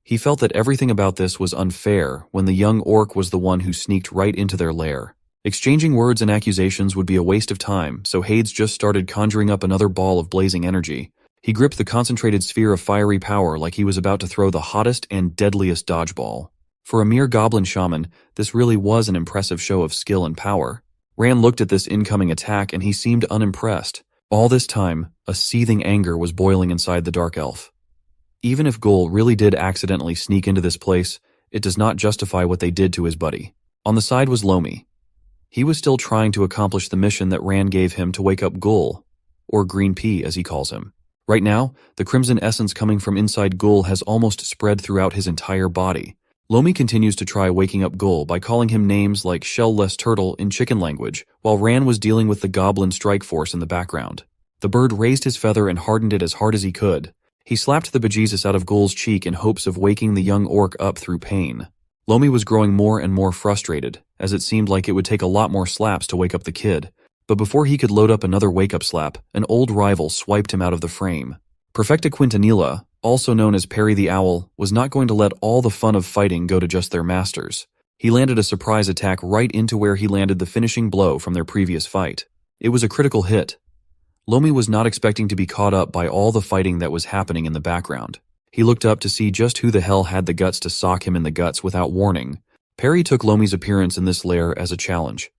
He felt that everything about this was unfair when the young orc was the one who sneaked right into their lair. Exchanging words and accusations would be a waste of time, so Hades just started conjuring up another ball of blazing energy. He gripped the concentrated sphere of fiery power like he was about to throw the hottest and deadliest dodgeball. For a mere goblin shaman, this really was an impressive show of skill and power. Ran looked at this incoming attack and he seemed unimpressed. All this time, a seething anger was boiling inside the dark elf. Even if Ghoul really did accidentally sneak into this place, it does not justify what they did to his buddy. On the side was Lomi. He was still trying to accomplish the mission that Ran gave him to wake up Ghoul, or Green Pea as he calls him. Right now, the crimson essence coming from inside Ghoul has almost spread throughout his entire body. Lomi continues to try waking up Ghoul by calling him names like shell-less turtle in chicken language, while Ran was dealing with the goblin strike force in the background. The bird raised his feather and hardened it as hard as he could. He slapped the bejesus out of Ghoul's cheek in hopes of waking the young orc up through pain. Lomi was growing more and more frustrated, as it seemed like it would take a lot more slaps to wake up the kid. But before he could load up another wake-up slap, an old rival swiped him out of the frame. Perfecta Quintanilla, also known as Perry the Owl, was not going to let all the fun of fighting go to just their masters. He landed a surprise attack right into where he landed the finishing blow from their previous fight. It was a critical hit. Lomi was not expecting to be caught up by all the fighting that was happening in the background. He looked up to see just who the hell had the guts to sock him in the guts without warning. Perry took Lomi's appearance in this lair as a challenge.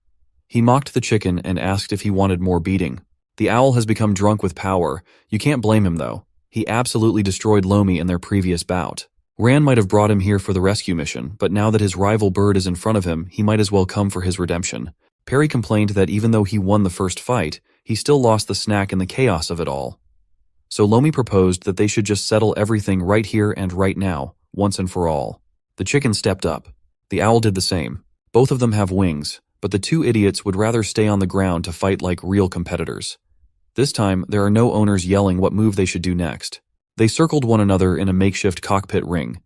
He mocked the chicken and asked if he wanted more beating. The owl has become drunk with power. You can't blame him though. He absolutely destroyed Lomi in their previous bout. Ran might have brought him here for the rescue mission, but now that his rival bird is in front of him, he might as well come for his redemption. Perry complained that even though he won the first fight, he still lost the snack in the chaos of it all. So Lomi proposed that they should just settle everything right here and right now, once and for all. The chicken stepped up. The owl did the same. Both of them have wings, but the two idiots would rather stay on the ground to fight like real competitors. This time, there are no owners yelling what move they should do next. They circled one another in a makeshift cockpit ring.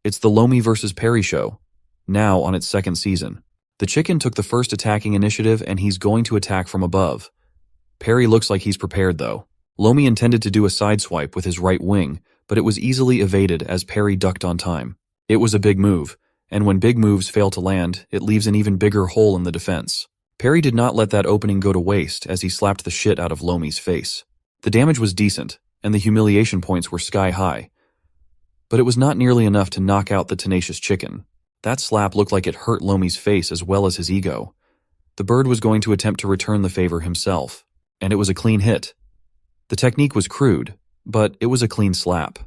It's the Lomi vs. Perry show, now on its second season. The chicken took the first attacking initiative and he's going to attack from above. Perry looks like he's prepared though. Lomi intended to do a sideswipe with his right wing, but it was easily evaded as Perry ducked on time. It was a big move, and when big moves fail to land, it leaves an even bigger hole in the defense. Perry did not let that opening go to waste as he slapped the shit out of Lomi's face. The damage was decent, and the humiliation points were sky high. But it was not nearly enough to knock out the tenacious chicken. That slap looked like it hurt Lomi's face as well as his ego. The bird was going to attempt to return the favor himself, and it was a clean hit. The technique was crude, but it was a clean slap.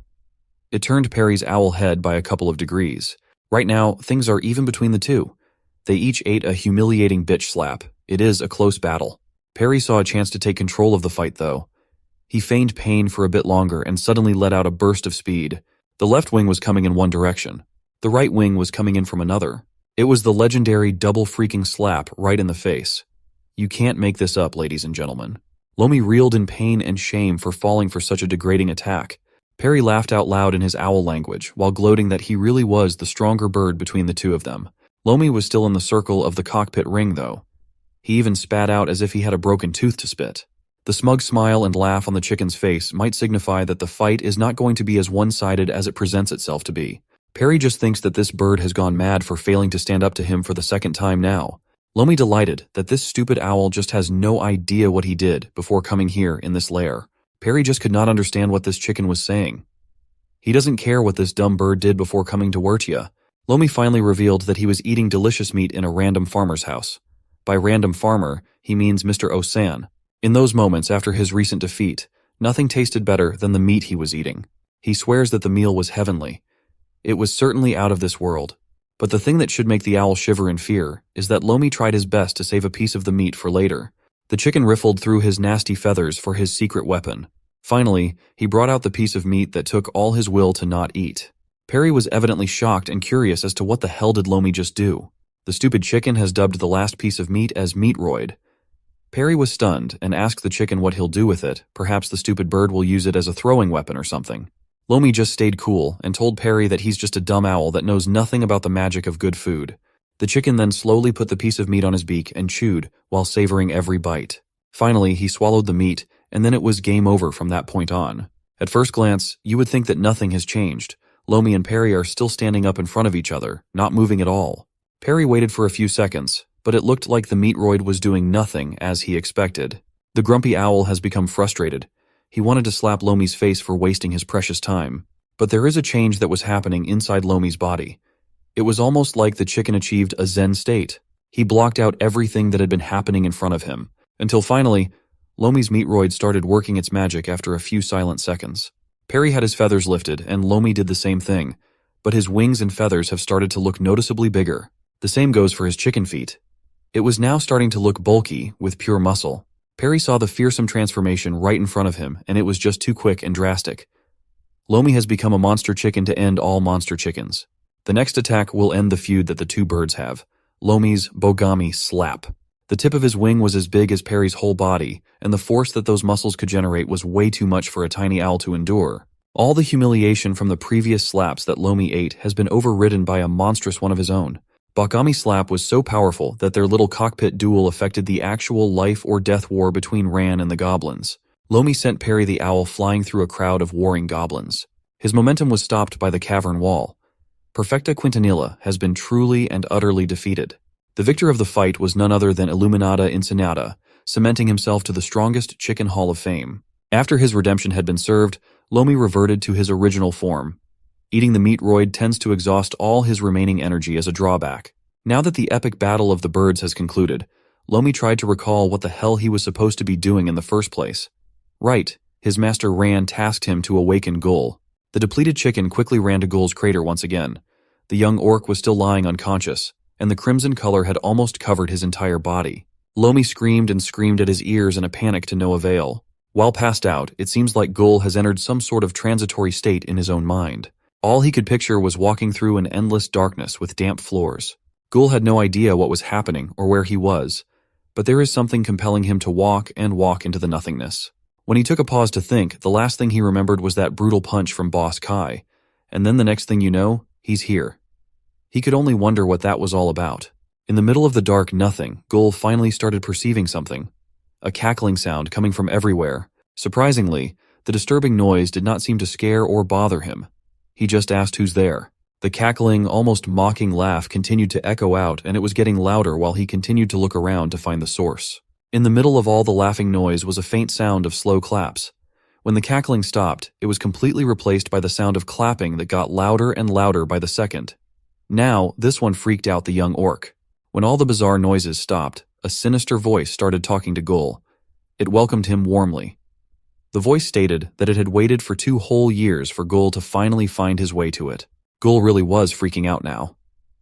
It turned Perry's owl head by a couple of degrees. Right now, things are even between the two. They each ate a humiliating bitch slap. It is a close battle. Perry saw a chance to take control of the fight, though. He feigned pain for a bit longer and suddenly let out a burst of speed. The left wing was coming in one direction. The right wing was coming in from another. It was the legendary double freaking slap right in the face. You can't make this up, ladies and gentlemen. Lomi reeled in pain and shame for falling for such a degrading attack. Perry laughed out loud in his owl language, while gloating that he really was the stronger bird between the two of them. Lomi was still in the circle of the cockpit ring, though. He even spat out as if he had a broken tooth to spit. The smug smile and laugh on the chicken's face might signify that the fight is not going to be as one-sided as it presents itself to be. Perry just thinks that this bird has gone mad for failing to stand up to him for the second time now. Lomi delighted that this stupid owl just has no idea what he did before coming here in this lair. Perry just could not understand what this chicken was saying. He doesn't care what this dumb bird did before coming to Wurtia. Lomi finally revealed that he was eating delicious meat in a random farmer's house. By random farmer, he means Mr. Osan. In those moments after his recent defeat, nothing tasted better than the meat he was eating. He swears that the meal was heavenly. It was certainly out of this world. But the thing that should make the owl shiver in fear is that Lomi tried his best to save a piece of the meat for later. The chicken riffled through his nasty feathers for his secret weapon. Finally, he brought out the piece of meat that took all his will to not eat. Perry was evidently shocked and curious as to what the hell did Lomi just do. The stupid chicken has dubbed the last piece of meat as Meatroid. Perry was stunned and asked the chicken what he'll do with it. Perhaps the stupid bird will use it as a throwing weapon or something. Lomi just stayed cool and told Perry that he's just a dumb owl that knows nothing about the magic of good food. The chicken then slowly put the piece of meat on his beak and chewed while savoring every bite. Finally, he swallowed the meat, and then it was game over from that point on. At first glance, you would think that nothing has changed. Lomi and Perry are still standing up in front of each other, not moving at all. Perry waited for a few seconds, but it looked like the Meatroid was doing nothing as he expected. The grumpy owl has become frustrated. He wanted to slap Lomi's face for wasting his precious time. But there is a change that was happening inside Lomi's body. It was almost like the chicken achieved a Zen state. He blocked out everything that had been happening in front of him, until finally, Lomi's Meatroid started working its magic after a few silent seconds. Perry had his feathers lifted, and Lomi did the same thing, but his wings and feathers have started to look noticeably bigger. The same goes for his chicken feet. It was now starting to look bulky, with pure muscle. Perry saw the fearsome transformation right in front of him, and it was just too quick and drastic. Lomi has become a monster chicken to end all monster chickens. The next attack will end the feud that the two birds have. Lomi's Bogami slap. The tip of his wing was as big as Perry's whole body, and the force that those muscles could generate was way too much for a tiny owl to endure. All the humiliation from the previous slaps that Lomi ate has been overridden by a monstrous one of his own. Bogami slap was so powerful that their little cockpit duel affected the actual life or death war between Ran and the goblins. Lomi sent Perry the owl flying through a crowd of warring goblins. His momentum was stopped by the cavern wall. Perfecta Quintanilla has been truly and utterly defeated. The victor of the fight was none other than Illuminata Incinata, cementing himself to the strongest chicken hall of fame. After his redemption had been served, Lomi reverted to his original form. Eating the Meatroid tends to exhaust all his remaining energy as a drawback. Now that the epic battle of the birds has concluded, Lomi tried to recall what the hell he was supposed to be doing in the first place. Right, his master Ran tasked him to awaken Gull. The depleted chicken quickly ran to Gull's crater once again. The young orc was still lying unconscious, and the crimson color had almost covered his entire body. Lomi screamed and screamed at his ears in a panic to no avail. While passed out, it seems like Gull has entered some sort of transitory state in his own mind. All he could picture was walking through an endless darkness with damp floors. Gull had no idea what was happening or where he was, but there is something compelling him to walk and walk into the nothingness. When he took a pause to think, the last thing he remembered was that brutal punch from Boss Kai, and then the next thing you know, he's here. He could only wonder what that was all about. In the middle of the dark nothing, Gull finally started perceiving something. A cackling sound coming from everywhere. Surprisingly, the disturbing noise did not seem to scare or bother him. He just asked who's there. The cackling, almost mocking laugh continued to echo out, and it was getting louder while he continued to look around to find the source. In the middle of all the laughing noise was a faint sound of slow claps. When the cackling stopped, it was completely replaced by the sound of clapping that got louder and louder by the second. Now, this one freaked out the young orc. When all the bizarre noises stopped, a sinister voice started talking to Gull. It welcomed him warmly. The voice stated that it had waited for 2 whole years for Gul to finally find his way to it. Gul really was freaking out now.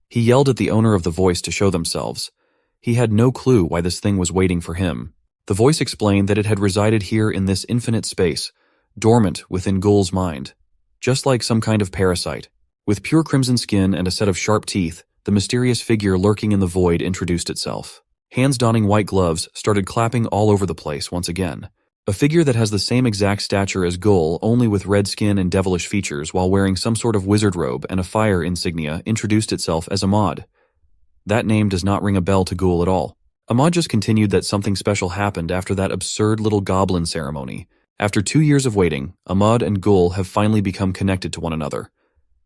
He yelled at the owner of the voice to show themselves. He had no clue why this thing was waiting for him. The voice explained that it had resided here in this infinite space, dormant within Gul's mind, just like some kind of parasite. With pure crimson skin and a set of sharp teeth, the mysterious figure lurking in the void introduced itself. Hands donning white gloves started clapping all over the place once again. A figure that has the same exact stature as Gul, only with red skin and devilish features while wearing some sort of wizard robe and a fire insignia, introduced itself as Ahmad. That name does not ring a bell to Gul at all. Ahmad just continued that something special happened after that absurd little goblin ceremony. After 2 years of waiting, Ahmad and Gul have finally become connected to one another.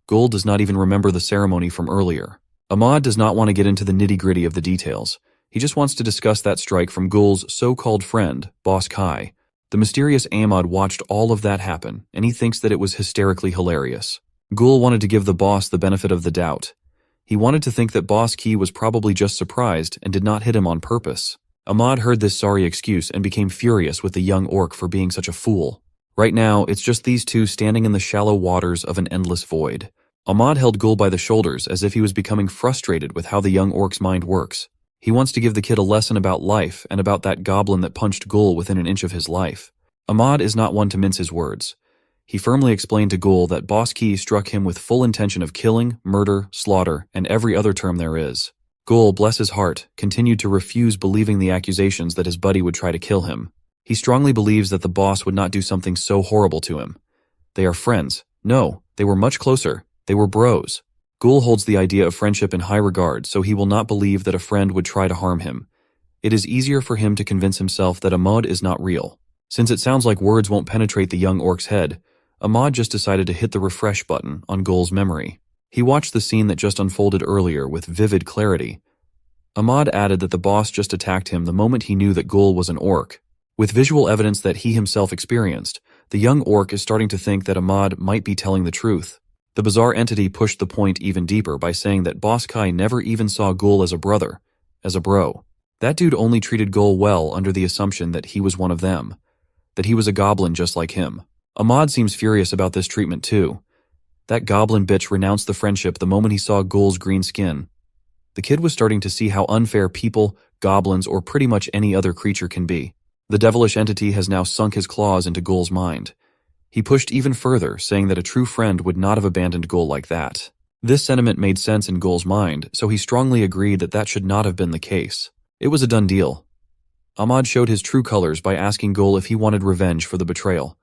Gul does not even remember the ceremony from earlier. Ahmad does not want to get into the nitty-gritty of the details. He just wants to discuss that strike from Gul's so-called friend, Boss Kai. The mysterious Ahmad watched all of that happen, and he thinks that it was hysterically hilarious. Gul wanted to give the boss the benefit of the doubt. He wanted to think that Boss Key was probably just surprised and did not hit him on purpose. Ahmad heard this sorry excuse and became furious with the young orc for being such a fool. Right now, it's just these two standing in the shallow waters of an endless void. Ahmad held Gul by the shoulders as if he was becoming frustrated with how the young orc's mind works. He wants to give the kid a lesson about life and about that goblin that punched Gul within an inch of his life. Ahmad is not one to mince his words. He firmly explained to Gul that Boss Key struck him with full intention of killing, murder, slaughter, and every other term there is. Gul, bless his heart, continued to refuse believing the accusations that his buddy would try to kill him. He strongly believes that the boss would not do something so horrible to him. They are friends. No, they were much closer. They were bros. Gul holds the idea of friendship in high regard, so he will not believe that a friend would try to harm him. It is easier for him to convince himself that Ahmad is not real. Since it sounds like words won't penetrate the young orc's head, Ahmad just decided to hit the refresh button on Gul's memory. He watched the scene that just unfolded earlier with vivid clarity. Ahmad added that the boss just attacked him the moment he knew that Gul was an orc. With visual evidence that he himself experienced, the young orc is starting to think that Ahmad might be telling the truth. The bizarre entity pushed the point even deeper by saying that Boss Kai never even saw Gul as a brother, as a bro. That dude only treated Gul well under the assumption that he was one of them, that he was a goblin just like him. Ahmad seems furious about this treatment too. That goblin bitch renounced the friendship the moment he saw Gul's green skin. The kid was starting to see how unfair people, goblins, or pretty much any other creature can be. The devilish entity has now sunk his claws into Gul's mind. He pushed even further, saying that a true friend would not have abandoned Gul like that. This sentiment made sense in Gul's mind, so he strongly agreed that that should not have been the case. It was a done deal. Ahmad showed his true colors by asking Gul if he wanted revenge for the betrayal.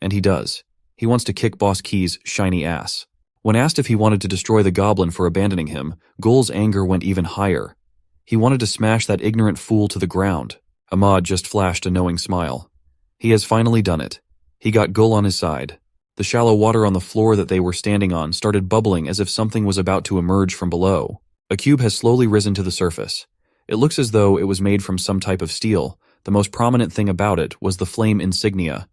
And he does. He wants to kick Boss Key's shiny ass. When asked if he wanted to destroy the goblin for abandoning him, Gul's anger went even higher. He wanted to smash that ignorant fool to the ground. Ahmad just flashed a knowing smile. He has finally done it. He got Gul on his side. The shallow water on the floor that they were standing on started bubbling as if something was about to emerge from below. A cube has slowly risen to the surface. It looks as though it was made from some type of steel. The most prominent thing about it was the flame insignia,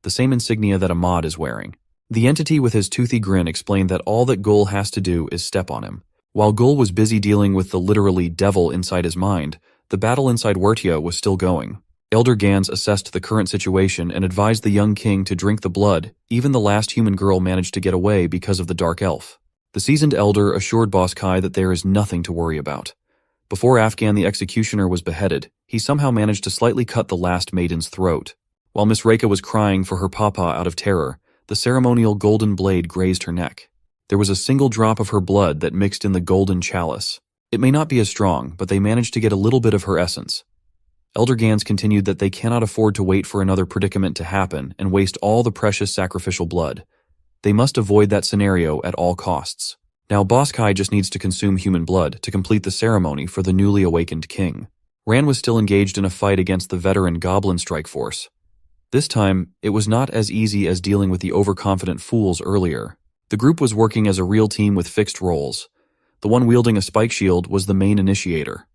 the same insignia that Ahmad is wearing. The entity with his toothy grin explained that all that Gul has to do is step on him. While Gul was busy dealing with the literally devil inside his mind, the battle inside Wertia was still going. Elder Gans assessed the current situation and advised the young king to drink the blood. Even the last human girl managed to get away because of the dark elf. The seasoned elder assured Boss Kai that there is nothing to worry about. Before Afghan the executioner was beheaded, he somehow managed to slightly cut the last maiden's throat. While Miss Reika was crying for her papa out of terror, the ceremonial golden blade grazed her neck. There was a single drop of her blood that mixed in the golden chalice. It may not be as strong, but they managed to get a little bit of her essence. Elder Gans continued that they cannot afford to wait for another predicament to happen and waste all the precious sacrificial blood. They must avoid that scenario at all costs. Now Boss Kai just needs to consume human blood to complete the ceremony for the newly awakened king. Ran was still engaged in a fight against the veteran Goblin Strike Force. This time, it was not as easy as dealing with the overconfident fools earlier. The group was working as a real team with fixed roles. The one wielding a spike shield was the main initiator.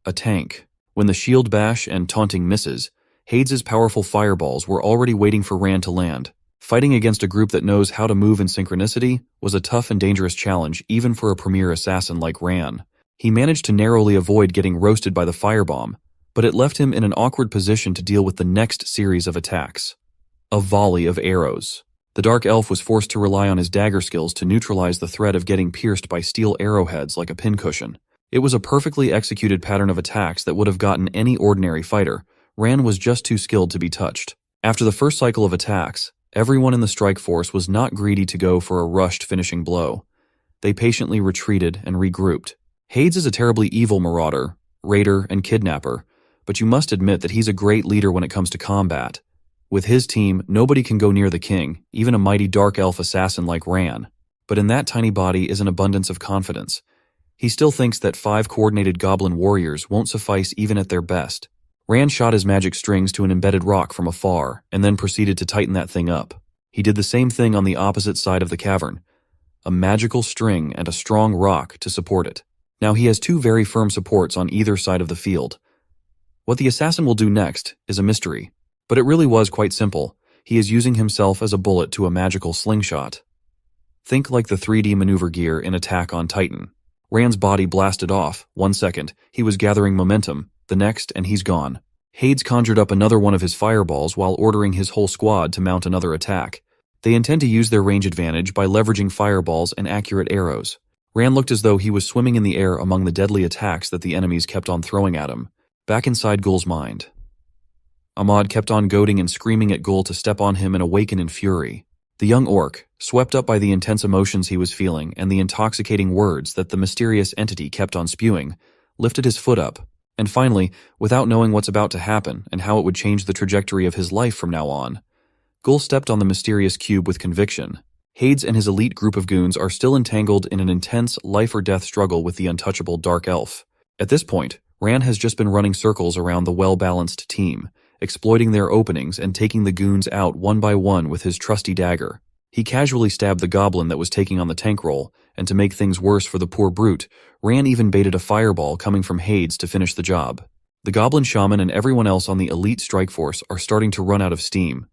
A tank. When the shield bash and taunting misses, Hades' powerful fireballs were already waiting for Ran to land. Fighting against a group that knows how to move in synchronicity was a tough and dangerous challenge even for a premier assassin like Ran. He managed to narrowly avoid getting roasted by the firebomb, but it left him in an awkward position to deal with the next series of attacks. A volley of arrows. The dark elf was forced to rely on his dagger skills to neutralize the threat of getting pierced by steel arrowheads like a pincushion. It was a perfectly executed pattern of attacks that would have gotten any ordinary fighter. Ran was just too skilled to be touched. After the first cycle of attacks, everyone in the strike force was not greedy to go for a rushed finishing blow. They patiently retreated and regrouped. Hades is a terribly evil marauder, raider, and kidnapper, but you must admit that he's a great leader when it comes to combat. With his team, nobody can go near the king, even a mighty dark elf assassin like Ran. But in that tiny body is an abundance of confidence. He still thinks that 5 coordinated goblin warriors won't suffice even at their best. Ran shot his magic strings to an embedded rock from afar, and then proceeded to tighten that thing up. He did the same thing on the opposite side of the cavern. A magical string and a strong rock to support it. Now he has 2 very firm supports on either side of the field. What the assassin will do next is a mystery. But it really was quite simple. He is using himself as a bullet to a magical slingshot. Think like the 3D maneuver gear in Attack on Titan. Ran's body blasted off. 1 second, he was gathering momentum. The next, and he's gone. Hades conjured up another one of his fireballs while ordering his whole squad to mount another attack. They intend to use their range advantage by leveraging fireballs and accurate arrows. Ran looked as though he was swimming in the air among the deadly attacks that the enemies kept on throwing at him. Back inside Gul's mind, Ahmad kept on goading and screaming at Gul to step on him and awaken in fury. The young orc, swept up by the intense emotions he was feeling and the intoxicating words that the mysterious entity kept on spewing, lifted his foot up, and finally, without knowing what's about to happen and how it would change the trajectory of his life from now on, Gul stepped on the mysterious cube with conviction. Hades and his elite group of goons are still entangled in an intense life-or-death struggle with the untouchable dark elf. At this point, Ran has just been running circles around the well-balanced team, exploiting their openings and taking the goons out one by one with his trusty dagger. He casually stabbed the goblin that was taking on the tank role, and to make things worse for the poor brute, Ran even baited a fireball coming from Hades to finish the job. The goblin shaman and everyone else on the elite strike force are starting to run out of steam.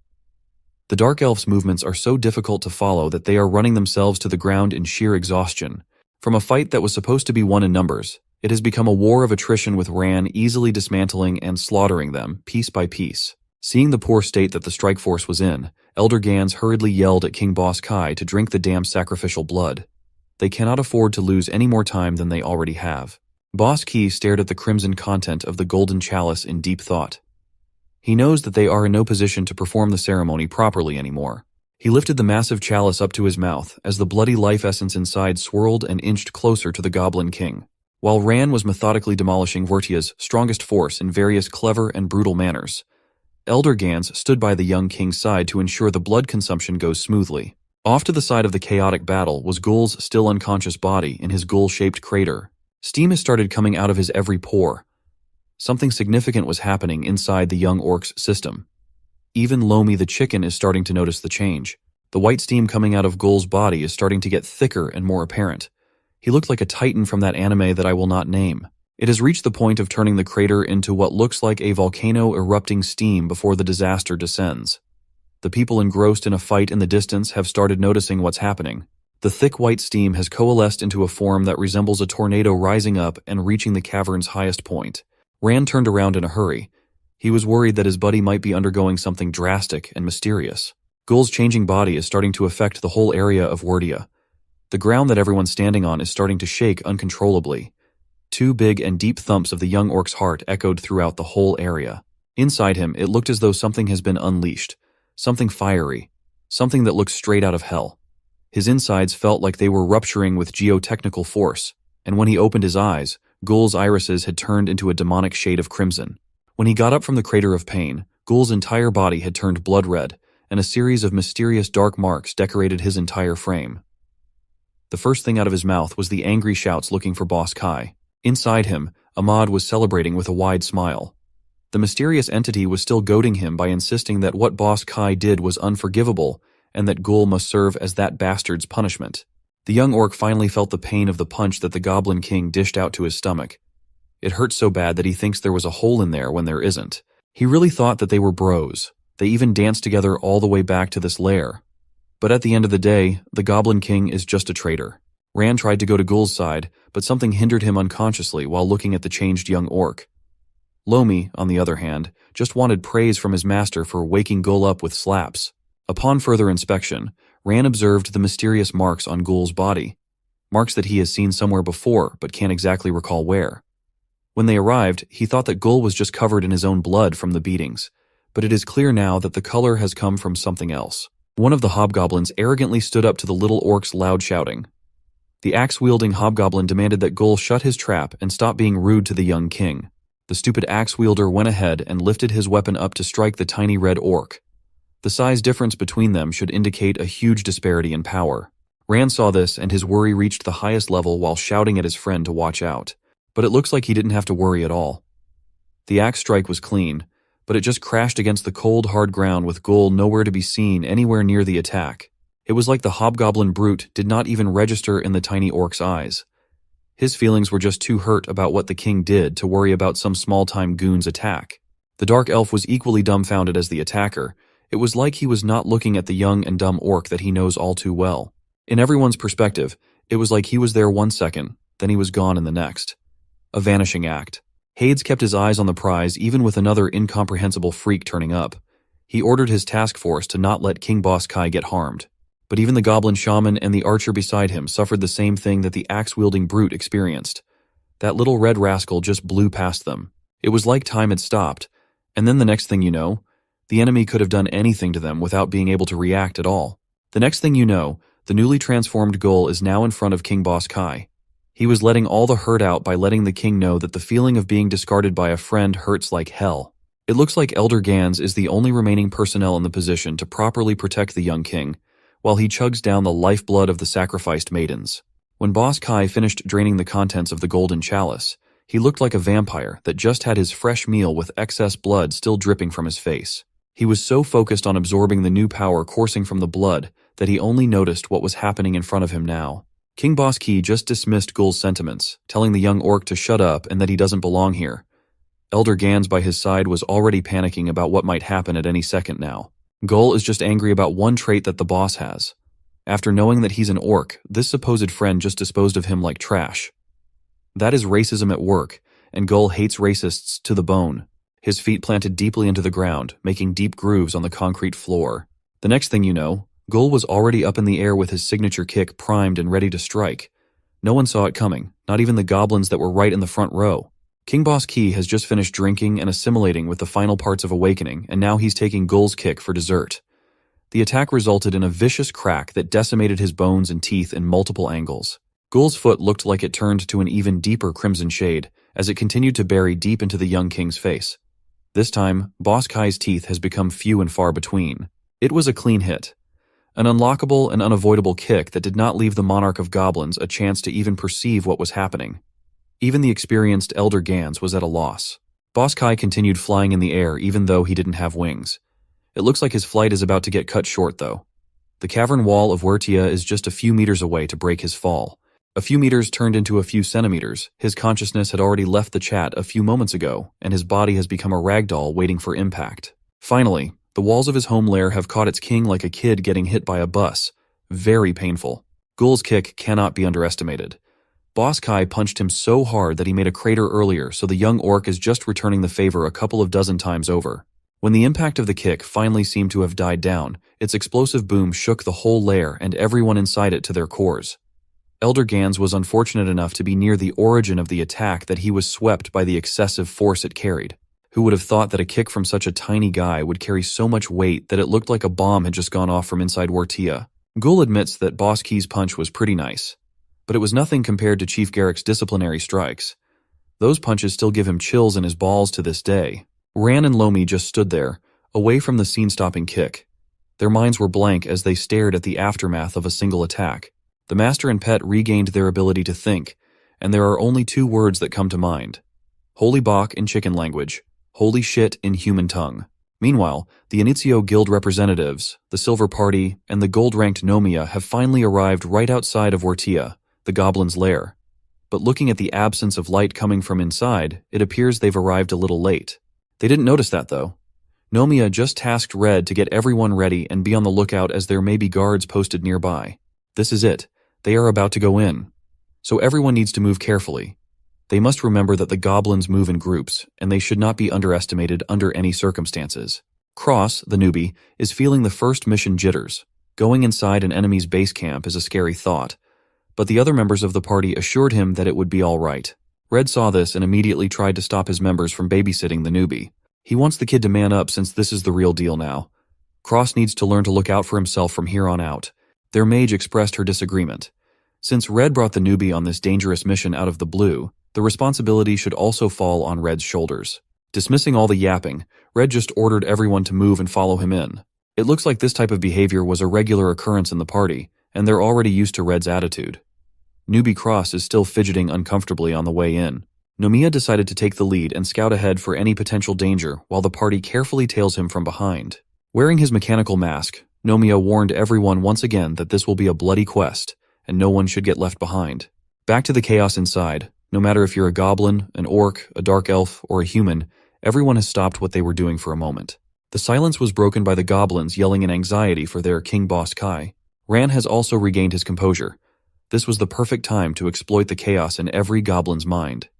The dark elf's movements are so difficult to follow that they are running themselves to the ground in sheer exhaustion. From a fight that was supposed to be won in numbers, it has become a war of attrition with Ran easily dismantling and slaughtering them, piece by piece. Seeing the poor state that the strike force was in, Elder Gans hurriedly yelled at King Boss Kai to drink the damn sacrificial blood. They cannot afford to lose any more time than they already have. Boss Kai stared at the crimson content of the golden chalice in deep thought. He knows that they are in no position to perform the ceremony properly anymore. He lifted the massive chalice up to his mouth as the bloody life essence inside swirled and inched closer to the Goblin King. While Ran was methodically demolishing Vertia's strongest force in various clever and brutal manners, Elder Gans stood by the young king's side to ensure the blood consumption goes smoothly. Off to the side of the chaotic battle was Gul's still unconscious body in his ghoul-shaped crater. Steam has started coming out of his every pore. Something significant was happening inside the young orc's system. Even Lomi the chicken is starting to notice the change. The white steam coming out of Gul's body is starting to get thicker and more apparent. He looked like a titan from that anime that I will not name. It has reached the point of turning the crater into what looks like a volcano erupting steam before the disaster descends. The people engrossed in a fight in the distance have started noticing what's happening. The thick white steam has coalesced into a form that resembles a tornado rising up and reaching the cavern's highest point. Ran turned around in a hurry. He was worried that his buddy might be undergoing something drastic and mysterious. Gul's changing body is starting to affect the whole area of Wordia. The ground that everyone's standing on is starting to shake uncontrollably. 2 big and deep thumps of the young orc's heart echoed throughout the whole area. Inside him, it looked as though something has been unleashed. Something fiery. Something that looks straight out of hell. His insides felt like they were rupturing with geotechnical force, and when he opened his eyes, Gul's irises had turned into a demonic shade of crimson. When he got up from the crater of pain, Gul's entire body had turned blood red, and a series of mysterious dark marks decorated his entire frame. The first thing out of his mouth was the angry shouts looking for Boss Kai. Inside him, Ahmad was celebrating with a wide smile. The mysterious entity was still goading him by insisting that what Boss Kai did was unforgivable, and that Gul must serve as that bastard's punishment. The young orc finally felt the pain of the punch that the Goblin King dished out to his stomach. It hurt so bad that he thinks there was a hole in there when there isn't. He really thought that they were bros. They even danced together all the way back to this lair. But at the end of the day, the Goblin King is just a traitor. Ran tried to go to Gul's side, but something hindered him unconsciously while looking at the changed young orc. Lomi, on the other hand, just wanted praise from his master for waking Gul up with slaps. Upon further inspection, Ran observed the mysterious marks on Gul's body, marks that he has seen somewhere before but can't exactly recall where. When they arrived, he thought that Gul was just covered in his own blood from the beatings, but it is clear now that the color has come from something else. One of the hobgoblins arrogantly stood up to the little orc's loud shouting. The axe-wielding hobgoblin demanded that Gul shut his trap and stop being rude to the young king. The stupid axe-wielder went ahead and lifted his weapon up to strike the tiny red orc. The size difference between them should indicate a huge disparity in power. Ran saw this and his worry reached the highest level while shouting at his friend to watch out. But it looks like he didn't have to worry at all. The axe strike was clean, but it just crashed against the cold, hard ground with Gul nowhere to be seen anywhere near the attack. It was like the hobgoblin brute did not even register in the tiny orc's eyes. His feelings were just too hurt about what the king did to worry about some small-time goon's attack. The dark elf was equally dumbfounded as the attacker. It was like he was not looking at the young and dumb orc that he knows all too well. In everyone's perspective, it was like he was there 1 second, then he was gone in the next. A vanishing act. Hades kept his eyes on the prize even with another incomprehensible freak turning up. He ordered his task force to not let King Boss Kai get harmed. But even the goblin shaman and the archer beside him suffered the same thing that the axe-wielding brute experienced. That little red rascal just blew past them. It was like time had stopped, and then the next thing you know, the enemy could have done anything to them without being able to react at all. The next thing you know, the newly transformed Gul is now in front of King Boss Kai. He was letting all the hurt out by letting the king know that the feeling of being discarded by a friend hurts like hell. It looks like Elder Gans is the only remaining personnel in the position to properly protect the young king, while he chugs down the lifeblood of the sacrificed maidens. When Boss Kai finished draining the contents of the golden chalice, he looked like a vampire that just had his fresh meal with excess blood still dripping from his face. He was so focused on absorbing the new power coursing from the blood that he only noticed what was happening in front of him now. King Boss Kai just dismissed Gul's sentiments, telling the young orc to shut up and that he doesn't belong here. Elder Gans by his side was already panicking about what might happen at any second now. Gul is just angry about one trait that the boss has. After knowing that he's an orc, this supposed friend just disposed of him like trash. That is racism at work, and Gul hates racists to the bone. His feet planted deeply into the ground, making deep grooves on the concrete floor. The next thing you know, Gul was already up in the air with his signature kick primed and ready to strike. No one saw it coming, not even the goblins that were right in the front row. King Boss Kai has just finished drinking and assimilating with the final parts of Awakening, and now he's taking Gul's kick for dessert. The attack resulted in a vicious crack that decimated his bones and teeth in multiple angles. Gul's foot looked like it turned to an even deeper crimson shade as it continued to bury deep into the young king's face. This time, Boss Kai's teeth has become few and far between. It was a clean hit. An unlockable and unavoidable kick that did not leave the monarch of goblins a chance to even perceive what was happening. Even the experienced Elder Gans was at a loss. Boss Kai continued flying in the air even though he didn't have wings. It looks like his flight is about to get cut short though. The cavern wall of Wertia is just a few meters away to break his fall. A few meters turned into a few centimeters. His consciousness had already left the chat a few moments ago, and his body has become a ragdoll waiting for impact. Finally, the walls of his home lair have caught its king like a kid getting hit by a bus. Very painful. Gul's kick cannot be underestimated. Boss Kai punched him so hard that he made a crater earlier, so the young orc is just returning the favor a couple of dozen times over. When the impact of the kick finally seemed to have died down, its explosive boom shook the whole lair and everyone inside it to their cores. Elder Gans was unfortunate enough to be near the origin of the attack that he was swept by the excessive force it carried. Who would have thought that a kick from such a tiny guy would carry so much weight that it looked like a bomb had just gone off from inside Wertia? Gul admits that Boss Kai's punch was pretty nice, but it was nothing compared to Chief Garrick's disciplinary strikes. Those punches still give him chills in his balls to this day. Ran and Lomi just stood there, away from the scene-stopping kick. Their minds were blank as they stared at the aftermath of a single attack. The master and pet regained their ability to think, and there are only two words that come to mind. Holy Bach in chicken language, holy shit in human tongue. Meanwhile, the Initio Guild representatives, the Silver Party, and the gold-ranked Nomia have finally arrived right outside of Wertia, the goblin's lair. But looking at the absence of light coming from inside, it appears they've arrived a little late. They didn't notice that, though. Nomia just tasked Red to get everyone ready and be on the lookout as there may be guards posted nearby. This is it. They are about to go in. So everyone needs to move carefully. They must remember that the goblins move in groups, and they should not be underestimated under any circumstances. Cross, the newbie, is feeling the first mission jitters. Going inside an enemy's base camp is a scary thought, but the other members of the party assured him that it would be all right. Red saw this and immediately tried to stop his members from babysitting the newbie. He wants the kid to man up since this is the real deal now. Cross needs to learn to look out for himself from here on out. Their mage expressed her disagreement. Since Red brought the newbie on this dangerous mission out of the blue, the responsibility should also fall on Red's shoulders. Dismissing all the yapping, Red just ordered everyone to move and follow him in. It looks like this type of behavior was a regular occurrence in the party, and they're already used to Red's attitude. Newbie Cross is still fidgeting uncomfortably on the way in. Nomiya decided to take the lead and scout ahead for any potential danger while the party carefully tails him from behind. Wearing his mechanical mask, Nomiya warned everyone once again that this will be a bloody quest, and no one should get left behind. Back to the chaos inside. No matter if you're a goblin, an orc, a dark elf, or a human, everyone has stopped what they were doing for a moment. The silence was broken by the goblins yelling in anxiety for their king boss Kai. Ran has also regained his composure. This was the perfect time to exploit the chaos in every goblin's mind.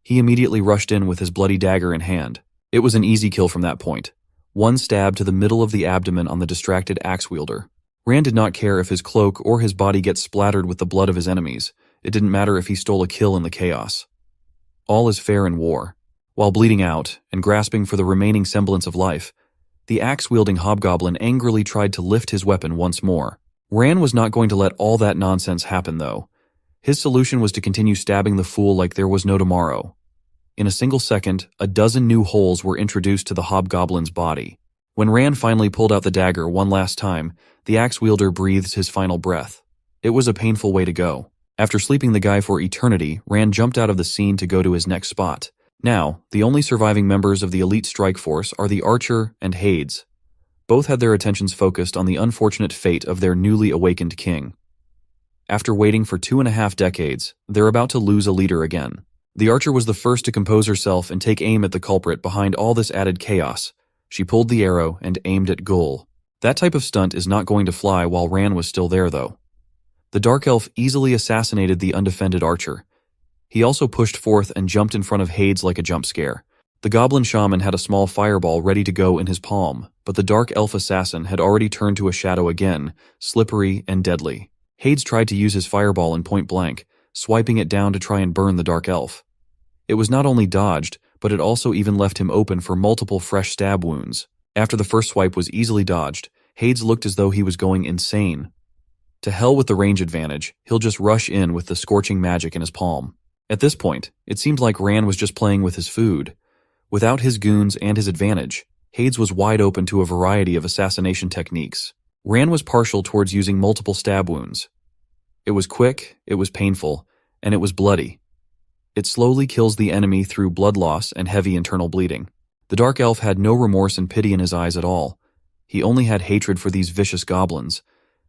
He immediately rushed in with his bloody dagger in hand. It was an easy kill from that point. One stab to the middle of the abdomen on the distracted axe wielder. Ran did not care if his cloak or his body gets splattered with the blood of his enemies. It didn't matter if he stole a kill in the chaos. All is fair in war. While bleeding out and grasping for the remaining semblance of life, the axe-wielding hobgoblin angrily tried to lift his weapon once more. Ran was not going to let all that nonsense happen, though. His solution was to continue stabbing the fool like there was no tomorrow. In a single second, a dozen new holes were introduced to the hobgoblin's body. When Ran finally pulled out the dagger one last time, the axe-wielder breathed his final breath. It was a painful way to go. After sleeping the guy for eternity, Ran jumped out of the scene to go to his next spot. Now, the only surviving members of the elite strike force are the Archer and Hades. Both had their attentions focused on the unfortunate fate of their newly awakened king. After waiting for 2.5 decades, they're about to lose a leader again. The Archer was the first to compose herself and take aim at the culprit behind all this added chaos. She pulled the arrow and aimed at Gul. That type of stunt is not going to fly while Ran was still there, though. The Dark Elf easily assassinated the undefended Archer. He also pushed forth and jumped in front of Hades like a jump scare. The Goblin Shaman had a small fireball ready to go in his palm, but the Dark Elf assassin had already turned to a shadow again, slippery and deadly. Hades tried to use his fireball in point blank, swiping it down to try and burn the Dark Elf. It was not only dodged, but it also even left him open for multiple fresh stab wounds. After the first swipe was easily dodged, Hades looked as though he was going insane. To hell with the range advantage, he'll just rush in with the scorching magic in his palm. At this point, it seemed like Ran was just playing with his food. Without his goons and his advantage, Hades was wide open to a variety of assassination techniques. Ran was partial towards using multiple stab wounds. It was quick, it was painful, and it was bloody. It slowly kills the enemy through blood loss and heavy internal bleeding. The Dark Elf had no remorse and pity in his eyes at all. He only had hatred for these vicious goblins.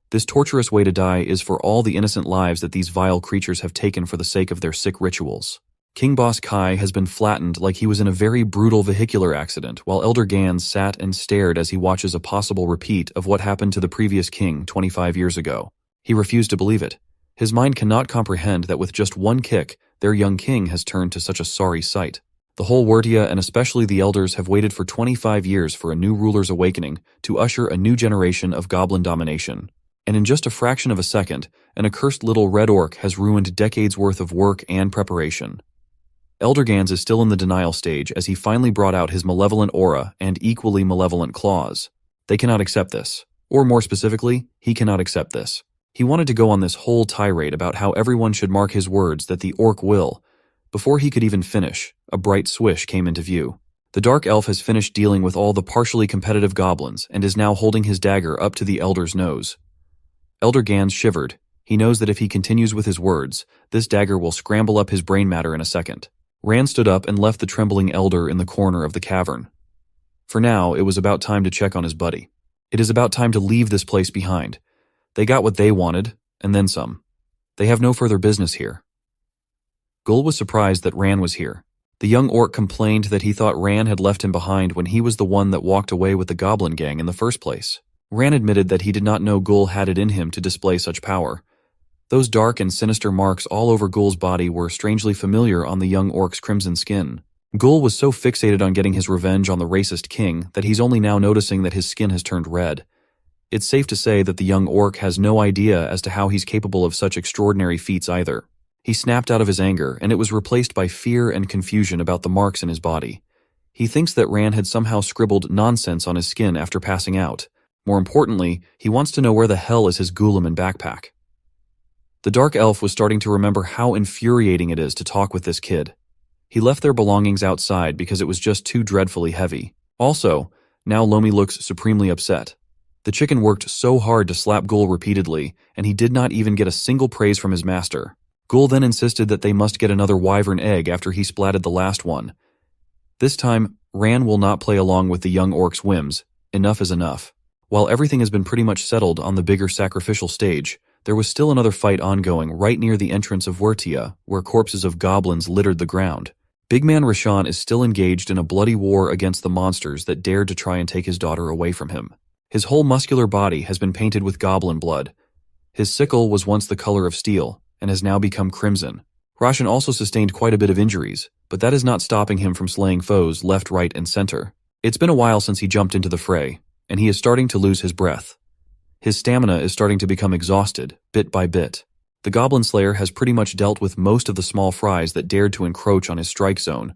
This torturous way to die is for all the innocent lives that these vile creatures have taken for the sake of their sick rituals. King Boss Kai has been flattened like he was in a very brutal vehicular accident, while Elder Gans sat and stared as he watches a possible repeat of what happened to the previous king 25 years ago. He refused to believe it. His mind cannot comprehend that with just one kick, their young king has turned to such a sorry sight. The whole Wurtia and especially the elders have waited for 25 years for a new ruler's awakening to usher a new generation of goblin domination. And in just a fraction of a second, an accursed little red orc has ruined decades worth of work and preparation. Elder Gans is still in the denial stage as he finally brought out his malevolent aura and equally malevolent claws. They cannot accept this. Or more specifically, he cannot accept this. He wanted to go on this whole tirade about how everyone should mark his words that the orc will. Before he could even finish, a bright swish came into view. The Dark Elf has finished dealing with all the partially competitive goblins and is now holding his dagger up to the Elder's nose. Elder Gans shivered. He knows that if he continues with his words, this dagger will scramble up his brain matter in a second. Ran stood up and left the trembling Elder in the corner of the cavern. For now, it was about time to check on his buddy. It is about time to leave this place behind. They got what they wanted, and then some. They have no further business here. Gul was surprised that Ran was here. The young orc complained that he thought Ran had left him behind when he was the one that walked away with the goblin gang in the first place. Ran admitted that he did not know Gul had it in him to display such power. Those dark and sinister marks all over Ghoul's body were strangely familiar on the young orc's crimson skin. Ghoul was so fixated on getting his revenge on the racist king that he's only now noticing that his skin has turned red. It's safe to say that the young orc has no idea as to how he's capable of such extraordinary feats either. He snapped out of his anger, and it was replaced by fear and confusion about the marks in his body. He thinks that Ran had somehow scribbled nonsense on his skin after passing out. More importantly, he wants to know where the hell is his Ghouliman backpack. The dark elf was starting to remember how infuriating it is to talk with this kid. He left their belongings outside because it was just too dreadfully heavy. Also, now Lomi looks supremely upset. The chicken worked so hard to slap Ghoul repeatedly, and he did not even get a single praise from his master. Ghoul then insisted that they must get another wyvern egg after he splatted the last one. This time, Ran will not play along with the young orc's whims. Enough is enough. While everything has been pretty much settled on the bigger sacrificial stage, there was still another fight ongoing right near the entrance of Wertia, where corpses of goblins littered the ground. Big man Rashan is still engaged in a bloody war against the monsters that dared to try and take his daughter away from him. His whole muscular body has been painted with goblin blood. His sickle was once the color of steel, and has now become crimson. Rashan also sustained quite a bit of injuries, but that is not stopping him from slaying foes left, right, and center. It's been a while since he jumped into the fray, and he is starting to lose his breath. His stamina is starting to become exhausted, bit by bit. The Goblin Slayer has pretty much dealt with most of the small fries that dared to encroach on his strike zone,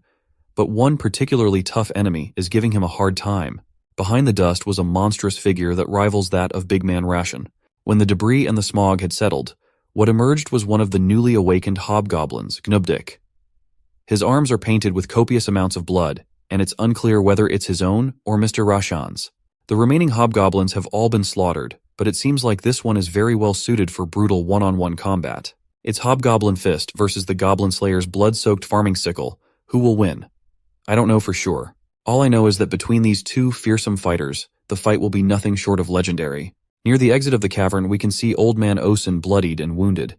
but one particularly tough enemy is giving him a hard time. Behind the dust was a monstrous figure that rivals that of Big Man Rashan. When the debris and the smog had settled, what emerged was one of the newly awakened hobgoblins, Gnubdik. His arms are painted with copious amounts of blood, and it's unclear whether it's his own or Mr. Rashan's. The remaining hobgoblins have all been slaughtered, but it seems like this one is very well suited for brutal one-on-one combat. It's Hobgoblin Fist versus the Goblin Slayer's blood-soaked farming sickle. Who will win? I don't know for sure. All I know is that between these two fearsome fighters, the fight will be nothing short of legendary. Near the exit of the cavern, we can see Old Man Osen bloodied and wounded.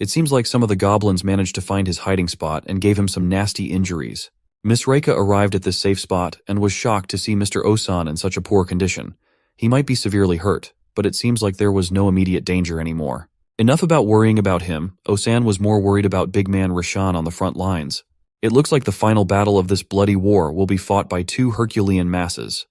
It seems like some of the goblins managed to find his hiding spot and gave him some nasty injuries. Miss Reika arrived at this safe spot and was shocked to see Mr. Osan in such a poor condition. He might be severely hurt, but it seems like there was no immediate danger anymore. Enough about worrying about him. Osan was more worried about Big Man Rashan on the front lines. It looks like the final battle of this bloody war will be fought by two Herculean masses.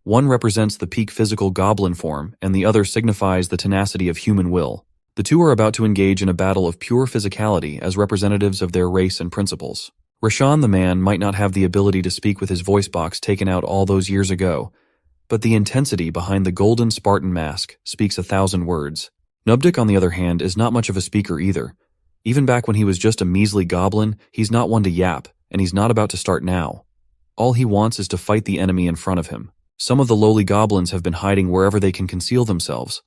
One represents the peak physical goblin form, and the other signifies the tenacity of human will. The two are about to engage in a battle of pure physicality as representatives of their race and principles. Rashan the man might not have the ability to speak with his voice box taken out all those years ago, but the intensity behind the golden Spartan mask speaks 1,000 words. Gnubdik, on the other hand, is not much of a speaker either. Even back when he was just a measly goblin, he's not one to yap, and he's not about to start now. All he wants is to fight the enemy in front of him. Some of the lowly goblins have been hiding wherever they can conceal themselves.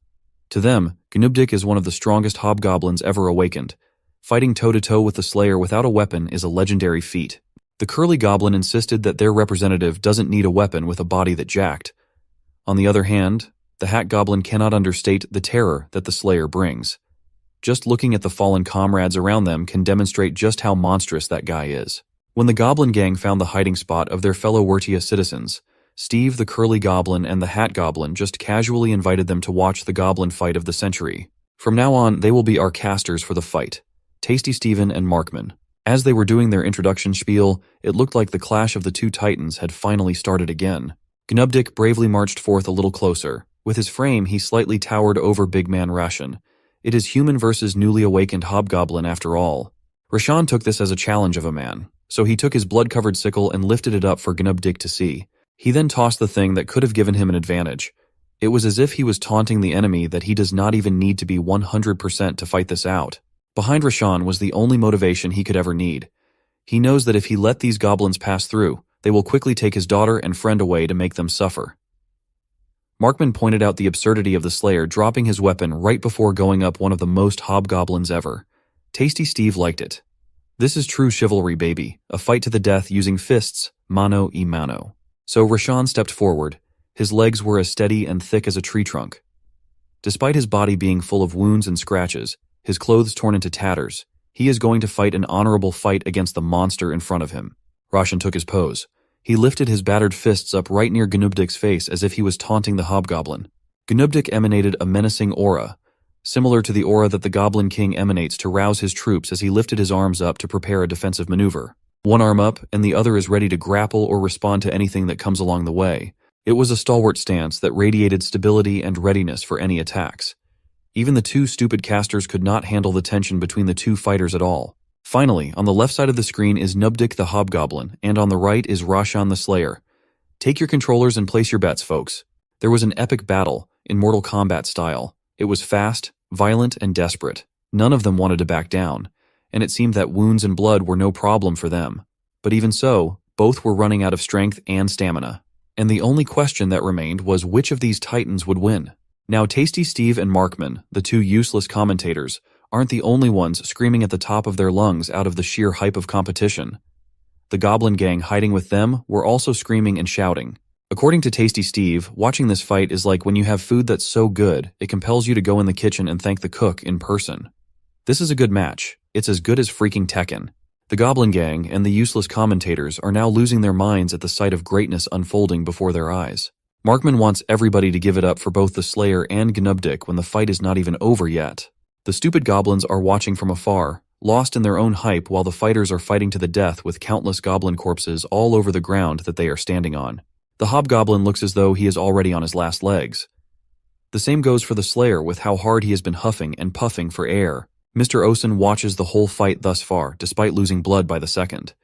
To them, Gnubdik is one of the strongest hobgoblins ever awakened. Fighting toe-to-toe with the Slayer without a weapon is a legendary feat. The curly goblin insisted that their representative doesn't need a weapon with a body that jacked. On the other hand, the Hat Goblin cannot understate the terror that the Slayer brings. Just looking at the fallen comrades around them can demonstrate just how monstrous that guy is. When the Goblin Gang found the hiding spot of their fellow Wertia citizens, Steve the Curly Goblin and the Hat Goblin just casually invited them to watch the goblin fight of the century. From now on, they will be our casters for the fight, Tasty Steven and Markman. As they were doing their introduction spiel, it looked like the clash of the two titans had finally started again. Gnubdik bravely marched forth a little closer. With his frame, he slightly towered over Big Man Rashan. It is human versus newly awakened hobgoblin after all. Rashan took this as a challenge of a man, so he took his blood-covered sickle and lifted it up for Gnubdik to see. He then tossed the thing that could have given him an advantage. It was as if he was taunting the enemy that he does not even need to be 100% to fight this out. Behind Rashan was the only motivation he could ever need. He knows that if he let these goblins pass through, they will quickly take his daughter and friend away to make them suffer. Markman pointed out the absurdity of the Slayer dropping his weapon right before going up one of the most hobgoblins ever. Tasty Steve liked it. This is true chivalry, baby. A fight to the death using fists, mano a mano. So Rashan stepped forward. His legs were as steady and thick as a tree trunk. Despite his body being full of wounds and scratches, his clothes torn into tatters, he is going to fight an honorable fight against the monster in front of him. Rashan took his pose. He lifted his battered fists up right near Gnubdik's face as if he was taunting the hobgoblin. Gnubdik emanated a menacing aura. similar to the aura that the Goblin King emanates to rouse his troops as he lifted his arms up to prepare a defensive maneuver. One arm up, and the other is ready to grapple or respond to anything that comes along the way. It was a stalwart stance that radiated stability and readiness for any attacks. Even the two stupid casters could not handle the tension between the two fighters at all. Finally, on the left side of the screen is Nubdik the Hobgoblin, and on the right is Rashan the Slayer. Take your controllers and place your bets, folks. There was an epic battle, in Mortal Kombat style. It was fast, violent, and desperate. None of them wanted to back down, and it seemed that wounds and blood were no problem for them. But even so, both were running out of strength and stamina. And the only question that remained was which of these titans would win. Now Tasty Steve and Markman, the two useless commentators, aren't the only ones screaming at the top of their lungs out of the sheer hype of competition. The Goblin Gang hiding with them were also screaming and shouting. According to Tasty Steve, watching this fight is like when you have food that's so good, it compels you to go in the kitchen and thank the cook in person. This is a good match. It's as good as freaking Tekken. The Goblin Gang and the useless commentators are now losing their minds at the sight of greatness unfolding before their eyes. Markman wants everybody to give it up for both the Slayer and Gnubdik when the fight is not even over yet. The stupid goblins are watching from afar, lost in their own hype while the fighters are fighting to the death with countless goblin corpses all over the ground that they are standing on. The Hobgoblin looks as though he is already on his last legs. The same goes for the Slayer with how hard he has been huffing and puffing for air. Mr. Osen watches the whole fight thus far, despite losing blood by the second.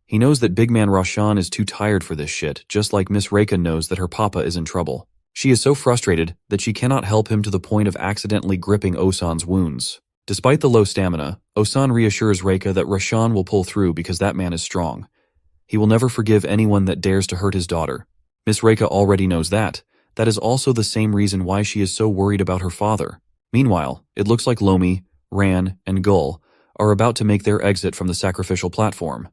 He knows that Big Man Rashan is too tired for this shit, just like Miss Reika knows that her papa is in trouble. She is so frustrated that she cannot help him to the point of accidentally gripping Osan's wounds. Despite the low stamina, Osan reassures Reika that Rashan will pull through because that man is strong. He will never forgive anyone that dares to hurt his daughter. Miss Reika already knows that. That is also the same reason why she is so worried about her father. Meanwhile, it looks like Lomi, Ran, and Gull are about to make their exit from the sacrificial platform.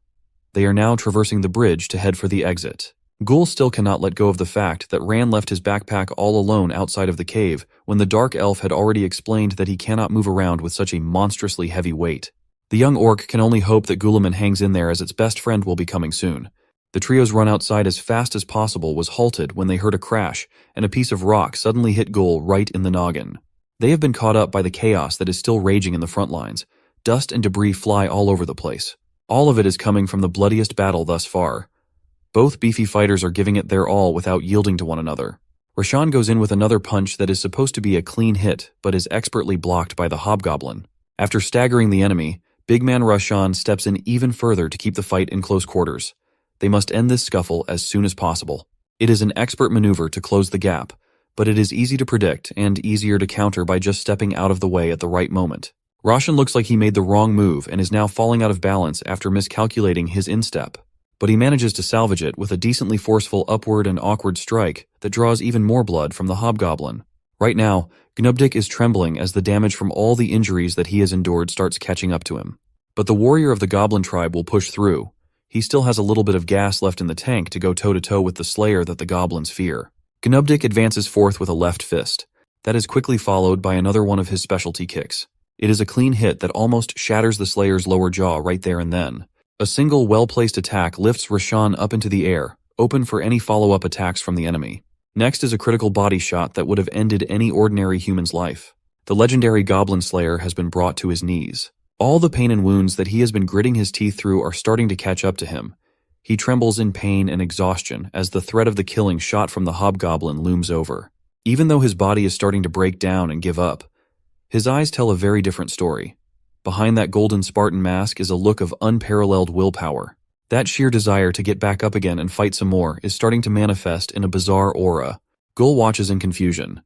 They are now traversing the bridge to head for the exit. Gull still cannot let go of the fact that Ran left his backpack all alone outside of the cave when the Dark Elf had already explained that he cannot move around with such a monstrously heavy weight. The young orc can only hope that Guilliman hangs in there as its best friend will be coming soon. The trio's run outside as fast as possible was halted when they heard a crash and a piece of rock suddenly hit Gull right in the noggin. They have been caught up by the chaos that is still raging in the front lines. Dust and debris fly all over the place. All of it is coming from the bloodiest battle thus far. Both beefy fighters are giving it their all without yielding to one another. Rashan goes in with another punch that is supposed to be a clean hit, but is expertly blocked by the Hobgoblin. After staggering the enemy, Big Man Rashan steps in even further to keep the fight in close quarters. They must end this scuffle as soon as possible. It is an expert maneuver to close the gap, but it is easy to predict and easier to counter by just stepping out of the way at the right moment. Rashan looks like he made the wrong move and is now falling out of balance after miscalculating his instep. But he manages to salvage it with a decently forceful upward and awkward strike that draws even more blood from the Hobgoblin. Right now, Gnubdik is trembling as the damage from all the injuries that he has endured starts catching up to him. But the warrior of the Goblin tribe will push through. He still has a little bit of gas left in the tank to go toe-to-toe with the Slayer that the goblins fear. Gnubdik advances forth with a left fist. That is quickly followed by another one of his specialty kicks. It is a clean hit that almost shatters the Slayer's lower jaw right there and then. A single well-placed attack lifts Rashan up into the air, open for any follow-up attacks from the enemy. Next is a critical body shot that would have ended any ordinary human's life. The legendary Goblin Slayer has been brought to his knees. All the pain and wounds that he has been gritting his teeth through are starting to catch up to him. He trembles in pain and exhaustion as the threat of the killing shot from the Hobgoblin looms over. Even though his body is starting to break down and give up, his eyes tell a very different story. Behind that golden Spartan mask is a look of unparalleled willpower. That sheer desire to get back up again and fight some more is starting to manifest in a bizarre aura. Gull watches in confusion.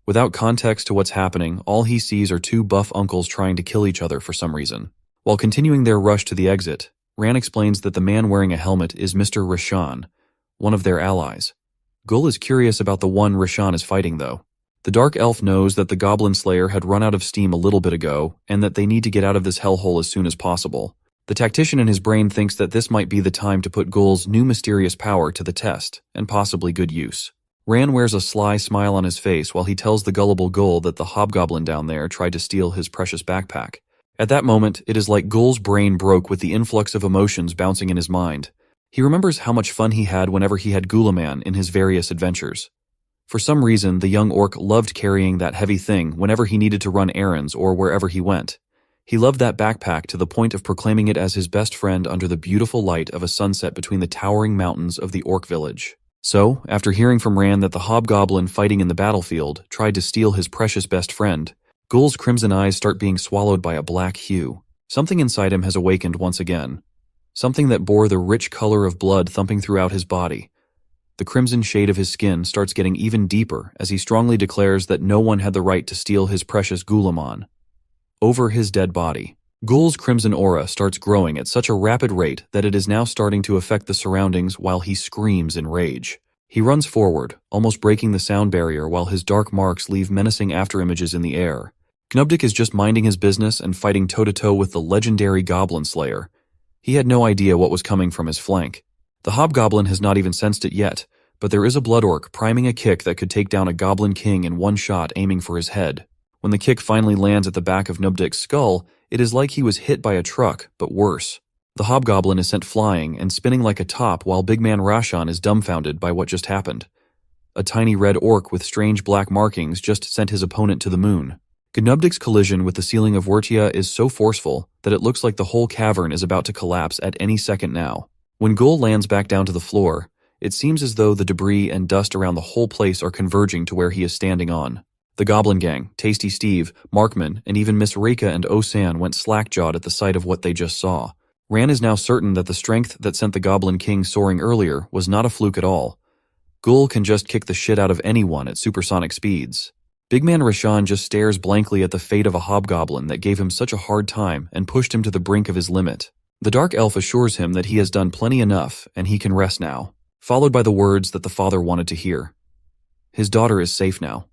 Without context to what's happening, all he sees are two buff uncles trying to kill each other for some reason. While continuing their rush to the exit, Ran explains that the man wearing a helmet is Mr. Rashan, one of their allies. Gull is curious about the one Rashan is fighting, though. The Dark Elf knows that the Goblin Slayer had run out of steam a little bit ago, and that they need to get out of this hellhole as soon as possible. The tactician in his brain thinks that this might be the time to put Gull's new mysterious power to the test, and possibly good use. Ran wears a sly smile on his face while he tells the gullible Gull that the Hobgoblin down there tried to steal his precious backpack. At that moment, it is like Gull's brain broke with the influx of emotions bouncing in his mind. He remembers how much fun he had whenever he had Guliman in his various adventures. For some reason, the young orc loved carrying that heavy thing whenever he needed to run errands or wherever he went. He loved that backpack to the point of proclaiming it as his best friend under the beautiful light of a sunset between the towering mountains of the orc village. So, after hearing from Ran that the hobgoblin fighting in the battlefield tried to steal his precious best friend, Gul's crimson eyes start being swallowed by a black hue. Something inside him has awakened once again. Something that bore the rich color of blood thumping throughout his body. The crimson shade of his skin starts getting even deeper as he strongly declares that no one had the right to steal his precious Gulamon. Over his dead body, Gul's crimson aura starts growing at such a rapid rate that it is now starting to affect the surroundings while he screams in rage. He runs forward, almost breaking the sound barrier while his dark marks leave menacing afterimages in the air. Gnubdik is just minding his business and fighting toe-to-toe with the legendary Goblin Slayer. He had no idea what was coming from his flank. The hobgoblin has not even sensed it yet, but there is a blood orc priming a kick that could take down a goblin king in one shot aiming for his head. When the kick finally lands at the back of Nubdik's skull, it is like he was hit by a truck, but worse. The hobgoblin is sent flying and spinning like a top while big man Rashan is dumbfounded by what just happened. A tiny red orc with strange black markings just sent his opponent to the moon. Gnubdik's collision with the ceiling of Wertia is so forceful that it looks like the whole cavern is about to collapse at any second now. When Gul lands back down to the floor, it seems as though the debris and dust around the whole place are converging to where he is standing on. The Goblin Gang, Tasty Steve, Markman, and even Miss Reka and Osan went slack-jawed at the sight of what they just saw. Ran is now certain that the strength that sent the Goblin King soaring earlier was not a fluke at all. Gul can just kick the shit out of anyone at supersonic speeds. Big man Rashan just stares blankly at the fate of a hobgoblin that gave him such a hard time and pushed him to the brink of his limit. The Dark Elf assures him that he has done plenty enough and he can rest now, followed by the words that the father wanted to hear. His daughter is safe now.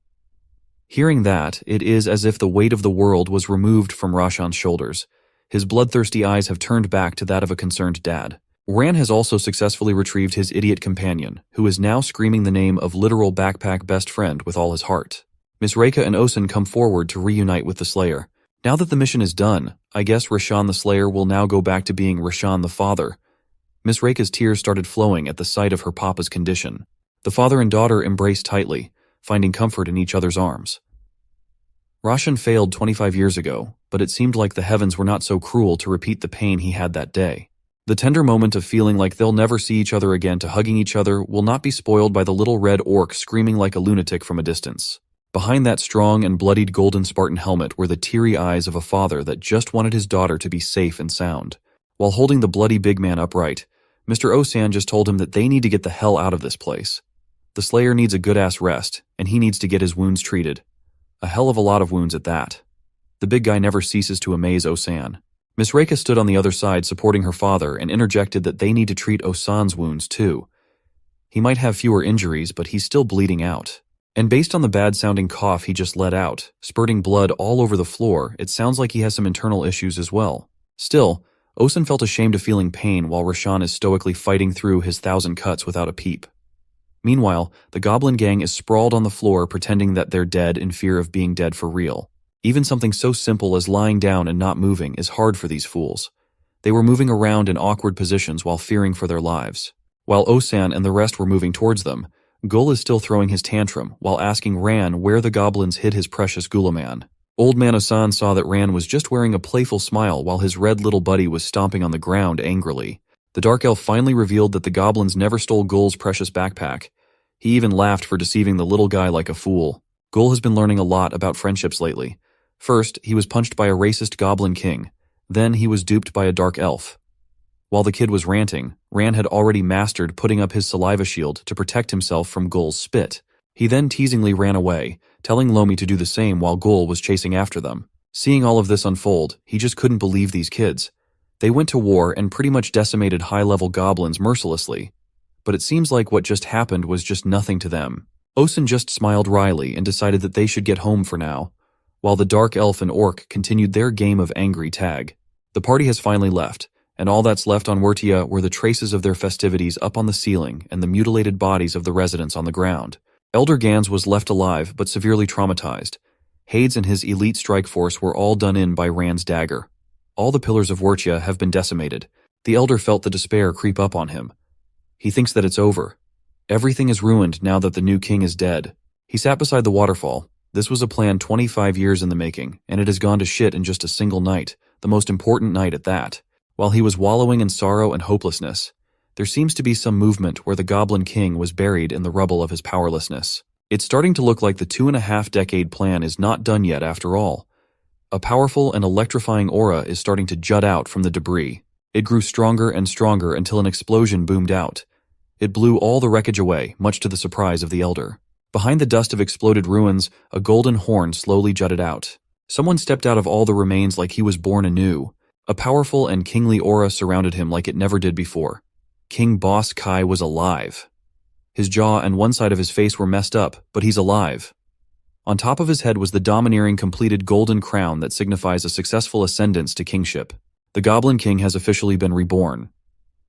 Hearing that, it is as if the weight of the world was removed from Rashan's shoulders. His bloodthirsty eyes have turned back to that of a concerned dad. Ran has also successfully retrieved his idiot companion, who is now screaming the name of literal backpack best friend with all his heart. Miss Reka and Osan come forward to reunite with the Slayer. Now that the mission is done, I guess Rashan the Slayer will now go back to being Rashan the father. Miss Reka's tears started flowing at the sight of her papa's condition. The father and daughter embrace tightly, finding comfort in each other's arms. Rashan failed 25 years ago, but it seemed like the heavens were not so cruel to repeat the pain he had that day. The tender moment of feeling like they'll never see each other again to hugging each other will not be spoiled by the little red orc screaming like a lunatic from a distance. Behind that strong and bloodied golden Spartan helmet were the teary eyes of a father that just wanted his daughter to be safe and sound. While holding the bloody big man upright, Mr. Osan just told him that they need to get the hell out of this place. The Slayer needs a good-ass rest, and he needs to get his wounds treated. A hell of a lot of wounds at that. The big guy never ceases to amaze Osan. Miss Reka stood on the other side supporting her father and interjected that they need to treat Osan's wounds too. He might have fewer injuries, but he's still bleeding out. And based on the bad-sounding cough he just let out, spurting blood all over the floor, it sounds like he has some internal issues as well. Still, Osan felt ashamed of feeling pain while Rashan is stoically fighting through his 1,000 cuts without a peep. Meanwhile, the Goblin Gang is sprawled on the floor pretending that they're dead in fear of being dead for real. Even something so simple as lying down and not moving is hard for these fools. They were moving around in awkward positions while fearing for their lives. While Osan and the rest were moving towards them, Gul is still throwing his tantrum while asking Ran where the goblins hid his precious Gulaman. Old man Osan saw that Ran was just wearing a playful smile while his red little buddy was stomping on the ground angrily. The Dark Elf finally revealed that the goblins never stole Gul's precious backpack. He even laughed for deceiving the little guy like a fool. Gul has been learning a lot about friendships lately. First, he was punched by a racist goblin king. Then he was duped by a Dark Elf. While the kid was ranting, Ran had already mastered putting up his saliva shield to protect himself from Gul's spit. He then teasingly ran away, telling Lomi to do the same while Gul was chasing after them. Seeing all of this unfold, he just couldn't believe these kids. They went to war and pretty much decimated high-level goblins mercilessly. But it seems like what just happened was just nothing to them. Osan just smiled wryly and decided that they should get home for now, while the Dark Elf and Orc continued their game of angry tag. The party has finally left, and all that's left on Wertia were the traces of their festivities up on the ceiling and the mutilated bodies of the residents on the ground. Elder Gans was left alive but severely traumatized. Hades and his elite strike force were all done in by Rand's dagger. All the pillars of Wertia have been decimated. The Elder felt the despair creep up on him. He thinks that it's over. Everything is ruined now that the new king is dead. He sat beside the waterfall. This was a plan 25 years in the making, and it has gone to shit in just a single night, the most important night at that. While he was wallowing in sorrow and hopelessness, there seems to be some movement where the Goblin King was buried in the rubble of his powerlessness. It's starting to look like the 2.5-decade plan is not done yet after all. A powerful and electrifying aura is starting to jut out from the debris. It grew stronger and stronger until an explosion boomed out. It blew all the wreckage away, much to the surprise of the Elder. Behind the dust of exploded ruins, a golden horn slowly jutted out. Someone stepped out of all the remains like he was born anew. A powerful and kingly aura surrounded him like it never did before. King Boss Kai was alive. His jaw and one side of his face were messed up, but he's alive. On top of his head was the domineering completed golden crown that signifies a successful ascendance to kingship. The Goblin King has officially been reborn.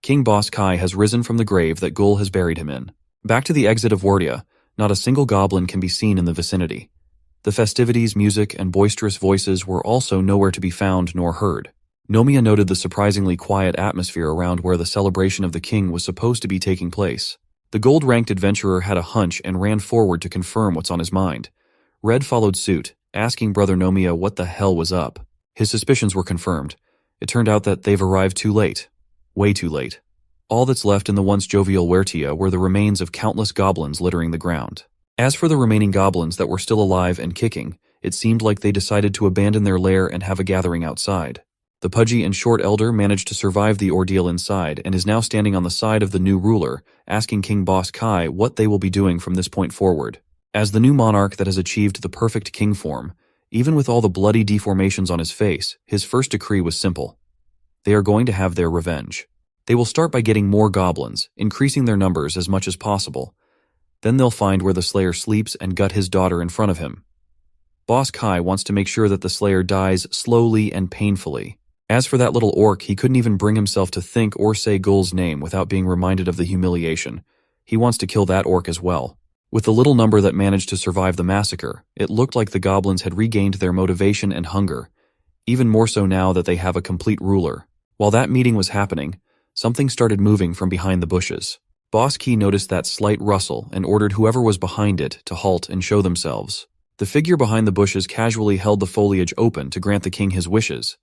King Boss Kai has risen from the grave that Gul has buried him in. Back to the exit of Wardia, not a single goblin can be seen in the vicinity. The festivities, music, and boisterous voices were also nowhere to be found nor heard. Nomiya noted the surprisingly quiet atmosphere around where the celebration of the king was supposed to be taking place. The gold-ranked adventurer had a hunch and ran forward to confirm what's on his mind. Red followed suit, asking Brother Nomiya what the hell was up. His suspicions were confirmed. It turned out that they've arrived too late. Way too late. All that's left in the once jovial Wertia were the remains of countless goblins littering the ground. As for the remaining goblins that were still alive and kicking, it seemed like they decided to abandon their lair and have a gathering outside. The pudgy and short elder managed to survive the ordeal inside and is now standing on the side of the new ruler, asking King Boss Kai what they will be doing from this point forward. As the new monarch that has achieved the perfect king form, even with all the bloody deformations on his face, his first decree was simple. They are going to have their revenge. They will start by getting more goblins, increasing their numbers as much as possible. Then they'll find where the Slayer sleeps and gut his daughter in front of him. Boss Kai wants to make sure that the Slayer dies slowly and painfully. As for that little orc, he couldn't even bring himself to think or say Gul's name without being reminded of the humiliation. He wants to kill that orc as well. With the little number that managed to survive the massacre, it looked like the goblins had regained their motivation and hunger, even more so now that they have a complete ruler. While that meeting was happening, something started moving from behind the bushes. Boss Key noticed that slight rustle and ordered whoever was behind it to halt and show themselves. The figure behind the bushes casually held the foliage open to grant the king his wishes,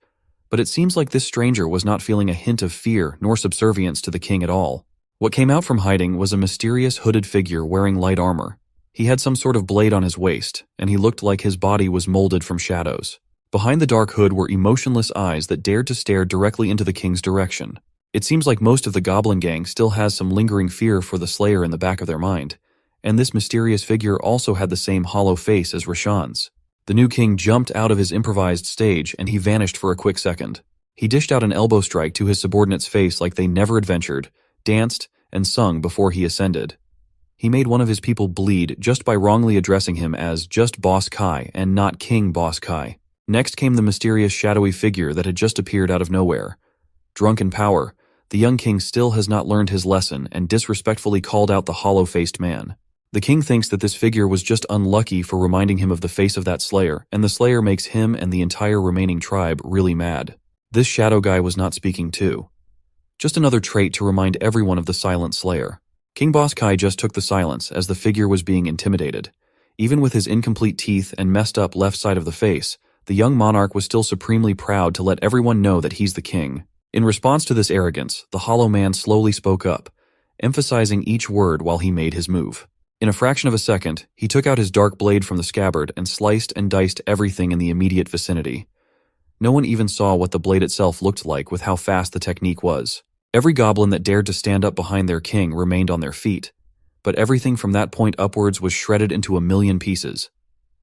but it seems like this stranger was not feeling a hint of fear nor subservience to the king at all. What came out from hiding was a mysterious hooded figure wearing light armor. He had some sort of blade on his waist, and he looked like his body was molded from shadows. Behind the dark hood were emotionless eyes that dared to stare directly into the king's direction. It seems like most of the goblin gang still has some lingering fear for the Slayer in the back of their mind, and this mysterious figure also had the same hollow face as Rashan's. The new king jumped out of his improvised stage and he vanished for a quick second. He dished out an elbow strike to his subordinate's face like they never adventured, danced, and sung before he ascended. He made one of his people bleed just by wrongly addressing him as just Boss Kai and not King Boss Kai. Next came the mysterious shadowy figure that had just appeared out of nowhere. Drunk in power, the young king still has not learned his lesson and disrespectfully called out the hollow-faced man. The king thinks that this figure was just unlucky for reminding him of the face of that Slayer, and the Slayer makes him and the entire remaining tribe really mad. This shadow guy was not speaking too. Just another trait to remind everyone of the silent Slayer. King Boss Kai just took the silence as the figure was being intimidated. Even with his incomplete teeth and messed up left side of the face, the young monarch was still supremely proud to let everyone know that he's the king. In response to this arrogance, the hollow man slowly spoke up, emphasizing each word while he made his move. In a fraction of a second, he took out his dark blade from the scabbard and sliced and diced everything in the immediate vicinity. No one even saw what the blade itself looked like with how fast the technique was. Every goblin that dared to stand up behind their king remained on their feet, but everything from that point upwards was shredded into a million pieces.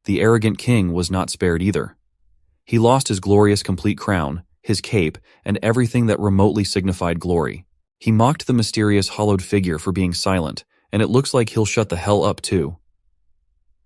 The arrogant king was not spared either. He lost his glorious complete crown, his cape, and everything that remotely signified glory. He mocked the mysterious hollowed figure for being silent, and it looks like he'll shut the hell up too.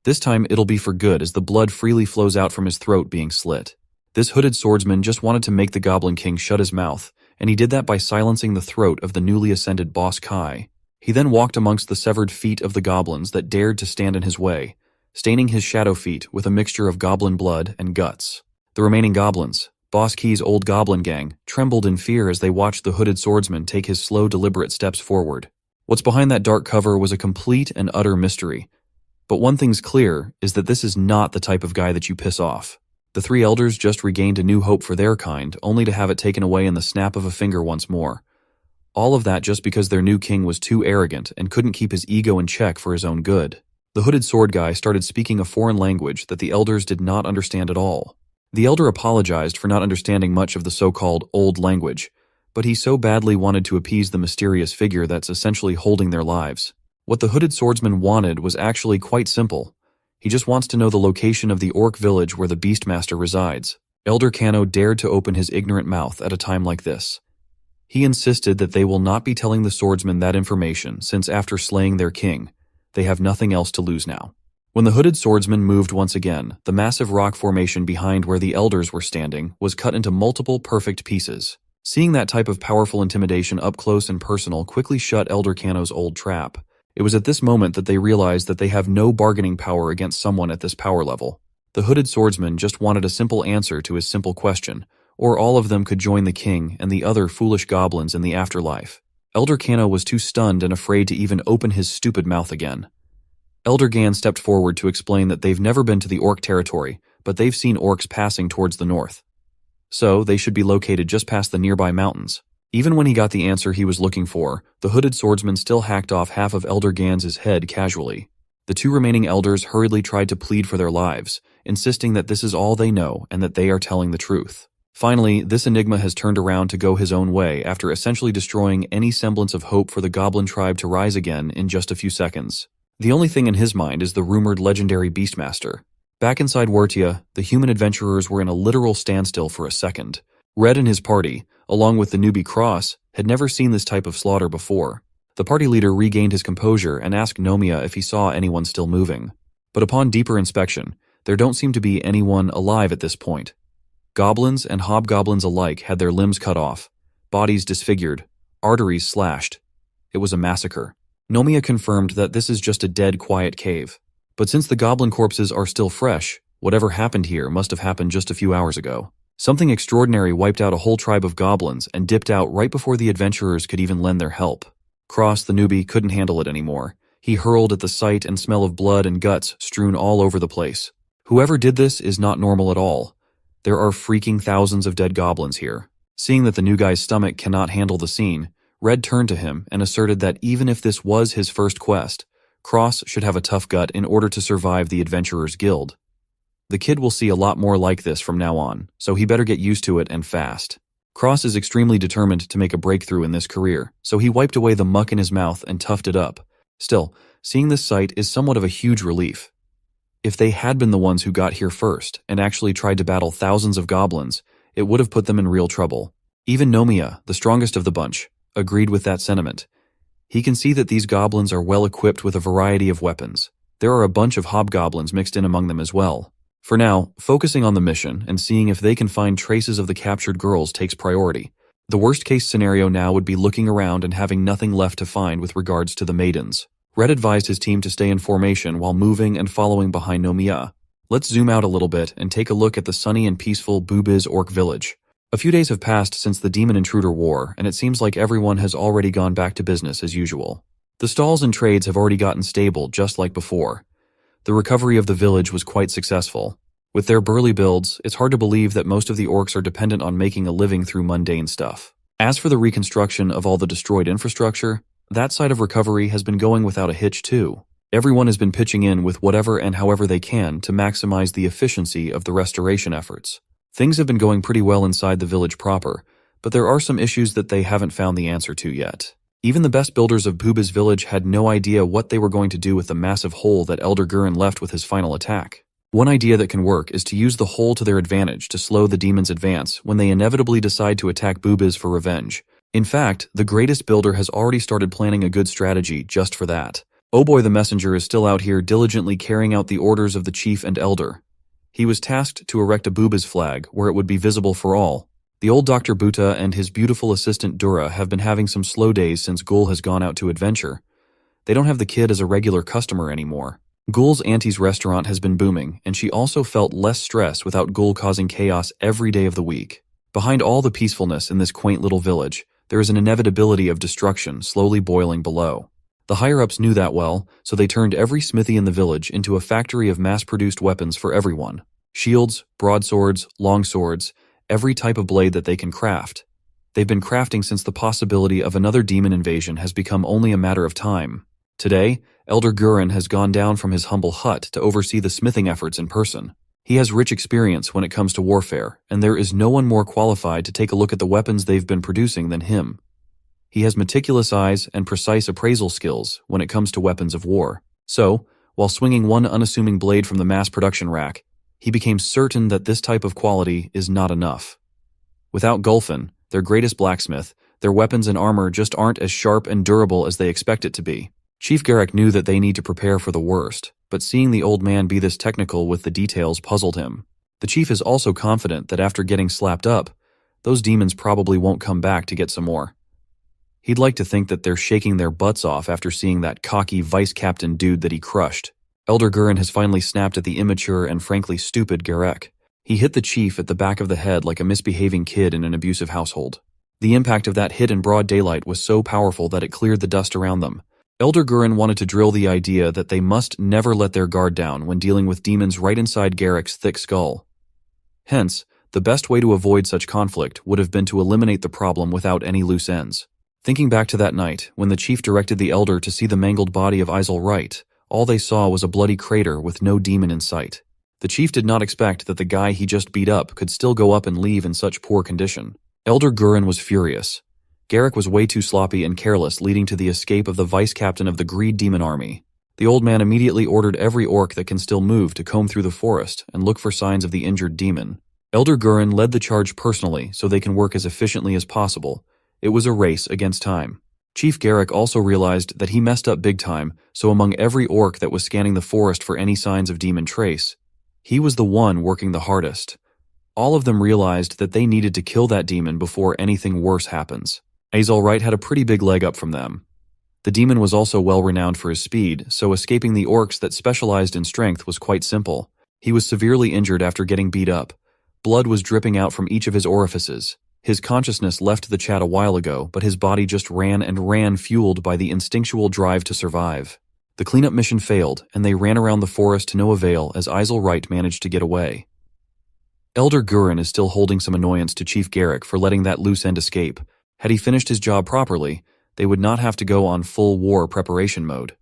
This time it'll be for good as the blood freely flows out from his throat being slit. This hooded swordsman just wanted to make the Goblin King shut his mouth, and he did that by silencing the throat of the newly ascended Boss Kai. He then walked amongst the severed feet of the goblins that dared to stand in his way, staining his shadow feet with a mixture of goblin blood and guts. The remaining goblins, Boss Key's old goblin gang, trembled in fear as they watched the hooded swordsman take his slow, deliberate steps forward. What's behind that dark cover was a complete and utter mystery. But one thing's clear is that this is not the type of guy that you piss off. The three elders just regained a new hope for their kind, only to have it taken away in the snap of a finger once more. All of that just because their new king was too arrogant and couldn't keep his ego in check for his own good. The hooded sword guy started speaking a foreign language that the elders did not understand at all. The elder apologized for not understanding much of the so-called old language, but he so badly wanted to appease the mysterious figure that's essentially holding their lives. What the hooded swordsman wanted was actually quite simple. He just wants to know the location of the orc village where the Beastmaster resides. Elder Kano dared to open his ignorant mouth at a time like this. He insisted that they will not be telling the swordsman that information, since after slaying their king, they have nothing else to lose now. When the hooded swordsman moved once again, the massive rock formation behind where the elders were standing was cut into multiple perfect pieces. Seeing that type of powerful intimidation up close and personal quickly shut Elder Kano's old trap. It was at this moment that they realized that they have no bargaining power against someone at this power level. The hooded swordsman just wanted a simple answer to his simple question, or all of them could join the king and the other foolish goblins in the afterlife. Elder Kano was too stunned and afraid to even open his stupid mouth again. Elder Gan stepped forward to explain that they've never been to the orc territory, but they've seen orcs passing towards the north. So, they should be located just past the nearby mountains. Even when he got the answer he was looking for, the hooded swordsman still hacked off half of Elder Gan's head casually. The two remaining elders hurriedly tried to plead for their lives, insisting that this is all they know and that they are telling the truth. Finally, this enigma has turned around to go his own way after essentially destroying any semblance of hope for the goblin tribe to rise again in just a few seconds. The only thing in his mind is the rumored legendary Beastmaster. Back inside Wartia, the human adventurers were in a literal standstill for a second. Red and his party, along with the newbie Cross, had never seen this type of slaughter before. The party leader regained his composure and asked Nomiya if he saw anyone still moving. But upon deeper inspection, there don't seem to be anyone alive at this point. Goblins and hobgoblins alike had their limbs cut off, bodies disfigured, arteries slashed. It was a massacre. Nomiya confirmed that this is just a dead, quiet cave. But since the goblin corpses are still fresh, whatever happened here must have happened just a few hours ago. Something extraordinary wiped out a whole tribe of goblins and dipped out right before the adventurers could even lend their help. Cross, the newbie, couldn't handle it anymore. He hurled at the sight and smell of blood and guts strewn all over the place. Whoever did this is not normal at all. There are freaking thousands of dead goblins here. Seeing that the new guy's stomach cannot handle the scene, Red turned to him and asserted that even if this was his first quest, Cross should have a tough gut in order to survive the Adventurers Guild. The kid will see a lot more like this from now on, so he better get used to it and fast. Cross is extremely determined to make a breakthrough in this career, so he wiped away the muck in his mouth and toughed it up. Still, seeing this sight is somewhat of a huge relief. If they had been the ones who got here first and actually tried to battle thousands of goblins, it would have put them in real trouble. Even Nomiya, the strongest of the bunch, agreed with that sentiment. He can see that these goblins are well equipped with a variety of weapons. There are a bunch of hobgoblins mixed in among them as well. For now, focusing on the mission and seeing if they can find traces of the captured girls takes priority. The worst-case scenario now would be looking around and having nothing left to find with regards to the maidens. Red advised his team to stay in formation while moving and following behind Nomiya. Let's zoom out a little bit and take a look at the sunny and peaceful Bubiz Orc village. A few days have passed since the Demon Intruder War, and it seems like everyone has already gone back to business as usual. The stalls and trades have already gotten stable just like before. The recovery of the village was quite successful. With their burly builds, it's hard to believe that most of the orcs are dependent on making a living through mundane stuff. As for the reconstruction of all the destroyed infrastructure, that side of recovery has been going without a hitch too. Everyone has been pitching in with whatever and however they can to maximize the efficiency of the restoration efforts. Things have been going pretty well inside the village proper, but there are some issues that they haven't found the answer to yet. Even the best builders of Bubiz village had no idea what they were going to do with the massive hole that Elder Gurren left with his final attack. One idea that can work is to use the hole to their advantage to slow the demon's advance when they inevitably decide to attack Bubiz for revenge. In fact, the greatest builder has already started planning a good strategy just for that. Oh boy, the messenger is still out here diligently carrying out the orders of the chief and elder. He was tasked to erect a Bubiz flag where it would be visible for all. The old Dr. Buta and his beautiful assistant Dura have been having some slow days since Ghoul has gone out to adventure. They don't have the kid as a regular customer anymore. Ghoul's auntie's restaurant has been booming, and she also felt less stress without Ghoul causing chaos every day of the week. Behind all the peacefulness in this quaint little village, there is an inevitability of destruction slowly boiling below. The higher-ups knew that well, so they turned every smithy in the village into a factory of mass-produced weapons for everyone. Shields, broadswords, longswords, every type of blade that they can craft. They've been crafting since the possibility of another demon invasion has become only a matter of time. Today, Elder Gurin has gone down from his humble hut to oversee the smithing efforts in person. He has rich experience when it comes to warfare, and there is no one more qualified to take a look at the weapons they've been producing than him. He has meticulous eyes and precise appraisal skills when it comes to weapons of war. So, while swinging one unassuming blade from the mass production rack, he became certain that this type of quality is not enough. Without Gulfin, their greatest blacksmith, their weapons and armor just aren't as sharp and durable as they expect it to be. Chief Garrick knew that they need to prepare for the worst, but seeing the old man be this technical with the details puzzled him. The chief is also confident that after getting slapped up, those demons probably won't come back to get some more. He'd like to think that they're shaking their butts off after seeing that cocky vice-captain dude that he crushed. Elder Gurin has finally snapped at the immature and frankly stupid Garrick. He hit the chief at the back of the head like a misbehaving kid in an abusive household. The impact of that hit in broad daylight was so powerful that it cleared the dust around them. Elder Gurin wanted to drill the idea that they must never let their guard down when dealing with demons right inside Garrick's thick skull. Hence, the best way to avoid such conflict would have been to eliminate the problem without any loose ends. Thinking back to that night, when the chief directed the elder to see the mangled body of ytshort, all they saw was a bloody crater with no demon in sight. The chief did not expect that the guy he just beat up could still go up and leave in such poor condition. Elder Gurin was furious. Garrick was way too sloppy and careless, leading to the escape of the vice-captain of the Greed Demon Army. The old man immediately ordered every orc that can still move to comb through the forest and look for signs of the injured demon. Elder Gurin led the charge personally so they can work as efficiently as possible. It was a race against time. Chief Garrick also realized that he messed up big time, so among every orc that was scanning the forest for any signs of demon trace, he was the one working the hardest. All of them realized that they needed to kill that demon before anything worse happens. ytshort had a pretty big leg up from them. The demon was also well renowned for his speed, so escaping the orcs that specialized in strength was quite simple. He was severely injured after getting beat up. Blood was dripping out from each of his orifices. His consciousness left the chat a while ago, but his body just ran and ran, fueled by the instinctual drive to survive. The cleanup mission failed, and they ran around the forest to no avail as ytshort managed to get away. Elder Gurin is still holding some annoyance to Chief Garrick for letting that loose end escape. Had he finished his job properly, they would not have to go on full war preparation mode.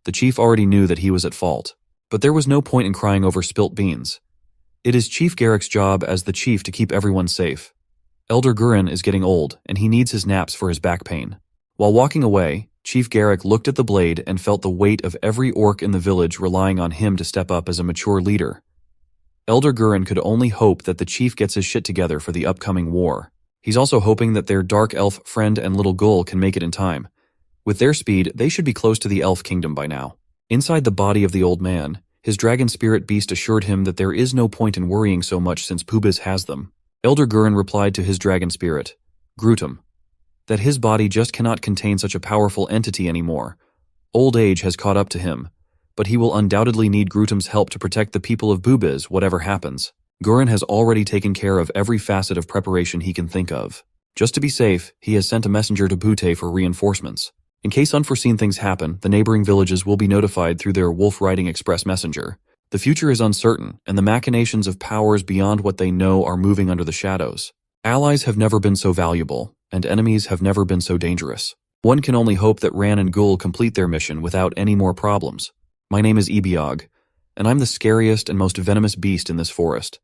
The chief already knew that he was at fault, but there was no point in crying over spilt beans. It is Chief Garrick's job as the chief to keep everyone safe. Elder Gurin is getting old, and he needs his naps for his back pain. While walking away, Chief Garrick looked at the blade and felt the weight of every orc in the village relying on him to step up as a mature leader. Elder Gurin could only hope that the chief gets his shit together for the upcoming war. He's also hoping that their dark elf friend and little ghoul can make it in time. With their speed, they should be close to the elf kingdom by now. Inside the body of the old man, his dragon spirit beast assured him that there is no point in worrying so much since Pubiz has them. Elder Gurin replied to his dragon spirit, Grutum, that his body just cannot contain such a powerful entity anymore. Old age has caught up to him, but he will undoubtedly need Grutum's help to protect the people of Pubiz whatever happens. Gurin has already taken care of every facet of preparation he can think of. Just to be safe, he has sent a messenger to Butte for reinforcements. In case unforeseen things happen, the neighboring villages will be notified through their wolf riding express messenger. The future is uncertain, and the machinations of powers beyond what they know are moving under the shadows. Allies have never been so valuable, and enemies have never been so dangerous. One can only hope that Ran and Ghoul complete their mission without any more problems. My name is Ebiog, and I'm the scariest and most venomous beast in this forest.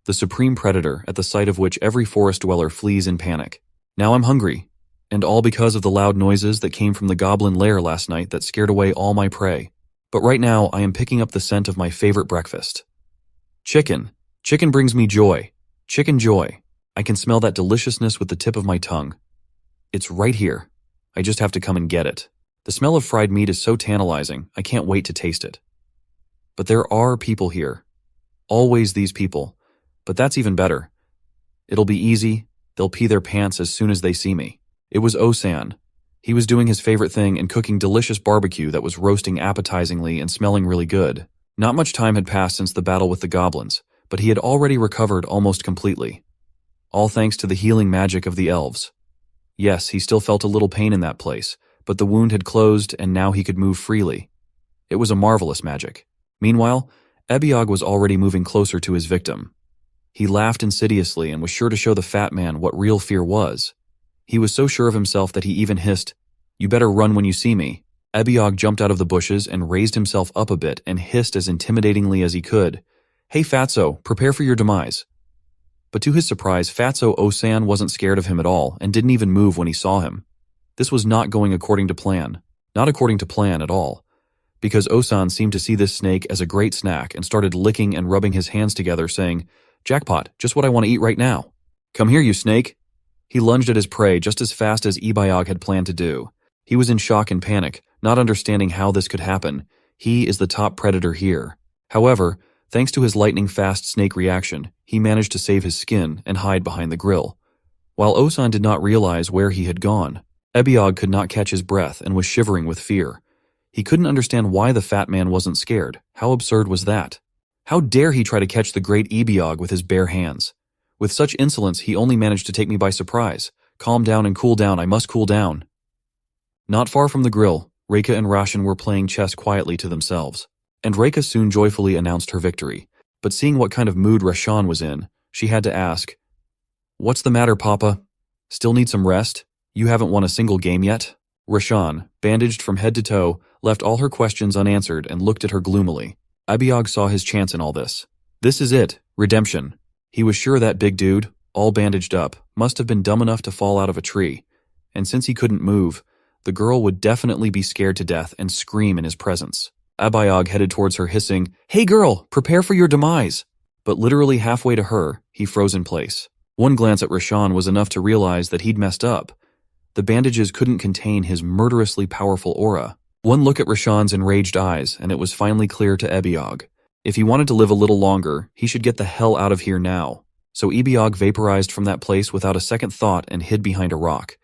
The supreme predator at the sight of which every forest dweller flees in panic. Now I'm hungry, and all because of the loud noises that came from the goblin lair last night that scared away all my prey. But right now I am picking up the scent of my favorite breakfast. Chicken. Chicken brings me joy. Chicken joy. I can smell that deliciousness with the tip of my tongue. It's right here. I just have to come and get it. The smell of fried meat is so tantalizing, I can't wait to taste it. But there are people here. Always these people. But that's even better. It'll be easy. They'll pee their pants as soon as they see me. It was Osan. He was doing his favorite thing and cooking delicious barbecue that was roasting appetizingly and smelling really good. Not much time had passed since the battle with the goblins, but he had already recovered almost completely. All thanks to the healing magic of the elves. Yes, he still felt a little pain in that place, but the wound had closed and now he could move freely. It was a marvelous magic. Meanwhile, Ebiog was already moving closer to his victim. He laughed insidiously and was sure to show the fat man what real fear was. He was so sure of himself that he even hissed, "You better run when you see me." Ebiog jumped out of the bushes and raised himself up a bit and hissed as intimidatingly as he could, "Hey Fatso, prepare for your demise." But to his surprise, Fatso Osan wasn't scared of him at all and didn't even move when he saw him. This was not going according to plan. Not according to plan at all. Because Osan seemed to see this snake as a great snack and started licking and rubbing his hands together, saying, "Jackpot, just what I want to eat right now. Come here, you snake." He lunged at his prey just as fast as Ebiog had planned to do. He was in shock and panic, not understanding how this could happen. He is the top predator here. However, thanks to his lightning-fast snake reaction, he managed to save his skin and hide behind the grill. While Osan did not realize where he had gone, Ebiog could not catch his breath and was shivering with fear. He couldn't understand why the fat man wasn't scared. How absurd was that? How dare he try to catch the great Ebiog with his bare hands? With such insolence, he only managed to take me by surprise. Calm down and cool down, I must cool down. Not far from the grill, Reika and Rashan were playing chess quietly to themselves. And Reika soon joyfully announced her victory. But seeing what kind of mood Rashan was in, she had to ask, "What's the matter, Papa? Still need some rest? You haven't won a single game yet?" Rashan, bandaged from head to toe, left all her questions unanswered and looked at her gloomily. Ebiog saw his chance in all this. This is it, redemption. He was sure that big dude, all bandaged up, must have been dumb enough to fall out of a tree. And since he couldn't move, the girl would definitely be scared to death and scream in his presence. Ebiog headed towards her hissing, "Hey girl, prepare for your demise!" But literally halfway to her, he froze in place. One glance at Rashan was enough to realize that he'd messed up. The bandages couldn't contain his murderously powerful aura. One look at Rashan's enraged eyes, and it was finally clear to Ebiog. If he wanted to live a little longer, he should get the hell out of here now. So Ebiog vaporized from that place without a second thought and hid behind a rock.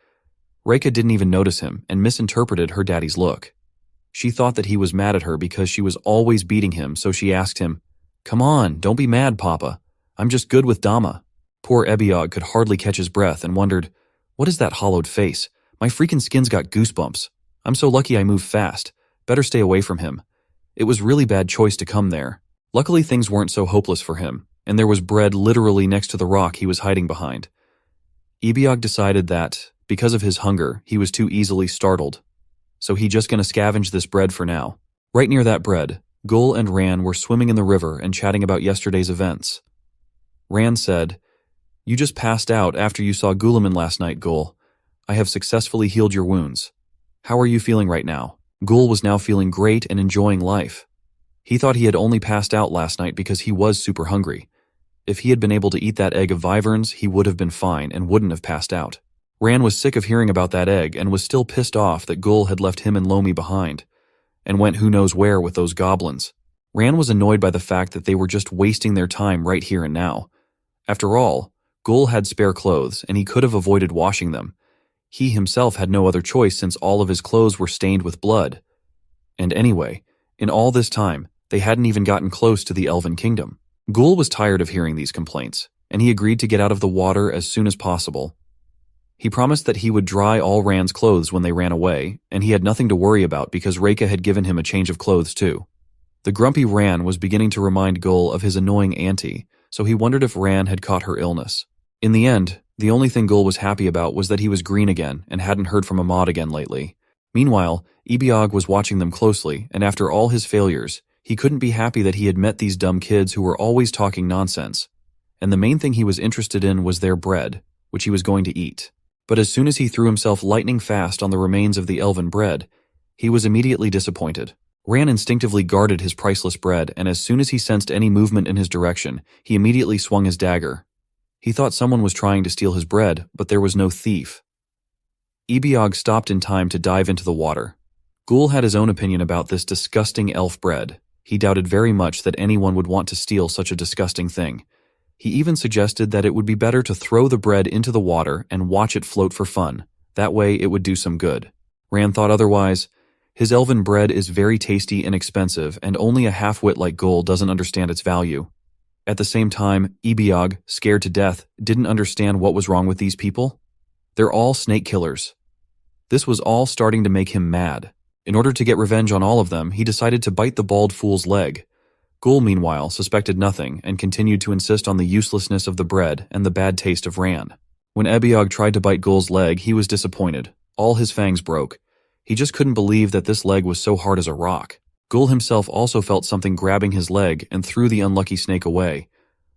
Reika didn't even notice him and misinterpreted her daddy's look. She thought that he was mad at her because she was always beating him, so she asked him, "Come on, don't be mad, Papa. I'm just good with Dama." Poor Ebiog could hardly catch his breath and wondered, "What is that hollowed face? My freaking skin's got goosebumps. I'm so lucky I moved fast. Better stay away from him." It was really bad choice to come there. Luckily things weren't so hopeless for him, and there was bread literally next to the rock he was hiding behind. Ebiog decided that, because of his hunger, he was too easily startled. So he just gonna scavenge this bread for now. Right near that bread, Gul and Ran were swimming in the river and chatting about yesterday's events. Ran said, "You just passed out after you saw Gulaman last night, Gul. I have successfully healed your wounds. How are you feeling right now?" Gul was now feeling great and enjoying life. He thought he had only passed out last night because he was super hungry. If he had been able to eat that egg of Wyverns, he would have been fine and wouldn't have passed out. Ran was sick of hearing about that egg and was still pissed off that Gul had left him and Lomi behind, and went who knows where with those goblins. Ran was annoyed by the fact that they were just wasting their time right here and now. After all, Gul had spare clothes and he could have avoided washing them. He himself had no other choice since all of his clothes were stained with blood. And anyway, in all this time, they hadn't even gotten close to the Elven Kingdom. Gul was tired of hearing these complaints, and he agreed to get out of the water as soon as possible. He promised that he would dry all Ran's clothes when they ran away, and he had nothing to worry about because Reika had given him a change of clothes too. The grumpy Ran was beginning to remind Gul of his annoying auntie, so he wondered if Ran had caught her illness. In the end, the only thing Gul was happy about was that he was green again and hadn't heard from Ahmad again lately. Meanwhile, Ebiog was watching them closely, and after all his failures, he couldn't be happy that he had met these dumb kids who were always talking nonsense. And the main thing he was interested in was their bread, which he was going to eat. But as soon as he threw himself lightning fast on the remains of the elven bread, he was immediately disappointed. Ran instinctively guarded his priceless bread, and as soon as he sensed any movement in his direction, he immediately swung his dagger. He thought someone was trying to steal his bread, but there was no thief. Ebiog stopped in time to dive into the water. Gul had his own opinion about this disgusting elf bread. He doubted very much that anyone would want to steal such a disgusting thing. He even suggested that it would be better to throw the bread into the water and watch it float for fun. That way it would do some good. Ran thought otherwise. His elven bread is very tasty and expensive, and only a half-wit like Gul doesn't understand its value. At the same time, Ebiog, scared to death, didn't understand what was wrong with these people. They're all snake killers. This was all starting to make him mad. In order to get revenge on all of them, he decided to bite the bald fool's leg. Ghoul, meanwhile, suspected nothing and continued to insist on the uselessness of the bread and the bad taste of Ran. When Ebiog tried to bite Ghoul's leg, he was disappointed. All his fangs broke. He just couldn't believe that this leg was so hard as a rock. Ghoul himself also felt something grabbing his leg and threw the unlucky snake away.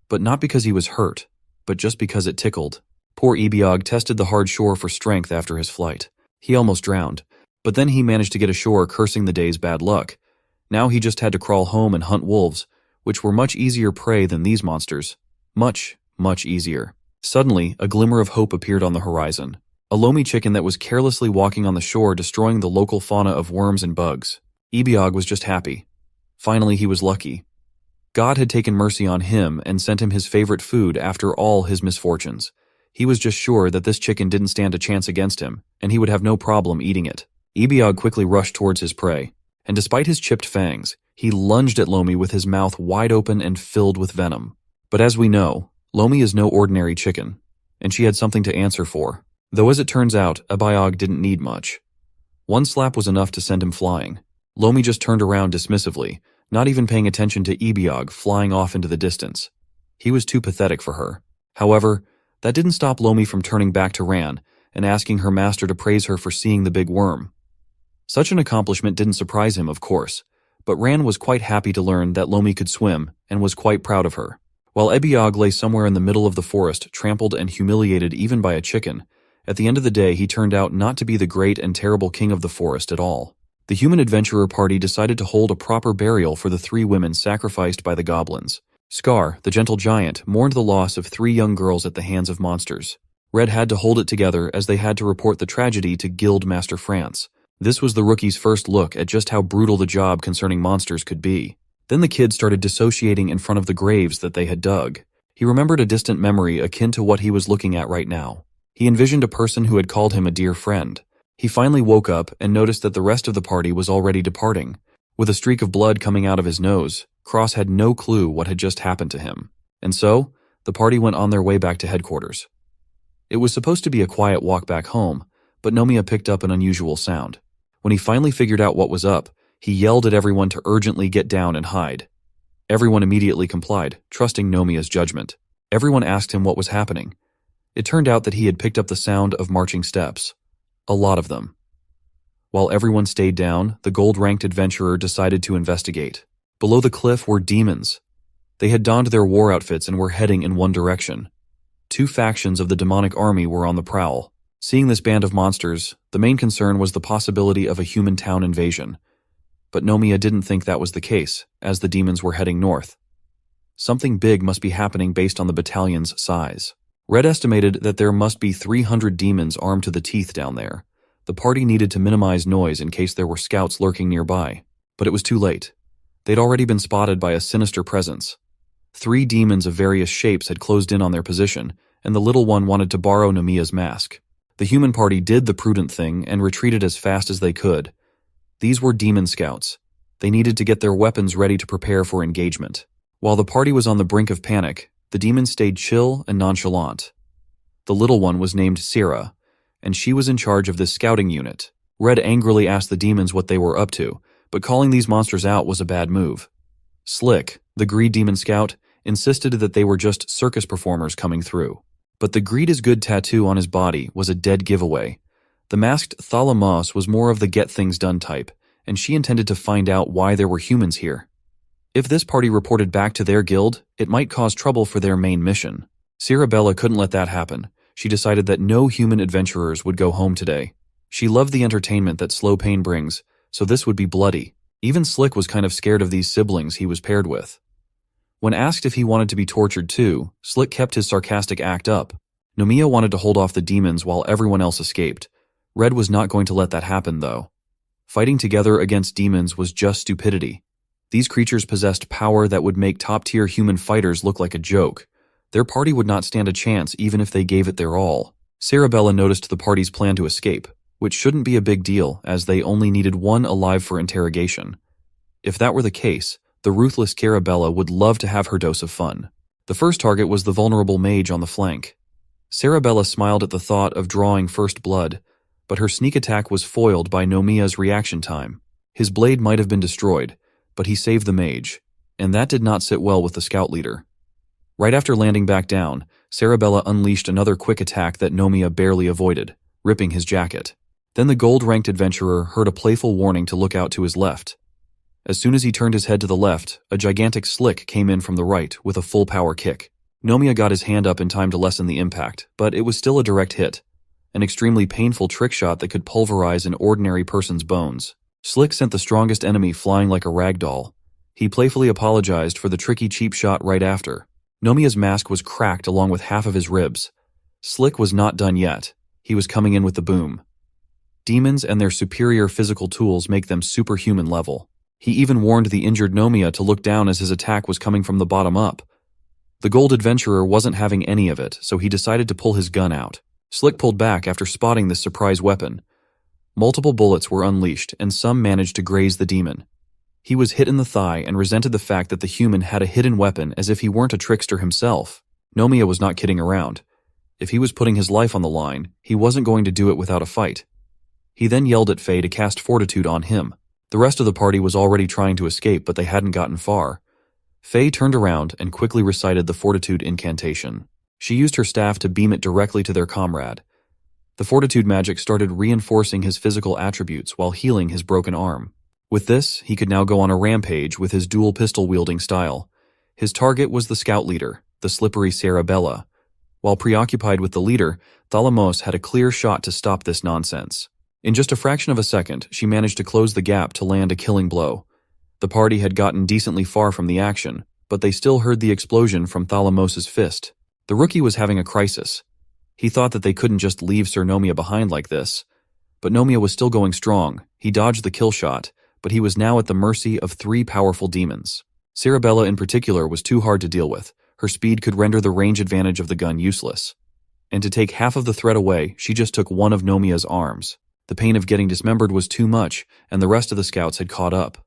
But not because he was hurt, but just because it tickled. Poor Ebiog tested the hard shore for strength after his flight. He almost drowned, but then he managed to get ashore, cursing the day's bad luck. Now he just had to crawl home and hunt wolves, which were much easier prey than these monsters. Much, much easier. Suddenly, a glimmer of hope appeared on the horizon. A loamy chicken that was carelessly walking on the shore, destroying the local fauna of worms and bugs. Ebiog was just happy. Finally, he was lucky. God had taken mercy on him and sent him his favorite food after all his misfortunes. He was just sure that this chicken didn't stand a chance against him, and he would have no problem eating it. Ebiog quickly rushed towards his prey, and despite his chipped fangs, he lunged at Lomi with his mouth wide open and filled with venom. But as we know, Lomi is no ordinary chicken, and she had something to answer for. Though as it turns out, Ebiog didn't need much. One slap was enough to send him flying. Lomi just turned around dismissively, not even paying attention to Ebiog flying off into the distance. He was too pathetic for her. However, that didn't stop Lomi from turning back to Ran and asking her master to praise her for seeing the big worm. Such an accomplishment didn't surprise him, of course, but Ran was quite happy to learn that Lomi could swim and was quite proud of her. While Ebiog lay somewhere in the middle of the forest, trampled and humiliated even by a chicken, at the end of the day he turned out not to be the great and terrible king of the forest at all. The human adventurer party decided to hold a proper burial for the 3 women sacrificed by the goblins. Scar, the gentle giant, mourned the loss of 3 young girls at the hands of monsters. Red had to hold it together as they had to report the tragedy to Guild Master France. This was the rookie's first look at just how brutal the job concerning monsters could be. Then the kid started dissociating in front of the graves that they had dug. He remembered a distant memory akin to what he was looking at right now. He envisioned a person who had called him a dear friend. He finally woke up and noticed that the rest of the party was already departing. With a streak of blood coming out of his nose, Cross had no clue what had just happened to him. And so, the party went on their way back to headquarters. It was supposed to be a quiet walk back home, but Nomiya picked up an unusual sound. When he finally figured out what was up, he yelled at everyone to urgently get down and hide. Everyone immediately complied, trusting Nomiya's judgment. Everyone asked him what was happening. It turned out that he had picked up the sound of marching steps. A lot of them. While everyone stayed down, the gold-ranked adventurer decided to investigate. Below the cliff were demons. They had donned their war outfits and were heading in one direction. 2 factions of the demonic army were on the prowl. Seeing this band of monsters, the main concern was the possibility of a human town invasion. But Nomiya didn't think that was the case, as the demons were heading north. Something big must be happening based on the battalion's size. Red estimated that there must be 300 demons armed to the teeth down there. The party needed to minimize noise in case there were scouts lurking nearby. But it was too late. They'd already been spotted by a sinister presence. 3 demons of various shapes had closed in on their position, and the little one wanted to borrow Nomiya's mask. The human party did the prudent thing and retreated as fast as they could. These were demon scouts. They needed to get their weapons ready to prepare for engagement. While the party was on the brink of panic, the demons stayed chill and nonchalant. The little one was named Sira, and she was in charge of this scouting unit. Red angrily asked the demons what they were up to, but calling these monsters out was a bad move. Slick, the greed demon scout, insisted that they were just circus performers coming through. But the greed is good tattoo on his body was a dead giveaway. The masked Thalamos was more of the get-things-done type, and she intended to find out why there were humans here. If this party reported back to their guild, it might cause trouble for their main mission. Cirabella couldn't let that happen. She decided that no human adventurers would go home today. She loved the entertainment that slow pain brings, so this would be bloody. Even Slick was kind of scared of these siblings he was paired with. When asked if he wanted to be tortured too, Slick kept his sarcastic act up. Nomiya wanted to hold off the demons while everyone else escaped. Red was not going to let that happen, though. Fighting together against demons was just stupidity. These creatures possessed power that would make top-tier human fighters look like a joke. Their party would not stand a chance even if they gave it their all. Cirabella noticed the party's plan to escape, which shouldn't be a big deal as they only needed one alive for interrogation. If that were the case, the ruthless Carabella would love to have her dose of fun. The first target was the vulnerable mage on the flank. Cirabella smiled at the thought of drawing first blood, but her sneak attack was foiled by Nomiya's reaction time. His blade might have been destroyed, but he saved the mage, and that did not sit well with the scout leader. Right after landing back down, Sarabella unleashed another quick attack that Nomiya barely avoided, ripping his jacket. Then the gold-ranked adventurer heard a playful warning to look out to his left. As soon as he turned his head to the left, a gigantic slick came in from the right with a full-power kick. Nomiya got his hand up in time to lessen the impact, but it was still a direct hit, an extremely painful trick shot that could pulverize an ordinary person's bones. Slick sent the strongest enemy flying like a rag doll. He playfully apologized for the tricky cheap shot right after. Nomiya's mask was cracked along with half of his ribs. Slick was not done yet. He was coming in with the boom. Demons and their superior physical tools make them superhuman level. He even warned the injured Nomiya to look down as his attack was coming from the bottom up. The gold adventurer wasn't having any of it, so he decided to pull his gun out. Slick pulled back after spotting this surprise weapon. Multiple bullets were unleashed, and some managed to graze the demon. He was hit in the thigh and resented the fact that the human had a hidden weapon as if he weren't a trickster himself. Nomiya was not kidding around. If he was putting his life on the line, he wasn't going to do it without a fight. He then yelled at Faye to cast Fortitude on him. The rest of the party was already trying to escape, but they hadn't gotten far. Faye turned around and quickly recited the Fortitude incantation. She used her staff to beam it directly to their comrade. The Fortitude magic started reinforcing his physical attributes while healing his broken arm. With this, he could now go on a rampage with his dual pistol-wielding style. His target was the scout leader, the slippery Sarabella. While preoccupied with the leader, Thalamos had a clear shot to stop this nonsense. In just a fraction of a second, she managed to close the gap to land a killing blow. The party had gotten decently far from the action, but they still heard the explosion from Thalamos's fist. The rookie was having a crisis. He thought that they couldn't just leave Sir Nomiya behind like this. But Nomiya was still going strong. He dodged the kill shot, but he was now at the mercy of 3 powerful demons. Sarabella in particular was too hard to deal with. Her speed could render the range advantage of the gun useless. And to take half of the threat away, she just took one of Nomiya's arms. The pain of getting dismembered was too much, and the rest of the scouts had caught up.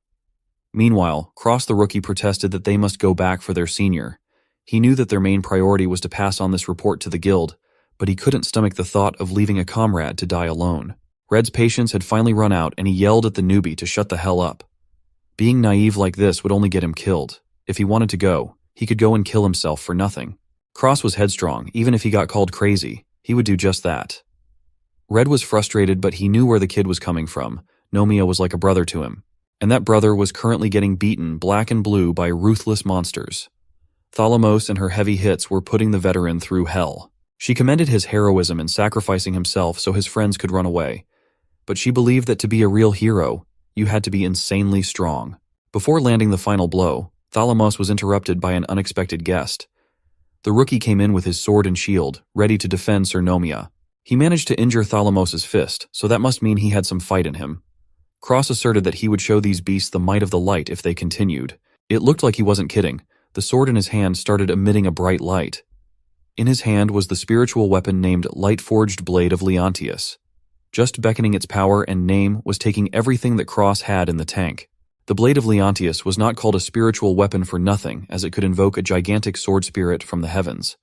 Meanwhile, Cross the rookie protested that they must go back for their senior. He knew that their main priority was to pass on this report to the guild, but he couldn't stomach the thought of leaving a comrade to die alone. Red's patience had finally run out, and he yelled at the newbie to shut the hell up. Being naive like this would only get him killed. If he wanted to go, he could go and kill himself for nothing. Cross was headstrong. Even if he got called crazy, he would do just that. Red was frustrated, but he knew where the kid was coming from. Nomiya was like a brother to him. And that brother was currently getting beaten black and blue by ruthless monsters. Thalamos and her heavy hits were putting the veteran through hell. She commended his heroism in sacrificing himself so his friends could run away. But she believed that to be a real hero, you had to be insanely strong. Before landing the final blow, Thalamos was interrupted by an unexpected guest. The rookie came in with his sword and shield, ready to defend Sir Nomiya. He managed to injure Thalamos's fist, so that must mean he had some fight in him. Cross asserted that he would show these beasts the might of the light if they continued. It looked like he wasn't kidding. The sword in his hand started emitting a bright light. In his hand was the spiritual weapon named Light-Forged Blade of Leontius. Just beckoning its power and name was taking everything that Cross had in the tank. The Blade of Leontius was not called a spiritual weapon for nothing, as it could invoke a gigantic sword spirit from the heavens.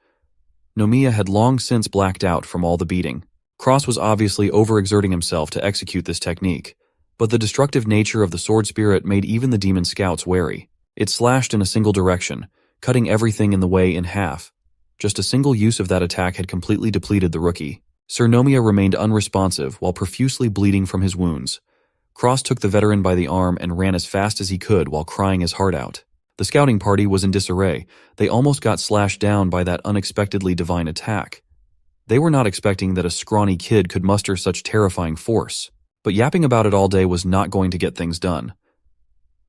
Nomiya had long since blacked out from all the beating. Cross was obviously overexerting himself to execute this technique, but the destructive nature of the sword spirit made even the demon scouts wary. It slashed in a single direction, cutting everything in the way in half. Just a single use of that attack had completely depleted the rookie. Sir Nomiya remained unresponsive while profusely bleeding from his wounds. Cross took the veteran by the arm and ran as fast as he could while crying his heart out. The scouting party was in disarray. They almost got slashed down by that unexpectedly divine attack. They were not expecting that a scrawny kid could muster such terrifying force. But yapping about it all day was not going to get things done.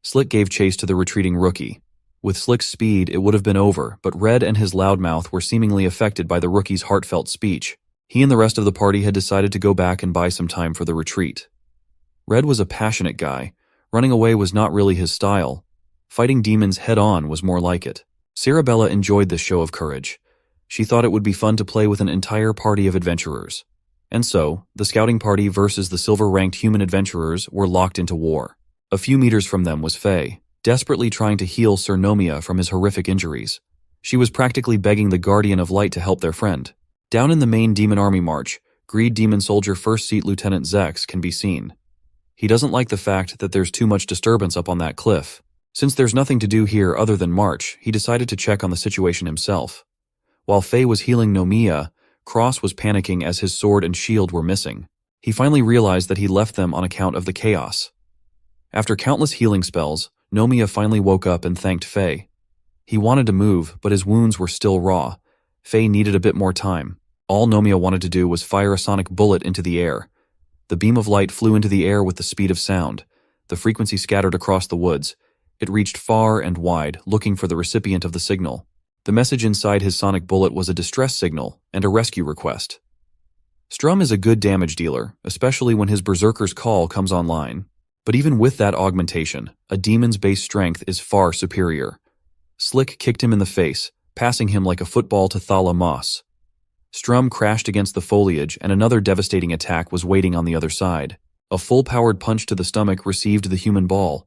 Slick gave chase to the retreating rookie. With Slick's speed, it would have been over, but Red and his loudmouth were seemingly affected by the rookie's heartfelt speech. He and the rest of the party had decided to go back and buy some time for the retreat. Red was a passionate guy. Running away was not really his style. Fighting demons head-on was more like it. Sarabella enjoyed this show of courage. She thought it would be fun to play with an entire party of adventurers. And so, the scouting party versus the silver-ranked human adventurers were locked into war. A few meters from them was Faye, desperately trying to heal Sir Nomiya from his horrific injuries. She was practically begging the Guardian of Light to help their friend. Down in the main demon army march, Greed Demon Soldier First Seat Lieutenant Zex can be seen. He doesn't like the fact that there's too much disturbance up on that cliff. Since there's nothing to do here other than march, he decided to check on the situation himself. While Faye was healing Nomiya, Cross was panicking as his sword and shield were missing. He finally realized that he left them on account of the chaos. After countless healing spells, Nomiya finally woke up and thanked Faye. He wanted to move, but his wounds were still raw. Faye needed a bit more time. All Nomiya wanted to do was fire a sonic bullet into the air. The beam of light flew into the air with the speed of sound. The frequency scattered across the woods. It reached far and wide, looking for the recipient of the signal. The message inside his sonic bullet was a distress signal and a rescue request. Strum is a good damage dealer, especially when his Berserker's Call comes online. But even with that augmentation, a demon's base strength is far superior. Slick kicked him in the face, passing him like a football to Thala Moss. Strum crashed against the foliage and another devastating attack was waiting on the other side. A full-powered punch to the stomach received the human ball.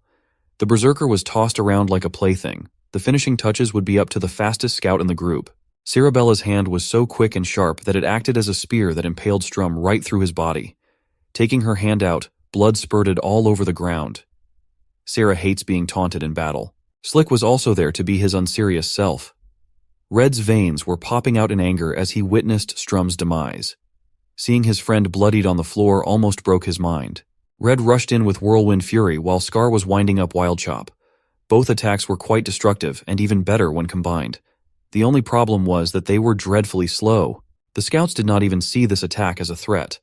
The Berserker was tossed around like a plaything. The finishing touches would be up to the fastest scout in the group. Cerebella's hand was so quick and sharp that it acted as a spear that impaled Strum right through his body. Taking her hand out, blood spurted all over the ground. Sarah hates being taunted in battle. Slick was also there to be his unserious self. Red's veins were popping out in anger as he witnessed Strum's demise. Seeing his friend bloodied on the floor almost broke his mind. Red rushed in with Whirlwind Fury while Scar was winding up Wild Chop. Both attacks were quite destructive and even better when combined. The only problem was that they were dreadfully slow. The scouts did not even see this attack as a threat.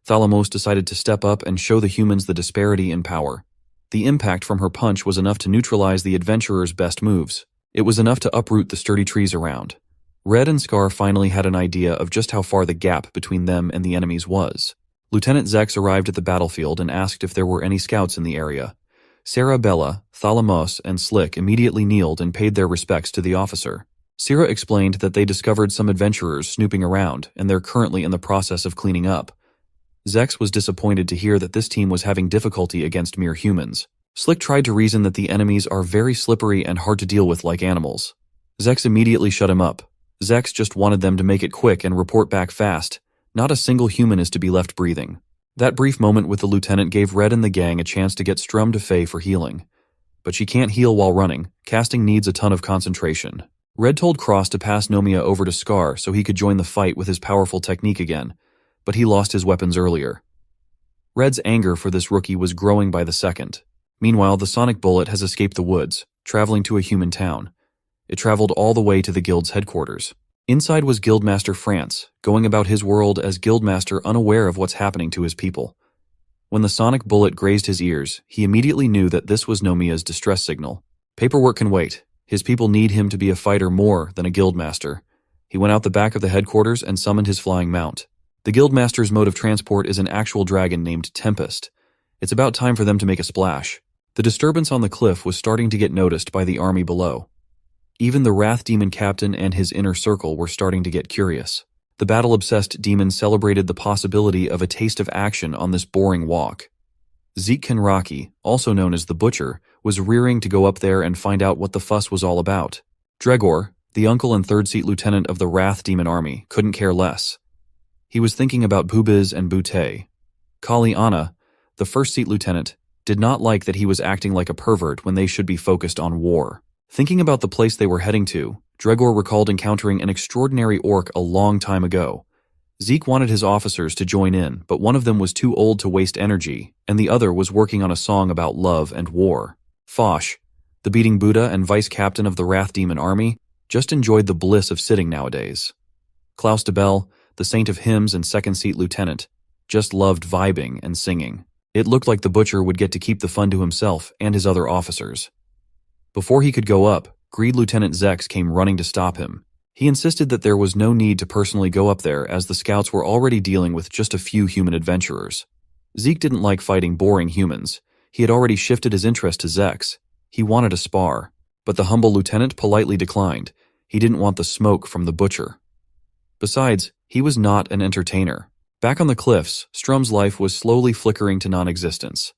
Thalamos decided to step up and show the humans the disparity in power. The impact from her punch was enough to neutralize the adventurer's best moves. It was enough to uproot the sturdy trees around. Red and Scar finally had an idea of just how far the gap between them and the enemies was. Lieutenant Zex arrived at the battlefield and asked if there were any scouts in the area. Sarah Bella, Thalamos, and Slick immediately kneeled and paid their respects to the officer. Sarah explained that they discovered some adventurers snooping around, and they're currently in the process of cleaning up. Zex was disappointed to hear that this team was having difficulty against mere humans. Slick tried to reason that the enemies are very slippery and hard to deal with like animals. Zex immediately shut him up. Zex just wanted them to make it quick and report back fast. Not a single human is to be left breathing. That brief moment with the lieutenant gave Red and the gang a chance to get Strum to Faye for healing. But she can't heal while running. Casting needs a ton of concentration. Red told Cross to pass Nomiya over to Scar so he could join the fight with his powerful technique again, but he lost his weapons earlier. Red's anger for this rookie was growing by the second. Meanwhile, the sonic bullet has escaped the woods, traveling to a human town. It traveled all the way to the guild's headquarters. Inside was Guildmaster France, going about his world as Guildmaster unaware of what's happening to his people. When the sonic bullet grazed his ears, he immediately knew that this was Nomiya's distress signal. Paperwork can wait. His people need him to be a fighter more than a Guildmaster. He went out the back of the headquarters and summoned his flying mount. The Guildmaster's mode of transport is an actual dragon named Tempest. It's about time for them to make a splash. The disturbance on the cliff was starting to get noticed by the army below. Even the Wrath Demon Captain and his inner circle were starting to get curious. The battle-obsessed demon celebrated the possibility of a taste of action on this boring walk. Zeke Kenraki, also known as the Butcher, was rearing to go up there and find out what the fuss was all about. Dregor, the uncle and third-seat lieutenant of the Wrath Demon Army, couldn't care less. He was thinking about Bubiz and Bute. Kali Anna, the first-seat lieutenant, did not like that he was acting like a pervert when they should be focused on war. Thinking about the place they were heading to, Dregor recalled encountering an extraordinary orc a long time ago. Zeke wanted his officers to join in, but one of them was too old to waste energy, and the other was working on a song about love and war. Foch, the beating Buddha and vice-captain of the Wrath Demon Army, just enjoyed the bliss of sitting nowadays. Klaus de Bell, the saint of hymns and second-seat lieutenant, just loved vibing and singing. It looked like the Butcher would get to keep the fun to himself and his other officers. Before he could go up, Greed Lieutenant Zex came running to stop him. He insisted that there was no need to personally go up there as the scouts were already dealing with just a few human adventurers. Zeke didn't like fighting boring humans. He had already shifted his interest to Zex. He wanted a spar, but the humble lieutenant politely declined. He didn't want the smoke from the Butcher. Besides, he was not an entertainer. Back on the cliffs, Strum's life was slowly flickering to non-existence.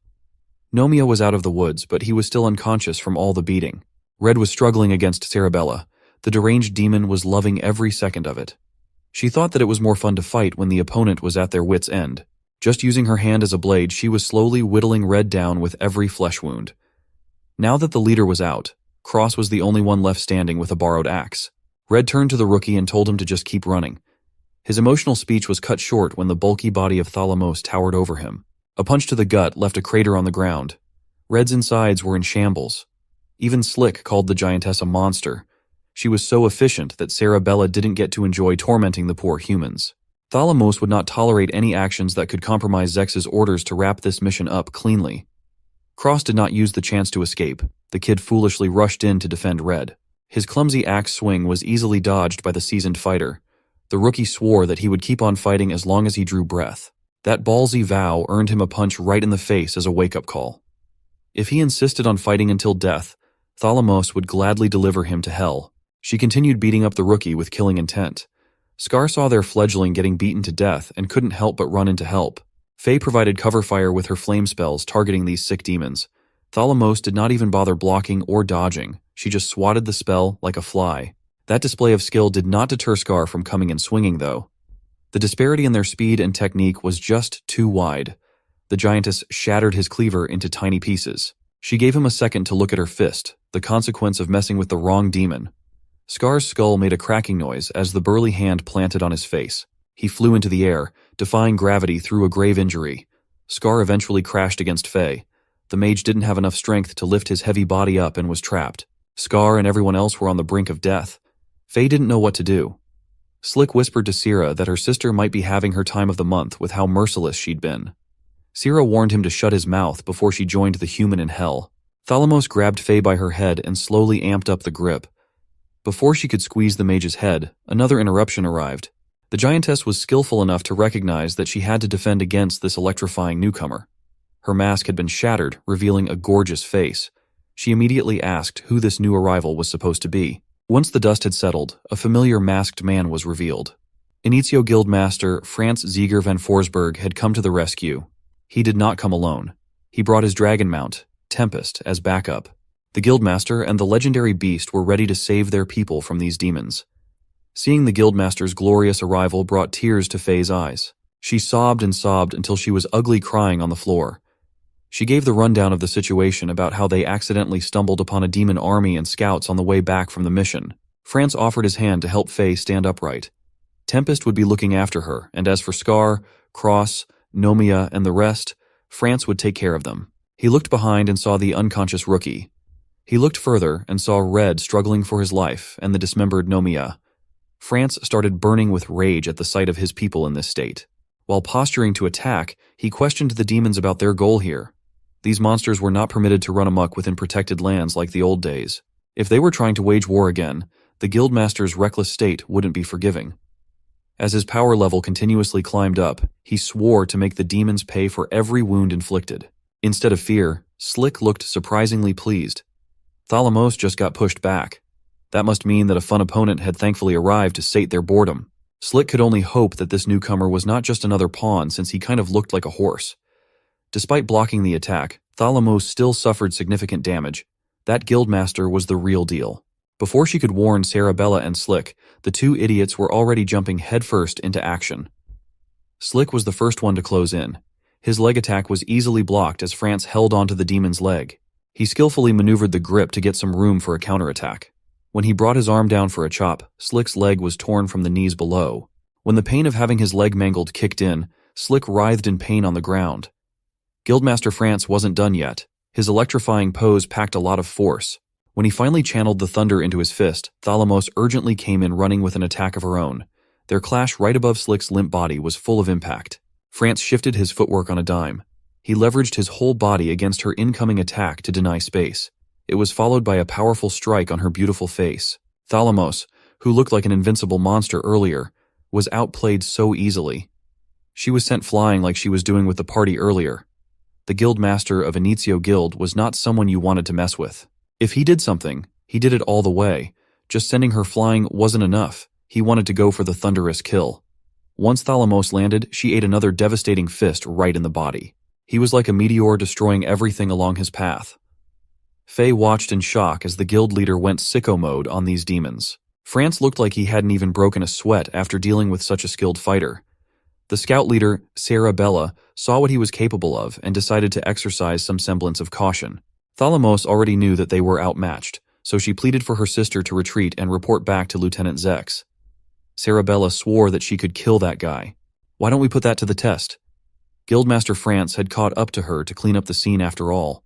Nomiya was out of the woods, but he was still unconscious from all the beating. Red was struggling against Cerebella. The deranged demon was loving every second of it. She thought that it was more fun to fight when the opponent was at their wit's end. Just using her hand as a blade, she was slowly whittling Red down with every flesh wound. Now that the leader was out, Cross was the only one left standing with a borrowed axe. Red turned to the rookie and told him to just keep running. His emotional speech was cut short when the bulky body of Thalamos towered over him. A punch to the gut left a crater on the ground. Red's insides were in shambles. Even Slick called the giantess a monster. She was so efficient that Sarabella didn't get to enjoy tormenting the poor humans. Thalamos would not tolerate any actions that could compromise Zex's orders to wrap this mission up cleanly. Cross did not use the chance to escape. The kid foolishly rushed in to defend Red. His clumsy axe swing was easily dodged by the seasoned fighter. The rookie swore that he would keep on fighting as long as he drew breath. That ballsy vow earned him a punch right in the face as a wake-up call. If he insisted on fighting until death, Thalamos would gladly deliver him to hell. She continued beating up the rookie with killing intent. Scar saw their fledgling getting beaten to death and couldn't help but run in to help. Faye provided cover fire with her flame spells targeting these sick demons. Thalamos did not even bother blocking or dodging. She just swatted the spell like a fly. That display of skill did not deter Scar from coming and swinging, though. The disparity in their speed and technique was just too wide. The giantess shattered his cleaver into tiny pieces. She gave him a second to look at her fist, the consequence of messing with the wrong demon. Scar's skull made a cracking noise as the burly hand planted on his face. He flew into the air, defying gravity through a grave injury. Scar eventually crashed against Faye. The mage didn't have enough strength to lift his heavy body up and was trapped. Scar and everyone else were on the brink of death. Faye didn't know what to do. Slick whispered to Syrah that her sister might be having her time of the month with how merciless she'd been. Syrah warned him to shut his mouth before she joined the human in hell. Thalamos grabbed Faye by her head and slowly amped up the grip. Before she could squeeze the mage's head, another interruption arrived. The giantess was skillful enough to recognize that she had to defend against this electrifying newcomer. Her mask had been shattered, revealing a gorgeous face. She immediately asked who this new arrival was supposed to be. Once the dust had settled, a familiar masked man was revealed. Initio Guildmaster Franz Ziegler van Forsberg had come to the rescue. He did not come alone. He brought his dragon mount, Tempest, as backup. The Guildmaster and the legendary beast were ready to save their people from these demons. Seeing the Guildmaster's glorious arrival brought tears to Faye's eyes. She sobbed and sobbed until she was ugly crying on the floor. She gave the rundown of the situation about how they accidentally stumbled upon a demon army and scouts on the way back from the mission. France offered his hand to help Faye stand upright. Tempest would be looking after her, and as for Scar, Cross, Nomia, and the rest, France would take care of them. He looked behind and saw the unconscious rookie. He looked further and saw Red struggling for his life and the dismembered Nomia. France started burning with rage at the sight of his people in this state. While posturing to attack, he questioned the demons about their goal here. These monsters were not permitted to run amok within protected lands like the old days. If they were trying to wage war again, the Guildmaster's reckless state wouldn't be forgiving. As his power level continuously climbed up, he swore to make the demons pay for every wound inflicted. Instead of fear, Slick looked surprisingly pleased. Thalamos just got pushed back. That must mean that a fun opponent had thankfully arrived to sate their boredom. Slick could only hope that this newcomer was not just another pawn, since he kind of looked like a horse. Despite blocking the attack, Thalamos still suffered significant damage. That Guildmaster was the real deal. Before she could warn Sarabella and Slick, the two idiots were already jumping headfirst into action. Slick was the first one to close in. His leg attack was easily blocked as France held onto the demon's leg. He skillfully maneuvered the grip to get some room for a counterattack. When he brought his arm down for a chop, Slick's leg was torn from the knees below. When the pain of having his leg mangled kicked in, Slick writhed in pain on the ground. Guildmaster France wasn't done yet. His electrifying pose packed a lot of force. When he finally channeled the thunder into his fist, Thalamos urgently came in running with an attack of her own. Their clash right above Slick's limp body was full of impact. France shifted his footwork on a dime. He leveraged his whole body against her incoming attack to deny space. It was followed by a powerful strike on her beautiful face. Thalamos, who looked like an invincible monster earlier, was outplayed so easily. She was sent flying like she was doing with the party earlier. The Guildmaster of Initio Guild was not someone you wanted to mess with. If he did something, he did it all the way. Just sending her flying wasn't enough. He wanted to go for the thunderous kill. Once Thalamos landed, she ate another devastating fist right in the body. He was like a meteor destroying everything along his path. Faye watched in shock as the guild leader went sicko mode on these demons. France looked like he hadn't even broken a sweat after dealing with such a skilled fighter. The scout leader, Sarah Bella, saw what he was capable of and decided to exercise some semblance of caution. Thalamos already knew that they were outmatched, so she pleaded for her sister to retreat and report back to Lieutenant Zex. Sarah Bella swore that she could kill that guy. Why don't we put that to the test? Guildmaster France had caught up to her to clean up the scene after all.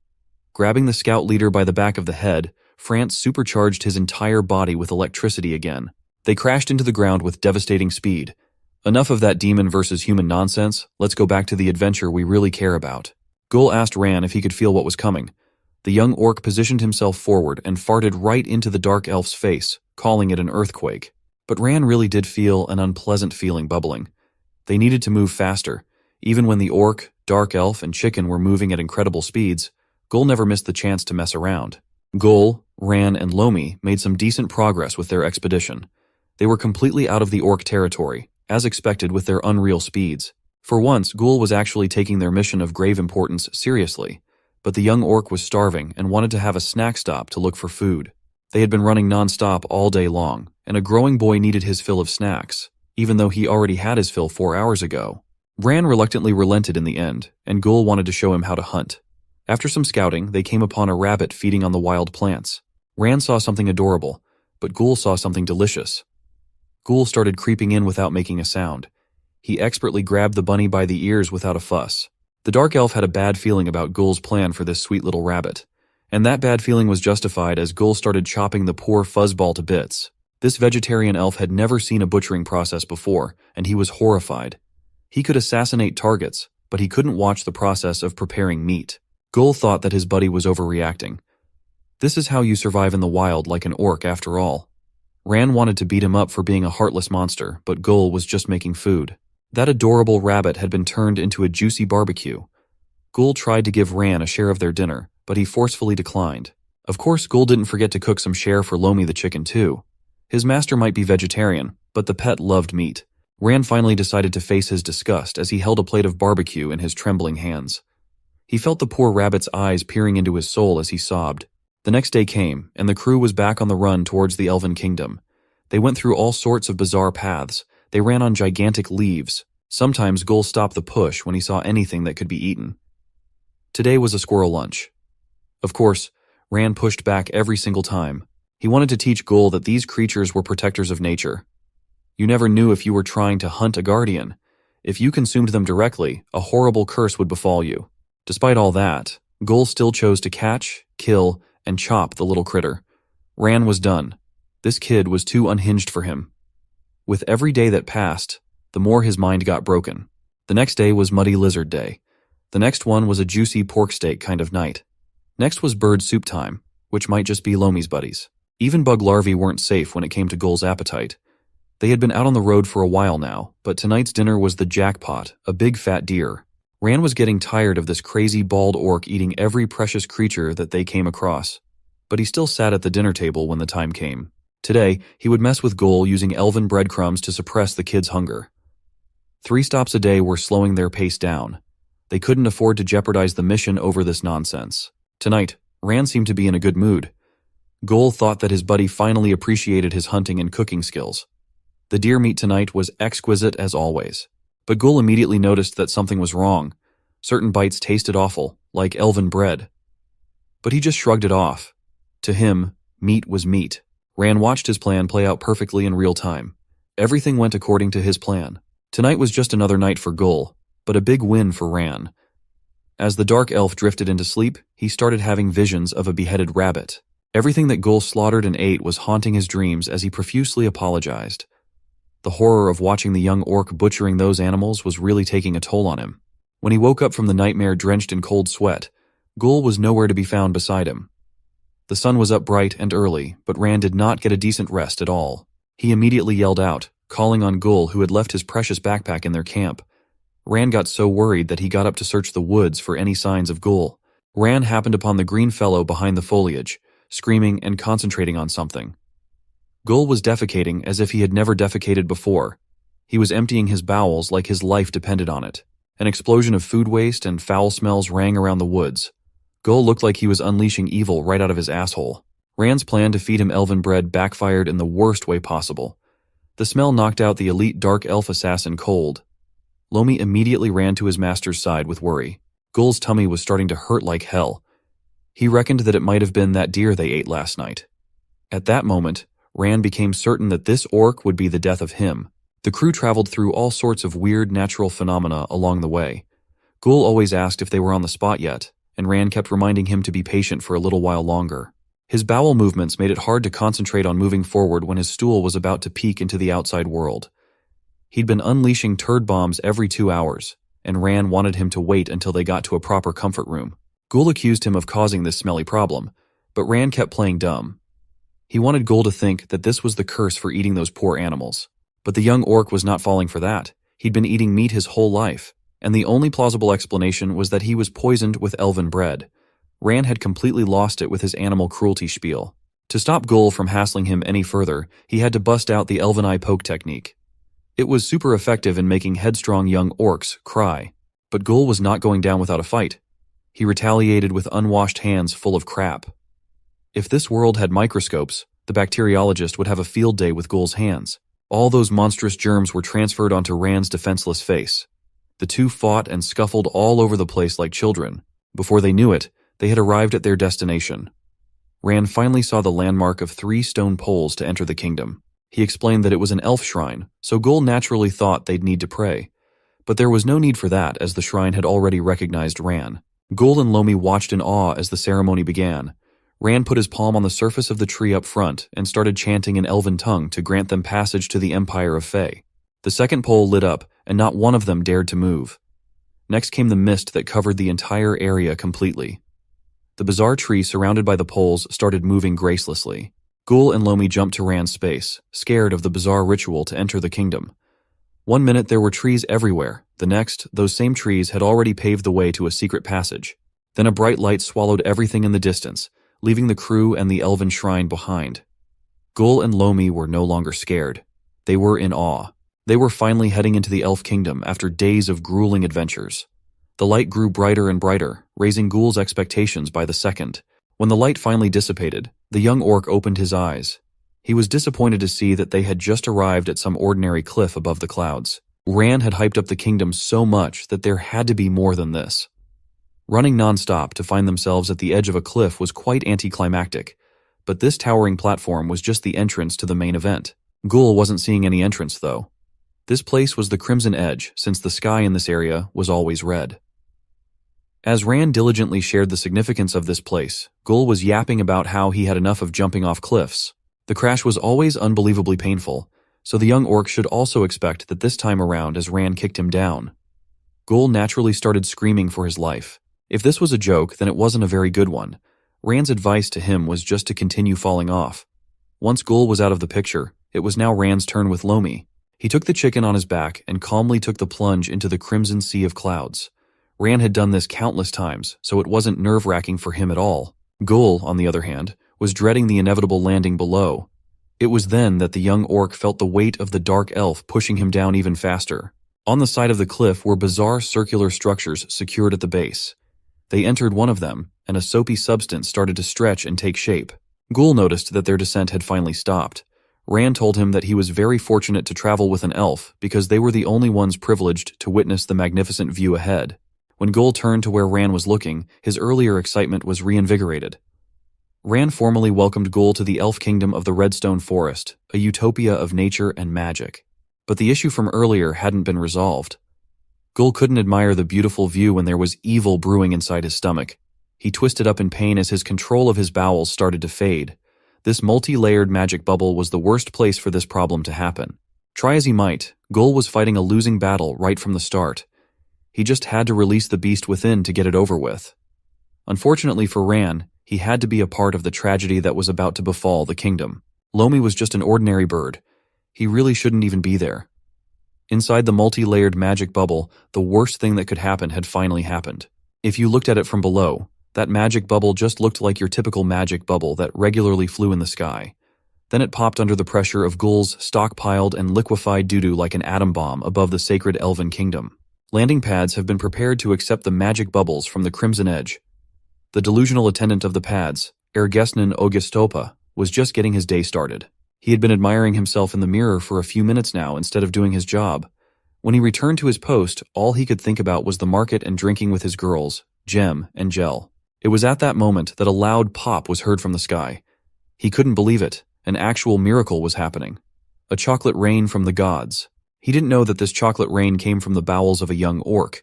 Grabbing the scout leader by the back of the head, France supercharged his entire body with electricity again. They crashed into the ground with devastating speed. Enough of that demon versus human nonsense, let's go back to the adventure we really care about. Gul asked Ran if he could feel what was coming. The young orc positioned himself forward and farted right into the dark elf's face, calling it an earthquake. But Ran really did feel an unpleasant feeling bubbling. They needed to move faster. Even when the orc, dark elf, and chicken were moving at incredible speeds, Gul never missed the chance to mess around. Gul, Ran, and Lomi made some decent progress with their expedition. They were completely out of the orc territory, as expected with their unreal speeds. For once, Gul was actually taking their mission of grave importance seriously, but the young orc was starving and wanted to have a snack stop to look for food. They had been running non-stop all day long, and a growing boy needed his fill of snacks, even though he already had his fill 4 hours ago. Ran reluctantly relented in the end, and Gul wanted to show him how to hunt. After some scouting, they came upon a rabbit feeding on the wild plants. Ran saw something adorable, but Gul saw something delicious. Gul started creeping in without making a sound. He expertly grabbed the bunny by the ears without a fuss. The dark elf had a bad feeling about Gul's plan for this sweet little rabbit, and that bad feeling was justified as Gul started chopping the poor fuzzball to bits. This vegetarian elf had never seen a butchering process before, and he was horrified. He could assassinate targets, but he couldn't watch the process of preparing meat. Gul thought that his buddy was overreacting. This is how you survive in the wild like an orc after all. Ran wanted to beat him up for being a heartless monster, but Gul was just making food. That adorable rabbit had been turned into a juicy barbecue. Gul tried to give Ran a share of their dinner, but he forcefully declined. Of course, Gul didn't forget to cook some share for Lomi the chicken too. His master might be vegetarian, but the pet loved meat. Ran finally decided to face his disgust as he held a plate of barbecue in his trembling hands. He felt the poor rabbit's eyes peering into his soul as he sobbed. The next day came, and the crew was back on the run towards the Elven Kingdom. They went through all sorts of bizarre paths. They ran on gigantic leaves. Sometimes Gul stopped the push when he saw anything that could be eaten. Today was a squirrel lunch. Of course, Ran pushed back every single time. He wanted to teach Gul that these creatures were protectors of nature. You never knew if you were trying to hunt a guardian. If you consumed them directly, a horrible curse would befall you. Despite all that, Gul still chose to catch, kill, and chop the little critter. Ran was done. This kid was too unhinged for him. With every day that passed, the more his mind got broken. The next day was Muddy Lizard Day. The next one was a juicy pork steak kind of night. Next was bird soup time, which might just be Lomi's buddies. Even bug larvae weren't safe when it came to Gul's appetite. They had been out on the road for a while now, but tonight's dinner was the jackpot, a big fat deer. Ran was getting tired of this crazy bald orc eating every precious creature that they came across. But he still sat at the dinner table when the time came. Today, he would mess with Gul using elven breadcrumbs to suppress the kid's hunger. 3 stops a day were slowing their pace down. They couldn't afford to jeopardize the mission over this nonsense. Tonight, Ran seemed to be in a good mood. Gul thought that his buddy finally appreciated his hunting and cooking skills. The deer meat tonight was exquisite as always. But Gul immediately noticed that something was wrong. Certain bites tasted awful, like elven bread. But he just shrugged it off. To him, meat was meat. Ran watched his plan play out perfectly in real time. Everything went according to his plan. Tonight was just another night for Gul, but a big win for Ran. As the dark elf drifted into sleep, he started having visions of a beheaded rabbit. Everything that Gul slaughtered and ate was haunting his dreams as he profusely apologized. The horror of watching the young orc butchering those animals was really taking a toll on him. When he woke up from the nightmare drenched in cold sweat, Gul was nowhere to be found beside him. The sun was up bright and early, but Ran did not get a decent rest at all. He immediately yelled out, calling on Gul, who had left his precious backpack in their camp. Ran got so worried that he got up to search the woods for any signs of Gul. Ran happened upon the green fellow behind the foliage, screaming and concentrating on something. Gul was defecating as if he had never defecated before. He was emptying his bowels like his life depended on it. An explosion of food waste and foul smells rang around the woods. Gul looked like he was unleashing evil right out of his asshole. Rand's plan to feed him elven bread backfired in the worst way possible. The smell knocked out the elite dark elf assassin cold. Lomi immediately ran to his master's side with worry. Gul's tummy was starting to hurt like hell. He reckoned that it might have been that deer they ate last night. At that moment, Rand became certain that this orc would be the death of him. The crew traveled through all sorts of weird natural phenomena along the way. Gul always asked if they were on the spot yet, and Rand kept reminding him to be patient for a little while longer. His bowel movements made it hard to concentrate on moving forward when his stool was about to peek into the outside world. He'd been unleashing turd bombs every 2 hours, and Rand wanted him to wait until they got to a proper comfort room. Gul accused him of causing this smelly problem, but Rand kept playing dumb. He wanted Gul to think that this was the curse for eating those poor animals. But the young orc was not falling for that. He'd been eating meat his whole life, and the only plausible explanation was that he was poisoned with elven bread. Rand had completely lost it with his animal cruelty spiel. To stop Gul from hassling him any further, he had to bust out the elven eye poke technique. It was super effective in making headstrong young orcs cry. But Gul was not going down without a fight. He retaliated with unwashed hands full of crap. If this world had microscopes, the bacteriologist would have a field day with Gul's hands. All those monstrous germs were transferred onto Rand's defenseless face. The two fought and scuffled all over the place like children. Before they knew it, they had arrived at their destination. Rand finally saw the landmark of 3 stone poles to enter the kingdom. He explained that it was an elf shrine, so Gul naturally thought they'd need to pray. But there was no need for that, as the shrine had already recognized Rand. Gul and Lomi watched in awe as the ceremony began. Rand put his palm on the surface of the tree up front and started chanting in elven tongue to grant them passage to the Empire of Fae. The second pole lit up, and not one of them dared to move. Next came the mist that covered the entire area completely. The bizarre tree surrounded by the poles started moving gracelessly. Gul and Lomi jumped to Rand's space, scared of the bizarre ritual to enter the kingdom. One minute there were trees everywhere, the next, those same trees had already paved the way to a secret passage. Then a bright light swallowed everything in the distance, leaving the crew and the elven shrine behind. Gul and Lomi were no longer scared. They were in awe. They were finally heading into the elf kingdom after days of grueling adventures. The light grew brighter and brighter, raising Gul's expectations by the second. When the light finally dissipated, the young orc opened his eyes. He was disappointed to see that they had just arrived at some ordinary cliff above the clouds. Rand had hyped up the kingdom so much that there had to be more than this. Running non-stop to find themselves at the edge of a cliff was quite anticlimactic, but this towering platform was just the entrance to the main event. Gul wasn't seeing any entrance, though. This place was the Crimson Edge, since the sky in this area was always red. As Rand diligently shared the significance of this place, Gul was yapping about how he had enough of jumping off cliffs. The crash was always unbelievably painful, so the young orc should also expect that this time around as Rand kicked him down. Gul naturally started screaming for his life. If this was a joke, then it wasn't a very good one. Rand's advice to him was just to continue falling off. Once Gul was out of the picture, it was now Rand's turn with Lomi. He took the chicken on his back and calmly took the plunge into the crimson sea of clouds. Rand had done this countless times, so it wasn't nerve-wracking for him at all. Gul, on the other hand, was dreading the inevitable landing below. It was then that the young orc felt the weight of the dark elf pushing him down even faster. On the side of the cliff were bizarre circular structures secured at the base. They entered one of them, and a soapy substance started to stretch and take shape. Gul noticed that their descent had finally stopped. Rand told him that he was very fortunate to travel with an elf because they were the only ones privileged to witness the magnificent view ahead. When Gul turned to where Rand was looking, his earlier excitement was reinvigorated. Rand formally welcomed Gul to the elf kingdom of the Redstone Forest, a utopia of nature and magic. But the issue from earlier hadn't been resolved. Gul couldn't admire the beautiful view when there was evil brewing inside his stomach. He twisted up in pain as his control of his bowels started to fade. This multi-layered magic bubble was the worst place for this problem to happen. Try as he might, Gul was fighting a losing battle right from the start. He just had to release the beast within to get it over with. Unfortunately for Rand, he had to be a part of the tragedy that was about to befall the kingdom. Lomi was just an ordinary bird. He really shouldn't even be there. Inside the multi-layered magic bubble, the worst thing that could happen had finally happened. If you looked at it from below, that magic bubble just looked like your typical magic bubble that regularly flew in the sky. Then it popped under the pressure of Gul's stockpiled and liquefied doo-doo like an atom bomb above the sacred elven kingdom. Landing pads have been prepared to accept the magic bubbles from the Crimson Edge. The delusional attendant of the pads, Ergesnin Augustopa was just getting his day started. He had been admiring himself in the mirror for a few minutes now instead of doing his job. When he returned to his post, all he could think about was the market and drinking with his girls, Gem and Gel. It was at that moment that a loud pop was heard from the sky. He couldn't believe it. An actual miracle was happening. A chocolate rain from the gods. He didn't know that this chocolate rain came from the bowels of a young orc.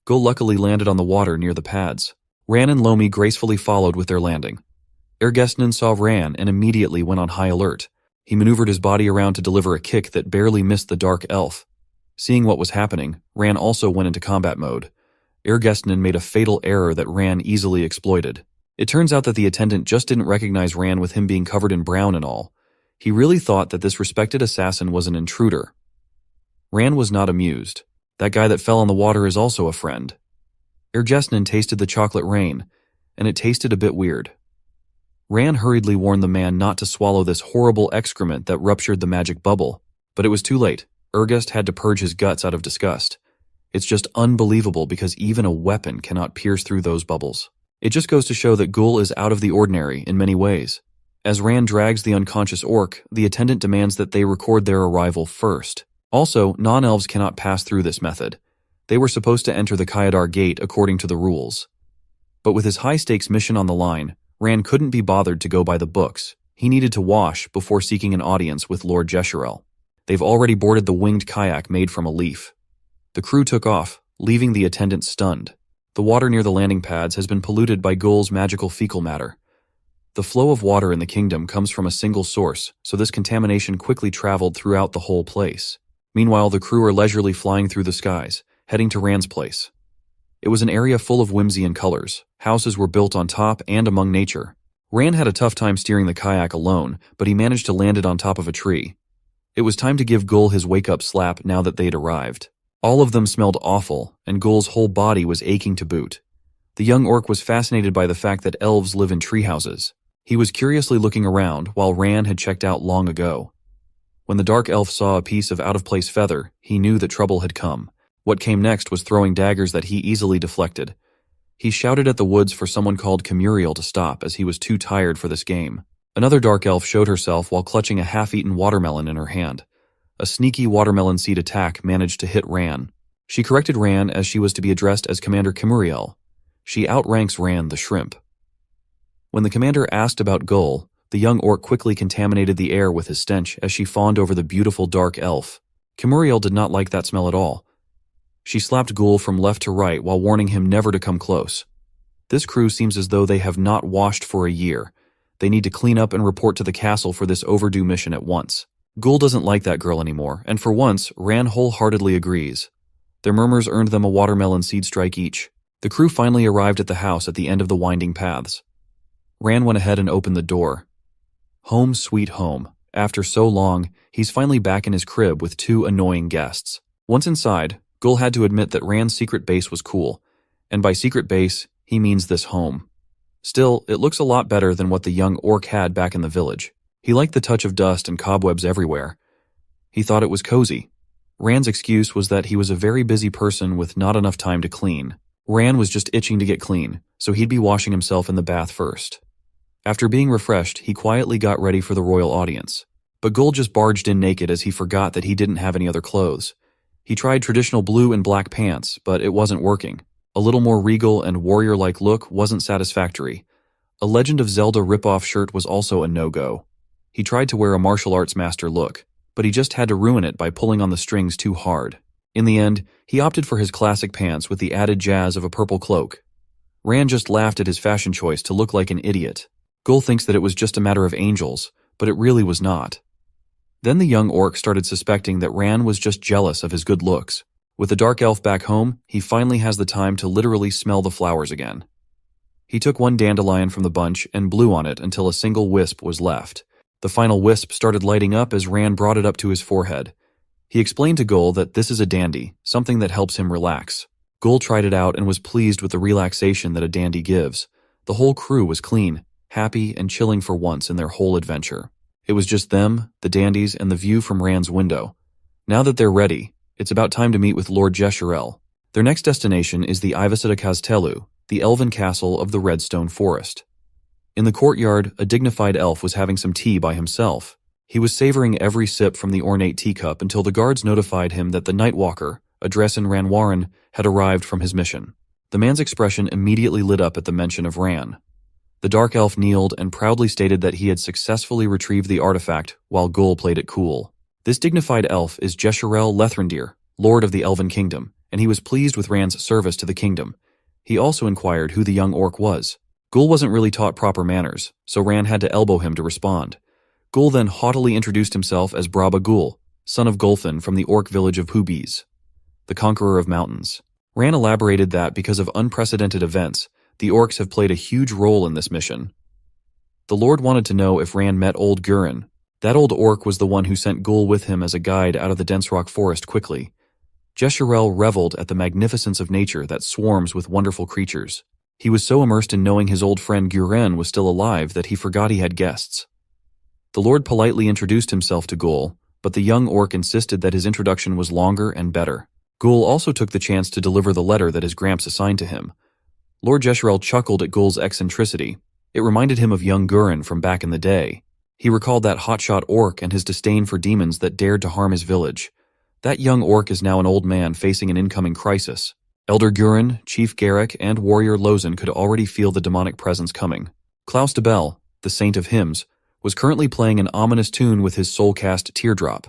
Gul luckily landed on the water near the pads. Ran and Lomi gracefully followed with their landing. Ergesnin saw Ran and immediately went on high alert. He maneuvered his body around to deliver a kick that barely missed the dark elf. Seeing what was happening, Ran also went into combat mode. Ergesnin made a fatal error that Ran easily exploited. It turns out that the attendant just didn't recognize Ran with him being covered in brown and all. He really thought that this respected assassin was an intruder. Ran was not amused. That guy that fell on the water is also a friend. Ergesnin tasted the chocolate rain, and it tasted a bit weird. Ran hurriedly warned the man not to swallow this horrible excrement that ruptured the magic bubble, but it was too late. Ergest had to purge his guts out of disgust. It's just unbelievable because even a weapon cannot pierce through those bubbles. It just goes to show that Gul is out of the ordinary in many ways. As Ran drags the unconscious orc, the attendant demands that they record their arrival first. Also, non-elves cannot pass through this method. They were supposed to enter the Kayadar gate according to the rules. But with his high-stakes mission on the line, Ran couldn't be bothered to go by the books. He needed to wash before seeking an audience with Lord Jeshurel. They've already boarded the winged kayak made from a leaf. The crew took off, leaving the attendant stunned. The water near the landing pads has been polluted by Gul's magical fecal matter. The flow of water in the kingdom comes from a single source, so this contamination quickly traveled throughout the whole place. Meanwhile, the crew are leisurely flying through the skies, heading to Ran's place. It was an area full of whimsy and colors. Houses were built on top and among nature. Ran had a tough time steering the kayak alone, but he managed to land it on top of a tree. It was time to give Gul his wake-up slap now that they'd arrived. All of them smelled awful, and Gul's whole body was aching to boot. The young orc was fascinated by the fact that elves live in treehouses. He was curiously looking around while Ran had checked out long ago. When the dark elf saw a piece of out-of-place feather, he knew that trouble had come. What came next was throwing daggers that he easily deflected. He shouted at the woods for someone called Camuriel to stop as he was too tired for this game. Another dark elf showed herself while clutching a half-eaten watermelon in her hand. A sneaky watermelon seed attack managed to hit Ran. She corrected Ran as she was to be addressed as Commander Camuriel. She outranks Ran the shrimp. When the commander asked about Gul, the young orc quickly contaminated the air with his stench as she fawned over the beautiful dark elf. Camuriel did not like that smell at all. She slapped Gul from left to right while warning him never to come close. This crew seems as though they have not washed for a year. They need to clean up and report to the castle for this overdue mission at once. Gul doesn't like that girl anymore, and for once, Ran wholeheartedly agrees. Their murmurs earned them a watermelon seed strike each. The crew finally arrived at the house at the end of the winding paths. Ran went ahead and opened the door. Home sweet home. After so long, he's finally back in his crib with two annoying guests. Once inside, Gul had to admit that Ran's secret base was cool, and by secret base, he means this home. Still, it looks a lot better than what the young orc had back in the village. He liked the touch of dust and cobwebs everywhere. He thought it was cozy. Ran's excuse was that he was a very busy person with not enough time to clean. Ran was just itching to get clean, so he'd be washing himself in the bath first. After being refreshed, he quietly got ready for the royal audience. But Gul just barged in naked as he forgot that he didn't have any other clothes. He tried traditional blue and black pants, but it wasn't working. A little more regal and warrior-like look wasn't satisfactory. A Legend of Zelda rip-off shirt was also a no-go. He tried to wear a martial arts master look, but he just had to ruin it by pulling on the strings too hard. In the end, he opted for his classic pants with the added jazz of a purple cloak. Ran just laughed at his fashion choice to look like an idiot. Gul thinks that it was just a matter of angels, but it really was not. Then the young orc started suspecting that Ran was just jealous of his good looks. With the dark elf back home, he finally has the time to literally smell the flowers again. He took one dandelion from the bunch and blew on it until a single wisp was left. The final wisp started lighting up as Ran brought it up to his forehead. He explained to Gul that this is a dandy, something that helps him relax. Gul tried it out and was pleased with the relaxation that a dandy gives. The whole crew was clean, happy, and chilling for once in their whole adventure. It was just them, the dandies, and the view from Ran's window. Now that they're ready, it's about time to meet with Lord Jeshurel. Their next destination is the Ivasida Castelu, the elven castle of the Redstone Forest. In the courtyard, a dignified elf was having some tea by himself. He was savoring every sip from the ornate teacup until the guards notified him that the Nightwalker, a Dressen Ranwarin, had arrived from his mission. The man's expression immediately lit up at the mention of Ran. The dark elf kneeled and proudly stated that he had successfully retrieved the artifact while Gul played it cool. This dignified elf is Jesharel Lethrendir, Lord of the Elven Kingdom, and he was pleased with Ran's service to the kingdom. He also inquired who the young orc was. Gul wasn't really taught proper manners, so Ran had to elbow him to respond. Gul then haughtily introduced himself as Braba Gul, son of Gulfin from the orc village of Hubiz, the conqueror of mountains. Ran elaborated that because of unprecedented events, the orcs have played a huge role in this mission. The Lord wanted to know if Ran met old Gurin. That old orc was the one who sent Gul with him as a guide out of the dense rock forest quickly. Jesharel reveled at the magnificence of nature that swarms with wonderful creatures. He was so immersed in knowing his old friend Guren was still alive that he forgot he had guests. The Lord politely introduced himself to Gul, but the young orc insisted that his introduction was longer and better. Gul also took the chance to deliver the letter that his gramps assigned to him. Lord Jesharel chuckled at Gul's eccentricity. It reminded him of young Guren from back in the day. He recalled that hotshot orc and his disdain for demons that dared to harm his village. That young orc is now an old man facing an incoming crisis. Elder Guren, Chief Garrick, and Warrior Lozen could already feel the demonic presence coming. Klaus de Bell, the Saint of Hymns, was currently playing an ominous tune with his soul-cast Teardrop.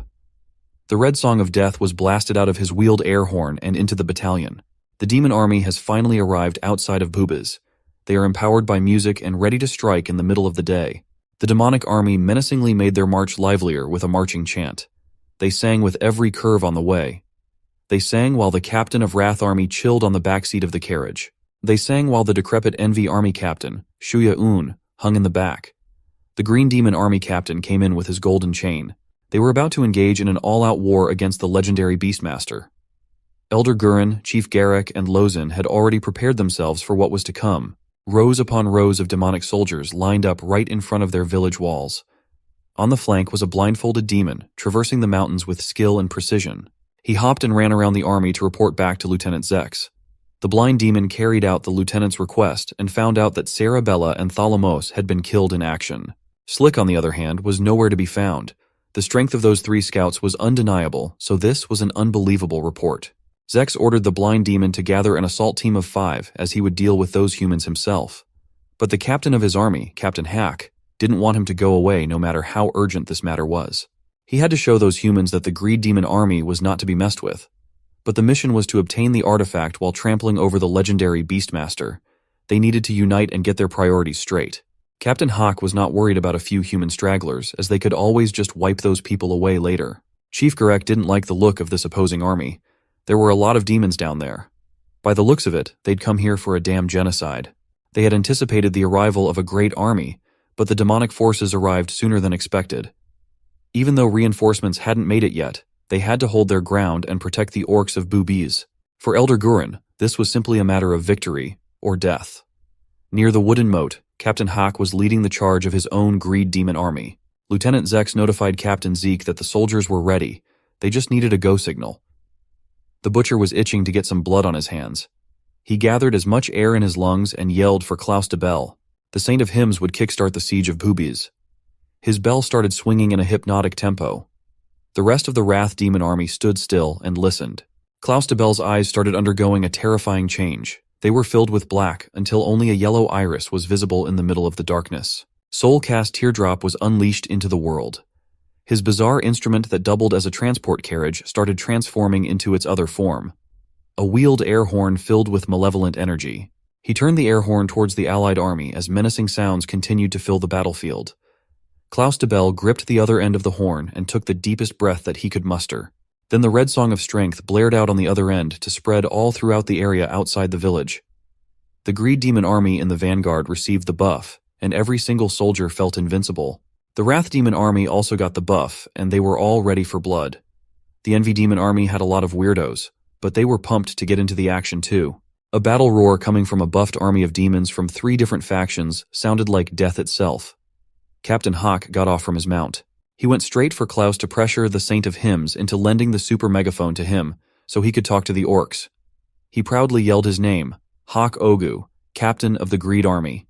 The Red Song of Death was blasted out of his wheeled air horn and into the battalion. The demon army has finally arrived outside of Bubiz. They are empowered by music and ready to strike in the middle of the day. The demonic army menacingly made their march livelier with a marching chant. They sang with every curve on the way. They sang while the captain of Wrath Army chilled on the backseat of the carriage. They sang while the decrepit Envy Army captain, Shuya Un, hung in the back. The Green Demon Army captain came in with his golden chain. They were about to engage in an all-out war against the legendary Beastmaster. Elder Guren, Chief Garrick, and Lozen had already prepared themselves for what was to come. Rows upon rows of demonic soldiers lined up right in front of their village walls. On the flank was a blindfolded demon, traversing the mountains with skill and precision. He hopped and ran around the army to report back to Lieutenant Zex. The blind demon carried out the lieutenant's request and found out that Sarabella and Thalamos had been killed in action. Slick, on the other hand, was nowhere to be found. The strength of those 3 scouts was undeniable, so this was an unbelievable report. Zex ordered the blind demon to gather an assault team of 5 as he would deal with those humans himself. But the captain of his army, Captain Hack, didn't want him to go away no matter how urgent this matter was. He had to show those humans that the Greed Demon army was not to be messed with. But the mission was to obtain the artifact while trampling over the legendary Beastmaster. They needed to unite and get their priorities straight. Captain Hawk was not worried about a few human stragglers, as they could always just wipe those people away later. Chief Garek didn't like the look of this opposing army. There were a lot of demons down there. By the looks of it, they'd come here for a damn genocide. They had anticipated the arrival of a great army, but the demonic forces arrived sooner than expected. Even though reinforcements hadn't made it yet, they had to hold their ground and protect the orcs of Bubiz. For Elder Guren, this was simply a matter of victory or death. Near the wooden moat, Captain Hawk was leading the charge of his own Greed Demon army. Lieutenant Zex notified Captain Zeke that the soldiers were ready. They just needed a go signal. The butcher was itching to get some blood on his hands. He gathered as much air in his lungs and yelled for Klaus de Bell. The Saint of Hymns would kickstart the siege of Bubiz. His bell started swinging in a hypnotic tempo. The rest of the Wrath Demon army stood still and listened. Klaus de Bell's eyes started undergoing a terrifying change. They were filled with black until only a yellow iris was visible in the middle of the darkness. Soul-cast Teardrop was unleashed into the world. His bizarre instrument that doubled as a transport carriage started transforming into its other form. A wheeled air horn filled with malevolent energy. He turned the air horn towards the allied army as menacing sounds continued to fill the battlefield. Klaus de Bell gripped the other end of the horn and took the deepest breath that he could muster. Then the Red Song of Strength blared out on the other end to spread all throughout the area outside the village. The Greed Demon army in the vanguard received the buff, and every single soldier felt invincible. The Wrath Demon army also got the buff, and they were all ready for blood. The Envy Demon army had a lot of weirdos, but they were pumped to get into the action too. A battle roar coming from a buffed army of demons from 3 different factions sounded like death itself. Captain Hawk got off from his mount. He went straight for Klaus to pressure the Saint of Hymns into lending the super megaphone to him so he could talk to the orcs. He proudly yelled his name, Hawk Ogu, captain of the Greed army.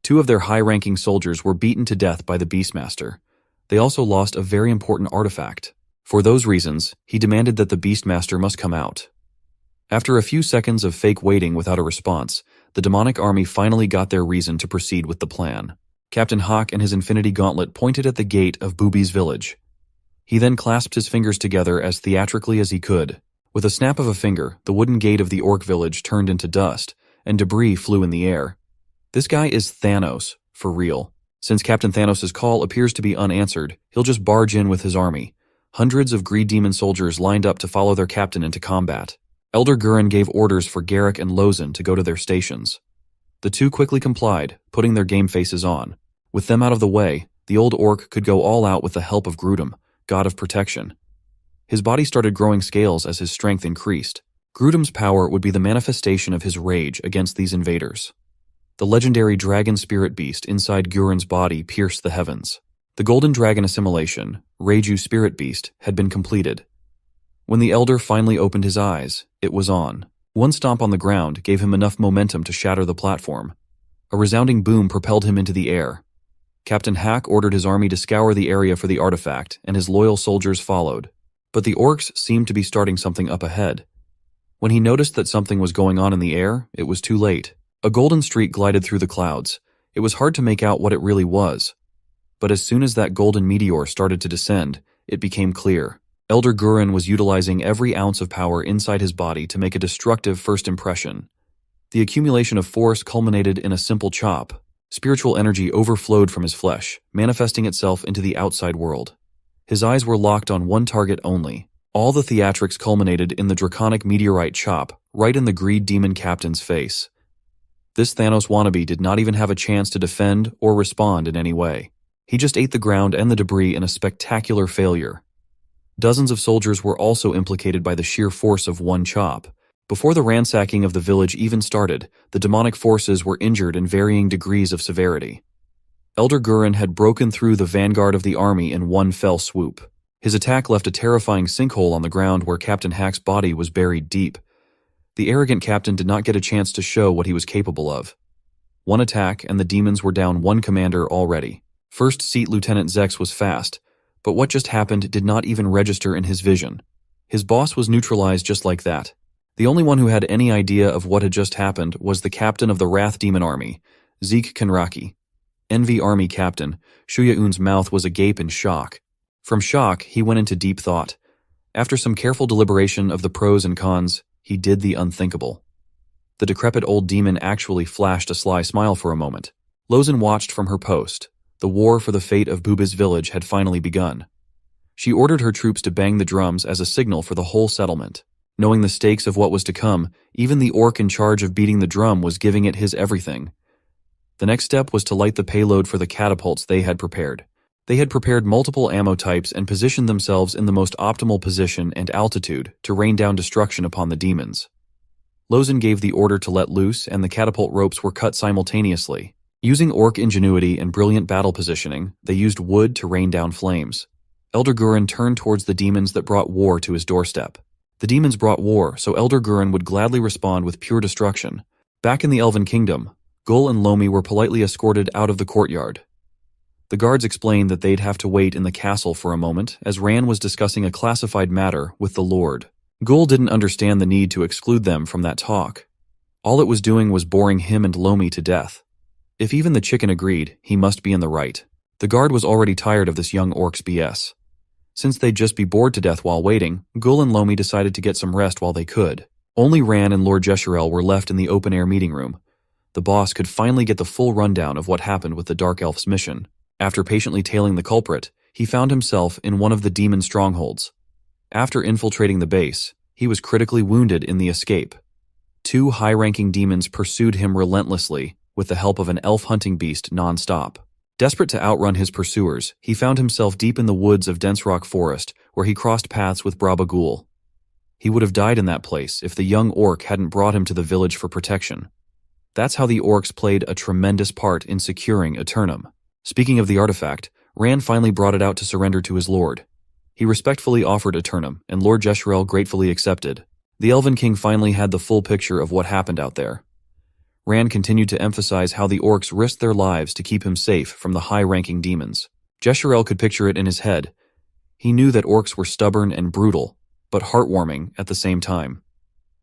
Two of their high-ranking soldiers were beaten to death by the Beastmaster. They also lost a very important artifact. For those reasons, he demanded that the Beastmaster must come out. After a few seconds of fake waiting without a response, the demonic army finally got their reason to proceed with the plan. Captain Hawk and his infinity gauntlet pointed at the gate of Booby's village. He then clasped his fingers together as theatrically as he could. With a snap of a finger, the wooden gate of the orc village turned into dust, and debris flew in the air. This guy is Thanos, for real. Since Captain Thanos' call appears to be unanswered, he'll just barge in with his army. Hundreds of greed demon soldiers lined up to follow their captain into combat. Elder Gurren gave orders for Garrick and Lozen to go to their stations. The two quickly complied, putting their game faces on. With them out of the way, the old orc could go all out with the help of Grudem, god of protection. His body started growing scales as his strength increased. Grudem's power would be the manifestation of his rage against these invaders. The legendary dragon spirit beast inside Gurren's body pierced the heavens. The golden dragon assimilation, Reiju spirit beast, had been completed. When the elder finally opened his eyes, it was on. One stomp on the ground gave him enough momentum to shatter the platform. A resounding boom propelled him into the air. Captain Hack ordered his army to scour the area for the artifact, and his loyal soldiers followed. But the orcs seemed to be starting something up ahead. When he noticed that something was going on in the air, it was too late. A golden streak glided through the clouds. It was hard to make out what it really was. But as soon as that golden meteor started to descend, it became clear. Elder Gurren was utilizing every ounce of power inside his body to make a destructive first impression. The accumulation of force culminated in a simple chop. Spiritual energy overflowed from his flesh, manifesting itself into the outside world. His eyes were locked on one target only. All the theatrics culminated in the draconic meteorite chop, right in the greed demon captain's face. This Thanos wannabe did not even have a chance to defend or respond in any way. He just ate the ground and the debris in a spectacular failure. Dozens of soldiers were also implicated by the sheer force of one chop. Before the ransacking of the village even started, the demonic forces were injured in varying degrees of severity. Elder Gurren had broken through the vanguard of the army in one fell swoop. His attack left a terrifying sinkhole on the ground where Captain Hack's body was buried deep. The arrogant captain did not get a chance to show what he was capable of. One attack and the demons were down one commander already. First Seat Lieutenant Zex was fast, but what just happened did not even register in his vision. His boss was neutralized just like that. The only one who had any idea of what had just happened was the captain of the Wrath Demon Army, Zeke Kenraki. Envy Army Captain, Shuya-un's mouth was agape in shock. From shock, he went into deep thought. After some careful deliberation of the pros and cons, he did the unthinkable. The decrepit old demon actually flashed a sly smile for a moment. Lozen watched from her post. The war for the fate of Booba's village had finally begun. She ordered her troops to bang the drums as a signal for the whole settlement. Knowing the stakes of what was to come, even the orc in charge of beating the drum was giving it his everything. The next step was to light the payload for the catapults they had prepared. They had prepared multiple ammo types and positioned themselves in the most optimal position and altitude to rain down destruction upon the demons. Lozen gave the order to let loose, and the catapult ropes were cut simultaneously. Using orc ingenuity and brilliant battle positioning, they used wood to rain down flames. Elder Gurren turned towards the demons that brought war to his doorstep. The demons brought war, so Elder Gurren would gladly respond with pure destruction. Back in the Elven Kingdom, Gull and Lomi were politely escorted out of the courtyard. The guards explained that they'd have to wait in the castle for a moment, as Ran was discussing a classified matter with the Lord. Gull didn't understand the need to exclude them from that talk. All it was doing was boring him and Lomi to death. If even the chicken agreed, he must be in the right. The guard was already tired of this young orc's BS. Since they'd just be bored to death while waiting, Gull and Lomi decided to get some rest while they could. Only Ran and Lord Jeshurel were left in the open-air meeting room. The boss could finally get the full rundown of what happened with the Dark Elf's mission. After patiently tailing the culprit, he found himself in one of the demon strongholds. After infiltrating the base, he was critically wounded in the escape. Two high-ranking demons pursued him relentlessly, with the help of an elf hunting beast non-stop. Desperate to outrun his pursuers, he found himself deep in the woods of Dense Rock Forest, where he crossed paths with Brabagul. He would have died in that place if the young orc hadn't brought him to the village for protection. That's how the orcs played a tremendous part in securing Eternum. Speaking of the artifact, Ran finally brought it out to surrender to his lord. He respectfully offered Eternum, and Lord Jeshurel gratefully accepted. The Elven King finally had the full picture of what happened out there. Rand continued to emphasize how the orcs risked their lives to keep him safe from the high-ranking demons. Jesharel could picture it in his head. He knew that orcs were stubborn and brutal, but heartwarming at the same time.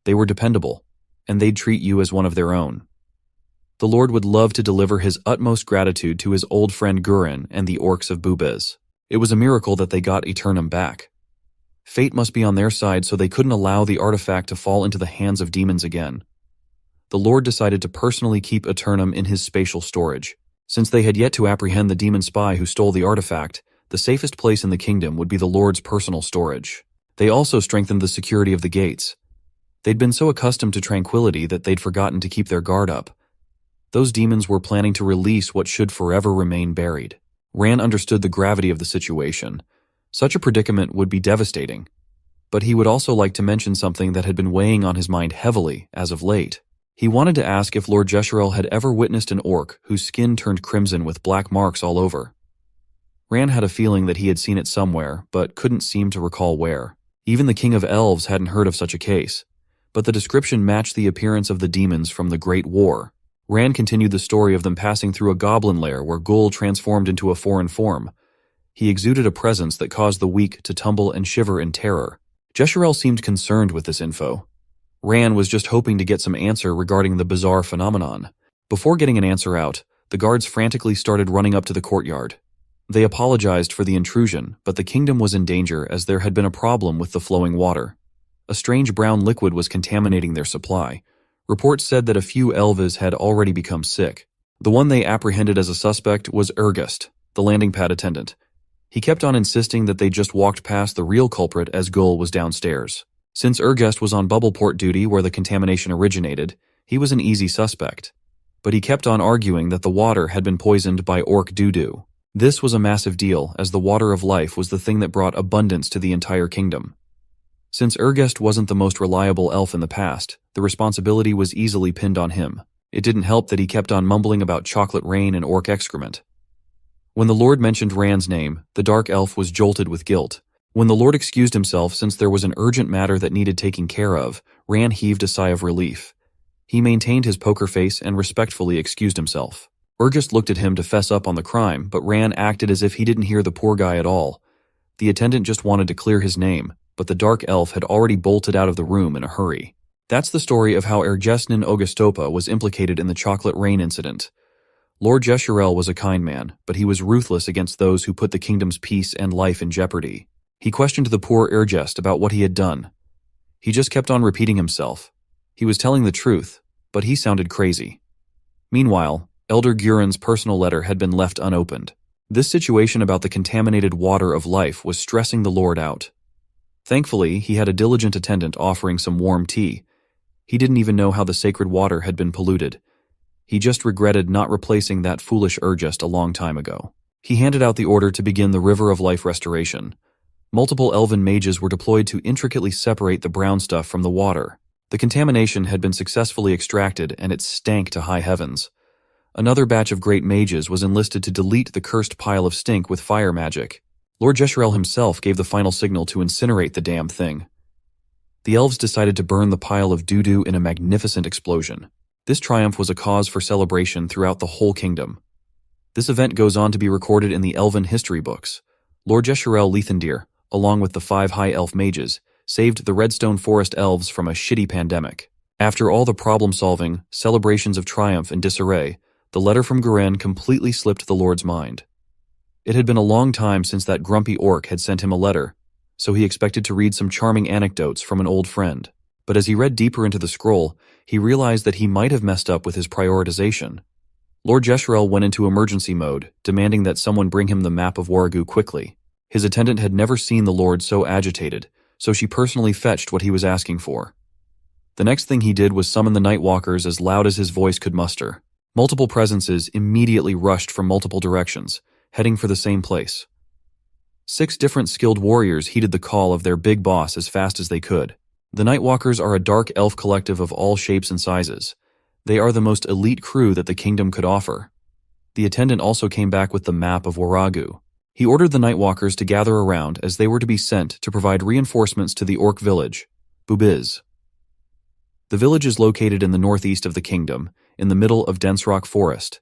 They were dependable, and they'd treat you as one of their own. The Lord would love to deliver his utmost gratitude to his old friend Gurin and the orcs of Bubez. It was a miracle that they got Eternum back. Fate must be on their side, so they couldn't allow the artifact to fall into the hands of demons again. The Lord decided to personally keep Eternum in his spatial storage. Since they had yet to apprehend the demon spy who stole the artifact, the safest place in the kingdom would be the Lord's personal storage. They also strengthened the security of the gates. They'd been so accustomed to tranquility that they'd forgotten to keep their guard up. Those demons were planning to release what should forever remain buried. Rand understood the gravity of the situation. Such a predicament would be devastating. But he would also like to mention something that had been weighing on his mind heavily as of late. He wanted to ask if Lord Jesharel had ever witnessed an orc whose skin turned crimson with black marks all over. Rand had a feeling that he had seen it somewhere, but couldn't seem to recall where. Even the King of Elves hadn't heard of such a case. But the description matched the appearance of the demons from the Great War. Rand continued the story of them passing through a goblin lair where Gul transformed into a foreign form. He exuded a presence that caused the weak to tumble and shiver in terror. Jesharel seemed concerned with this info. Rand was just hoping to get some answer regarding the bizarre phenomenon. Before getting an answer out, the guards frantically started running up to the courtyard. They apologized for the intrusion, but the kingdom was in danger as there had been a problem with the flowing water. A strange brown liquid was contaminating their supply. Reports said that a few Elves had already become sick. The one they apprehended as a suspect was Ergust, the landing pad attendant. He kept on insisting that they just walked past the real culprit as Gul was downstairs. Since Ergust was on bubbleport duty where the contamination originated, he was an easy suspect. But he kept on arguing that the water had been poisoned by orc doo-doo. This was a massive deal, as the water of life was the thing that brought abundance to the entire kingdom. Since Ergust wasn't the most reliable elf in the past, the responsibility was easily pinned on him. It didn't help that he kept on mumbling about chocolate rain and orc excrement. When the Lord mentioned Rand's name, the dark elf was jolted with guilt. When the Lord excused himself since there was an urgent matter that needed taking care of, Rand heaved a sigh of relief. He maintained his poker face and respectfully excused himself. Ergust looked at him to fess up on the crime, but Rand acted as if he didn't hear the poor guy at all. The attendant just wanted to clear his name, but the dark elf had already bolted out of the room in a hurry. That's the story of how Ergesnin Augustopa was implicated in the chocolate rain incident. Lord Jesharel was a kind man, but he was ruthless against those who put the kingdom's peace and life in jeopardy. He questioned the poor Ergest about what he had done. He just kept on repeating himself. He was telling the truth, but he sounded crazy. Meanwhile, Elder Gurin's personal letter had been left unopened. This situation about the contaminated water of life was stressing the Lord out. Thankfully, he had a diligent attendant offering some warm tea. He didn't even know how the sacred water had been polluted. He just regretted not replacing that foolish Ergest a long time ago. He handed out the order to begin the River of Life restoration. Multiple elven mages were deployed to intricately separate the brown stuff from the water. The contamination had been successfully extracted and it stank to high heavens. Another batch of great mages was enlisted to delete the cursed pile of stink with fire magic. Lord Jesharel himself gave the final signal to incinerate the damn thing. The elves decided to burn the pile of doo-doo in a magnificent explosion. This triumph was a cause for celebration throughout the whole kingdom. This event goes on to be recorded in the elven history books. Lord Jesharel Lethendir, along with the 5 high elf mages, saved the Redstone Forest elves from a shitty pandemic. After all the problem-solving, celebrations of triumph and disarray, the letter from Gurin completely slipped the Lord's mind. It had been a long time since that grumpy orc had sent him a letter, so he expected to read some charming anecdotes from an old friend. But as he read deeper into the scroll, he realized that he might have messed up with his prioritization. Lord Jesharel went into emergency mode, demanding that someone bring him the map of Warragu quickly. His attendant had never seen the Lord so agitated, so she personally fetched what he was asking for. The next thing he did was summon the Nightwalkers as loud as his voice could muster. Multiple presences immediately rushed from multiple directions, heading for the same place. 6 different skilled warriors heeded the call of their big boss as fast as they could. The Nightwalkers are a dark elf collective of all shapes and sizes. They are the most elite crew that the kingdom could offer. The attendant also came back with the map of Warragu. He ordered the Nightwalkers to gather around as they were to be sent to provide reinforcements to the orc village, Bubez. The village is located in the northeast of the kingdom. in the middle of dense rock forest.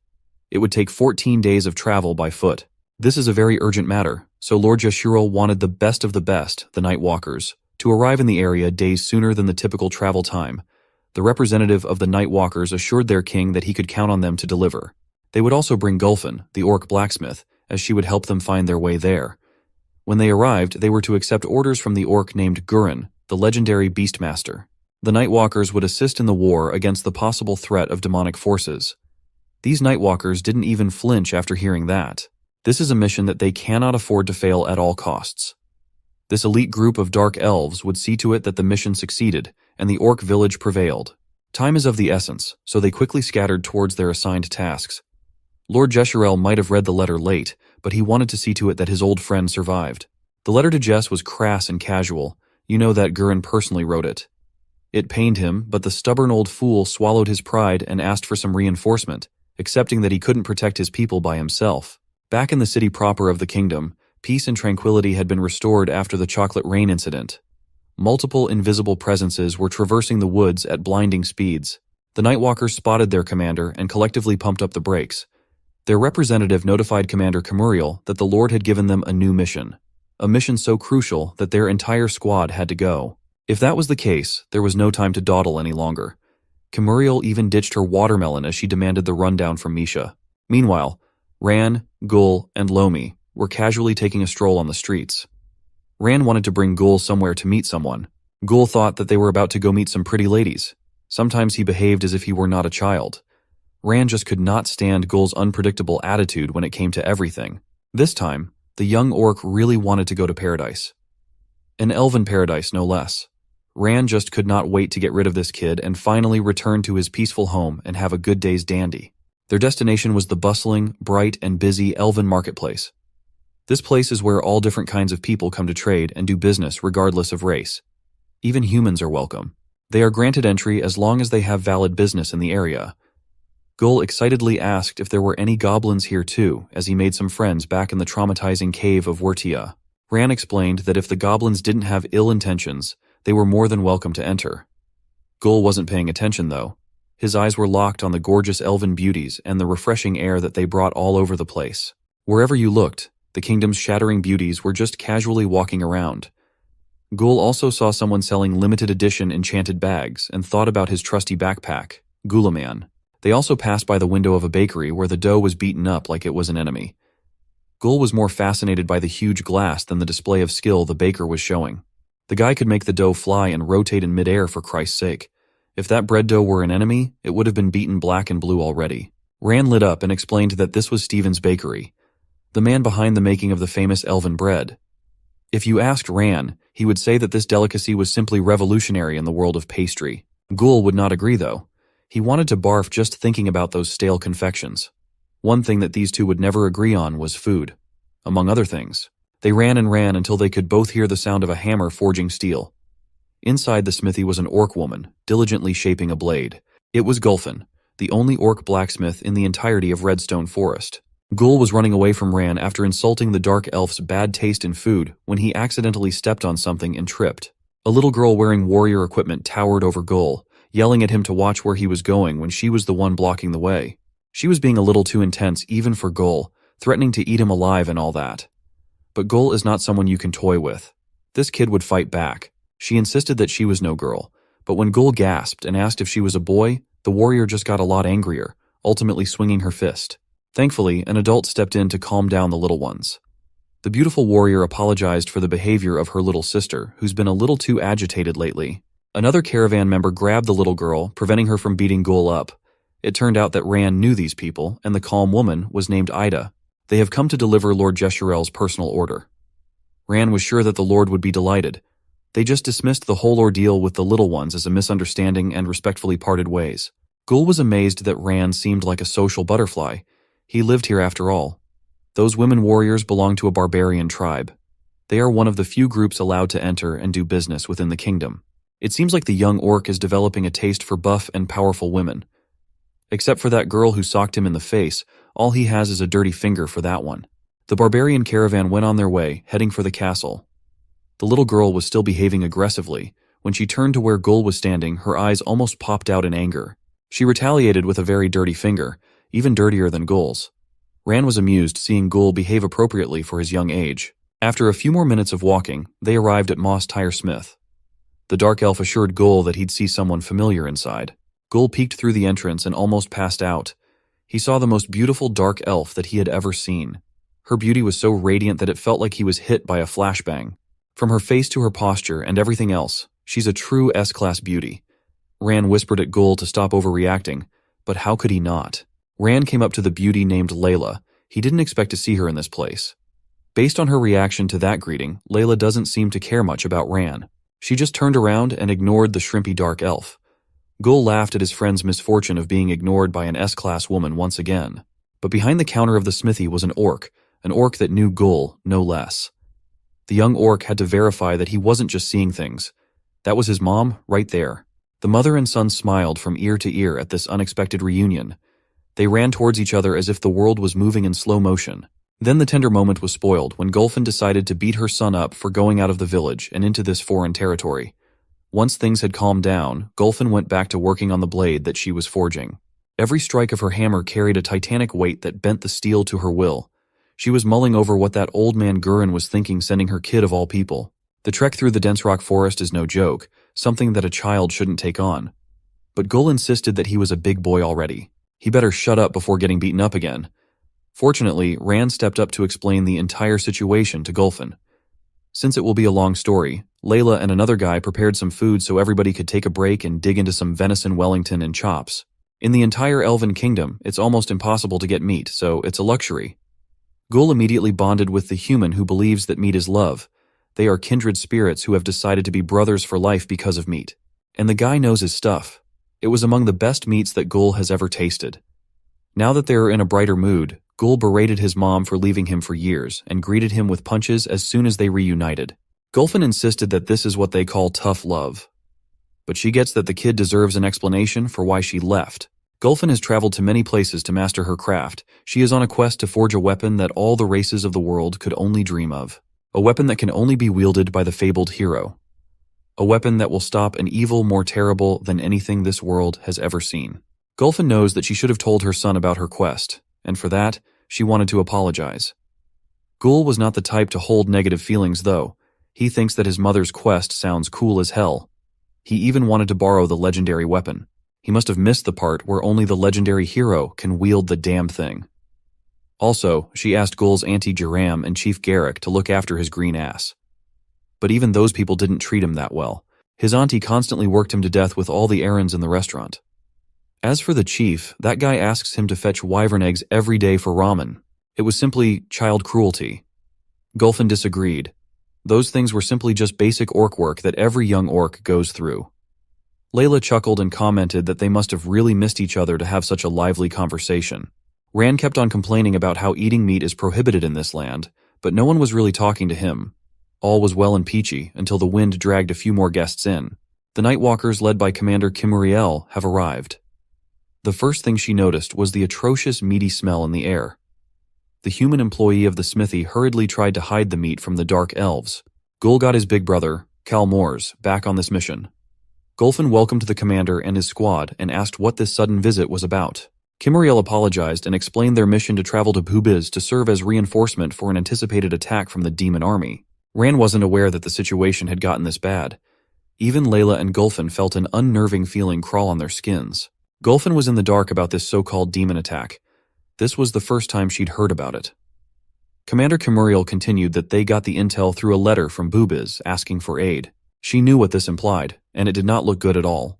It would take 14 days of travel by foot. This is a very urgent matter, so Lord Yashural wanted the best of the best, the Night Walkers, to arrive in the area days sooner than the typical travel time. The representative of the Night Walkers assured their king that he could count on them to deliver. They would also bring Gulfin, the orc blacksmith, as she would help them find their way there. When they arrived, they were to accept orders from the orc named Gurin, the legendary Beastmaster. The Night Walkers would assist in the war against the possible threat of demonic forces. These Night Walkers didn't even flinch after hearing that. This is a mission that they cannot afford to fail at all costs. This elite group of dark elves would see to it that the mission succeeded, and the orc village prevailed. Time is of the essence, so they quickly scattered towards their assigned tasks. Lord Jesharel might have read the letter late, but he wanted to see to it that his old friend survived. The letter to Jess was crass and casual. You know that Gurin personally wrote it. It pained him, but the stubborn old fool swallowed his pride and asked for some reinforcement, accepting that he couldn't protect his people by himself. Back in the city proper of the kingdom, peace and tranquility had been restored after the chocolate rain incident. Multiple invisible presences were traversing the woods at blinding speeds. The Nightwalkers spotted their commander and collectively pumped up the brakes. Their representative notified Commander Camuriel that the Lord had given them a new mission. A mission so crucial that their entire squad had to go. If that was the case, there was no time to dawdle any longer. Camuriel even ditched her watermelon as she demanded the rundown from Misha. Meanwhile, Ran, Gul, and Lomi were casually taking a stroll on the streets. Ran wanted to bring Gul somewhere to meet someone. Gul thought that they were about to go meet some pretty ladies. Sometimes he behaved as if he were not a child. Ran just could not stand Gul's unpredictable attitude when it came to everything. This time, the young orc really wanted to go to paradise. An elven paradise, no less. Ran just could not wait to get rid of this kid and finally return to his peaceful home and have a good day's dandy. Their destination was the bustling, bright, and busy elven marketplace. This place is where all different kinds of people come to trade and do business regardless of race. Even humans are welcome. They are granted entry as long as they have valid business in the area. Gul excitedly asked if there were any goblins here too, as he made some friends back in the traumatizing cave of Wurtia. Ran explained that if the goblins didn't have ill intentions, they were more than welcome to enter. Gul wasn't paying attention though. His eyes were locked on the gorgeous elven beauties and the refreshing air that they brought all over the place. Wherever you looked, the kingdom's shattering beauties were just casually walking around. Gul also saw someone selling limited edition enchanted bags and thought about his trusty backpack, Gulaman. They also passed by the window of a bakery where the dough was beaten up like it was an enemy. Gul was more fascinated by the huge glass than the display of skill the baker was showing. The guy could make the dough fly and rotate in midair for Christ's sake. If that bread dough were an enemy, it would have been beaten black and blue already. Ran lit up and explained that this was Stephen's bakery, the man behind the making of the famous elven bread. If you asked Ran, he would say that this delicacy was simply revolutionary in the world of pastry. Gul would not agree though. He wanted to barf just thinking about those stale confections. One thing that these two would never agree on was food. Among other things, they ran and ran until they could both hear the sound of a hammer forging steel. Inside the smithy was an orc woman, diligently shaping a blade. It was Gulfin, the only orc blacksmith in the entirety of Redstone Forest. Gul was running away from Ran after insulting the dark elf's bad taste in food when he accidentally stepped on something and tripped. A little girl wearing warrior equipment towered over Gul, yelling at him to watch where he was going when she was the one blocking the way. She was being a little too intense even for Gul, threatening to eat him alive and all that. But Gul is not someone you can toy with. This kid would fight back. She insisted that she was no girl, but when Gul gasped and asked if she was a boy, the warrior just got a lot angrier, ultimately swinging her fist. Thankfully, an adult stepped in to calm down the little ones. The beautiful warrior apologized for the behavior of her little sister, who's been a little too agitated lately. Another caravan member grabbed the little girl, preventing her from beating Gul up. It turned out that Ran knew these people, and the calm woman was named Ida. They have come to deliver Lord Jesharel's personal order. Ran was sure that the Lord would be delighted. They just dismissed the whole ordeal with the little ones as a misunderstanding and respectfully parted ways. Gul was amazed that Ran seemed like a social butterfly. He lived here after all. Those women warriors belong to a barbarian tribe. They are one of the few groups allowed to enter and do business within the kingdom. It seems like the young orc is developing a taste for buff and powerful women. Except for that girl who socked him in the face, all he has is a dirty finger for that one. The barbarian caravan went on their way, heading for the castle. The little girl was still behaving aggressively. When she turned to where Gul was standing, her eyes almost popped out in anger. She retaliated with a very dirty finger, even dirtier than Gul's. Ran was amused seeing Gul behave appropriately for his young age. After a few more minutes of walking, they arrived at Moss Tire Smith. The dark elf assured Gul that he'd see someone familiar inside. Gul peeked through the entrance and almost passed out. He saw the most beautiful dark elf that he had ever seen. Her beauty was so radiant that it felt like he was hit by a flashbang. From her face to her posture and everything else, she's a true S-class beauty. Ran whispered at Gul to stop overreacting, but how could he not? Ran came up to the beauty named Layla. He didn't expect to see her in this place. Based on her reaction to that greeting, Layla doesn't seem to care much about Ran. She just turned around and ignored the shrimpy dark elf. Gul laughed at his friend's misfortune of being ignored by an S-class woman once again. But behind the counter of the smithy was an orc that knew Gul no less. The young orc had to verify that he wasn't just seeing things. That was his mom, right there. The mother and son smiled from ear to ear at this unexpected reunion. They ran towards each other as if the world was moving in slow motion. Then the tender moment was spoiled when Gulfin decided to beat her son up for going out of the village and into this foreign territory. Once things had calmed down, Gulfin went back to working on the blade that she was forging. Every strike of her hammer carried a titanic weight that bent the steel to her will. She was mulling over what that old man Gurin was thinking sending her kid of all people. The trek through the dense rock forest is no joke, something that a child shouldn't take on. But Gul insisted that he was a big boy already. He better shut up before getting beaten up again. Fortunately, Ran stepped up to explain the entire situation to Gulfin. Since it will be a long story, Layla and another guy prepared some food so everybody could take a break and dig into some venison Wellington and chops. In the entire Elven Kingdom, it's almost impossible to get meat, so it's a luxury. Gul immediately bonded with the human who believes that meat is love. They are kindred spirits who have decided to be brothers for life because of meat. And the guy knows his stuff. It was among the best meats that Gul has ever tasted. Now that they are in a brighter mood, Gul berated his mom for leaving him for years and greeted him with punches as soon as they reunited. Gulfin insisted that this is what they call tough love. But she gets that the kid deserves an explanation for why she left. Gulfin has traveled to many places to master her craft. She is on a quest to forge a weapon that all the races of the world could only dream of. A weapon that can only be wielded by the fabled hero. A weapon that will stop an evil more terrible than anything this world has ever seen. Gulfin knows that she should have told her son about her quest, and for that, she wanted to apologize. Gul was not the type to hold negative feelings, though. He thinks that his mother's quest sounds cool as hell. He even wanted to borrow the legendary weapon. He must have missed the part where only the legendary hero can wield the damn thing. Also, she asked Gul's Auntie Jaram and Chief Garrick to look after his green ass. But even those people didn't treat him that well. His auntie constantly worked him to death with all the errands in the restaurant. As for the chief, that guy asks him to fetch wyvern eggs every day for ramen. It was simply child cruelty. Gulfin disagreed. Those things were simply just basic orc work that every young orc goes through. Layla chuckled and commented that they must have really missed each other to have such a lively conversation. Ran kept on complaining about how eating meat is prohibited in this land, but no one was really talking to him. All was well and peachy until the wind dragged a few more guests in. The Nightwalkers led by Commander Kimuriel have arrived. The first thing she noticed was the atrocious meaty smell in the air. The human employee of the smithy hurriedly tried to hide the meat from the dark elves. Gul got his big brother, Cal Moores, back on this mission. Gulfin welcomed the commander and his squad and asked what this sudden visit was about. Kimuriel apologized and explained their mission to travel to Pubiz to serve as reinforcement for an anticipated attack from the demon army. Ran wasn't aware that the situation had gotten this bad. Even Layla and Gulfin felt an unnerving feeling crawl on their skins. Gulfin was in the dark about this so-called demon attack. This was the first time she'd heard about it. Commander Kimuriel continued that they got the intel through a letter from Pubiz asking for aid. She knew what this implied, and it did not look good at all.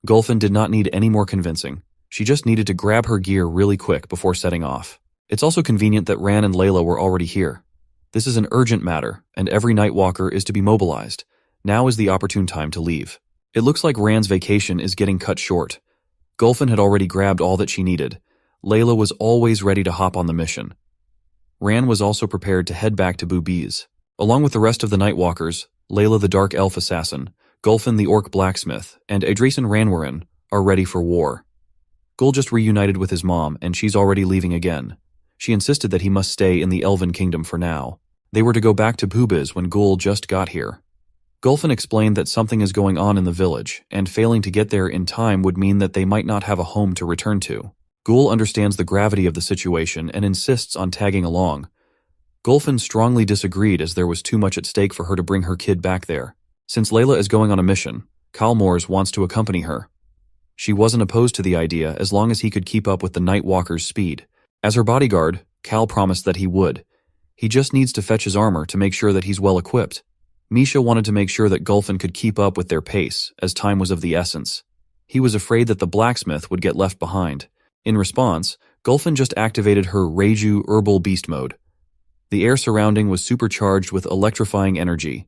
Gulfin did not need any more convincing. She just needed to grab her gear really quick before setting off. It's also convenient that Ran and Layla were already here. This is an urgent matter, and every Nightwalker is to be mobilized. Now is the opportune time to leave. It looks like Ran's vacation is getting cut short. Gulfin had already grabbed all that she needed. Layla was always ready to hop on the mission. Ran was also prepared to head back to Pubiz. Along with the rest of the Nightwalkers, Layla the Dark Elf Assassin, Gulfin the Orc Blacksmith, and Adresan Ranwarin are ready for war. Gul just reunited with his mom, and she's already leaving again. She insisted that he must stay in the Elven Kingdom for now. They were to go back to Pubiz when Gul just got here. Gulfin explained that something is going on in the village, and failing to get there in time would mean that they might not have a home to return to. Gul understands the gravity of the situation and insists on tagging along. Gulfin strongly disagreed as there was too much at stake for her to bring her kid back there. Since Layla is going on a mission, Kyle Moores wants to accompany her. She wasn't opposed to the idea as long as he could keep up with the Night Walker's speed. As her bodyguard, Cal promised that he would. He just needs to fetch his armor to make sure that he's well equipped. Misha wanted to make sure that Gulfin could keep up with their pace, as time was of the essence. He was afraid that the blacksmith would get left behind. In response, Gulfin just activated her Reiju Herbal Beast mode. The air surrounding was supercharged with electrifying energy.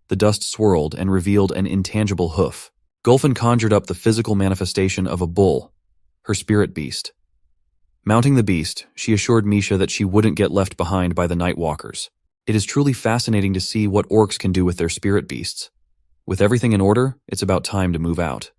The dust swirled and revealed an intangible hoof. Gulfin conjured up the physical manifestation of a bull, her spirit beast. Mounting the beast, she assured Misha that she wouldn't get left behind by the Night Walkers. It is truly fascinating to see what orcs can do with their spirit beasts. With everything in order, it's about time to move out.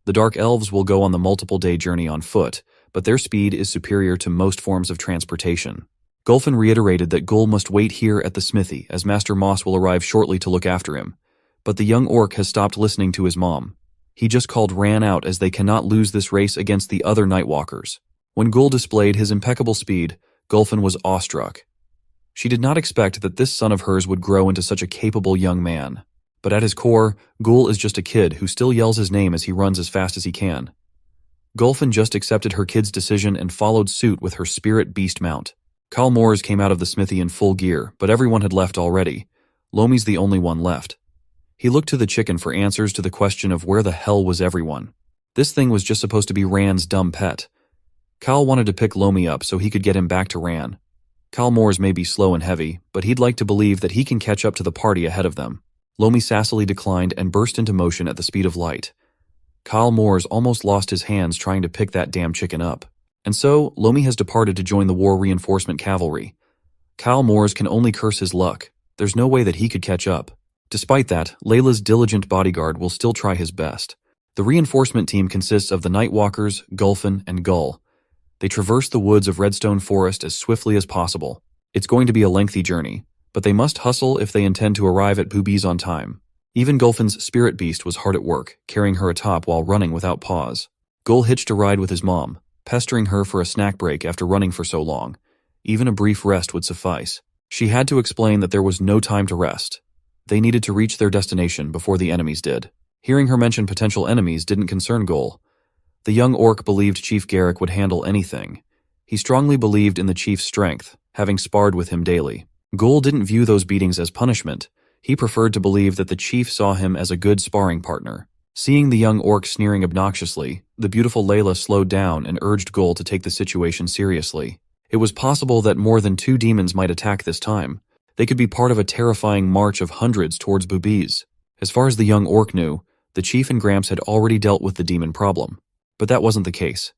The Dark Elves will go on the multiple-day journey on foot, but their speed is superior to most forms of transportation. Gulfin reiterated that Gul must wait here at the smithy, as Master Moss will arrive shortly to look after him. But the young orc has stopped listening to his mom. He just called Ran out as they cannot lose this race against the other Nightwalkers. When Gul displayed his impeccable speed, Gulfin was awestruck. She did not expect that this son of hers would grow into such a capable young man. But at his core, Gul is just a kid who still yells his name as he runs as fast as he can. Gulfin just accepted her kid's decision and followed suit with her spirit beast mount. Kyle Moores came out of the smithy in full gear, but everyone had left already. Lomi's the only one left. He looked to the chicken for answers to the question of where the hell was everyone. This thing was just supposed to be Ran's dumb pet. Kyle wanted to pick Lomi up so he could get him back to Ran. Kyle Moores may be slow and heavy, but he'd like to believe that he can catch up to the party ahead of them. Lomi sassily declined and burst into motion at the speed of light. Kyle Moores almost lost his hands trying to pick that damn chicken up. And so, Lomi has departed to join the War Reinforcement Cavalry. Kyle Moores can only curse his luck. There's no way that he could catch up. Despite that, Layla's diligent bodyguard will still try his best. The reinforcement team consists of the Nightwalkers, Gulfin, and Gull. They traverse the woods of Redstone Forest as swiftly as possible. It's going to be a lengthy journey, but they must hustle if they intend to arrive at Boobies on time. Even Gulfin's spirit beast was hard at work, carrying her atop while running without pause. Gull hitched a ride with his mom, pestering her for a snack break after running for so long. Even a brief rest would suffice. She had to explain that there was no time to rest. They needed to reach their destination before the enemies did. Hearing her mention potential enemies didn't concern Gull. The young orc believed Chief Garrick would handle anything. He strongly believed in the chief's strength, having sparred with him daily. Gull didn't view those beatings as punishment. He preferred to believe that the chief saw him as a good sparring partner. Seeing the young orc sneering obnoxiously, the beautiful Layla slowed down and urged Gull to take the situation seriously. It was possible that more than 2 demons might attack this time. They could be part of a terrifying march of hundreds towards Boobies. As far as the young orc knew, the chief and Gramps had already dealt with the demon problem. But that wasn't the case.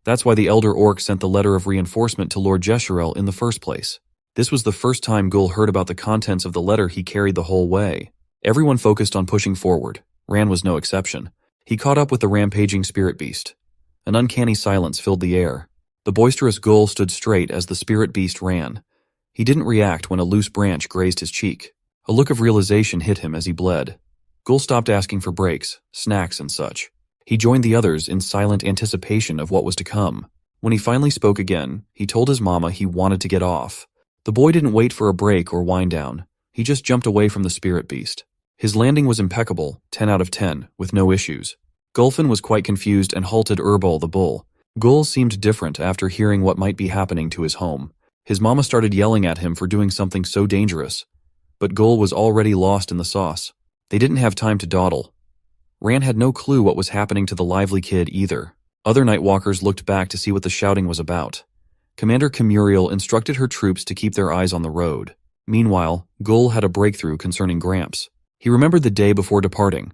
That's why the elder orc sent the letter of reinforcement to Lord Jeshurel in the first place. This was the first time Gull heard about the contents of the letter he carried the whole way. Everyone focused on pushing forward. Ran was no exception. He caught up with the rampaging spirit beast. An uncanny silence filled the air. The boisterous Gull stood straight as the spirit beast ran. He didn't react when a loose branch grazed his cheek. A look of realization hit him as he bled. Gull stopped asking for breaks, snacks, and such. He joined the others in silent anticipation of what was to come. When he finally spoke again, he told his mama he wanted to get off. The boy didn't wait for a break or wind down. He just jumped away from the spirit beast. His landing was impeccable, 10 out of 10, with no issues. Gulfin was quite confused and halted Erbol the bull. Gull seemed different after hearing what might be happening to his home. His mama started yelling at him for doing something so dangerous. But Gull was already lost in the sauce. They didn't have time to dawdle. Ran had no clue what was happening to the lively kid either. Other Nightwalkers looked back to see what the shouting was about. Commander Camuriel instructed her troops to keep their eyes on the road. Meanwhile, Gull had a breakthrough concerning Gramps. He remembered the day before departing.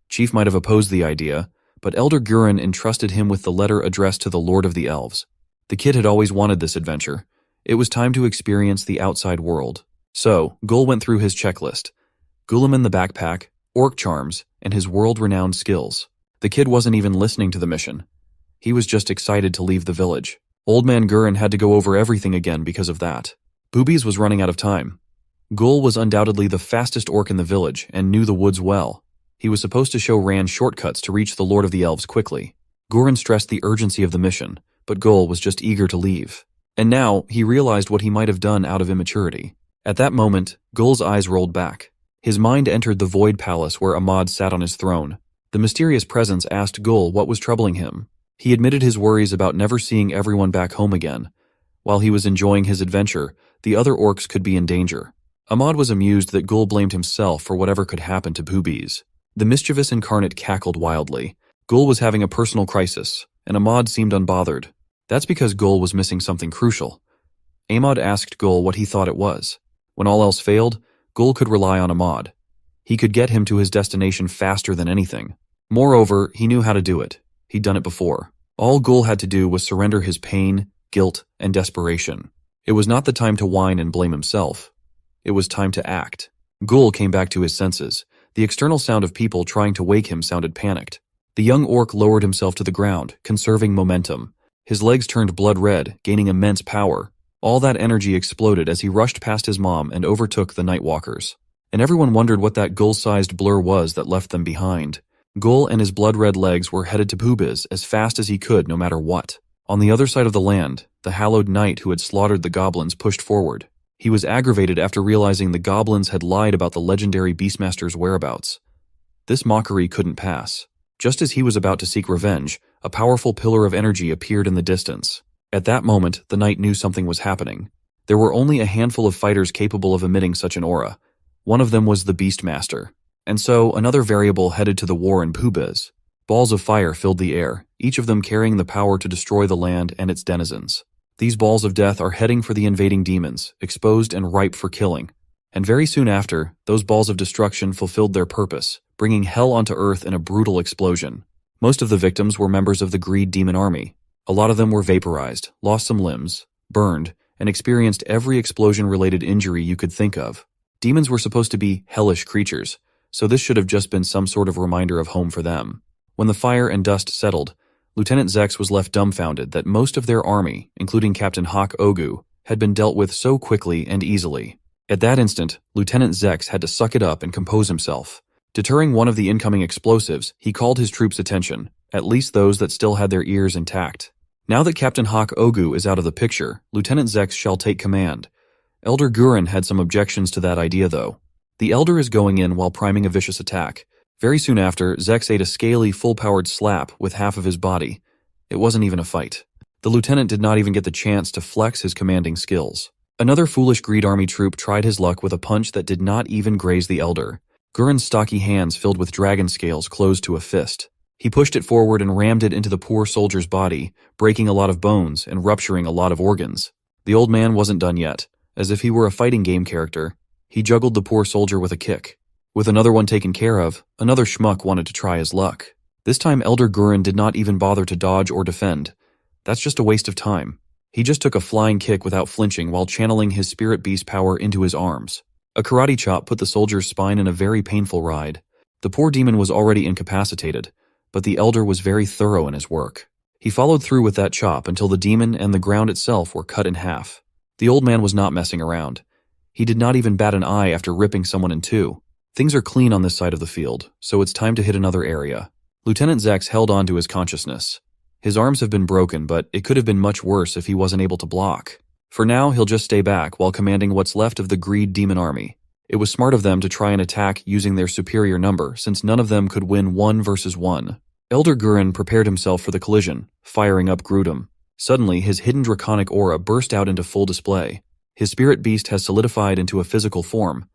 Chief might have opposed the idea, but Elder Gurin entrusted him with the letter addressed to the Lord of the Elves. The kid had always wanted this adventure. It was time to experience the outside world. So, Gull went through his checklist. Gulam in the backpack, orc charms, and his world-renowned skills. The kid wasn't even listening to the mission. He was just excited to leave the village. Old Man Gurin had to go over everything again because of that. Boobies was running out of time. Gul was undoubtedly the fastest orc in the village and knew the woods well. He was supposed to show Rand shortcuts to reach the Lord of the Elves quickly. Guren stressed the urgency of the mission, but Gul was just eager to leave. And now, he realized what he might have done out of immaturity. At that moment, Gul's eyes rolled back. His mind entered the Void Palace where Ahmad sat on his throne. The mysterious presence asked Gul what was troubling him. He admitted his worries about never seeing everyone back home again. While he was enjoying his adventure, the other orcs could be in danger. Ahmad was amused that Gul blamed himself for whatever could happen to Poobies. The mischievous incarnate cackled wildly. Gul was having a personal crisis, and Ahmad seemed unbothered. That's because Gul was missing something crucial. Ahmad asked Gul what he thought it was. When all else failed, Gul could rely on Ahmad. He could get him to his destination faster than anything. Moreover, he knew how to do it. He'd done it before. All Gul had to do was surrender his pain, guilt, and desperation. It was not the time to whine and blame himself. It was time to act. Gul came back to his senses. The external sound of people trying to wake him sounded panicked. The young orc lowered himself to the ground, conserving momentum. His legs turned blood red, gaining immense power. All that energy exploded as he rushed past his mom and overtook the Nightwalkers. And everyone wondered what that Gul-sized blur was that left them behind. Gul and his blood-red legs were headed to Poobiz as fast as he could no matter what. On the other side of the land, the hallowed knight who had slaughtered the goblins pushed forward. He was aggravated after realizing the goblins had lied about the legendary Beastmaster's whereabouts. This mockery couldn't pass. Just as he was about to seek revenge, a powerful pillar of energy appeared in the distance. At that moment, the knight knew something was happening. There were only a handful of fighters capable of emitting such an aura. One of them was the Beastmaster. And so, another variable headed to the war in Poobiz. Balls of fire filled the air, each of them carrying the power to destroy the land and its denizens. These balls of death are heading for the invading demons, exposed and ripe for killing. And very soon after, those balls of destruction fulfilled their purpose, bringing hell onto Earth in a brutal explosion. Most of the victims were members of the Greed Demon Army. A lot of them were vaporized, lost some limbs, burned, and experienced every explosion-related injury you could think of. Demons were supposed to be hellish creatures, so this should have just been some sort of reminder of home for them. When the fire and dust settled, Lieutenant Zex was left dumbfounded that most of their army, including Captain Hawk Ogu, had been dealt with so quickly and easily. At that instant, Lieutenant Zex had to suck it up and compose himself. Deterring one of the incoming explosives, he called his troops' attention, at least those that still had their ears intact. Now that Captain Hawk Ogu is out of the picture, Lieutenant Zex shall take command. Elder Guren had some objections to that idea, though. The Elder is going in while priming a vicious attack. Very soon after, Zex ate a scaly, full-powered slap with half of his body. It wasn't even a fight. The lieutenant did not even get the chance to flex his commanding skills. Another foolish Greed Army troop tried his luck with a punch that did not even graze the Elder. Guren's stocky hands filled with dragon scales closed to a fist. He pushed it forward and rammed it into the poor soldier's body, breaking a lot of bones and rupturing a lot of organs. The old man wasn't done yet. As if he were a fighting game character, he juggled the poor soldier with a kick. With another one taken care of, another schmuck wanted to try his luck. This time Elder Guren did not even bother to dodge or defend. That's just a waste of time. He just took a flying kick without flinching while channeling his spirit beast power into his arms. A karate chop put the soldier's spine in a very painful ride. The poor demon was already incapacitated, but the Elder was very thorough in his work. He followed through with that chop until the demon and the ground itself were cut in half. The old man was not messing around. He did not even bat an eye after ripping someone in two. Things are clean on this side of the field, so it's time to hit another area. Lieutenant Zex held on to his consciousness. His arms have been broken, but it could have been much worse if he wasn't able to block. For now, he'll just stay back while commanding what's left of the Greed Demon Army. It was smart of them to try and attack using their superior number, since none of them could win 1 versus 1. Elder Guren prepared himself for the collision, firing up Grudem. Suddenly, his hidden draconic aura burst out into full display. His spirit beast has solidified into a physical form.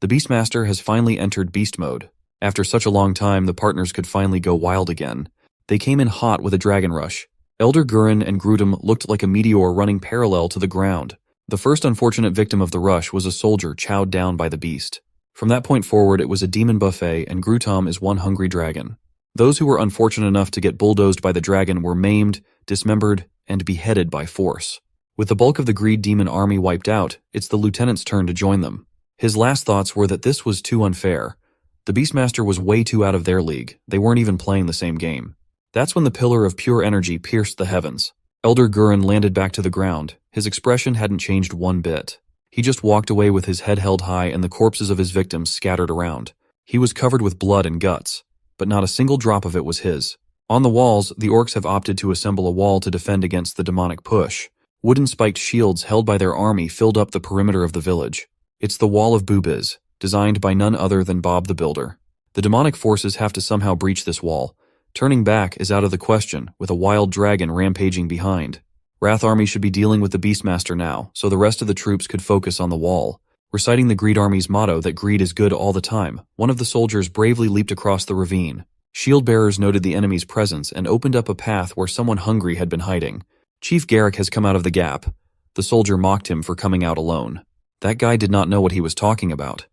The Beastmaster has finally entered beast mode. After such a long time, the partners could finally go wild again. They came in hot with a dragon rush. Elder Guren and Grudem looked like a meteor running parallel to the ground. The first unfortunate victim of the rush was a soldier chowed down by the beast. From that point forward, it was a demon buffet, and Grutom is one hungry dragon. Those who were unfortunate enough to get bulldozed by the dragon were maimed, dismembered, and beheaded by force. With the bulk of the Greed Demon Army wiped out, it's the lieutenant's turn to join them. His last thoughts were that this was too unfair. The Beastmaster was way too out of their league. They weren't even playing the same game. That's when the pillar of pure energy pierced the heavens. Elder Guren landed back to the ground. His expression hadn't changed one bit. He He just walked away with his head held high and the corpses of his victims scattered around. He was covered with blood and guts, but not a single drop of it was his. On the walls, the orcs have opted to assemble a wall to defend against the demonic push. Wooden spiked shields held by their army filled up the perimeter of the village. It's the Wall of Boobiz, designed by none other than Bob the Builder. The demonic forces have to somehow breach this wall. Turning back is out of the question, with a wild dragon rampaging behind. Wrath Army should be dealing with the Beastmaster now, so the rest of the troops could focus on the wall. Reciting the Greed Army's motto that greed is good all the time, one of the soldiers bravely leaped across the ravine. Shield bearers noted the enemy's presence and opened up a path where someone hungry had been hiding. Chief Garrick has come out of the gap. The soldier mocked him for coming out alone. That guy did not know what he was talking about.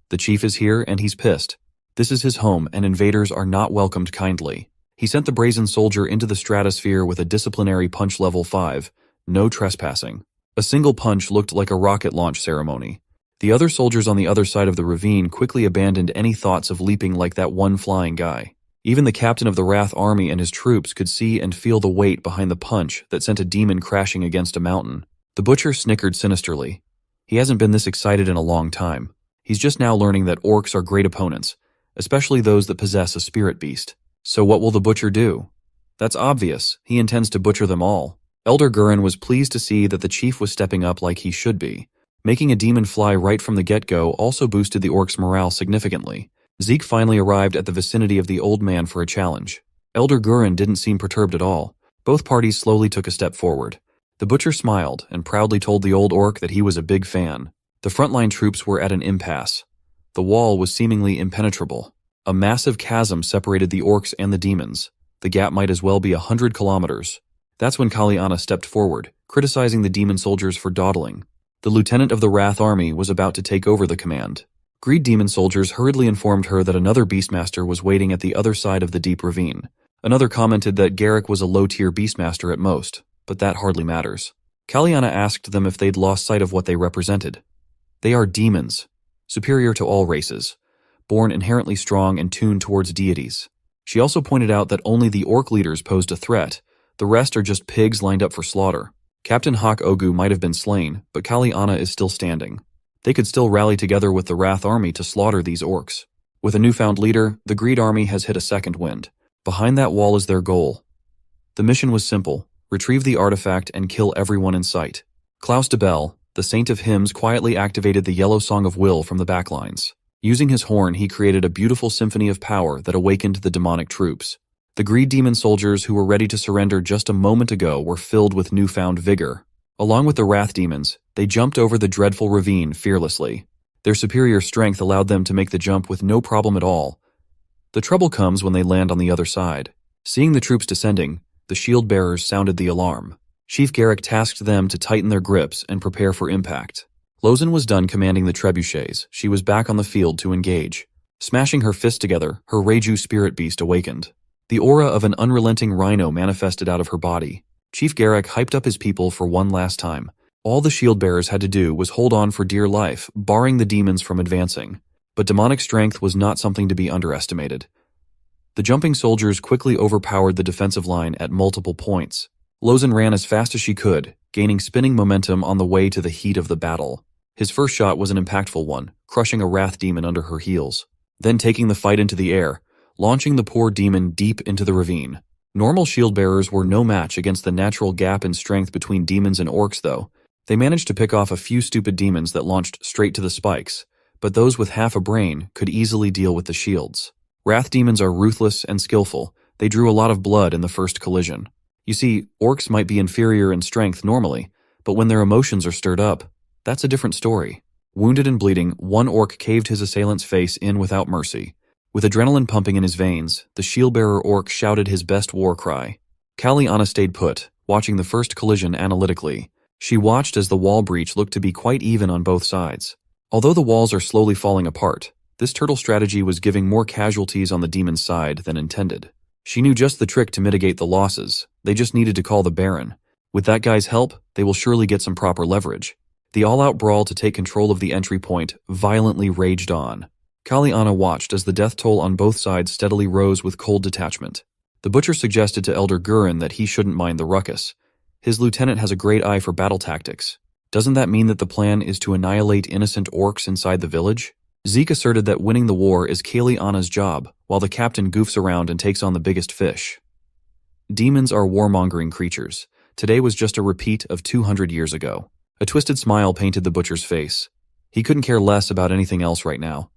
The chief is here and he's pissed. This is his home and invaders are not welcomed kindly. He sent the brazen soldier into the stratosphere with a disciplinary punch level 5, no trespassing. A single punch looked like a rocket launch ceremony. The other soldiers on the other side of the ravine quickly abandoned any thoughts of leaping like that one flying guy. Even the captain of the Wrath Army and his troops could see and feel the weight behind the punch that sent a demon crashing against a mountain. The butcher snickered sinisterly. He hasn't been this excited in a long time. He's just now learning that orcs are great opponents, especially those that possess a spirit beast. So what will the butcher do? That's obvious. He intends to butcher them all. Elder Gurren was pleased to see that the chief was stepping up like he should be. Making a demon fly right from the get-go also boosted the orcs' morale significantly. Zeke finally arrived at the vicinity of the old man for a challenge. Elder Gurren didn't seem perturbed at all. Both parties slowly took a step forward. The butcher smiled and proudly told the old orc that he was a big fan. The frontline troops were at an impasse. The wall was seemingly impenetrable. A massive chasm separated the orcs and the demons. The gap might as well be 100 kilometers. That's when Kaliana stepped forward, criticizing the demon soldiers for dawdling. The lieutenant of the Wrath Army was about to take over the command. Greed demon soldiers hurriedly informed her that another Beastmaster was waiting at the other side of the deep ravine. Another commented that Garrick was a low-tier Beastmaster at most, but that hardly matters. Kaliana asked them if they'd lost sight of what they represented. They are demons, superior to all races, born inherently strong and tuned towards deities. She also pointed out that only the orc leaders posed a threat. The rest are just pigs lined up for slaughter. Captain Hawk Ogu might have been slain, but Kaliana is still standing. They could still rally together with the Wrath Army to slaughter these orcs. With a newfound leader, the Greed Army has hit a second wind. Behind that wall is their goal. The mission was simple: retrieve the artifact and kill everyone in sight. Klaus de Bell, the Saint of Hymns, quietly activated the Yellow Song of Will from the backlines. Using his horn, he created a beautiful symphony of power that awakened the demonic troops. The Greed Demon soldiers who were ready to surrender just a moment ago were filled with newfound vigor. Along with the Wrath Demons, they jumped over the dreadful ravine fearlessly. Their superior strength allowed them to make the jump with no problem at all. The trouble comes when they land on the other side. Seeing the troops descending, the shield bearers sounded the alarm. Chief Garrick tasked them to tighten their grips and prepare for impact. Lozen was done commanding the trebuchets. She was back on the field to engage. Smashing her fists together, her Reiju spirit beast awakened. The aura of an unrelenting rhino manifested out of her body. Chief Garrick hyped up his people for one last time. All the shield bearers had to do was hold on for dear life, barring the demons from advancing. But demonic strength was not something to be underestimated. The jumping soldiers quickly overpowered the defensive line at multiple points. Lozen ran as fast as she could, gaining spinning momentum on the way to the heat of the battle. His first shot was an impactful one, crushing a wrath demon under her heels. Then taking the fight into the air, launching the poor demon deep into the ravine. Normal shield bearers were no match against the natural gap in strength between demons and orcs, though. They managed to pick off a few stupid demons that launched straight to the spikes, but those with half a brain could easily deal with the shields. Wrath demons are ruthless and skillful. They drew a lot of blood in the first collision. You see, orcs might be inferior in strength normally, but when their emotions are stirred up, that's a different story. Wounded and bleeding, one orc caved his assailant's face in without mercy. With adrenaline pumping in his veins, the shield-bearer orc shouted his best war cry. Kaliana stayed put, watching the first collision analytically. She watched as the wall breach looked to be quite even on both sides. Although the walls are slowly falling apart, this turtle strategy was giving more casualties on the demon's side than intended. She knew just the trick to mitigate the losses. They just needed to call the Baron. With that guy's help, they will surely get some proper leverage. The all-out brawl to take control of the entry point violently raged on. Kaliana watched as the death toll on both sides steadily rose with cold detachment. The butcher suggested to Elder Gurren that he shouldn't mind the ruckus. His lieutenant has a great eye for battle tactics. Doesn't that mean that the plan is to annihilate innocent orcs inside the village? Zeke asserted that winning the war is Kaliana's job, while the captain goofs around and takes on the biggest fish. Demons are warmongering creatures. Today was just a repeat of 200 years ago. A twisted smile painted the butcher's face. He couldn't care less about anything else right now.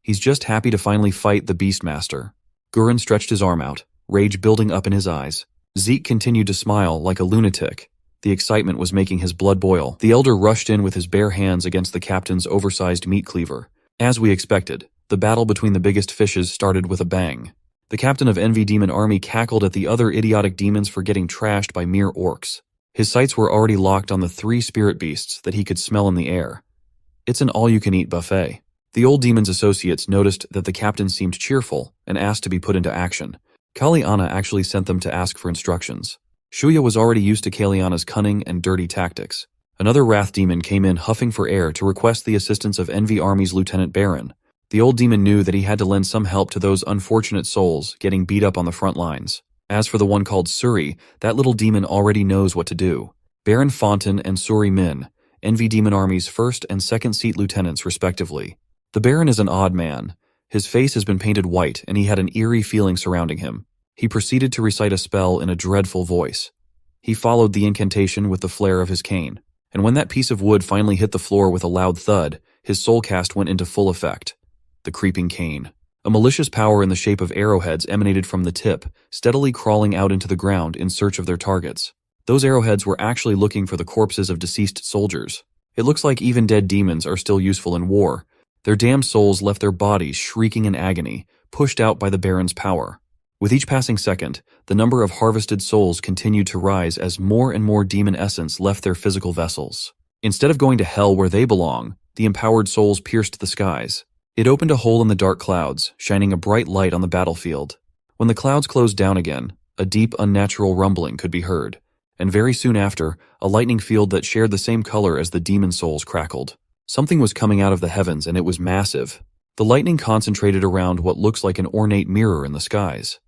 He's just happy to finally fight the Beastmaster. Gurren stretched his arm out, rage building up in his eyes. Zeke continued to smile like a lunatic. The excitement was making his blood boil. The elder rushed in with his bare hands against the captain's oversized meat cleaver. As we expected, the battle between the biggest fishes started with a bang. The captain of Envy Demon Army cackled at the other idiotic demons for getting trashed by mere orcs. His sights were already locked on the 3 spirit beasts that he could smell in the air. It's an all-you-can-eat buffet. The old demon's associates noticed that the captain seemed cheerful and asked to be put into action. Kaliana actually sent them to ask for instructions. Shuya was already used to Kaliana's cunning and dirty tactics. Another wrath demon came in huffing for air to request the assistance of Envy Army's Lieutenant Baron. The old demon knew that he had to lend some help to those unfortunate souls getting beat up on the front lines. As for the one called Suri, that little demon already knows what to do. Baron Fontaine and Suri Min, Envy Demon Army's first and second seat lieutenants respectively. The Baron is an odd man. His face has been painted white and he had an eerie feeling surrounding him. He proceeded to recite a spell in a dreadful voice. He followed the incantation with the flare of his cane. And when that piece of wood finally hit the floor with a loud thud, his soul cast went into full effect. The creeping cane. A malicious power in the shape of arrowheads emanated from the tip, steadily crawling out into the ground in search of their targets. Those arrowheads were actually looking for the corpses of deceased soldiers. It looks like even dead demons are still useful in war. Their damned souls left their bodies shrieking in agony, pushed out by the Baron's power. With each passing second, the number of harvested souls continued to rise as more and more demon essence left their physical vessels. Instead of going to hell where they belong, the empowered souls pierced the skies. It opened a hole in the dark clouds, shining a bright light on the battlefield. When the clouds closed down again, a deep, unnatural rumbling could be heard, and very soon after, a lightning field that shared the same color as the demon souls crackled. Something was coming out of the heavens, and it was massive. The lightning concentrated around what looks like an ornate mirror in the skies.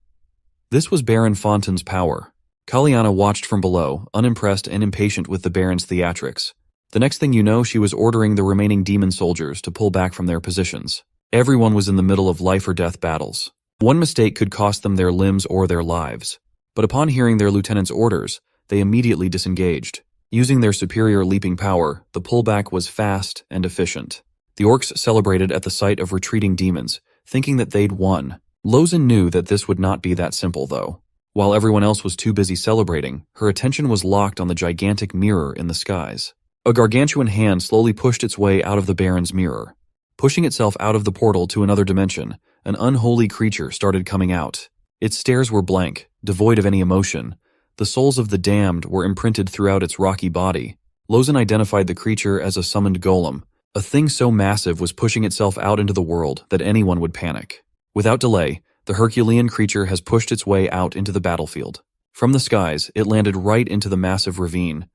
This was Baron Fontaine's power. Kaliana watched from below, unimpressed and impatient with the Baron's theatrics. The next thing you know, she was ordering the remaining demon soldiers to pull back from their positions. Everyone was in the middle of life-or-death battles. One mistake could cost them their limbs or their lives. But upon hearing their lieutenant's orders, they immediately disengaged. Using their superior leaping power, the pullback was fast and efficient. The orcs celebrated at the sight of retreating demons, thinking that they'd won. Lozen knew that this would not be that simple, though. While everyone else was too busy celebrating, her attention was locked on the gigantic mirror in the skies. A gargantuan hand slowly pushed its way out of the Baron's mirror. Pushing itself out of the portal to another dimension, an unholy creature started coming out. Its stares were blank, devoid of any emotion. The souls of the damned were imprinted throughout its rocky body. Lozen identified the creature as a summoned golem. A thing so massive was pushing itself out into the world that anyone would panic. Without delay, the Herculean creature has pushed its way out into the battlefield. From the skies, it landed right into the massive ravine.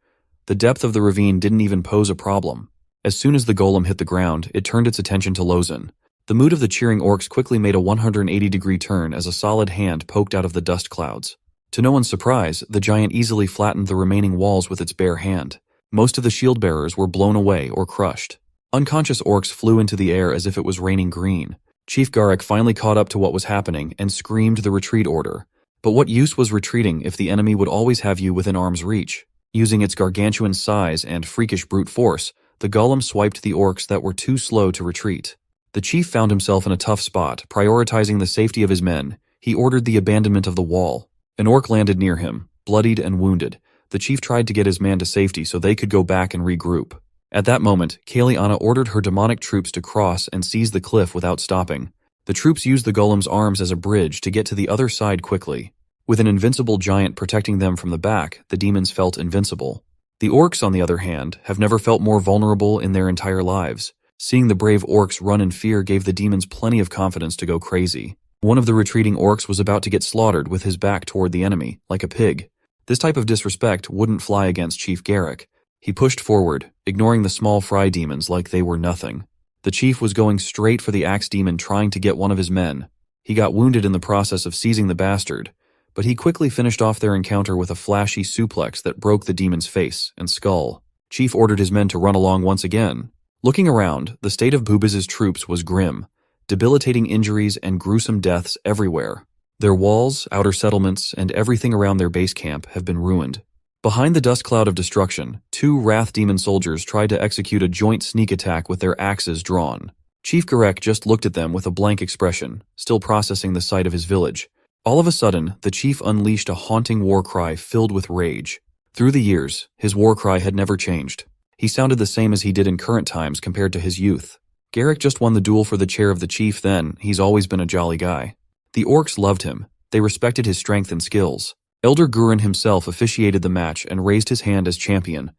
The depth of the ravine didn't even pose a problem. As soon as the golem hit the ground, it turned its attention to Lozen. The mood of the cheering orcs quickly made a 180-degree turn as a solid hand poked out of the dust clouds. To no one's surprise, the giant easily flattened the remaining walls with its bare hand. Most of the shield bearers were blown away or crushed. Unconscious orcs flew into the air as if it was raining green. Chief Garek finally caught up to what was happening and screamed the retreat order. But what use was retreating if the enemy would always have you within arm's reach? Using its gargantuan size and freakish brute force, the golem swiped the orcs that were too slow to retreat. The chief found himself in a tough spot, prioritizing the safety of his men. He ordered the abandonment of the wall. An orc landed near him, bloodied and wounded. The chief tried to get his man to safety so they could go back and regroup. At that moment, Kaliana ordered her demonic troops to cross and seize the cliff without stopping. The troops used the golem's arms as a bridge to get to the other side quickly. With an invincible giant protecting them from the back, the demons felt invincible. The orcs, on the other hand, have never felt more vulnerable in their entire lives. Seeing the brave orcs run in fear gave the demons plenty of confidence to go crazy. One of the retreating orcs was about to get slaughtered with his back toward the enemy, like a pig. This type of disrespect wouldn't fly against Chief Garek. He pushed forward, ignoring the small fry demons like they were nothing. The chief was going straight for the axe demon, trying to get one of his men. He got wounded in the process of seizing the bastard, but he quickly finished off their encounter with a flashy suplex that broke the demon's face and skull. Chief ordered his men to run along once again. Looking around, the state of Pubiz's troops was grim. Debilitating injuries and gruesome deaths everywhere. Their walls, outer settlements, and everything around their base camp have been ruined. Behind the dust cloud of destruction, 2 Wrath Demon soldiers tried to execute a joint sneak attack with their axes drawn. Chief Garek just looked at them with a blank expression, still processing the sight of his village. All of a sudden, the chief unleashed a haunting war cry filled with rage. Through the years, his war cry had never changed. He sounded the same as he did in current times compared to his youth. Garek just won the duel for the chair of the chief then, he's always been a jolly guy. The orcs loved him. They respected his strength and skills. Elder Gurin himself officiated the match and raised his hand as champion.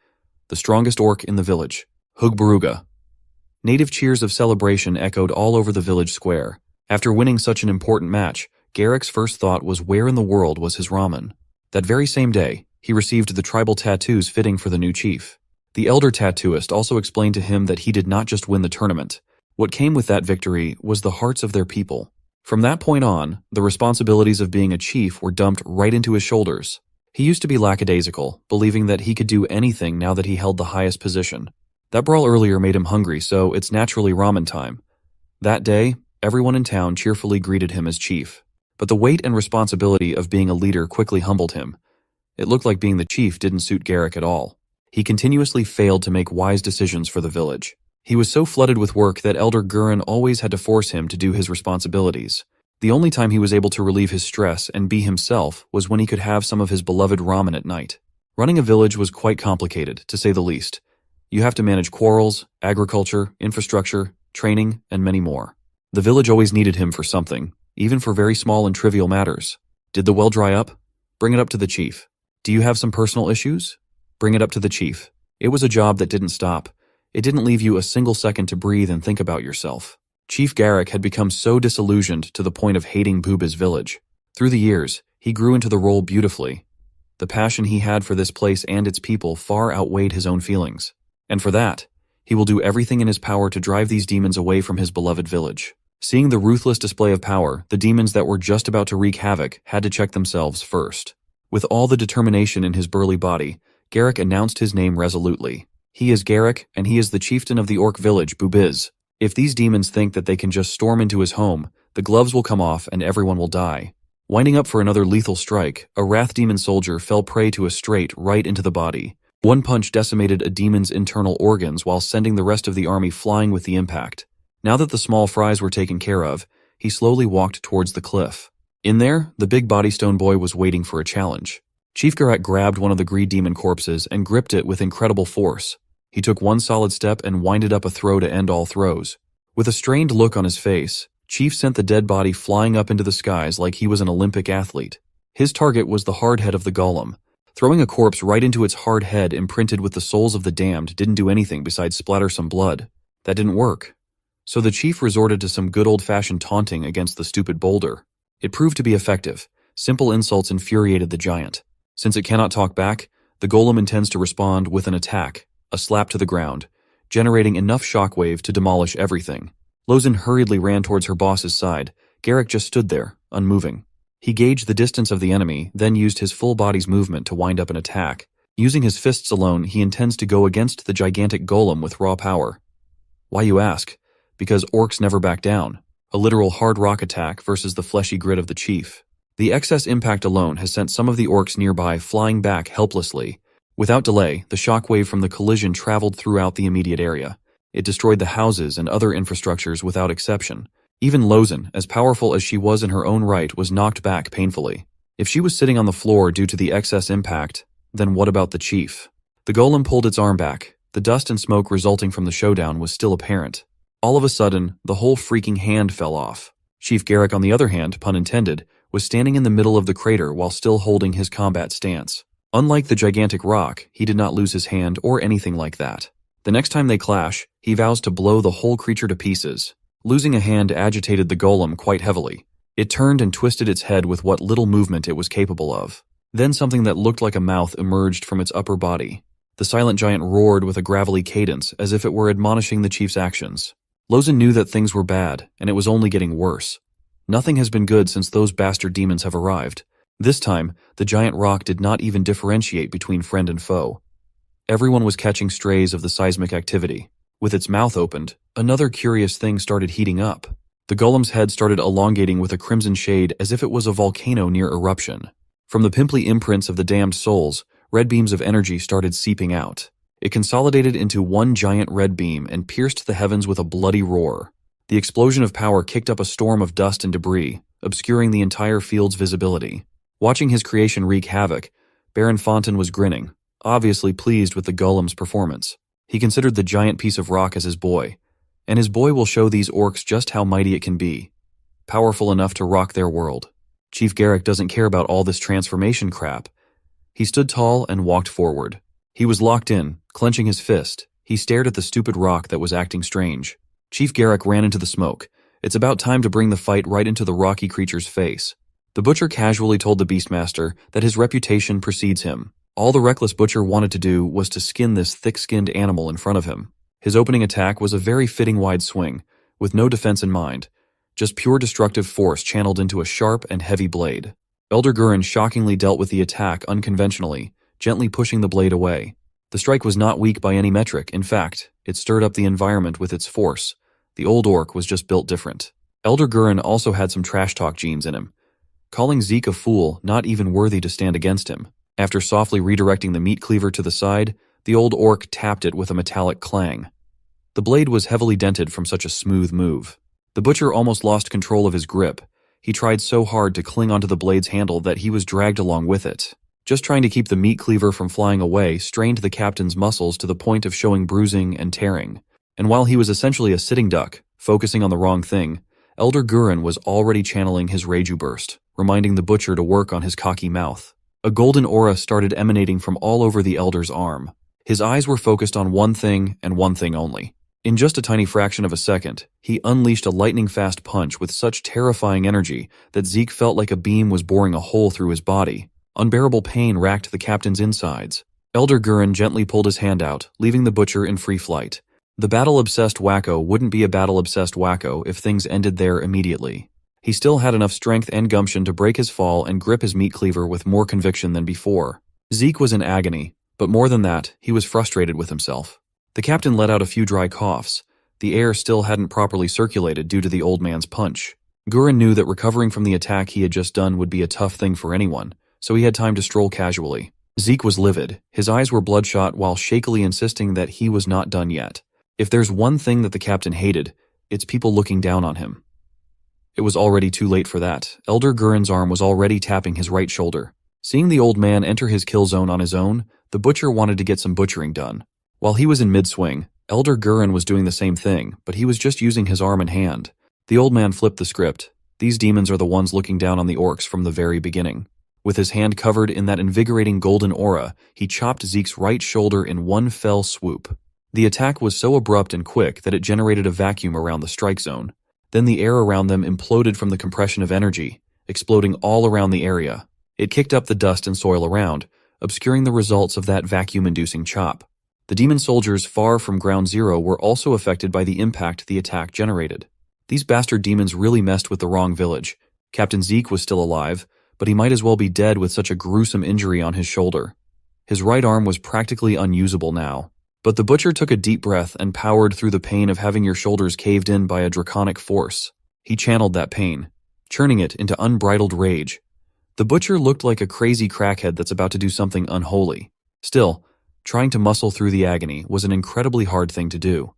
The strongest orc in the village. Hugbaruga. Native cheers of celebration echoed all over the village square. After winning such an important match, Garek's first thought was where in the world was his ramen. That very same day, he received the tribal tattoos fitting for the new chief. The elder tattooist also explained to him that he did not just win the tournament. What came with that victory was the hearts of their people. From that point on, the responsibilities of being a chief were dumped right into his shoulders. He used to be lackadaisical, believing that he could do anything now that he held the highest position. That brawl earlier made him hungry, so it's naturally ramen time. That day, everyone in town cheerfully greeted him as chief. But the weight and responsibility of being a leader quickly humbled him. It looked like being the chief didn't suit Garek at all. He continuously failed to make wise decisions for the village. He was so flooded with work that Elder Gurin always had to force him to do his responsibilities. The only time he was able to relieve his stress and be himself was when he could have some of his beloved ramen at night. Running a village was quite complicated, to say the least. You have to manage quarrels, agriculture, infrastructure, training, and many more. The village always needed him for something, even for very small and trivial matters. Did the well dry up? Bring it up to the chief. Do you have some personal issues? Bring it up to the chief. It was a job that didn't stop. It didn't leave you a single second to breathe and think about yourself. Chief Garek had become so disillusioned to the point of hating Pubiz village. Through the years, he grew into the role beautifully. The passion he had for this place and its people far outweighed his own feelings. And for that, he will do everything in his power to drive these demons away from his beloved village. Seeing the ruthless display of power, the demons that were just about to wreak havoc had to check themselves first. With all the determination in his burly body, Garek announced his name resolutely. He is Garek, and he is the chieftain of the orc village, Pubiz. If these demons think that they can just storm into his home, the gloves will come off and everyone will die. Winding up for another lethal strike, a wrath demon soldier fell prey to a straight right into the body. One punch decimated a demon's internal organs while sending the rest of the army flying with the impact. Now that the small fries were taken care of, he slowly walked towards the cliff. In there, the big body stone boy was waiting for a challenge. Chief Garek grabbed one of the greed demon corpses and gripped it with incredible force. He took one solid step and winded up a throw to end all throws. With a strained look on his face, Chief sent the dead body flying up into the skies like he was an Olympic athlete. His target was the hard head of the golem. Throwing a corpse right into its hard head imprinted with the souls of the damned didn't do anything besides splatter some blood. That didn't work. So the chief resorted to some good old-fashioned taunting against the stupid boulder. It proved to be effective. Simple insults infuriated the giant. Since it cannot talk back, the golem intends to respond with an attack, a slap to the ground, generating enough shockwave to demolish everything. Lozen hurriedly ran towards her boss's side. Garek just stood there, unmoving. He gauged the distance of the enemy, then used his full body's movement to wind up an attack. Using his fists alone, he intends to go against the gigantic golem with raw power. Why, you ask? Because orcs never back down. A literal hard rock attack versus the fleshy grit of the chief. The excess impact alone has sent some of the orcs nearby flying back helplessly. Without delay, the shockwave from the collision traveled throughout the immediate area. It destroyed the houses and other infrastructures without exception. Even Lozen, as powerful as she was in her own right, was knocked back painfully. If she was sitting on the floor due to the excess impact, then what about the chief? The golem pulled its arm back. The dust and smoke resulting from the showdown was still apparent. All of a sudden, the whole freaking hand fell off. Chief Garek, on the other hand, pun intended, was standing in the middle of the crater while still holding his combat stance. Unlike the gigantic rock, he did not lose his hand or anything like that. The next time they clash, he vows to blow the whole creature to pieces. Losing a hand agitated the golem quite heavily. It turned and twisted its head with what little movement it was capable of. Then something that looked like a mouth emerged from its upper body. The silent giant roared with a gravelly cadence as if it were admonishing the chief's actions. Lozen knew that things were bad, and it was only getting worse. Nothing has been good since those bastard demons have arrived. This time, the giant rock did not even differentiate between friend and foe. Everyone was catching strays of the seismic activity. With its mouth opened, another curious thing started heating up. The golem's head started elongating with a crimson shade as if it was a volcano near eruption. From the pimply imprints of the damned souls, red beams of energy started seeping out. It consolidated into one giant red beam and pierced the heavens with a bloody roar. The explosion of power kicked up a storm of dust and debris, obscuring the entire field's visibility. Watching his creation wreak havoc, Baron Fontaine was grinning, obviously pleased with the golem's performance. He considered the giant piece of rock as his boy, and his boy will show these orcs just how mighty it can be, powerful enough to rock their world. Chief Garrick doesn't care about all this transformation crap. He stood tall and walked forward. He was locked in, clenching his fist. He stared at the stupid rock that was acting strange. Chief Garrick ran into the smoke. It's about time to bring the fight right into the rocky creature's face. The butcher casually told the Beastmaster that his reputation precedes him. All the reckless butcher wanted to do was to skin this thick-skinned animal in front of him. His opening attack was a very fitting wide swing, with no defense in mind, just pure destructive force channeled into a sharp and heavy blade. Elder Gurren shockingly dealt with the attack unconventionally, gently pushing the blade away. The strike was not weak by any metric. In fact, it stirred up the environment with its force. The old orc was just built different. Elder Gurren also had some trash talk genes in him, calling Zeke a fool, not even worthy to stand against him. After softly redirecting the meat cleaver to the side, the old orc tapped it with a metallic clang. The blade was heavily dented from such a smooth move. The butcher almost lost control of his grip. He tried so hard to cling onto the blade's handle that he was dragged along with it. Just trying to keep the meat cleaver from flying away strained the captain's muscles to the point of showing bruising and tearing. And while he was essentially a sitting duck, focusing on the wrong thing, Elder Gurren was already channeling his Reiju burst, reminding the butcher to work on his cocky mouth. A golden aura started emanating from all over the elder's arm. His eyes were focused on one thing and one thing only. In just a tiny fraction of a second, he unleashed a lightning-fast punch with such terrifying energy that Zeke felt like a beam was boring a hole through his body. Unbearable pain racked the captain's insides. Elder Gurren gently pulled his hand out, leaving the butcher in free flight. The battle-obsessed wacko wouldn't be a battle-obsessed wacko if things ended there immediately. He still had enough strength and gumption to break his fall and grip his meat cleaver with more conviction than before. Zeke was in agony, but more than that, he was frustrated with himself. The captain let out a few dry coughs. The air still hadn't properly circulated due to the old man's punch. Gurren knew that recovering from the attack he had just done would be a tough thing for anyone, so he had time to stroll casually. Zeke was livid. His eyes were bloodshot while shakily insisting that he was not done yet. If there's one thing that the captain hated, it's people looking down on him. It was already too late for that. Elder Gurren's arm was already tapping his right shoulder. Seeing the old man enter his kill zone on his own, the butcher wanted to get some butchering done. While he was in mid-swing, Elder Gurren was doing the same thing, but he was just using his arm and hand. The old man flipped the script. These demons are the ones looking down on the orcs from the very beginning. With his hand covered in that invigorating golden aura, he chopped Zeke's right shoulder in one fell swoop. The attack was so abrupt and quick that it generated a vacuum around the strike zone. Then the air around them imploded from the compression of energy, exploding all around the area. It kicked up the dust and soil around, obscuring the results of that vacuum-inducing chop. The demon soldiers far from ground zero were also affected by the impact the attack generated. These bastard demons really messed with the wrong village. Captain Zeke was still alive, but he might as well be dead with such a gruesome injury on his shoulder. His right arm was practically unusable now. But the butcher took a deep breath and powered through the pain of having your shoulders caved in by a draconic force. He channeled that pain, churning it into unbridled rage. The butcher looked like a crazy crackhead that's about to do something unholy. Still, trying to muscle through the agony was an incredibly hard thing to do.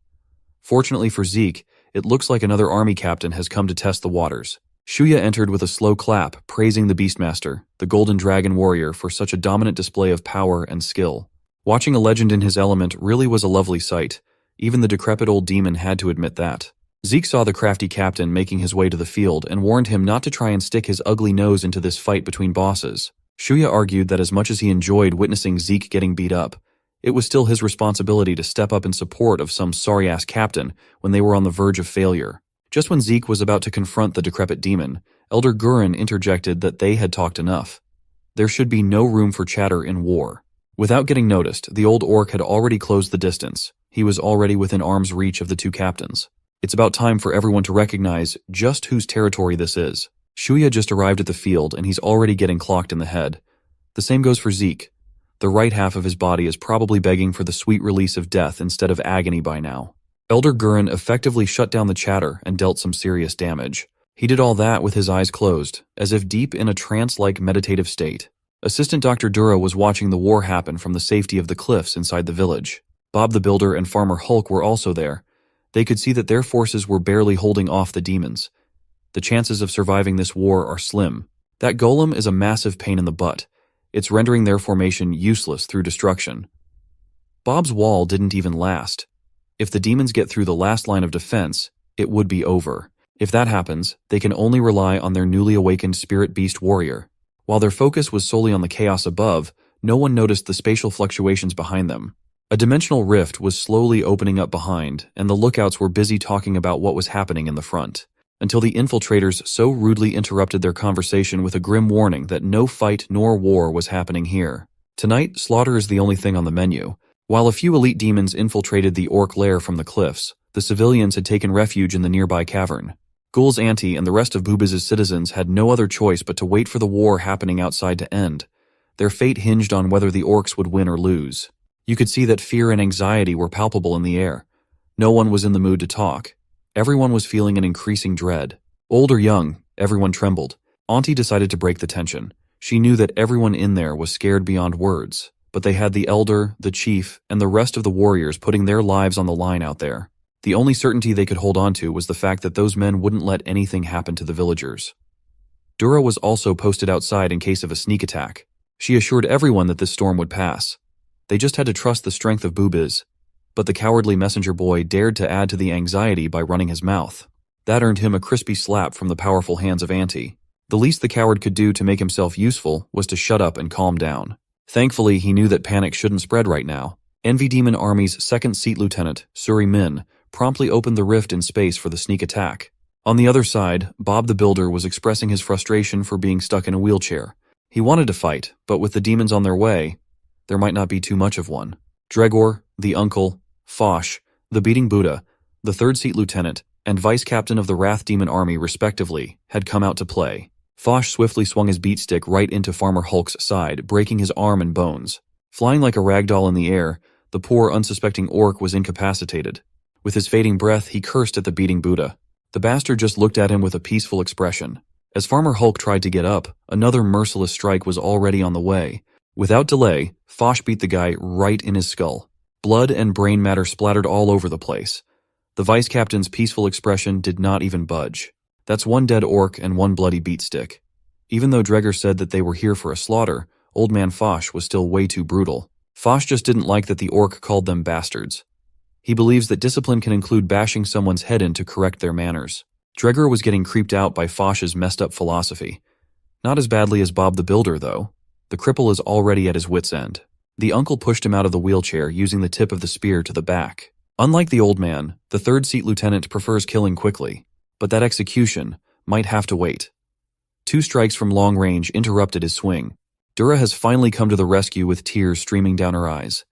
Fortunately for Zeke, it looks like another army captain has come to test the waters. Shuya entered with a slow clap, praising the Beastmaster, the Golden Dragon Warrior, for such a dominant display of power and skill. Watching a legend in his element really was a lovely sight. Even the decrepit old demon had to admit that. Zeke saw the crafty captain making his way to the field and warned him not to try and stick his ugly nose into this fight between bosses. Shuya argued that as much as he enjoyed witnessing Zeke getting beat up, it was still his responsibility to step up in support of some sorry-ass captain when they were on the verge of failure. Just when Zeke was about to confront the decrepit demon, Elder Gurren interjected that they had talked enough. There should be no room for chatter in war. Without getting noticed, the old orc had already closed the distance. He was already within arm's reach of the two captains. It's about time for everyone to recognize just whose territory this is. Shuya just arrived at the field and he's already getting clocked in the head. The same goes for Zeke. The right half of his body is probably begging for the sweet release of death instead of agony by now. Elder Gurren effectively shut down the chatter and dealt some serious damage. He did all that with his eyes closed, as if deep in a trance-like meditative state. Assistant Dr. Dura was watching the war happen from the safety of the cliffs inside the village. Bob the Builder and Farmer Hulk were also there. They could see that their forces were barely holding off the demons. The chances of surviving this war are slim. That golem is a massive pain in the butt. It's rendering their formation useless through destruction. Bob's wall didn't even last. If the demons get through the last line of defense, it would be over. If that happens, they can only rely on their newly awakened spirit beast warrior. While their focus was solely on the chaos above, no one noticed the spatial fluctuations behind them. A dimensional rift was slowly opening up behind, and the lookouts were busy talking about what was happening in the front, until the infiltrators so rudely interrupted their conversation with a grim warning that no fight nor war was happening here. Tonight, slaughter is the only thing on the menu. While a few elite demons infiltrated the orc lair from the cliffs, the civilians had taken refuge in the nearby cavern. Ghoul's auntie and the rest of Bubiz's citizens had no other choice but to wait for the war happening outside to end. Their fate hinged on whether the orcs would win or lose. You could see that fear and anxiety were palpable in the air. No one was in the mood to talk. Everyone was feeling an increasing dread. Old or young, everyone trembled. Auntie decided to break the tension. She knew that everyone in there was scared beyond words, but they had the elder, the chief, and the rest of the warriors putting their lives on the line out there. The only certainty they could hold on to was the fact that those men wouldn't let anything happen to the villagers. Dura was also posted outside in case of a sneak attack. She assured everyone that this storm would pass. They just had to trust the strength of Bubiz. But the cowardly messenger boy dared to add to the anxiety by running his mouth. That earned him a crispy slap from the powerful hands of Auntie. The least the coward could do to make himself useful was to shut up and calm down. Thankfully, he knew that panic shouldn't spread right now. Envy Demon Army's second seat lieutenant, Suri Min, promptly opened the rift in space for the sneak attack. On the other side, Bob the Builder was expressing his frustration for being stuck in a wheelchair. He wanted to fight, but with the demons on their way, there might not be too much of one. Dregor, the uncle, Fosh, the beating Buddha, the third seat lieutenant, and vice captain of the Wrath Demon Army respectively, had come out to play. Fosh swiftly swung his beatstick right into Farmer Hulk's side, breaking his arm and bones. Flying like a ragdoll in the air, the poor unsuspecting orc was incapacitated. With his fading breath, he cursed at the beating Buddha. The bastard just looked at him with a peaceful expression. As Farmer Hulk tried to get up, another merciless strike was already on the way. Without delay, Fosh beat the guy right in his skull. Blood and brain matter splattered all over the place. The vice captain's peaceful expression did not even budge. That's one dead orc and one bloody beatstick. Even though Dregor said that they were here for a slaughter, Old Man Fosh was still way too brutal. Fosh just didn't like that the orc called them bastards. He believes that discipline can include bashing someone's head in to correct their manners. Dregor was getting creeped out by Fosh's messed up philosophy. Not as badly as Bob the Builder, though. The cripple is already at his wit's end. The uncle pushed him out of the wheelchair using the tip of the spear to the back. Unlike the old man, the third seat lieutenant prefers killing quickly, but that execution might have to wait. 2 strikes from long range interrupted his swing. Dura has finally come to the rescue with tears streaming down her eyes.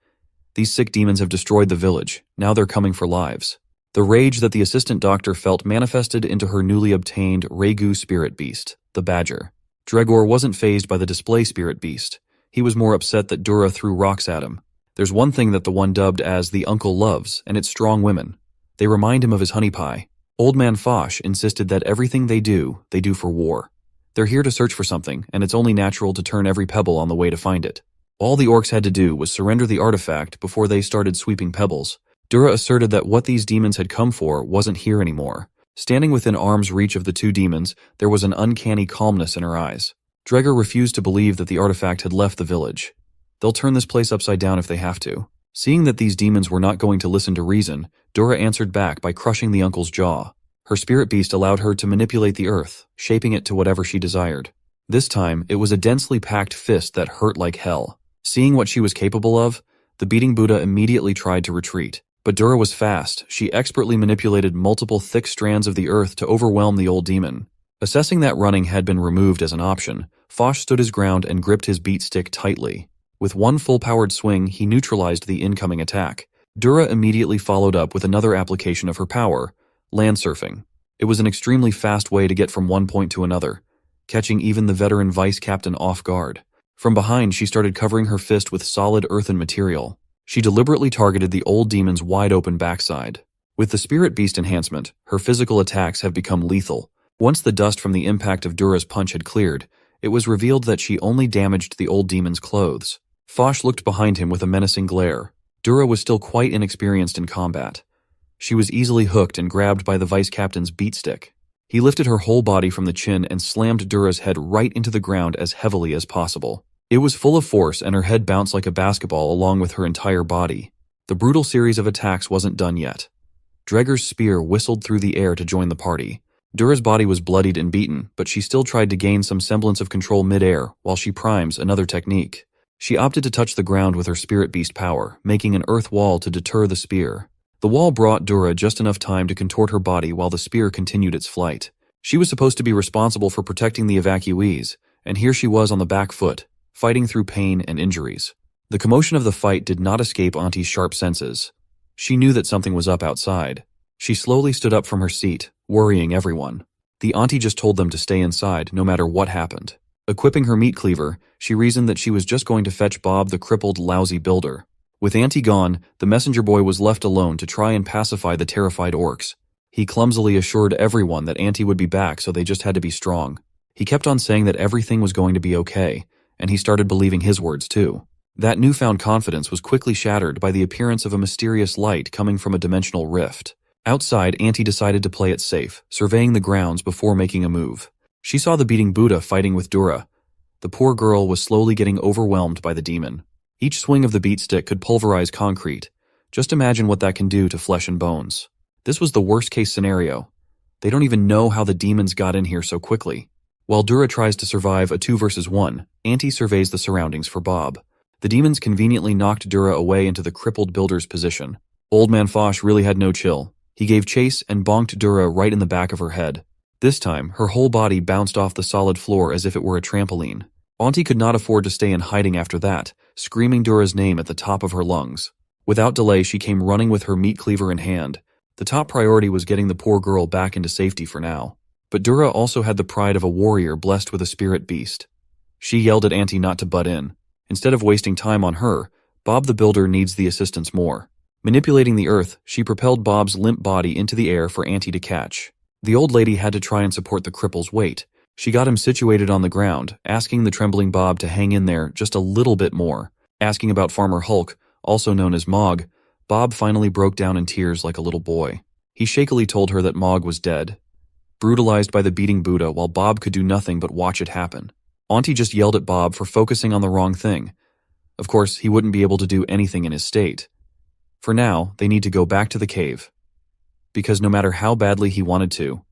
These sick demons have destroyed the village. Now they're coming for lives. The rage that the assistant doctor felt manifested into her newly obtained Regu spirit beast, the Badger. Dregor wasn't fazed by the display spirit beast. He was more upset that Dura threw rocks at him. There's one thing that the one dubbed as the uncle loves, and it's strong women. They remind him of his honey pie. Old Man Fosh insisted that everything they do for war. They're here to search for something, and it's only natural to turn every pebble on the way to find it. All the orcs had to do was surrender the artifact before they started sweeping pebbles. Dura asserted that what these demons had come for wasn't here anymore. Standing within arm's reach of the 2 demons, there was an uncanny calmness in her eyes. Dregor refused to believe that the artifact had left the village. They'll turn this place upside down if they have to. Seeing that these demons were not going to listen to reason, Dura answered back by crushing the uncle's jaw. Her spirit beast allowed her to manipulate the earth, shaping it to whatever she desired. This time, it was a densely packed fist that hurt like hell. Seeing what she was capable of, the beating Buddha immediately tried to retreat. But Dura was fast. She expertly manipulated multiple thick strands of the earth to overwhelm the old demon. Assessing that running had been removed as an option, Fosh stood his ground and gripped his beatstick tightly. With one full-powered swing, he neutralized the incoming attack. Dura immediately followed up with another application of her power, land surfing. It was an extremely fast way to get from one point to another, catching even the veteran vice captain off guard. From behind, she started covering her fist with solid earthen material. She deliberately targeted the old demon's wide-open backside. With the Spirit Beast enhancement, her physical attacks have become lethal. Once the dust from the impact of Dura's punch had cleared, it was revealed that she only damaged the old demon's clothes. Foch looked behind him with a menacing glare. Dura was still quite inexperienced in combat. She was easily hooked and grabbed by the vice captain's beatstick. He lifted her whole body from the chin and slammed Dura's head right into the ground as heavily as possible. It was full of force, and her head bounced like a basketball along with her entire body. The brutal series of attacks wasn't done yet. Dregger's spear whistled through the air to join the party. Dura's body was bloodied and beaten, but she still tried to gain some semblance of control mid-air while she primes another technique. She opted to touch the ground with her Spirit Beast power, making an earth wall to deter the spear. The wall brought Dura just enough time to contort her body while the spear continued its flight. She was supposed to be responsible for protecting the evacuees, and here she was on the back foot, fighting through pain and injuries. The commotion of the fight did not escape Auntie's sharp senses. She knew that something was up outside. She slowly stood up from her seat, worrying everyone. The auntie just told them to stay inside no matter what happened. Equipping her meat cleaver, she reasoned that she was just going to fetch Bob, the crippled, lousy builder. With Auntie gone, the messenger boy was left alone to try and pacify the terrified orcs. He clumsily assured everyone that Auntie would be back, so they just had to be strong. He kept on saying that everything was going to be okay, and he started believing his words too. That newfound confidence was quickly shattered by the appearance of a mysterious light coming from a dimensional rift. Outside, Auntie decided to play it safe, surveying the grounds before making a move. She saw the beating Buddha fighting with Dura. The poor girl was slowly getting overwhelmed by the demon. Each swing of the beat stick could pulverize concrete. Just imagine what that can do to flesh and bones. This was the worst-case scenario. They don't even know how the demons got in here so quickly. While Dura tries to survive a 2 versus 1, Auntie surveys the surroundings for Bob. The demons conveniently knocked Dura away into the crippled builder's position. Old man Foch really had no chill. He gave chase and bonked Dura right in the back of her head. This time, her whole body bounced off the solid floor as if it were a trampoline. Auntie could not afford to stay in hiding after that, screaming Dura's name at the top of her lungs. Without delay, she came running with her meat cleaver in hand. The top priority was getting the poor girl back into safety for now. But Dura also had the pride of a warrior blessed with a spirit beast. She yelled at Auntie not to butt in. Instead of wasting time on her, Bob the builder needs the assistance more. Manipulating the earth, she propelled Bob's limp body into the air for Auntie to catch. The old lady had to try and support the cripple's weight. She got him situated on the ground, asking the trembling Bob to hang in there just a little bit more. Asking about Farmer Hulk, also known as Mog, Bob finally broke down in tears like a little boy. He shakily told her that Mog was dead, brutalized by the beating Buddha, while Bob could do nothing but watch it happen. Auntie just yelled at Bob for focusing on the wrong thing. Of course, he wouldn't be able to do anything in his state. For now, they need to go back to the cave. Because no matter how badly he wanted to,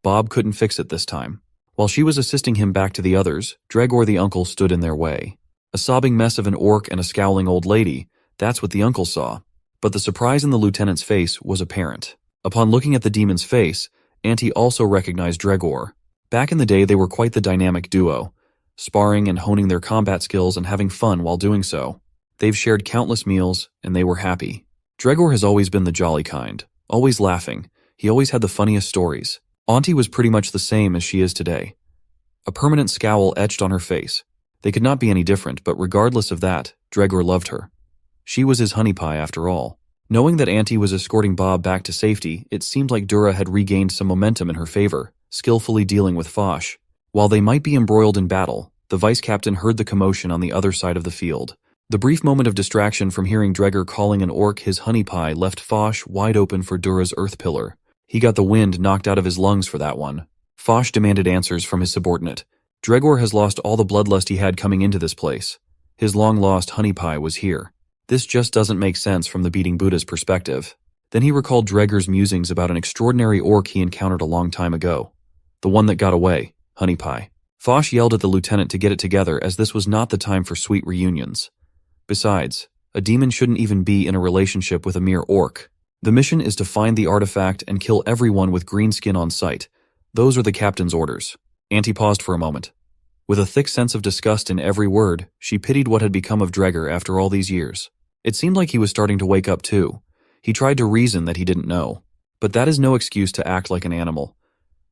Bob couldn't fix it this time. While she was assisting him back to the others, Dregor the uncle stood in their way. A sobbing mess of an orc and a scowling old lady, that's what the uncle saw. But the surprise in the lieutenant's face was apparent. Upon looking at the demon's face, Auntie also recognized Dregor. Back in the day, they were quite the dynamic duo, sparring and honing their combat skills and having fun while doing so. They've shared countless meals, and they were happy. Dregor has always been the jolly kind, always laughing. He always had the funniest stories. Auntie was pretty much the same as she is today. A permanent scowl etched on her face. They could not be any different, but regardless of that, Dregor loved her. She was his honey pie after all. Knowing that Auntie was escorting Bob back to safety, it seemed like Dura had regained some momentum in her favor, skillfully dealing with Foch. While they might be embroiled in battle, the vice captain heard the commotion on the other side of the field. The brief moment of distraction from hearing Dregor calling an orc his honey pie left Foch wide open for Dura's earth pillar. He got the wind knocked out of his lungs for that one. Foch demanded answers from his subordinate. Dregor has lost all the bloodlust he had coming into this place. His long-lost honey pie was here. This just doesn't make sense from the beating Buddha's perspective. Then he recalled Dregor's musings about an extraordinary orc he encountered a long time ago. The one that got away, honey pie. Foch yelled at the lieutenant to get it together, as this was not the time for sweet reunions. Besides, a demon shouldn't even be in a relationship with a mere orc. The mission is to find the artifact and kill everyone with green skin on sight. Those are the captain's orders. Auntie paused for a moment. With a thick sense of disgust in every word, she pitied what had become of Dregor after all these years. It seemed like he was starting to wake up too. He tried to reason that he didn't know. But that is no excuse to act like an animal.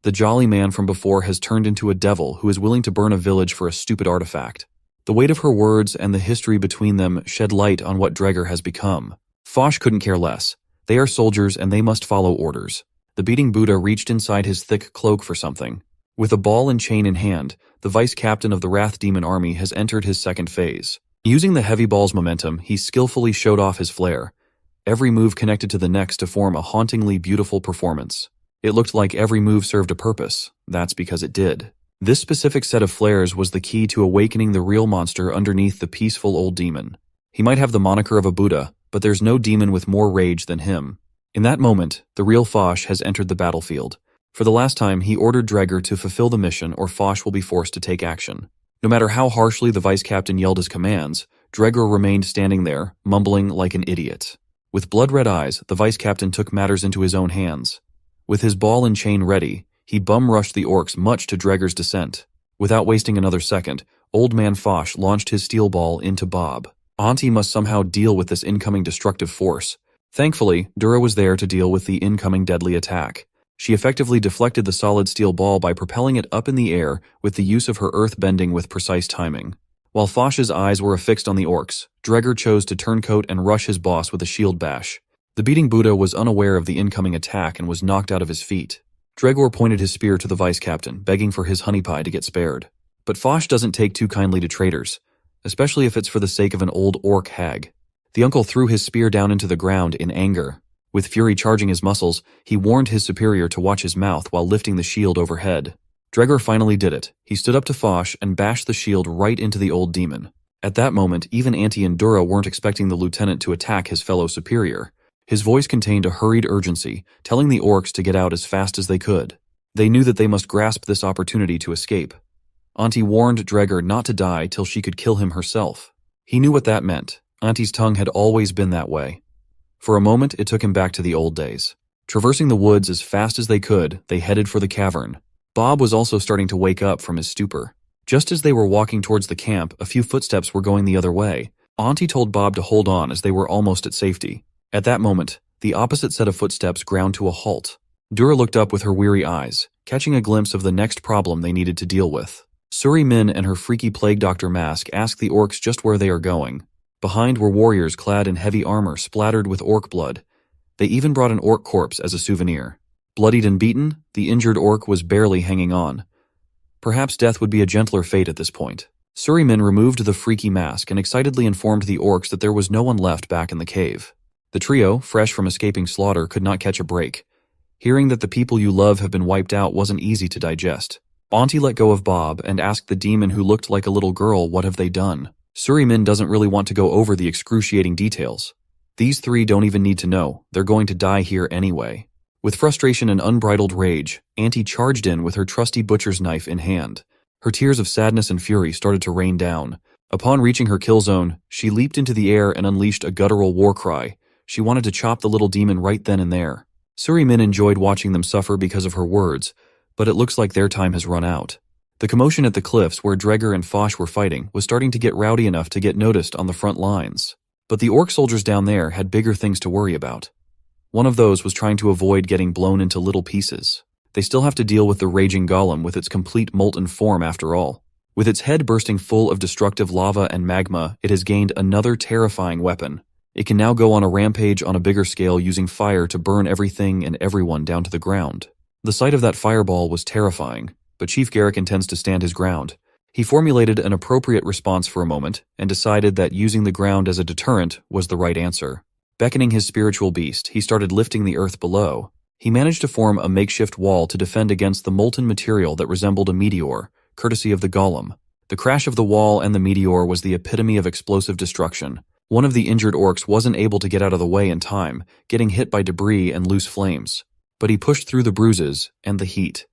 The jolly man from before has turned into a devil who is willing to burn a village for a stupid artifact. The weight of her words and the history between them shed light on what Dregger has become. Foch couldn't care less. They are soldiers and they must follow orders. The beating Buddha reached inside his thick cloak for something. With a ball and chain in hand, the vice captain of the Wrath Demon army has entered his second phase. Using the heavy ball's momentum, he skillfully showed off his flair. Every move connected to the next to form a hauntingly beautiful performance. It looked like every move served a purpose. That's because it did. This specific set of flares was the key to awakening the real monster underneath the peaceful old demon. He might have the moniker of a Buddha, but there's no demon with more rage than him. In that moment, the real Foch has entered the battlefield. For the last time, he ordered Dregger to fulfill the mission or Foch will be forced to take action. No matter how harshly the vice captain yelled his commands, Dregger remained standing there, mumbling like an idiot. With blood-red eyes, the vice captain took matters into his own hands. With his ball and chain ready, he bum-rushed the orcs much to Dregger's dissent. Without wasting another second, Old Man Foch launched his steel ball into Bob. Auntie must somehow deal with this incoming destructive force. Thankfully, Dura was there to deal with the incoming deadly attack. She effectively deflected the solid steel ball by propelling it up in the air with the use of her earth bending with precise timing. While Foch's eyes were affixed on the orcs, Dregger chose to turncoat and rush his boss with a shield bash. The beating Buddha was unaware of the incoming attack and was knocked out of his feet. Dregor pointed his spear to the vice captain, begging for his honey pie to get spared. But Foch doesn't take too kindly to traitors, especially if it's for the sake of an old orc hag. The uncle threw his spear down into the ground in anger. With fury charging his muscles, he warned his superior to watch his mouth while lifting the shield overhead. Dregor finally did it. He stood up to Foch and bashed the shield right into the old demon. At that moment, even Auntie and Dura weren't expecting the lieutenant to attack his fellow superior. His voice contained a hurried urgency, telling the orcs to get out as fast as they could. They knew that they must grasp this opportunity to escape. Auntie warned Dregor not to die till she could kill him herself. He knew what that meant. Auntie's tongue had always been that way. For a moment, it took him back to the old days. Traversing the woods as fast as they could, they headed for the cavern. Bob was also starting to wake up from his stupor. Just as they were walking towards the camp, a few footsteps were going the other way. Auntie told Bob to hold on as they were almost at safety. At that moment, the opposite set of footsteps ground to a halt. Dura looked up with her weary eyes, catching a glimpse of the next problem they needed to deal with. Suri Min and her freaky plague doctor mask asked the orcs just where they are going. Behind were warriors clad in heavy armor splattered with orc blood. They even brought an orc corpse as a souvenir. Bloodied and beaten, the injured orc was barely hanging on. Perhaps death would be a gentler fate at this point. Suri Min removed the freaky mask and excitedly informed the orcs that there was no one left back in the cave. The trio, fresh from escaping slaughter, could not catch a break. Hearing that the people you love have been wiped out wasn't easy to digest. Auntie let go of Bob and asked the demon who looked like a little girl what have they done. Suri Min doesn't really want to go over the excruciating details. These three don't even need to know. They're going to die here anyway. With frustration and unbridled rage, Auntie charged in with her trusty butcher's knife in hand. Her tears of sadness and fury started to rain down. Upon reaching her kill zone, she leaped into the air and unleashed a guttural war cry. She wanted to chop the little demon right then and there. Suri Min enjoyed watching them suffer because of her words, but it looks like their time has run out. The commotion at the cliffs where Dregor and Foch were fighting was starting to get rowdy enough to get noticed on the front lines. But the orc soldiers down there had bigger things to worry about. One of those was trying to avoid getting blown into little pieces. They still have to deal with the raging golem with its complete molten form after all. With its head bursting full of destructive lava and magma, it has gained another terrifying weapon. It can now go on a rampage on a bigger scale using fire to burn everything and everyone down to the ground. The sight of that fireball was terrifying, but Chief Garrick intends to stand his ground. He formulated an appropriate response for a moment and decided that using the ground as a deterrent was the right answer. Beckoning his spiritual beast, he started lifting the earth below. He managed to form a makeshift wall to defend against the molten material that resembled a meteor, courtesy of the golem. The crash of the wall and the meteor was the epitome of explosive destruction. One of the injured orcs wasn't able to get out of the way in time, getting hit by debris and loose flames. But he pushed through the bruises and the heat.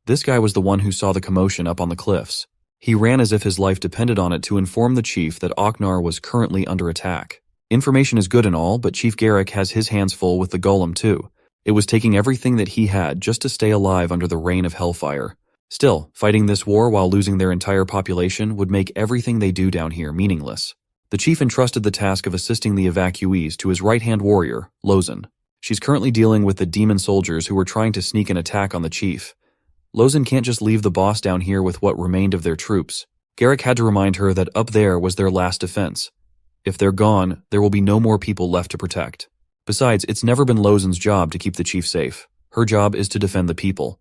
This guy was the one who saw the commotion up on the cliffs. He ran as if his life depended on it to inform the chief that Oknar was currently under attack. Information is good and all, but Chief Garrick has his hands full with the golem too. It was taking everything that he had just to stay alive under the rain of hellfire. Still, fighting this war while losing their entire population would make everything they do down here meaningless. The chief entrusted the task of assisting the evacuees to his right-hand warrior, Lozen. She's currently dealing with the demon soldiers who were trying to sneak an attack on the chief. Lozen can't just leave the boss down here with what remained of their troops. Garrick had to remind her that up there was their last defense. If they're gone, there will be no more people left to protect. Besides, it's never been Lozen's job to keep the chief safe. Her job is to defend the people.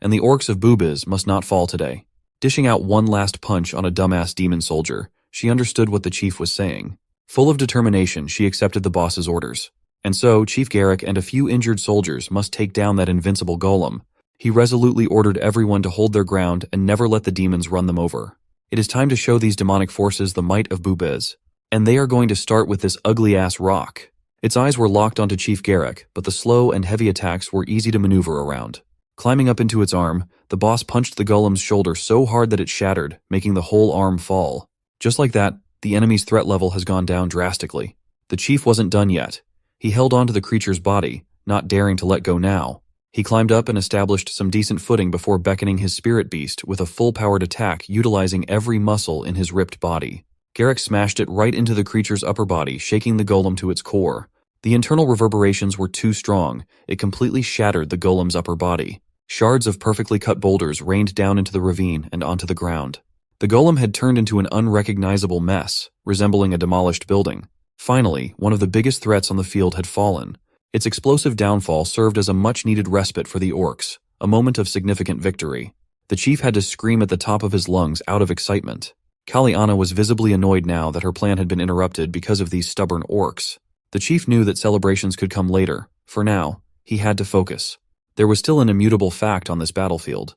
And the orcs of Boobiz must not fall today. Dishing out one last punch on a dumbass demon soldier, she understood what the chief was saying. Full of determination, she accepted the boss's orders. And so, Chief Garrick and a few injured soldiers must take down that invincible golem. He resolutely ordered everyone to hold their ground and never let the demons run them over. It is time to show these demonic forces the might of Boobiz. And they are going to start with this ugly-ass rock. Its eyes were locked onto Chief Garrick, but the slow and heavy attacks were easy to maneuver around. Climbing up into its arm, the boss punched the golem's shoulder so hard that it shattered, making the whole arm fall. Just like that, the enemy's threat level has gone down drastically. The chief wasn't done yet. He held onto the creature's body, not daring to let go now. He climbed up and established some decent footing before beckoning his spirit beast with a full-powered attack utilizing every muscle in his ripped body. Garrick smashed it right into the creature's upper body, shaking the golem to its core. The internal reverberations were too strong. It completely shattered the golem's upper body. Shards of perfectly cut boulders rained down into the ravine and onto the ground. The golem had turned into an unrecognizable mess, resembling a demolished building. Finally, one of the biggest threats on the field had fallen. Its explosive downfall served as a much-needed respite for the orcs, a moment of significant victory. The chief had to scream at the top of his lungs out of excitement. Kaliana was visibly annoyed now that her plan had been interrupted because of these stubborn orcs. The chief knew that celebrations could come later. For now, he had to focus. There was still an immutable fact on this battlefield.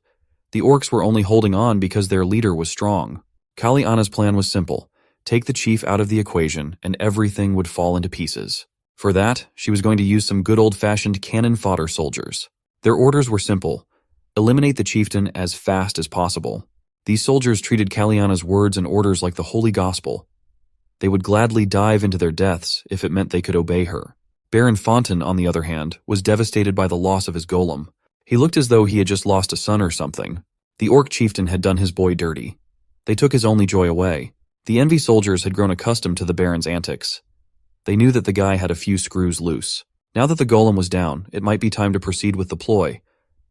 The orcs were only holding on because their leader was strong. Kaliana's plan was simple. Take the chief out of the equation and everything would fall into pieces. For that, she was going to use some good old-fashioned cannon fodder soldiers. Their orders were simple. Eliminate the chieftain as fast as possible. These soldiers treated Kaliana's words and orders like the holy gospel. They would gladly dive into their deaths if it meant they could obey her. Baron Fontaine, on the other hand, was devastated by the loss of his golem. He looked as though he had just lost a son or something. The orc chieftain had done his boy dirty. They took his only joy away. The envy soldiers had grown accustomed to the Baron's antics. They knew that the guy had a few screws loose. Now that the golem was down, it might be time to proceed with the ploy.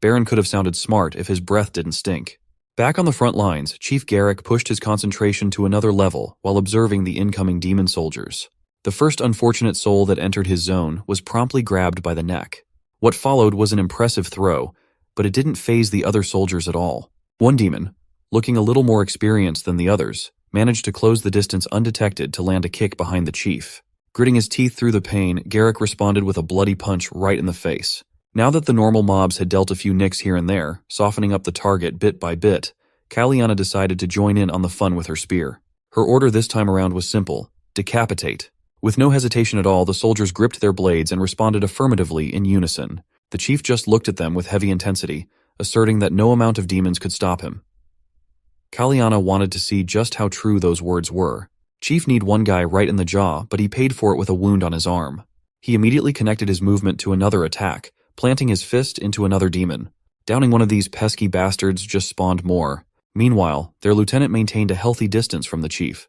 Baron could have sounded smart if his breath didn't stink. Back on the front lines, Chief Garrick pushed his concentration to another level while observing the incoming demon soldiers. The first unfortunate soul that entered his zone was promptly grabbed by the neck. What followed was an impressive throw, but it didn't faze the other soldiers at all. One demon, looking a little more experienced than the others, managed to close the distance undetected to land a kick behind the chief. Gritting his teeth through the pain, Garrick responded with a bloody punch right in the face. Now that the normal mobs had dealt a few nicks here and there, softening up the target bit by bit, Kaliana decided to join in on the fun with her spear. Her order this time around was simple: decapitate. With no hesitation at all, the soldiers gripped their blades and responded affirmatively in unison. The chief just looked at them with heavy intensity, asserting that no amount of demons could stop him. Kaliana wanted to see just how true those words were. Chief kneed one guy right in the jaw, but he paid for it with a wound on his arm. He immediately connected his movement to another attack, planting his fist into another demon. Downing one of these pesky bastards just spawned more. Meanwhile, their lieutenant maintained a healthy distance from the chief.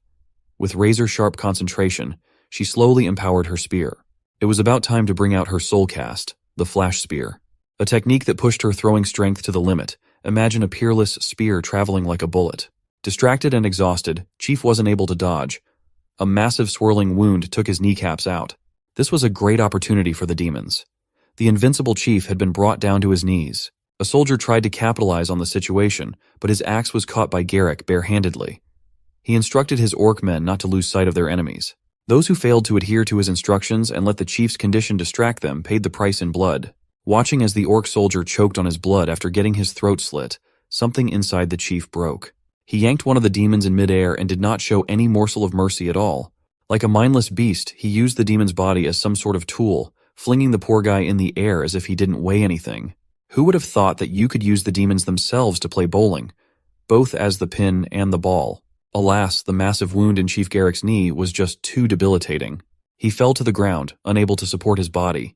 With razor-sharp concentration, she slowly empowered her spear. It was about time to bring out her soul cast, the flash spear. A technique that pushed her throwing strength to the limit. Imagine a peerless spear traveling like a bullet. Distracted and exhausted, Chief wasn't able to dodge. A massive swirling wound took his kneecaps out. This was a great opportunity for the demons. The invincible Chief had been brought down to his knees. A soldier tried to capitalize on the situation, but his axe was caught by Garrick barehandedly. He instructed his orc men not to lose sight of their enemies. Those who failed to adhere to his instructions and let the chief's condition distract them paid the price in blood. Watching as the orc soldier choked on his blood after getting his throat slit, something inside the chief broke. He yanked one of the demons in midair and did not show any morsel of mercy at all. Like a mindless beast, he used the demon's body as some sort of tool, flinging the poor guy in the air as if he didn't weigh anything. Who would have thought that you could use the demons themselves to play bowling, both as the pin and the ball? Alas, the massive wound in Chief Garrick's knee was just too debilitating. He fell to the ground, unable to support his body.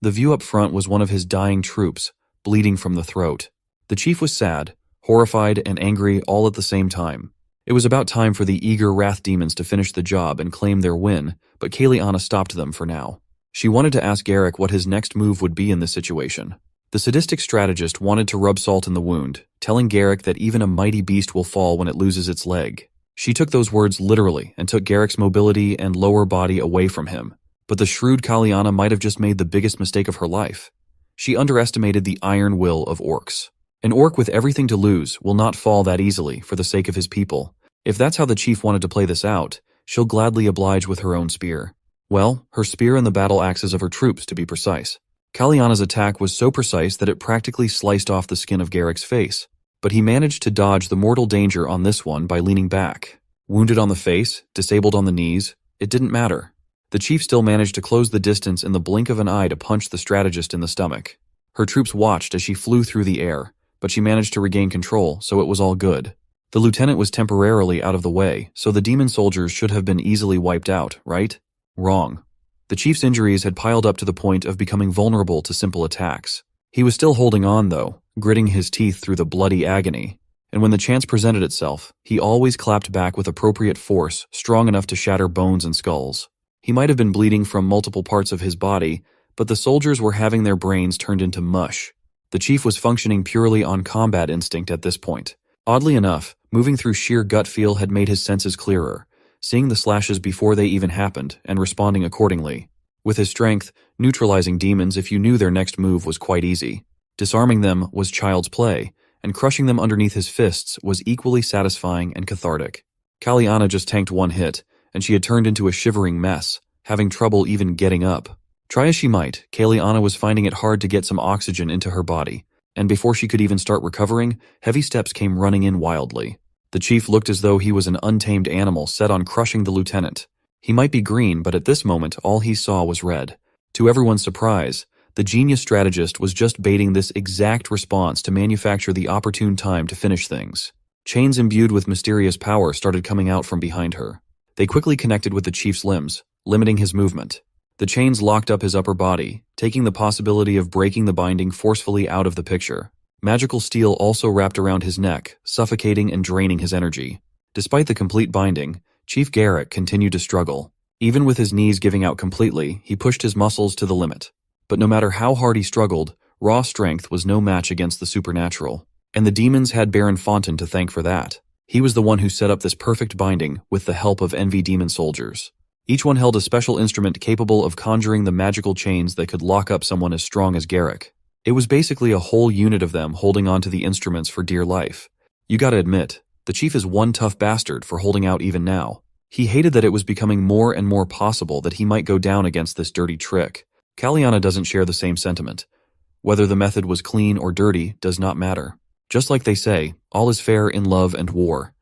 The view up front was one of his dying troops, bleeding from the throat. The chief was sad, horrified, and angry all at the same time. It was about time for the eager wrath demons to finish the job and claim their win, but Kaliana stopped them for now. She wanted to ask Garrick what his next move would be in this situation. The sadistic strategist wanted to rub salt in the wound, telling Garrick that even a mighty beast will fall when it loses its leg. She took those words literally and took Garrick's mobility and lower body away from him. But the shrewd Kaliana might have just made the biggest mistake of her life. She underestimated the iron will of orcs. An orc with everything to lose will not fall that easily for the sake of his people. If that's how the chief wanted to play this out, she'll gladly oblige with her own spear. Well, her spear and the battle axes of her troops, to be precise. Kaliana's attack was so precise that it practically sliced off the skin of Garrick's face. But he managed to dodge the mortal danger on this one by leaning back. Wounded on the face, disabled on the knees, it didn't matter. The chief still managed to close the distance in the blink of an eye to punch the strategist in the stomach. Her troops watched as she flew through the air, but she managed to regain control, so it was all good. The lieutenant was temporarily out of the way, so the demon soldiers should have been easily wiped out, right? Wrong. The chief's injuries had piled up to the point of becoming vulnerable to simple attacks. He was still holding on, though, gritting his teeth through the bloody agony. And when the chance presented itself, he always clapped back with appropriate force, strong enough to shatter bones and skulls. He might have been bleeding from multiple parts of his body, but the soldiers were having their brains turned into mush. The chief was functioning purely on combat instinct at this point. Oddly enough, moving through sheer gut feel had made his senses clearer, seeing the slashes before they even happened and responding accordingly. With his strength, neutralizing demons if you knew their next move was quite easy. Disarming them was child's play, and crushing them underneath his fists was equally satisfying and cathartic. Kaliana just tanked one hit, and she had turned into a shivering mess, having trouble even getting up. Try as she might, Kaliana was finding it hard to get some oxygen into her body, and before she could even start recovering, heavy steps came running in wildly. The chief looked as though he was an untamed animal set on crushing the lieutenant. He might be green, but at this moment all he saw was red. To everyone's surprise, the genius strategist was just baiting this exact response to manufacture the opportune time to finish things. Chains imbued with mysterious power started coming out from behind her. They quickly connected with the chief's limbs, limiting his movement. The chains locked up his upper body, taking the possibility of breaking the binding forcefully out of the picture. Magical steel also wrapped around his neck, suffocating and draining his energy. Despite the complete binding, Chief Garrick continued to struggle. Even with his knees giving out completely, he pushed his muscles to the limit. But no matter how hard he struggled, raw strength was no match against the supernatural. And the demons had Baron Fontaine to thank for that. He was the one who set up this perfect binding with the help of envy demon soldiers. Each one held a special instrument capable of conjuring the magical chains that could lock up someone as strong as Garrick. It was basically a whole unit of them holding onto the instruments for dear life. You gotta admit, the chief is one tough bastard for holding out even now. He hated that it was becoming more and more possible that he might go down against this dirty trick. Kaliana doesn't share the same sentiment. Whether the method was clean or dirty does not matter. Just like they say, all is fair in love and war.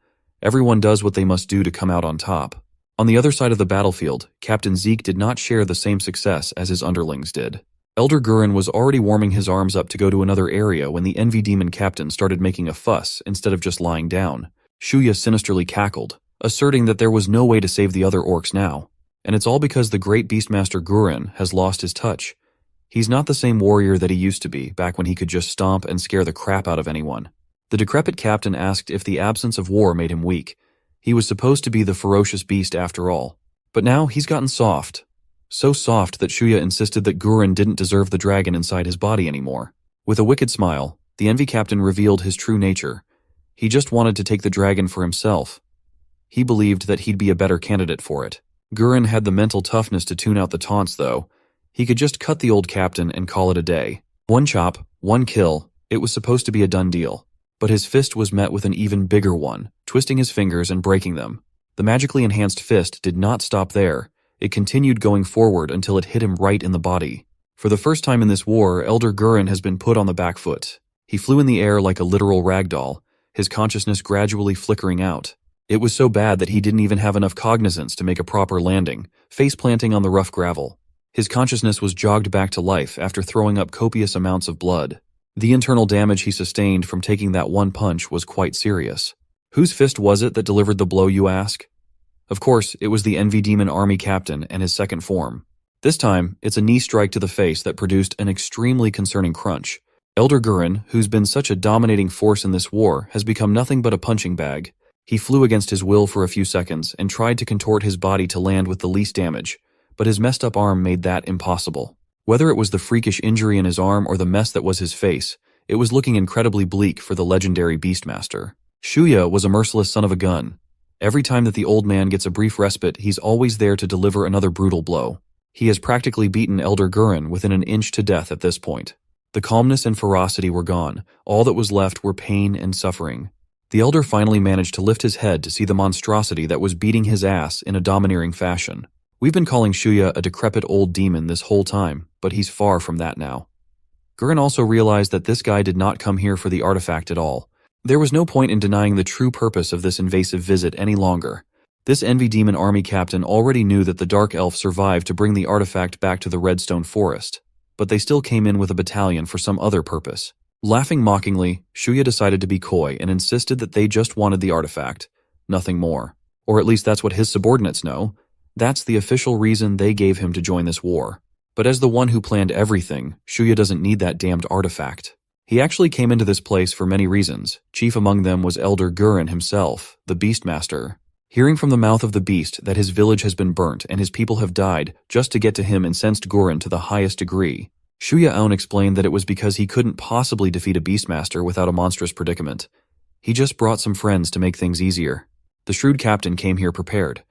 Everyone does what they must do to come out on top. On the other side of the battlefield, Captain Zeke did not share the same success as his underlings did. Elder Gurin was already warming his arms up to go to another area when the envy demon captain started making a fuss instead of just lying down. Shuya sinisterly cackled, asserting that there was no way to save the other orcs now. And it's all because the great beastmaster Gurin has lost his touch. He's not the same warrior that he used to be back when he could just stomp and scare the crap out of anyone. The decrepit captain asked if the absence of war made him weak. He was supposed to be the ferocious beast after all. But now he's gotten soft. So soft that Shuya insisted that Gurin didn't deserve the dragon inside his body anymore. With a wicked smile, the envy captain revealed his true nature. He just wanted to take the dragon for himself. He believed that he'd be a better candidate for it. Gurin had the mental toughness to tune out the taunts, though. He could just cut the old captain and call it a day. One chop, one kill, it was supposed to be a done deal. But his fist was met with an even bigger one, twisting his fingers and breaking them. The magically enhanced fist did not stop there. It continued going forward until it hit him right in the body. For the first time in this war, Elder Gurin has been put on the back foot. He flew in the air like a literal ragdoll, his consciousness gradually flickering out. It was so bad that he didn't even have enough cognizance to make a proper landing, face-planting on the rough gravel. His consciousness was jogged back to life after throwing up copious amounts of blood. The internal damage he sustained from taking that one punch was quite serious. Whose fist was it that delivered the blow, you ask? Of course, it was the Envy Demon Army captain and his second form. This time, it's a knee strike to the face that produced an extremely concerning crunch. Elder Gurin, who's been such a dominating force in this war, has become nothing but a punching bag. He flew against his will for a few seconds and tried to contort his body to land with the least damage, but his messed up arm made that impossible. Whether it was the freakish injury in his arm or the mess that was his face, it was looking incredibly bleak for the legendary Beastmaster. Shuya was a merciless son of a gun. Every time that the old man gets a brief respite, he's always there to deliver another brutal blow. He has practically beaten Elder Gurren within an inch to death at this point. The calmness and ferocity were gone. All that was left were pain and suffering. The Elder finally managed to lift his head to see the monstrosity that was beating his ass in a domineering fashion. We've been calling Shuya a decrepit old demon this whole time, but he's far from that now. Gurren also realized that this guy did not come here for the artifact at all. There was no point in denying the true purpose of this invasive visit any longer. This Envy Demon army captain already knew that the Dark Elf survived to bring the artifact back to the Redstone Forest, but they still came in with a battalion for some other purpose. Laughing mockingly, Shuya decided to be coy and insisted that they just wanted the artifact, nothing more. Or at least that's what his subordinates know. That's the official reason they gave him to join this war. But as the one who planned everything, Shuya doesn't need that damned artifact. He actually came into this place for many reasons. Chief among them was Elder Gurren himself, the Beastmaster. Hearing from the mouth of the beast that his village has been burnt and his people have died just to get to him incensed Gurren to the highest degree. Shuya Aoun explained that it was because he couldn't possibly defeat a Beastmaster without a monstrous predicament. He just brought some friends to make things easier. The shrewd captain came here prepared.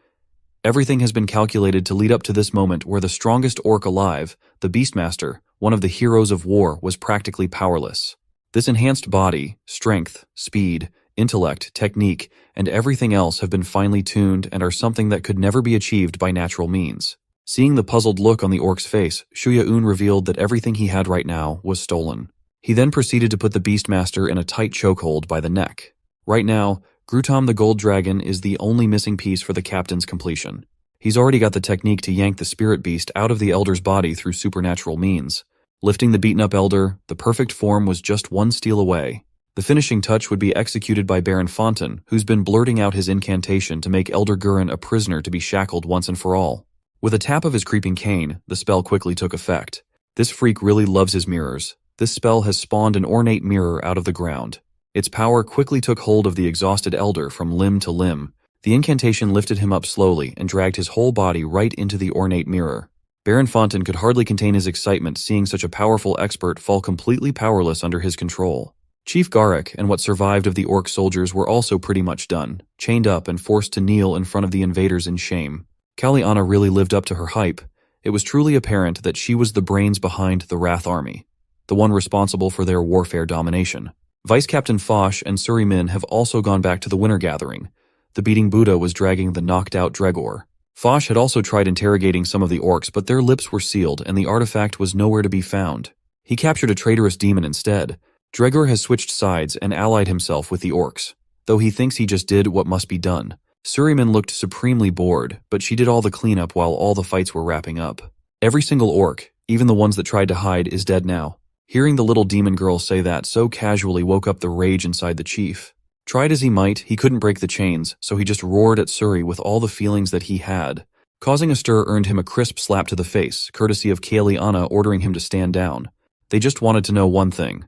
Everything has been calculated to lead up to this moment where the strongest orc alive, the Beastmaster, one of the heroes of war, was practically powerless. This enhanced body, strength, speed, intellect, technique, and everything else have been finely tuned and are something that could never be achieved by natural means. Seeing the puzzled look on the orc's face, Shuya Aoun revealed that everything he had right now was stolen. He then proceeded to put the Beastmaster in a tight chokehold by the neck. Right now, Grutom the Gold Dragon is the only missing piece for the captain's completion. He's already got the technique to yank the spirit beast out of the Elder's body through supernatural means. Lifting the beaten-up Elder, the perfect form was just one steal away. The finishing touch would be executed by Baron Fontaine, who's been blurting out his incantation to make Elder Gurren a prisoner to be shackled once and for all. With a tap of his creeping cane, the spell quickly took effect. This freak really loves his mirrors. This spell has spawned an ornate mirror out of the ground. Its power quickly took hold of the exhausted Elder from limb to limb. The incantation lifted him up slowly and dragged his whole body right into the ornate mirror. Baron Fontaine could hardly contain his excitement seeing such a powerful expert fall completely powerless under his control. Chief Garrick and what survived of the orc soldiers were also pretty much done, chained up and forced to kneel in front of the invaders in shame. Kaliana really lived up to her hype. It was truly apparent that she was the brains behind the Wrath Army, the one responsible for their warfare domination. Vice Captain Foch and Suri Min have also gone back to the Winter Gathering. The beating Buddha was dragging the knocked-out Dregor. Foch had also tried interrogating some of the orcs, but their lips were sealed and the artifact was nowhere to be found. He captured a traitorous demon instead. Dregor has switched sides and allied himself with the orcs, though he thinks he just did what must be done. Suri Min looked supremely bored, but she did all the cleanup while all the fights were wrapping up. Every single orc, even the ones that tried to hide, is dead now. Hearing the little demon girl say that so casually woke up the rage inside the chief. Tried as he might, he couldn't break the chains, so he just roared at Suri with all the feelings that he had. Causing a stir earned him a crisp slap to the face, courtesy of Kaliana ordering him to stand down. They just wanted to know one thing: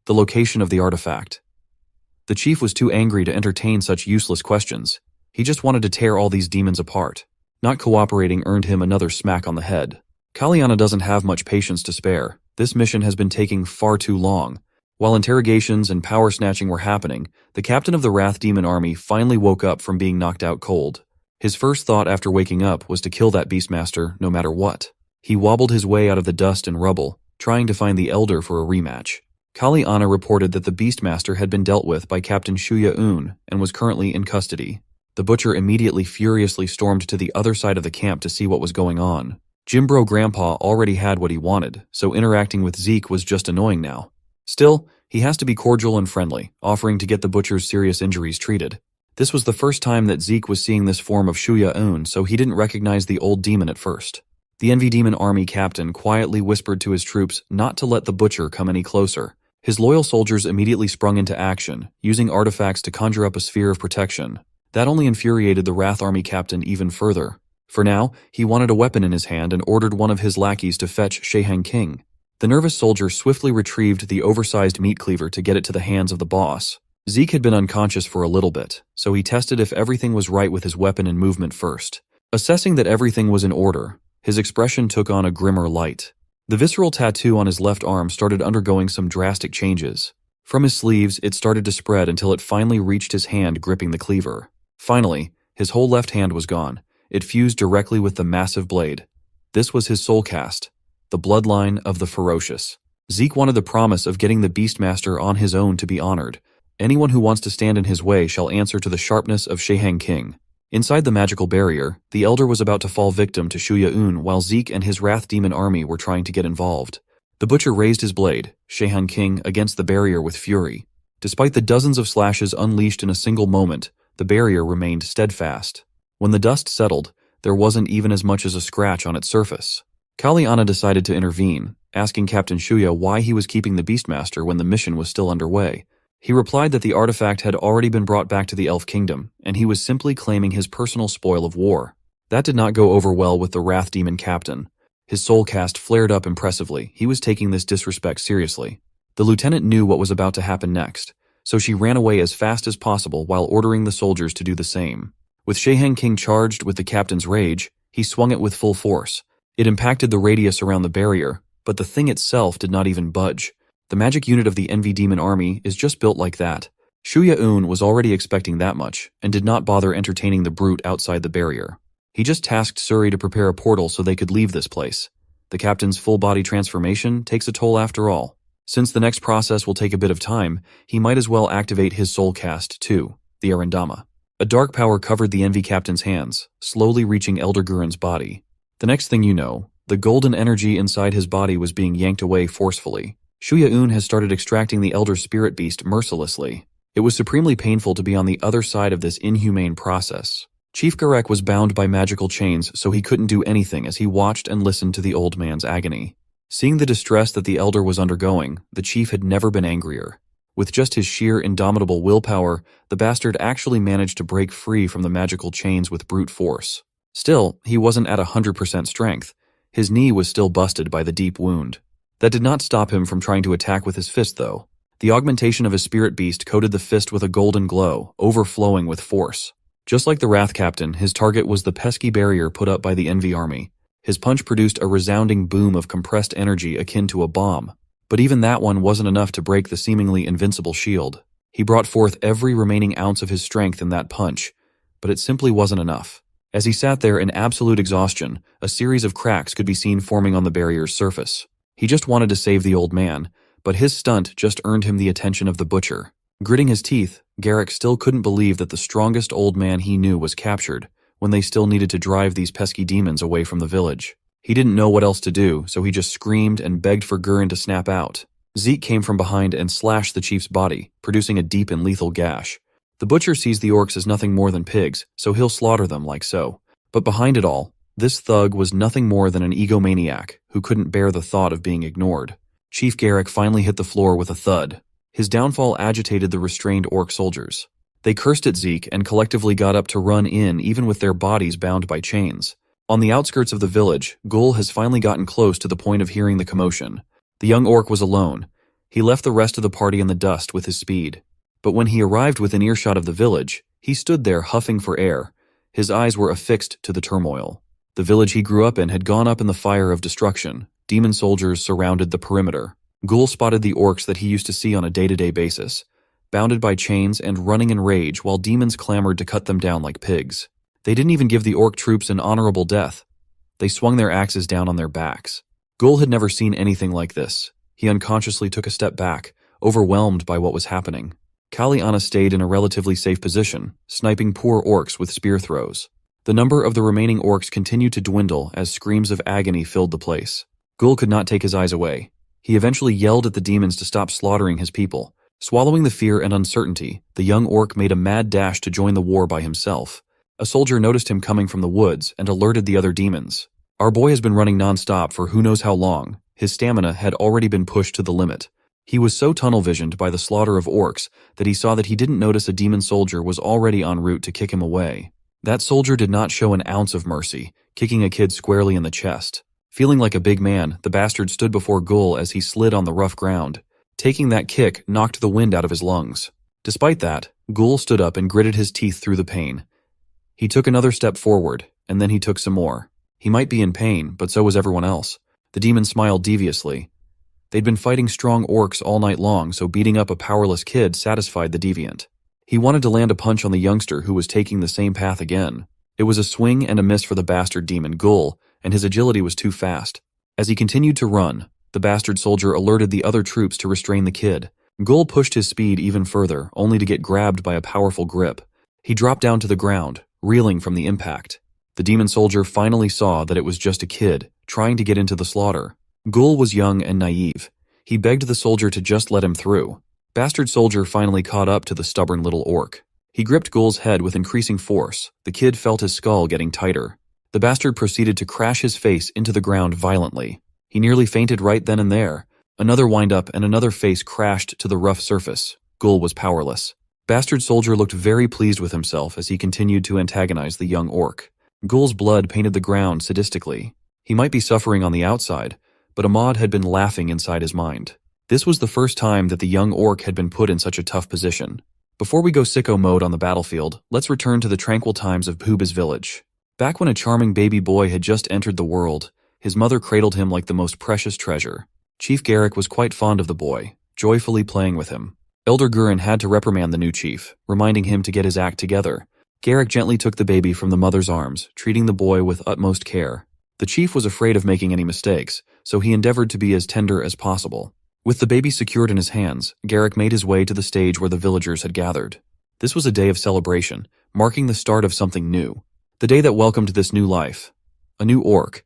the location of the artifact. The chief was too angry to entertain such useless questions. He just wanted to tear all these demons apart. Not cooperating earned him another smack on the head. Kaliana doesn't have much patience to spare. This mission has been taking far too long. While interrogations and power snatching were happening, the captain of the Wrath Demon Army finally woke up from being knocked out cold. His first thought after waking up was to kill that Beastmaster no matter what. He wobbled his way out of the dust and rubble, trying to find the Elder for a rematch. Kaliana reported that the Beastmaster had been dealt with by Captain Shuya Aoun and was currently in custody. The butcher immediately furiously stormed to the other side of the camp to see what was going on. Jimbro Grandpa already had what he wanted, so interacting with Zeke was just annoying now. Still, he has to be cordial and friendly, offering to get the butcher's serious injuries treated. This was the first time that Zeke was seeing this form of Shuya Aoun, so he didn't recognize the old demon at first. The Envy Demon Army captain quietly whispered to his troops not to let the butcher come any closer. His loyal soldiers immediately sprung into action, using artifacts to conjure up a sphere of protection. That only infuriated the Wrath Army captain even further. For now, he wanted a weapon in his hand and ordered one of his lackeys to fetch Sheheng King. The nervous soldier swiftly retrieved the oversized meat cleaver to get it to the hands of the boss. Zeke had been unconscious for a little bit, so he tested if everything was right with his weapon and movement first. Assessing that everything was in order, his expression took on a grimmer light. The visceral tattoo on his left arm started undergoing some drastic changes. From his sleeves, it started to spread until it finally reached his hand gripping the cleaver. Finally, his whole left hand was gone. It fused directly with the massive blade. This was his soul cast, the bloodline of the ferocious. Zeke wanted the promise of getting the Beastmaster on his own to be honored. Anyone who wants to stand in his way shall answer to the sharpness of Sheheng King. Inside the magical barrier, the Elder was about to fall victim to Shuya-Un while Zeke and his Wrath Demon army were trying to get involved. The Butcher raised his blade, Sheheng King, against the barrier with fury. Despite the dozens of slashes unleashed in a single moment, the barrier remained steadfast. When the dust settled, there wasn't even as much as a scratch on its surface. Kaliana decided to intervene, asking Captain Shuya why he was keeping the Beastmaster when the mission was still underway. He replied that the artifact had already been brought back to the Elf Kingdom, and he was simply claiming his personal spoil of war. That did not go over well with the Wrath Demon captain. His soul cast flared up impressively. He was taking this disrespect seriously. The lieutenant knew what was about to happen next, so she ran away as fast as possible while ordering the soldiers to do the same. With Sheheng King charged with the captain's rage, he swung it with full force. It impacted the radius around the barrier, but the thing itself did not even budge. The magic unit of the Envy Demon army is just built like that. Shuya-Un was already expecting that much, and did not bother entertaining the brute outside the barrier. He just tasked Suri to prepare a portal so they could leave this place. The captain's full-body transformation takes a toll after all. Since the next process will take a bit of time, he might as well activate his soul cast too, the Arendama. A dark power covered the Envy captain's hands, slowly reaching Elder Gurren's body. The next thing you know, the golden energy inside his body was being yanked away forcefully. Shuya-Un has started extracting the Elder Spirit Beast mercilessly. It was supremely painful to be on the other side of this inhumane process. Chief Garek was bound by magical chains, so he couldn't do anything as he watched and listened to the old man's agony. Seeing the distress that the Elder was undergoing, the chief had never been angrier. With just his sheer indomitable willpower, the bastard actually managed to break free from the magical chains with brute force. Still, he wasn't at 100% strength. His knee was still busted by the deep wound. That did not stop him from trying to attack with his fist, though. The augmentation of his spirit beast coated the fist with a golden glow, overflowing with force. Just like the Wrath Captain, his target was the pesky barrier put up by the Envy army. His punch produced a resounding boom of compressed energy akin to a bomb. But even that one wasn't enough to break the seemingly invincible shield. He brought forth every remaining ounce of his strength in that punch, but it simply wasn't enough. As he sat there in absolute exhaustion, a series of cracks could be seen forming on the barrier's surface. He just wanted to save the old man, but his stunt just earned him the attention of the Butcher. Gritting his teeth, Garek still couldn't believe that the strongest old man he knew was captured, when they still needed to drive these pesky demons away from the village. He didn't know what else to do, so he just screamed and begged for Gurren to snap out. Zeke came from behind and slashed the chief's body, producing a deep and lethal gash. The Butcher sees the orcs as nothing more than pigs, so he'll slaughter them like so. But behind it all, this thug was nothing more than an egomaniac who couldn't bear the thought of being ignored. Chief Garek finally hit the floor with a thud. His downfall agitated the restrained orc soldiers. They cursed at Zeke and collectively got up to run in even with their bodies bound by chains. On the outskirts of the village, Gul has finally gotten close to the point of hearing the commotion. The young orc was alone. He left the rest of the party in the dust with his speed. But when he arrived within earshot of the village, he stood there huffing for air. His eyes were affixed to the turmoil. The village he grew up in had gone up in the fire of destruction. Demon soldiers surrounded the perimeter. Gul spotted the orcs that he used to see on a day-to-day basis, bounded by chains and running in rage while demons clamored to cut them down like pigs. They didn't even give the orc troops an honorable death. They swung their axes down on their backs. Gul had never seen anything like this. He unconsciously took a step back, overwhelmed by what was happening. Kaliana stayed in a relatively safe position, sniping poor orcs with spear throws. The number of the remaining orcs continued to dwindle as screams of agony filled the place. Gul could not take his eyes away. He eventually yelled at the demons to stop slaughtering his people. Swallowing the fear and uncertainty, the young orc made a mad dash to join the war by himself. A soldier noticed him coming from the woods and alerted the other demons. Our boy has been running non-stop for who knows how long. His stamina had already been pushed to the limit. He was so tunnel-visioned by the slaughter of orcs that he saw that he didn't notice a demon soldier was already en route to kick him away. That soldier did not show an ounce of mercy, kicking a kid squarely in the chest. Feeling like a big man, the bastard stood before Gul as he slid on the rough ground. Taking that kick knocked the wind out of his lungs. Despite that, Gul stood up and gritted his teeth through the pain. He took another step forward, and then he took some more. He might be in pain, but so was everyone else. The demon smiled deviously. They'd been fighting strong orcs all night long, so beating up a powerless kid satisfied the deviant. He wanted to land a punch on the youngster who was taking the same path again. It was a swing and a miss for the bastard demon Ghoul, and his agility was too fast. As he continued to run, the bastard soldier alerted the other troops to restrain the kid. Ghoul pushed his speed even further, only to get grabbed by a powerful grip. He dropped down to the ground, reeling from the impact. The demon soldier finally saw that it was just a kid, trying to get into the slaughter. Ghoul was young and naive. He begged the soldier to just let him through. Bastard soldier finally caught up to the stubborn little orc. He gripped Ghoul's head with increasing force. The kid felt his skull getting tighter. The bastard proceeded to crash his face into the ground violently. He nearly fainted right then and there. Another wind-up and another face crashed to the rough surface. Ghoul was powerless. Bastard soldier looked very pleased with himself as he continued to antagonize the young orc. Ghoul's blood painted the ground sadistically. He might be suffering on the outside, but Ahmad had been laughing inside his mind. This was the first time that the young orc had been put in such a tough position. Before we go sicko mode on the battlefield, let's return to the tranquil times of Puba's village. Back when a charming baby boy had just entered the world, his mother cradled him like the most precious treasure. Chief Garrick was quite fond of the boy, joyfully playing with him. Elder Gurin had to reprimand the new chief, reminding him to get his act together. Garrick gently took the baby from the mother's arms, treating the boy with utmost care. The chief was afraid of making any mistakes, so he endeavored to be as tender as possible. With the baby secured in his hands, Garrick made his way to the stage where the villagers had gathered. This was a day of celebration, marking the start of something new. The day that welcomed this new life, a new orc,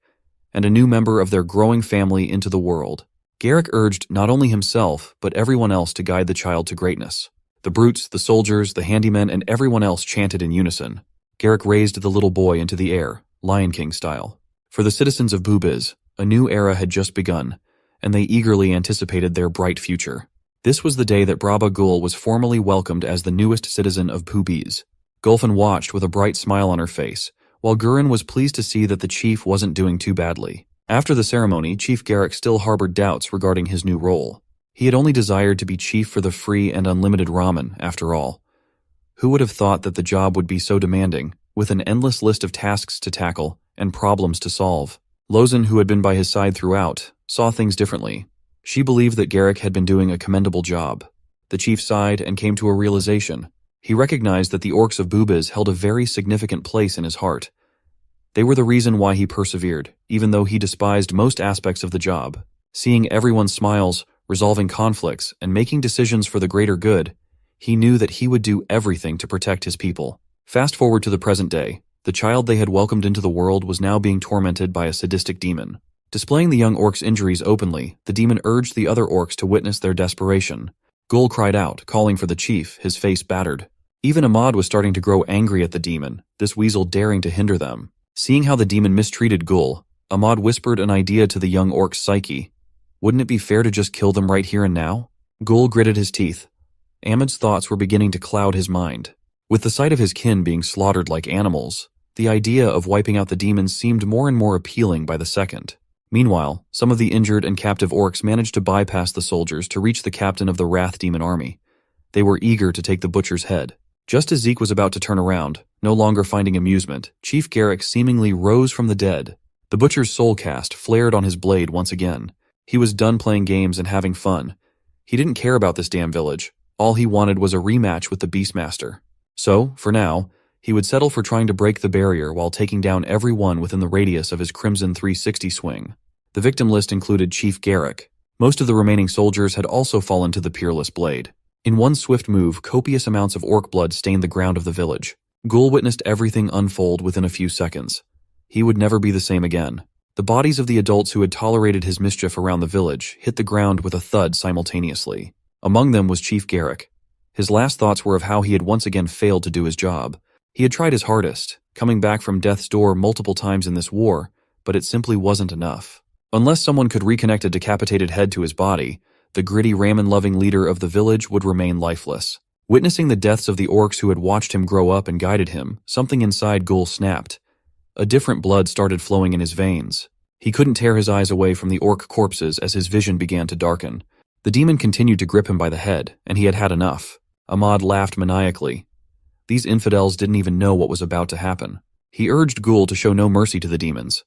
and a new member of their growing family into the world. Garrick urged not only himself, but everyone else to guide the child to greatness. The brutes, the soldiers, the handymen, and everyone else chanted in unison. Garrick raised the little boy into the air, Lion King style. For the citizens of Pubiz, a new era had just begun, and they eagerly anticipated their bright future. This was the day that Braba Gul was formally welcomed as the newest citizen of Pubiz. Gulfin watched with a bright smile on her face, while Gurin was pleased to see that the chief wasn't doing too badly. After the ceremony, Chief Garrick still harbored doubts regarding his new role. He had only desired to be chief for the free and unlimited ramen, after all. Who would have thought that the job would be so demanding, with an endless list of tasks to tackle and problems to solve? Lozin, who had been by his side throughout, saw things differently. She believed that Garrick had been doing a commendable job. The chief sighed and came to a realization. He recognized that the orcs of Pubiz held a very significant place in his heart. They were the reason why he persevered, even though he despised most aspects of the job. Seeing everyone's smiles, resolving conflicts, and making decisions for the greater good, he knew that he would do everything to protect his people. Fast forward to the present day. The child they had welcomed into the world was now being tormented by a sadistic demon. Displaying the young orc's injuries openly, the demon urged the other orcs to witness their desperation. Gul cried out, calling for the chief, his face battered. Even Ahmad was starting to grow angry at the demon, this weasel daring to hinder them. Seeing how the demon mistreated Gul, Ahmad whispered an idea to the young orc's psyche. Wouldn't it be fair to just kill them right here and now? Gul gritted his teeth. Ahmad's thoughts were beginning to cloud his mind. With the sight of his kin being slaughtered like animals, the idea of wiping out the demons seemed more and more appealing by the second. Meanwhile, some of the injured and captive orcs managed to bypass the soldiers to reach the captain of the Wrath Demon army. They were eager to take the butcher's head. Just as Zeke was about to turn around, no longer finding amusement, Chief Garrick seemingly rose from the dead. The butcher's soul cast flared on his blade once again. He was done playing games and having fun. He didn't care about this damn village. All he wanted was a rematch with the Beastmaster. So, for now, he would settle for trying to break the barrier while taking down everyone within the radius of his Crimson 360 swing. The victim list included Chief Garrick. Most of the remaining soldiers had also fallen to the Peerless Blade. In one swift move, copious amounts of orc blood stained the ground of the village. Gul witnessed everything unfold within a few seconds. He would never be the same again. The bodies of the adults who had tolerated his mischief around the village hit the ground with a thud simultaneously. Among them was Chief Garrick. His last thoughts were of how he had once again failed to do his job. He had tried his hardest, coming back from death's door multiple times in this war, but it simply wasn't enough. Unless someone could reconnect a decapitated head to his body, the gritty ramen-loving leader of the village would remain lifeless. Witnessing the deaths of the orcs who had watched him grow up and guided him, something inside Gul snapped. A different blood started flowing in his veins. He couldn't tear his eyes away from the orc corpses as his vision began to darken. The demon continued to grip him by the head, and he had had enough. Ahmad laughed maniacally. These infidels didn't even know what was about to happen. He urged Gul to show no mercy to the demons.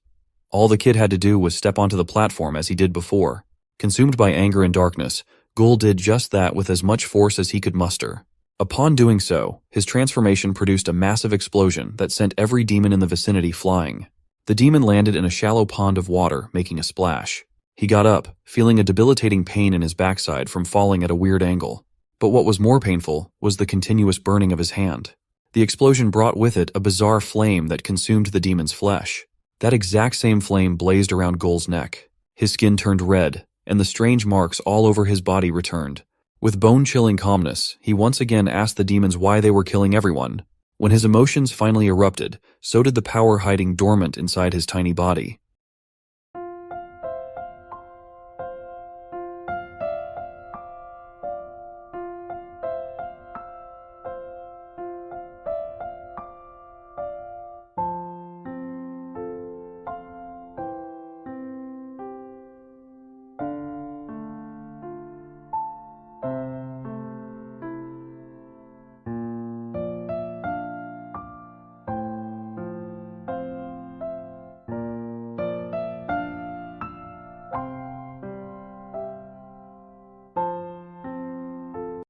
All the kid had to do was step onto the platform as he did before. Consumed by anger and darkness, Ghoul did just that with as much force as he could muster. Upon doing so, his transformation produced a massive explosion that sent every demon in the vicinity flying. The demon landed in a shallow pond of water, making a splash. He got up, feeling a debilitating pain in his backside from falling at a weird angle. But what was more painful was the continuous burning of his hand. The explosion brought with it a bizarre flame that consumed the demon's flesh. That exact same flame blazed around Ghoul's neck. His skin turned red, and the strange marks all over his body returned. With bone-chilling calmness, he once again asked the demons why they were killing everyone. When his emotions finally erupted, so did the power hiding dormant inside his tiny body.